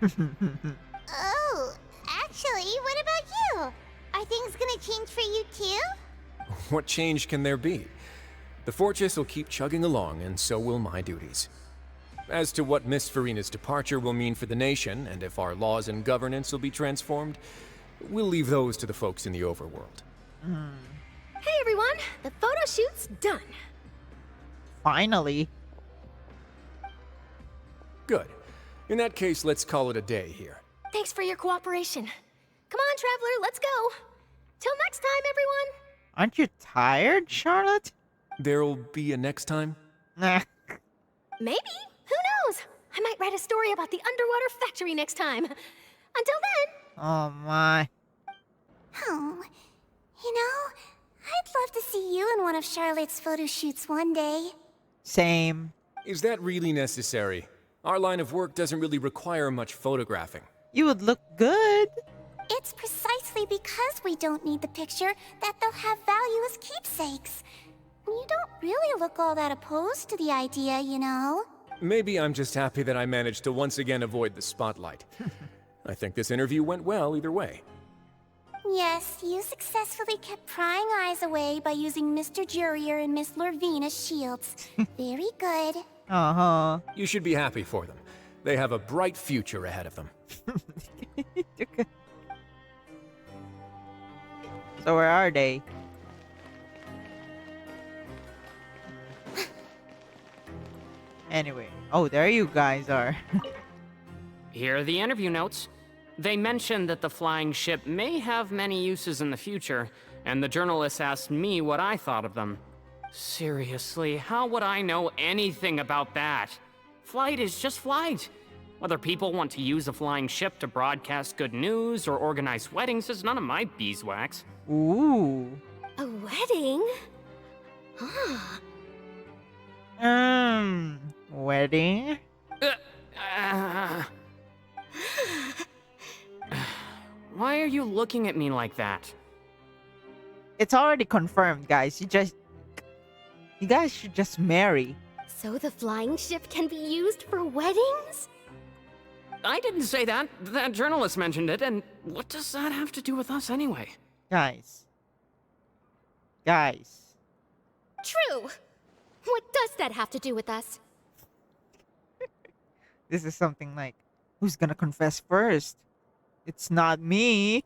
Oh, actually, what about you? Are things gonna change for you too? What change can there be? The fortress will keep chugging along, and so will my duties. As to what Miss Furina's departure will mean for the nation, and if our laws and governance will be transformed, we'll leave those to the folks in the overworld. Hey everyone, the photo shoot's done. Finally. Good. In that case, let's call it a day here. Thanks for your cooperation. Come on, Traveler, let's go. Till next time, everyone. Aren't you tired, Charlotte? There'll be a next time? Nah. Maybe. Who knows? I might write a story about the underwater factory next time. Until then. Oh my. Oh, you know, I'd love to see you in one of Charlotte's photo shoots one day. Same. Is that really necessary? Our line of work doesn't really require much photographing. You would look good. It's precisely because we don't need the picture that they'll have value as keepsakes. You don't really look all that opposed to the idea, you know. Maybe I'm just happy that I managed to once again avoid the spotlight. I think this interview went well either way. Yes, you successfully kept prying eyes away by using Mr. Jurier and Miss Lorvine as shields. Very good. Uh-huh. You should be happy for them. They have a bright future ahead of them. So where are they? Anyway. Oh, there you guys are. Here are the interview notes. They mentioned that the flying ship may have many uses in the future, and the journalist asked me what I thought of them. Seriously, how would I know anything about that? Flight is just flight. Whether people want to use a flying ship to broadcast good news or organize weddings is none of my beeswax. Ooh. A wedding? Huh. Wedding? Why are you looking at me like that? It's already confirmed, guys. You guys should just marry. So the flying ship can be used for weddings? I didn't say that. That journalist mentioned it, and what does that have to do with us anyway? Guys. True. What does that have to do with us? This is something like, who's gonna confess first? It's not me.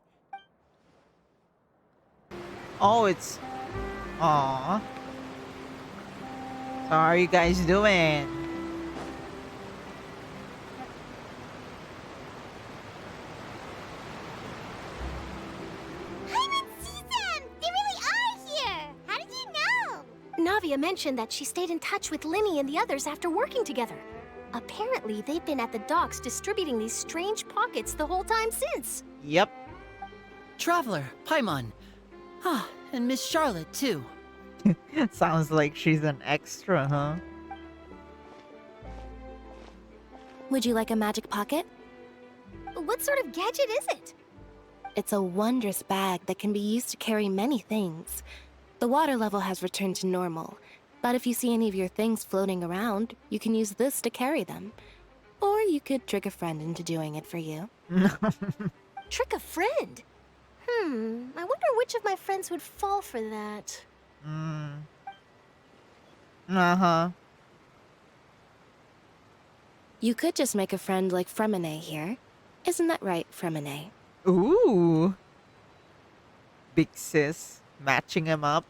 Oh, it's... Aww. So how are you guys doing? Navia mentioned that she stayed in touch with Linny and the others after working together. Apparently, they've been at the docks distributing these strange pockets the whole time since. Yep. Traveler, Paimon. Ah, and Miss Charlotte, too. Sounds like she's an extra, huh? Would you like a magic pocket? What sort of gadget is it? It's a wondrous bag that can be used to carry many things. The water level has returned to normal, but if you see any of your things floating around, you can use this to carry them. Or you could trick a friend into doing it for you. Trick a friend? I wonder which of my friends would fall for that. Uh-huh. You could just make a friend like Fremine here. Isn't that right, Fremine? Ooh. Big sis. Matching him up.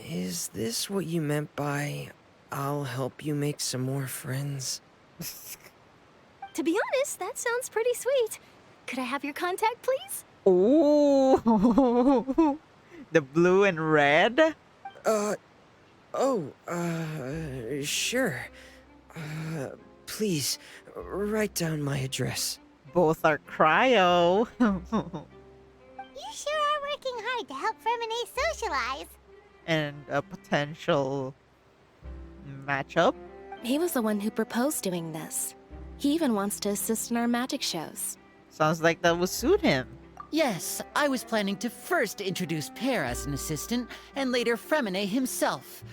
Is this what you meant by, I'll help you make some more friends? To be honest, that sounds pretty sweet. Could I have your contact, please? Ooh. The blue and red? Sure. Please, write down my address. Both are cryo. You sure are working hard to help Fremine socialize. And a potential matchup? He was the one who proposed doing this. He even wants to assist in our magic shows. Sounds like that would suit him. Yes, I was planning to first introduce Pear as an assistant, and later Fremine himself.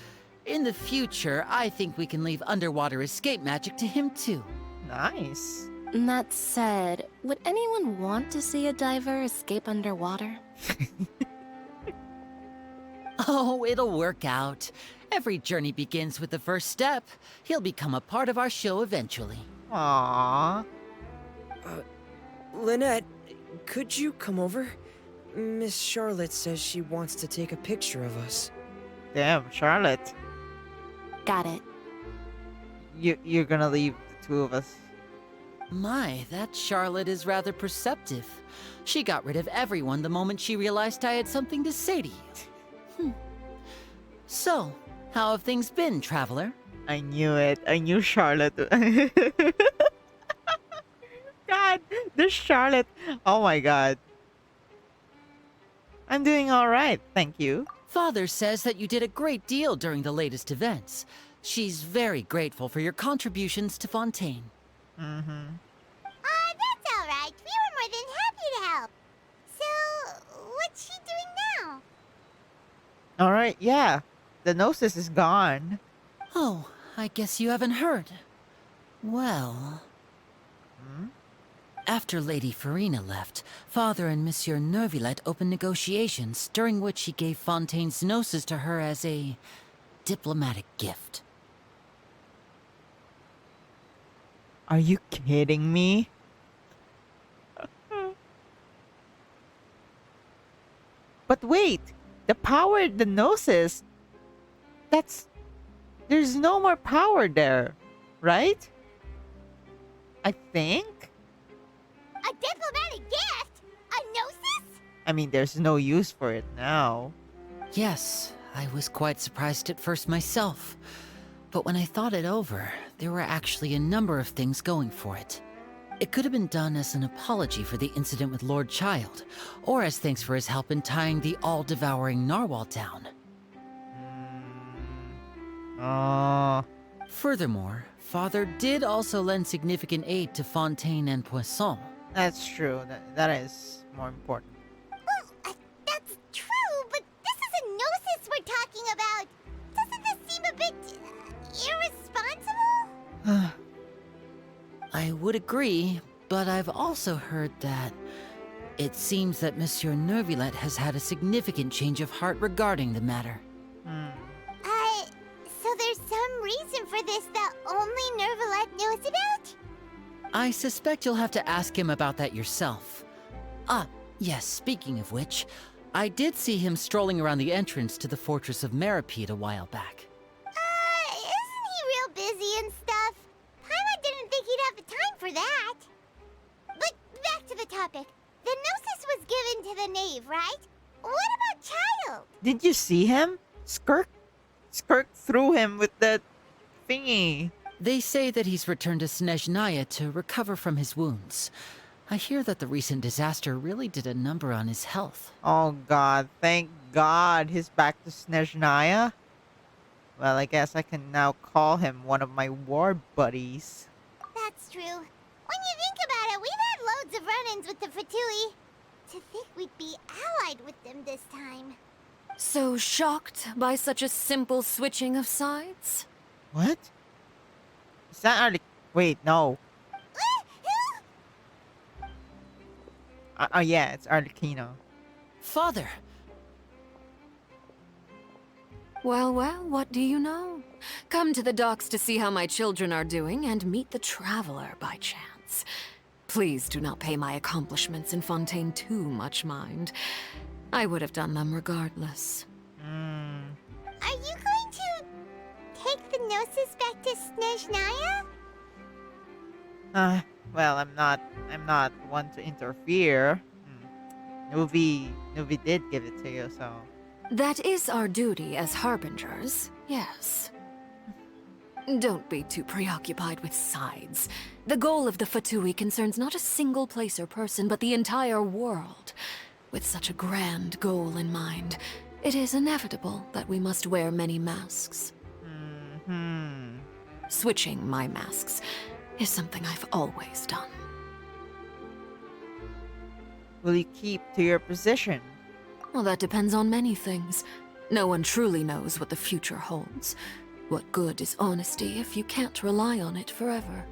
In the future, I think we can leave underwater escape magic to him too. Nice. That said, would anyone want to see a diver escape underwater? Oh, it'll work out. Every journey begins with the first step. He'll become a part of our show eventually. Aww. Lynette, could you come over? Miss Charlotte says she wants to take a picture of us. Damn, Charlotte. Got it. You're gonna leave the two of us. My, that Charlotte is rather perceptive. She got rid of everyone the moment she realized I had something to say to you. So, how have things been, Traveler? I knew it. I knew Charlotte. God, this Charlotte. Oh my god. I'm doing alright, thank you. Father says that you did a great deal during the latest events. She's very grateful for your contributions to Fontaine. Mm-hmm. That's alright. We were more than happy to help. So, what's she doing now? Alright, yeah. The Gnosis is gone. Oh, I guess you haven't heard. Well... After Lady Furina left, Father and Monsieur Neuvillette opened negotiations, during which he gave Fontaine's Gnosis to her as a diplomatic gift. Are you kidding me? But wait, the power, the Gnosis, there's no more power there, right? I think? A diplomatic gift? A Gnosis? I mean, there's no use for it now. Yes, I was quite surprised at first myself. But when I thought it over, there were actually a number of things going for it. It could have been done as an apology for the incident with Lord Child, or as thanks for his help in tying the all-devouring narwhal down. Furthermore, Father did also lend significant aid to Fontaine and Poisson. That's true. That is more important. Well, that's true, but this is a Gnosis we're talking about. Doesn't this seem a bit irresponsible? I would agree, but I've also heard that it seems that Monsieur Neuvillette has had a significant change of heart regarding the matter. So there's some reason for this that only Neuvillette knows about? I suspect you'll have to ask him about that yourself. Ah, yes, speaking of which, I did see him strolling around the entrance to the Fortress of Meripede a while back. Isn't he real busy and stuff? Paimon didn't think he'd have the time for that. But back to the topic. The Gnosis was given to the knave, right? What about Child? Did you see him? Skirk threw him with the thingy. They say that he's returned to Snezhnaya to recover from his wounds. I hear that the recent disaster really did a number on his health. Oh god, thank god he's back to Snezhnaya. Well, I guess I can now call him one of my war buddies. That's true. When you think about it, we've had loads of run-ins with the Fatui. To think we'd be allied with them this time. So shocked by such a simple switching of sides? What? Is that wait, no. Yeah, it's Arlecchino. Father! Well, what do you know? Come to the docks to see how my children are doing and meet the Traveler by chance. Please do not pay my accomplishments in Fontaine too much mind. I would have done them regardless. Are you going to take the Gnosis back to Snezhnaya? Well, I'm not one to interfere. Nuvi did give it to you, so. That is our duty as harbingers, yes. Don't be too preoccupied with sides. The goal of the Fatui concerns not a single place or person, but the entire world. With such a grand goal in mind, it is inevitable that we must wear many masks. Switching my masks is something I've always done. Will you keep to your position? Well, that depends on many things. No one truly knows what the future holds. What good is honesty if you can't rely on it forever?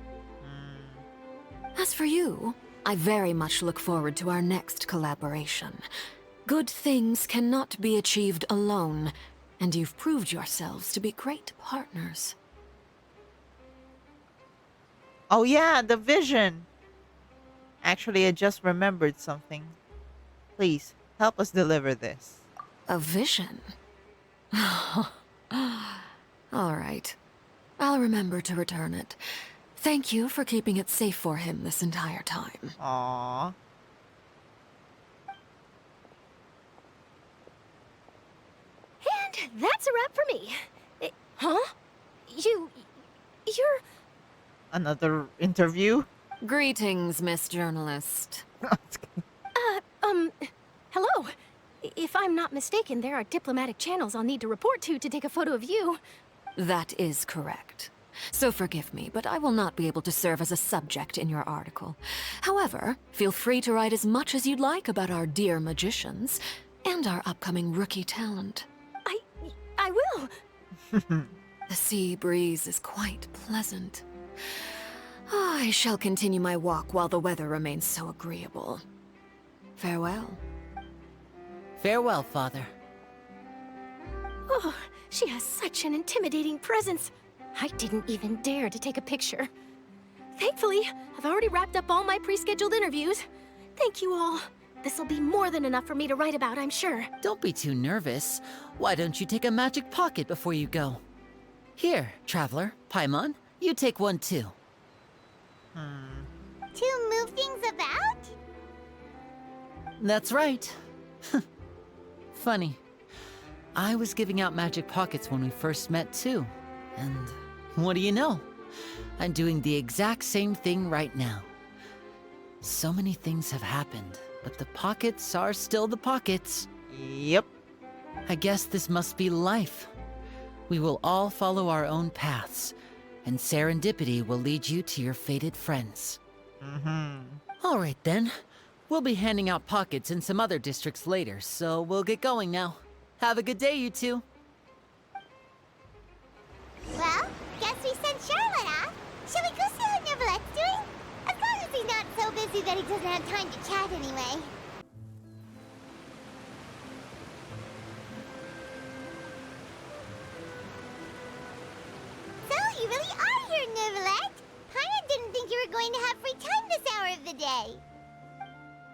As for you, I very much look forward to our next collaboration. Good things cannot be achieved alone, and you've proved yourselves to be great partners. Oh yeah, the vision! Actually, I just remembered something. Please, help us deliver this. A vision? All right. I'll remember to return it. Thank you for keeping it safe for him this entire time. Aww. And that's a wrap for me. Huh? You're... Another interview? Greetings, Miss Journalist. Hello. If I'm not mistaken, there are diplomatic channels I'll need to report to take a photo of you. That is correct. So forgive me, but I will not be able to serve as a subject in your article. However, feel free to write as much as you'd like about our dear magicians and our upcoming rookie talent. I will. The sea breeze is quite pleasant. I shall continue my walk while the weather remains so agreeable. Farewell. Farewell, Father. Oh, she has such an intimidating presence. I didn't even dare to take a picture. Thankfully, I've already wrapped up all my pre-scheduled interviews. Thank you all. This'll be more than enough for me to write about, I'm sure. Don't be too nervous. Why don't you take a magic pocket before you go? Here, Traveler, Paimon, you take one too. To move things about? That's right. Funny. I was giving out magic pockets when we first met too. And what do you know? I'm doing the exact same thing right now. So many things have happened, but the pockets are still the pockets. Yep. I guess this must be life. We will all follow our own paths, and serendipity will lead you to your fated friends. All right then. We'll be handing out pockets in some other districts later, so we'll get going now. Have a good day, you two. Well, guess we sent Charlotte off. Shall we go see how Neverlette's doing? As long as he's not so busy that he doesn't have time to chat anyway. So, you really are here, Neverlette. Paimon didn't think you were going to have free time this hour of the day.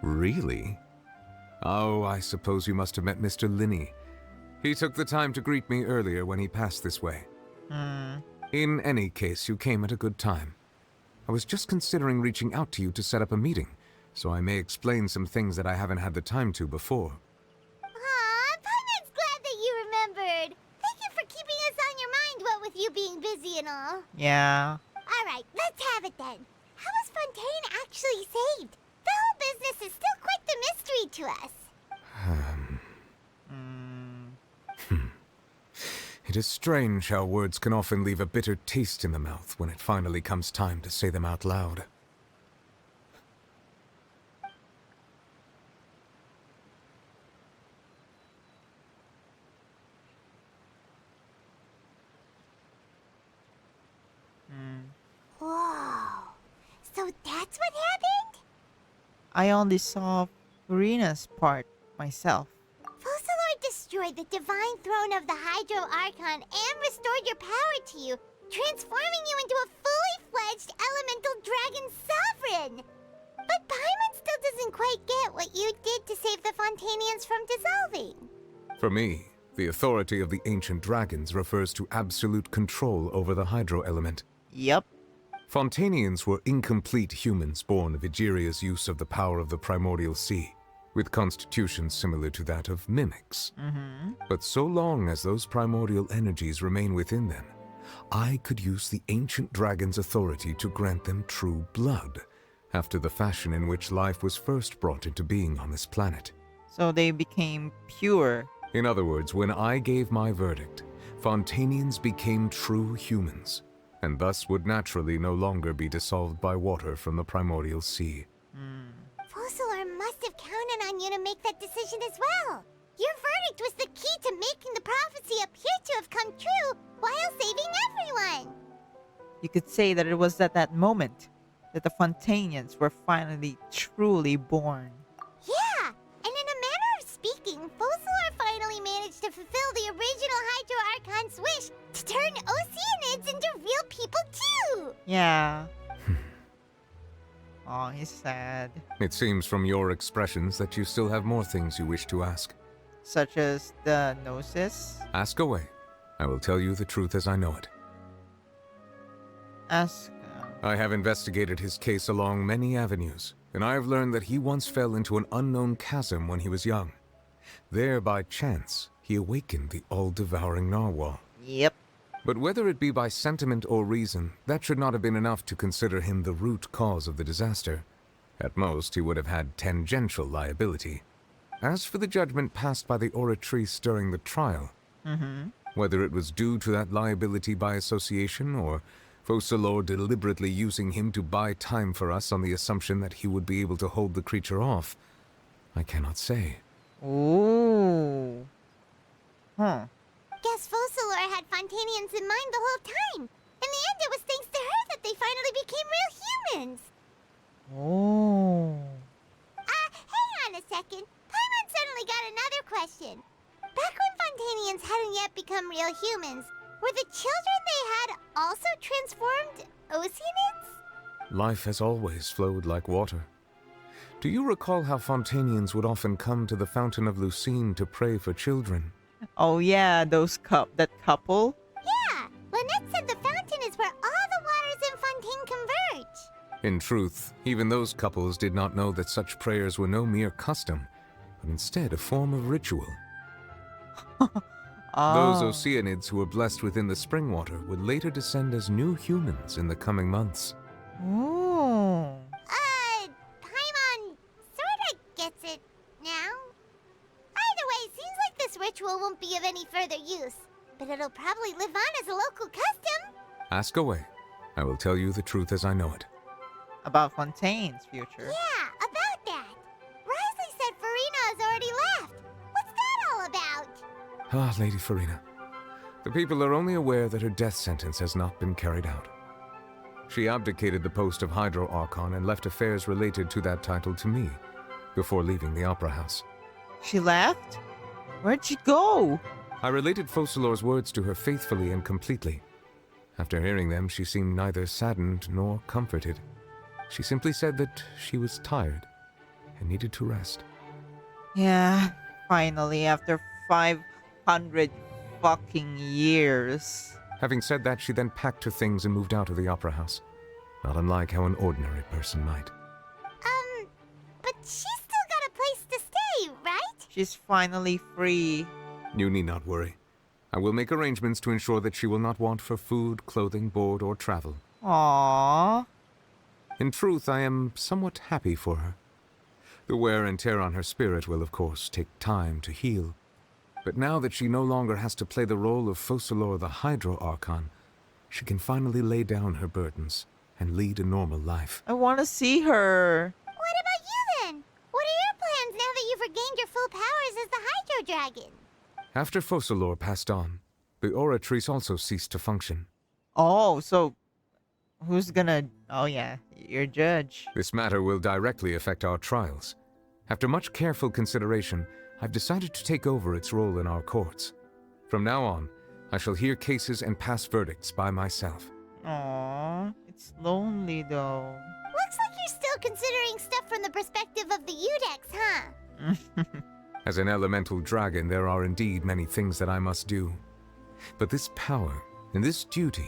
Really? Oh, I suppose you must have met Mr. Linney. He took the time to greet me earlier when he passed this way. In any case, you came at a good time. I was just considering reaching out to you to set up a meeting, so I may explain some things that I haven't had the time to before. Aw, Paimon's glad that you remembered. Thank you for keeping us on your mind, what with you being busy and all. Yeah. Alright, let's have it then. How was Fontaine actually saved? The whole business is still quite the mystery to us. It is strange how words can often leave a bitter taste in the mouth when it finally comes time to say them out loud. Whoa. So that's what happened? I only saw Furina's part myself. Focalors destroyed the divine throne of the Hydro Archon and restored your power to you, transforming you into a fully fledged elemental dragon sovereign. But Paimon still doesn't quite get what you did to save the Fontanians from dissolving. For me, the authority of the ancient dragons refers to absolute control over the hydro element. Yep. Fontanians were incomplete humans born of Egeria's use of the power of the primordial sea, with constitutions similar to that of mimics. But so long as those primordial energies remain within them, I could use the ancient dragon's authority to grant them true blood, after the fashion in which life was first brought into being on this planet. So they became pure. In other words, when I gave my verdict, Fontanians became true humans, and thus would naturally no longer be dissolved by water from the primordial sea. Focalors must have counted on you to make that decision as well. Your verdict was the key to making the prophecy appear to have come true while saving everyone. You could say that it was at that moment that the Fontanians were finally truly born. Yeah, and in a manner of speaking, Focalors finally managed to fulfill the original Hydro Archon's wish to turn Oceanids into real people too! Yeah. Oh, he's sad. It seems from your expressions that you still have more things you wish to ask. Such as the Gnosis? Ask away. I will tell you the truth as I know it. Ask. I have investigated his case along many avenues, and I have learned that he once fell into an unknown chasm when he was young. There, by chance, he awakened the all-devouring narwhal. Yep. But whether it be by sentiment or reason, that should not have been enough to consider him the root cause of the disaster. At most, he would have had tangential liability. As for the judgment passed by the oratrice during the trial, whether it was due to that liability by association or Focalors deliberately using him to buy time for us on the assumption that he would be able to hold the creature off, I cannot say. Ooh. Huh. Guess Focalors had Fontanians in mind the whole time. In the end, it was thanks to her that they finally became real humans. Oh. Hang on a second. Paimon suddenly got another question. Back when Fontanians hadn't yet become real humans, were the children they had also transformed Oceanids? Life has always flowed like water. Do you recall how Fontanians would often come to the Fountain of Lucine to pray for children? Oh yeah, that couple? Yeah, Lynette said the fountain is where all the waters in Fontaine converge. In truth, even those couples did not know that such prayers were no mere custom, but instead a form of ritual. Those Oceanids who were blessed within the spring water would later descend as new humans in the coming months. Oh. Paimon sorta gets it now. Either way, seems like this ritual won't be of any further use, but it'll probably live on as a local custom. Ask away. I will tell you the truth as I know it. About Fontaine's future. Yeah, about that. Risley said Furina has already left. What's that all about? Ah, Lady Furina. The people are only aware that her death sentence has not been carried out. She abdicated the post of Hydro Archon and left affairs related to that title to me, before leaving the Opera House. She left? Where'd she go? I related Focalors' words to her faithfully and completely. After hearing them, she seemed neither saddened nor comforted. She simply said that she was tired and needed to rest. Yeah, finally, after 500 fucking years. Having said that, she then packed her things and moved out of the Opera House. Not unlike how an ordinary person might. But she's still got a place to stay, right? She's finally free. You need not worry. I will make arrangements to ensure that she will not want for food, clothing, board, or travel. Aww. In truth, I am somewhat happy for her. The wear and tear on her spirit will, of course, take time to heal. But now that she no longer has to play the role of Focalors the Hydro Archon, she can finally lay down her burdens and lead a normal life. I want to see her. What about you then? What are your plans now that you've regained your full powers as the Hydro Dragon? After Focalors passed on, the Oratrice also ceased to function. Oh, so who's gonna... Oh yeah, your judge. This matter will directly affect our trials. After much careful consideration, I've decided to take over its role in our courts. From now on, I shall hear cases and pass verdicts by myself. Aww, it's lonely though. Looks like you're still considering stuff from the perspective of the Udex, huh? As an elemental dragon, there are indeed many things that I must do. But this power and this duty,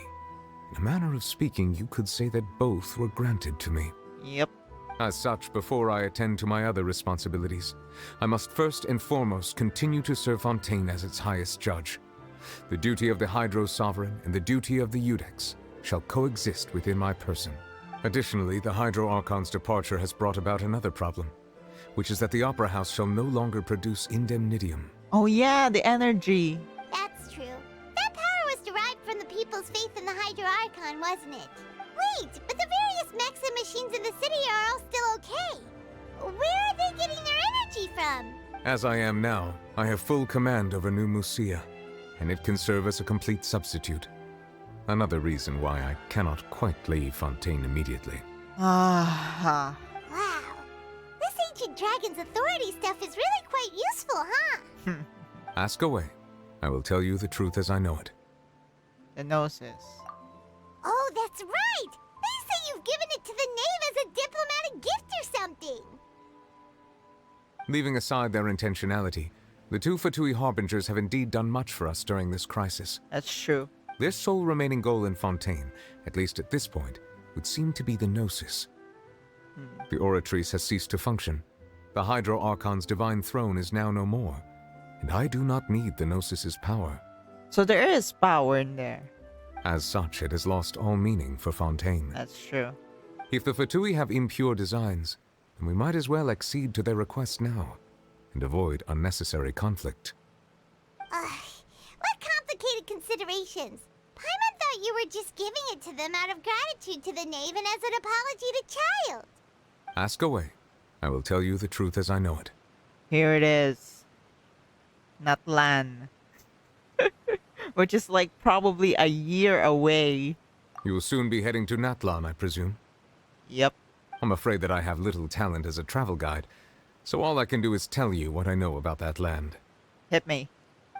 in a manner of speaking, you could say that both were granted to me. Yep. As such, before I attend to my other responsibilities, I must first and foremost continue to serve Fontaine as its highest judge. The duty of the Hydro Sovereign and the duty of the Udex shall coexist within my person. Additionally, the Hydro Archon's departure has brought about another problem, which is that the Opera House shall no longer produce indemnitium. Oh yeah, the energy. That's true. That power was derived from the people's faith in the Hydro Archon, wasn't it? Wait, but the various mechs and machines in the city are all still okay. Where are they getting their from? As I am now, I have full command over New Musia, and it can serve as a complete substitute. Another reason why I cannot quite leave Fontaine immediately. Ah. Wow. This ancient dragon's authority stuff is really quite useful, huh? Ask away. I will tell you the truth as I know it. The Gnosis. Oh, that's right! They say you've given it to the knave as a diplomatic gift or something! Leaving aside their intentionality, the two Fatui Harbingers have indeed done much for us during this crisis. That's true. Their sole remaining goal in Fontaine, at least at this point, would seem to be the Gnosis. The Oratrice has ceased to function. The Hydro Archon's divine throne is now no more, and I do not need the Gnosis's power. So there is power in there. As such, it has lost all meaning for Fontaine. That's true. If the Fatui have impure designs, then we might as well accede to their request now, and avoid unnecessary conflict. What complicated considerations? Paimon thought you were just giving it to them out of gratitude to the knave and as an apology to Child. Ask away. I will tell you the truth as I know it. Here it is. Natlan. Which is like probably a year away. You will soon be heading to Natlan, I presume? Yep. I'm afraid that I have little talent as a travel guide, so all I can do is tell you what I know about that land. Hit me.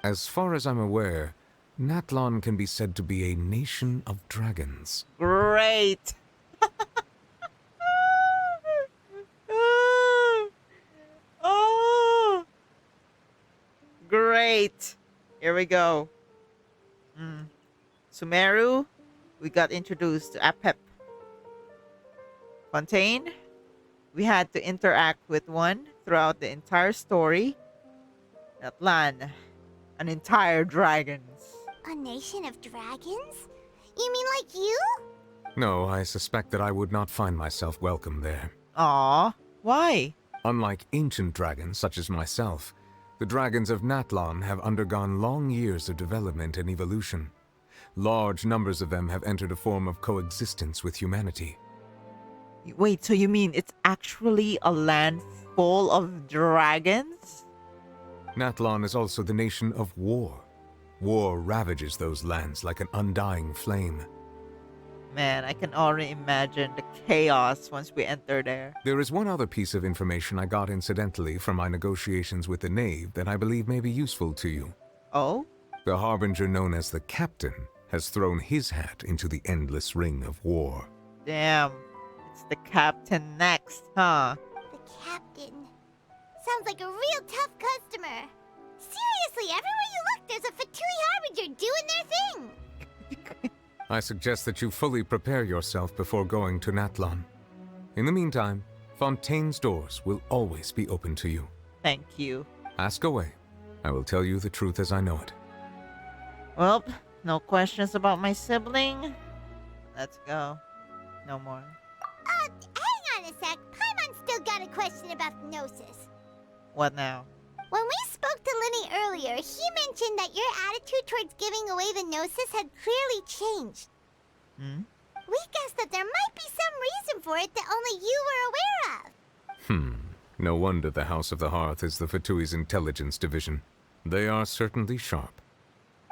As far as I'm aware, Natlan can be said to be a nation of dragons. Great! Oh! Great! Here we go. Sumeru, we got introduced to Apep. Fontaine, we had to interact with one throughout the entire story. Natlan, an entire dragons. A nation of dragons? You mean like you? No, I suspect that I would not find myself welcome there. Aw, why? Unlike ancient dragons such as myself, the dragons of Natlan have undergone long years of development and evolution. Large numbers of them have entered a form of coexistence with humanity. Wait, so you mean it's actually a land full of dragons? Natlan is also the nation of war. War ravages those lands like an undying flame. Man, I can already imagine the chaos once we enter there. There is one other piece of information I got incidentally from my negotiations with the Knave that I believe may be useful to you. Oh? The Harbinger known as the Captain has thrown his hat into the endless ring of war. Damn, it's the Captain next, huh? The Captain. Sounds like a real tough customer. Seriously, everywhere you look, there's a Fatui Harbinger doing their thing. I suggest that you fully prepare yourself before going to Natlan. In the meantime, Fontaine's doors will always be open to you. Thank you. Ask away. I will tell you the truth as I know it. Well, no questions about my sibling? Let's go. No more. Hang on a sec. Paimon's still got a question about the Gnosis. What now? When we spoke to Linny earlier, he mentioned that your attitude towards giving away the Gnosis had clearly changed. We guessed that there might be some reason for it that only you were aware of. No wonder the House of the Hearth is the Fatui's intelligence division. They are certainly sharp.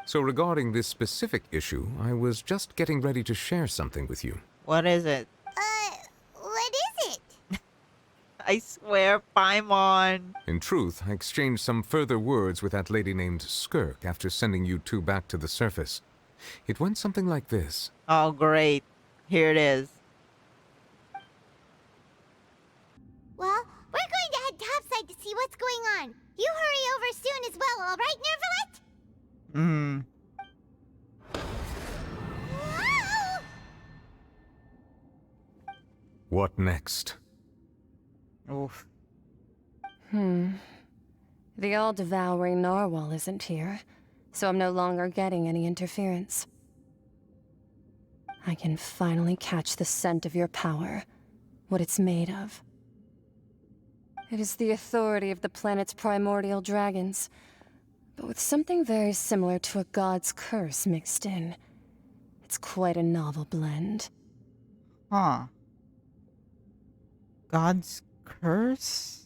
So regarding this specific issue, I was just getting ready to share something with you. What is it? What is it? I swear, Paimon. In truth, I exchanged some further words with that lady named Skirk after sending you two back to the surface. It went something like this. Oh, great. Here it is. Well, we're going to head topside to see what's going on. You hurry over soon as well, all right, Nervalet? Whoa! What next? Oof. The all-devouring narwhal isn't here, so I'm no longer getting any interference. I can finally catch the scent of your power, what it's made of. It is the authority of the planet's primordial dragons, but with something very similar to a god's curse mixed in. It's quite a novel blend. Huh. God's curse?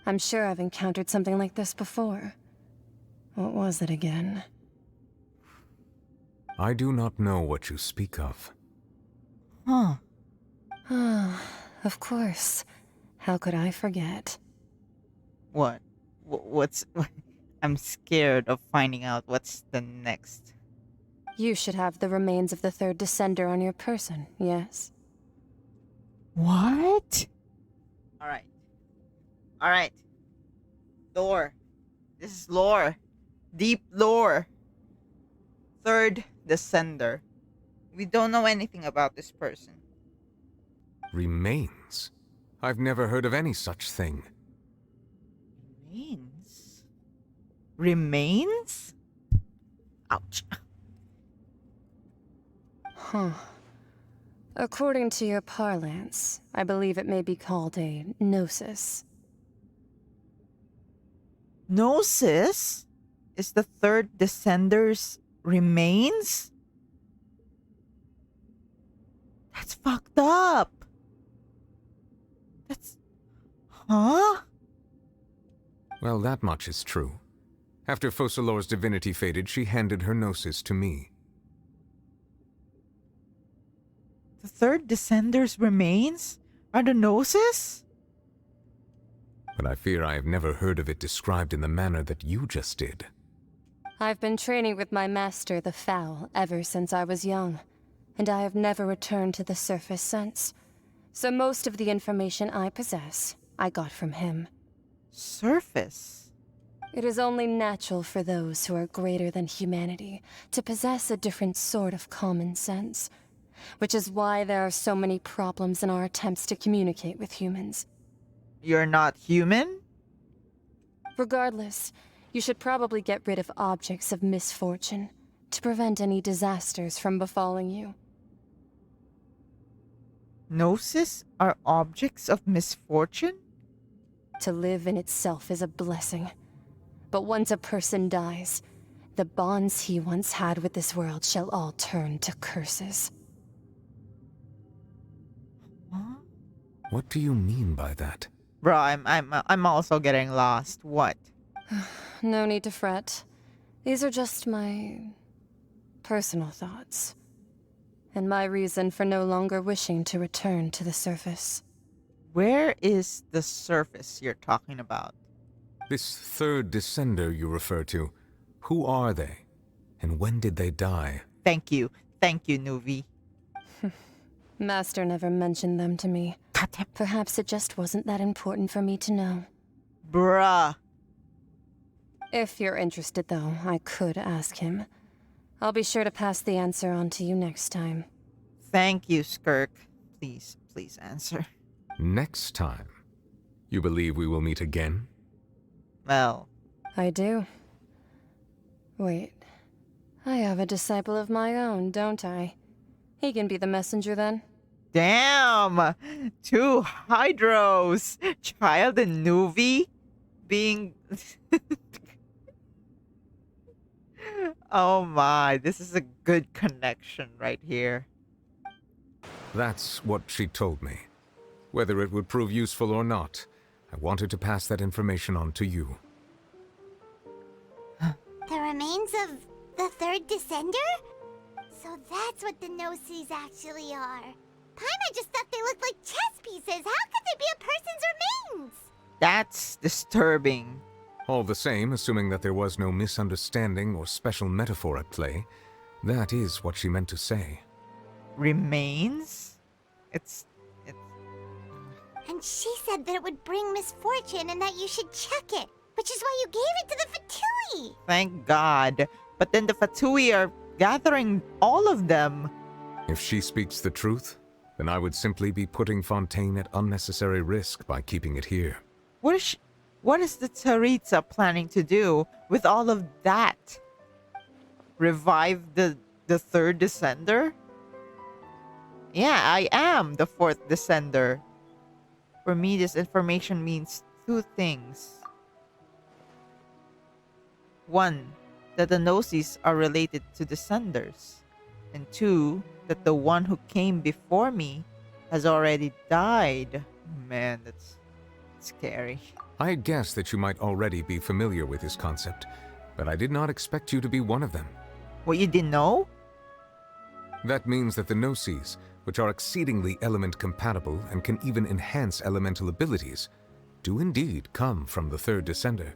I'm sure I've encountered something like this before. What was it again? I do not know what you speak of. Huh. Of course. How could I forget? What? What's... I'm scared of finding out what's the next. You should have the remains of the third descender on your person, yes? What? Alright. Alright. Lore. This is lore. Deep lore. Third descender. We don't know anything about this person. Remains? I've never heard of any such thing. Remains? Remains? Ouch. Huh. According to your parlance, I believe it may be called a gnosis. Gnosis? Is the third descender's remains? That's fucked up. That's... Huh? Well, that much is true. After Focalors' divinity faded, she handed her gnosis to me. The third descender's remains are the gnosis? But I fear I have never heard of it described in the manner that you just did. I've been training with my master, the Foul, ever since I was young, and I have never returned to the surface since. So most of the information I possess, I got from him. Surface? It is only natural for those who are greater than humanity to possess a different sort of common sense, which is why there are so many problems in our attempts to communicate with humans. You're not human? Regardless, you should probably get rid of objects of misfortune to prevent any disasters from befalling you. Gnosis are objects of misfortune? To live in itself is a blessing. But once a person dies, the bonds he once had with this world shall all turn to curses. Huh? What do you mean by that? Bro, I'm also getting lost. What? No need to fret. These are just my personal thoughts, and my reason for no longer wishing to return to the surface. Where is the surface you're talking about? This third descender you refer to, who are they? And when did they die? Thank you, Nuvi. Master never mentioned them to me. Perhaps it just wasn't that important for me to know. Bruh. If you're interested, though, I could ask him. I'll be sure to pass the answer on to you next time. Thank you, Skirk. Please answer. Next time? You believe we will meet again? Well... I do. Wait. I have a disciple of my own, don't I? He can be the messenger then. Damn! 2 Hydros! Child and Nuvi being... Oh my, this is a good connection right here. That's what she told me. Whether it would prove useful or not, I wanted to pass that information on to you. The remains of the third descender? So that's what the Gnosis actually are. Paimon just thought they looked like chess pieces. How could they be a person's remains? That's disturbing. All the same, assuming that there was no misunderstanding or special metaphor at play, that is what she meant to say. Remains? It's... And she said that it would bring misfortune and that you should check it, which is why you gave it to the Fatui. Thank God. But then the Fatui are gathering all of them. If she speaks the truth, then I would simply be putting Fontaine at unnecessary risk by keeping it here. What is the Tsaritsa planning to do with all of that? Revive the third descender? Yeah, I am the fourth descender. For me, this information means 2 things. 1, that the Gnosis are related to descenders. And 2, that the one who came before me has already died. Man, that's That's scary. I had guessed that you might already be familiar with this concept, but I did not expect you to be one of them. What, you didn't know? That means that the Gnosis, which are exceedingly element compatible and can even enhance elemental abilities, do indeed come from the third descender.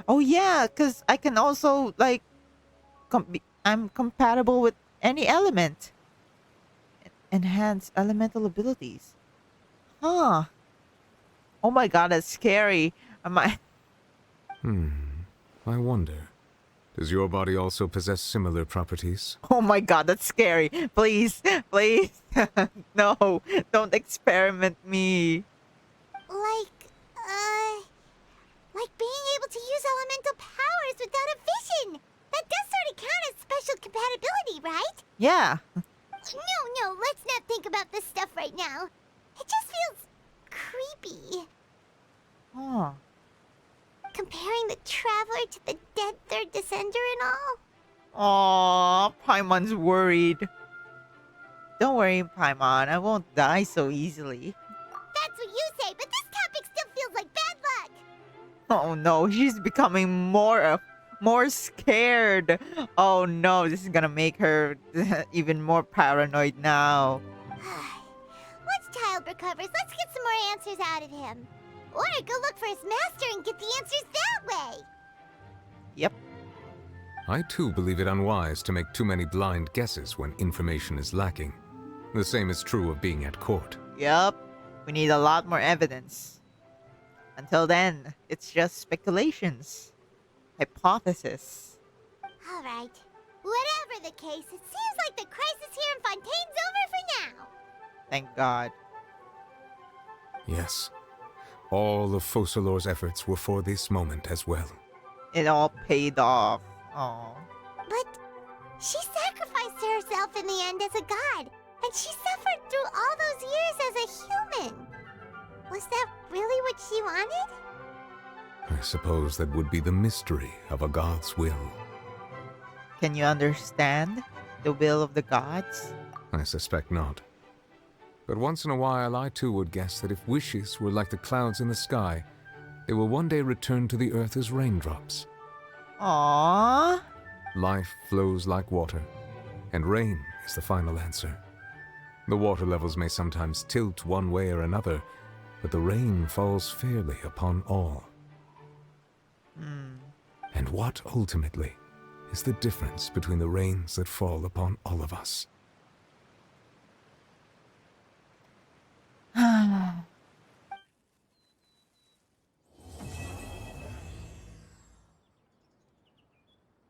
Oh yeah, because I can also, like, I'm compatible with any element. Enhance elemental abilities. Huh. Oh my god, that's scary. I wonder. Does your body also possess similar properties? Oh my god, that's scary. Please, please. No, don't experiment me. Like being able to use elemental powers without a vision. That does sort of count as special compatibility, right? Yeah. No, let's not think about this stuff right now. It just feels creepy. Huh. Comparing the Traveler to the dead third descender and all. Aww, Paimon's worried. Don't worry, Paimon. I won't die so easily. That's what you say, but this topic still feels like bad luck. Oh no, she's becoming more scared. Oh no, this is gonna make her even more paranoid now. Once Child recovers, let's get some more answers out of him. Or go look for his master and get the answers that way. Yep. I too believe it unwise to make too many blind guesses when information is lacking. The same is true of being at court. Yep. We need a lot more evidence. Until then, it's just speculations. Hypothesis. Alright. Whatever the case, it seems like the crisis here in Fontaine's over for now. Thank God. Yes. All of Focalors' efforts were for this moment as well. It all paid off. Oh. But she sacrificed herself in the end as a god, and she suffered through all those years as a human. Was that really what she wanted? I suppose that would be the mystery of a god's will. Can you understand the will of the gods? I suspect not. But once in a while, I too would guess that if wishes were like the clouds in the sky, they will one day return to the earth as raindrops. Aww. Life flows like water, and rain is the final answer. The water levels may sometimes tilt one way or another, but the rain falls fairly upon all. And what, ultimately, is the difference between the rains that fall upon all of us?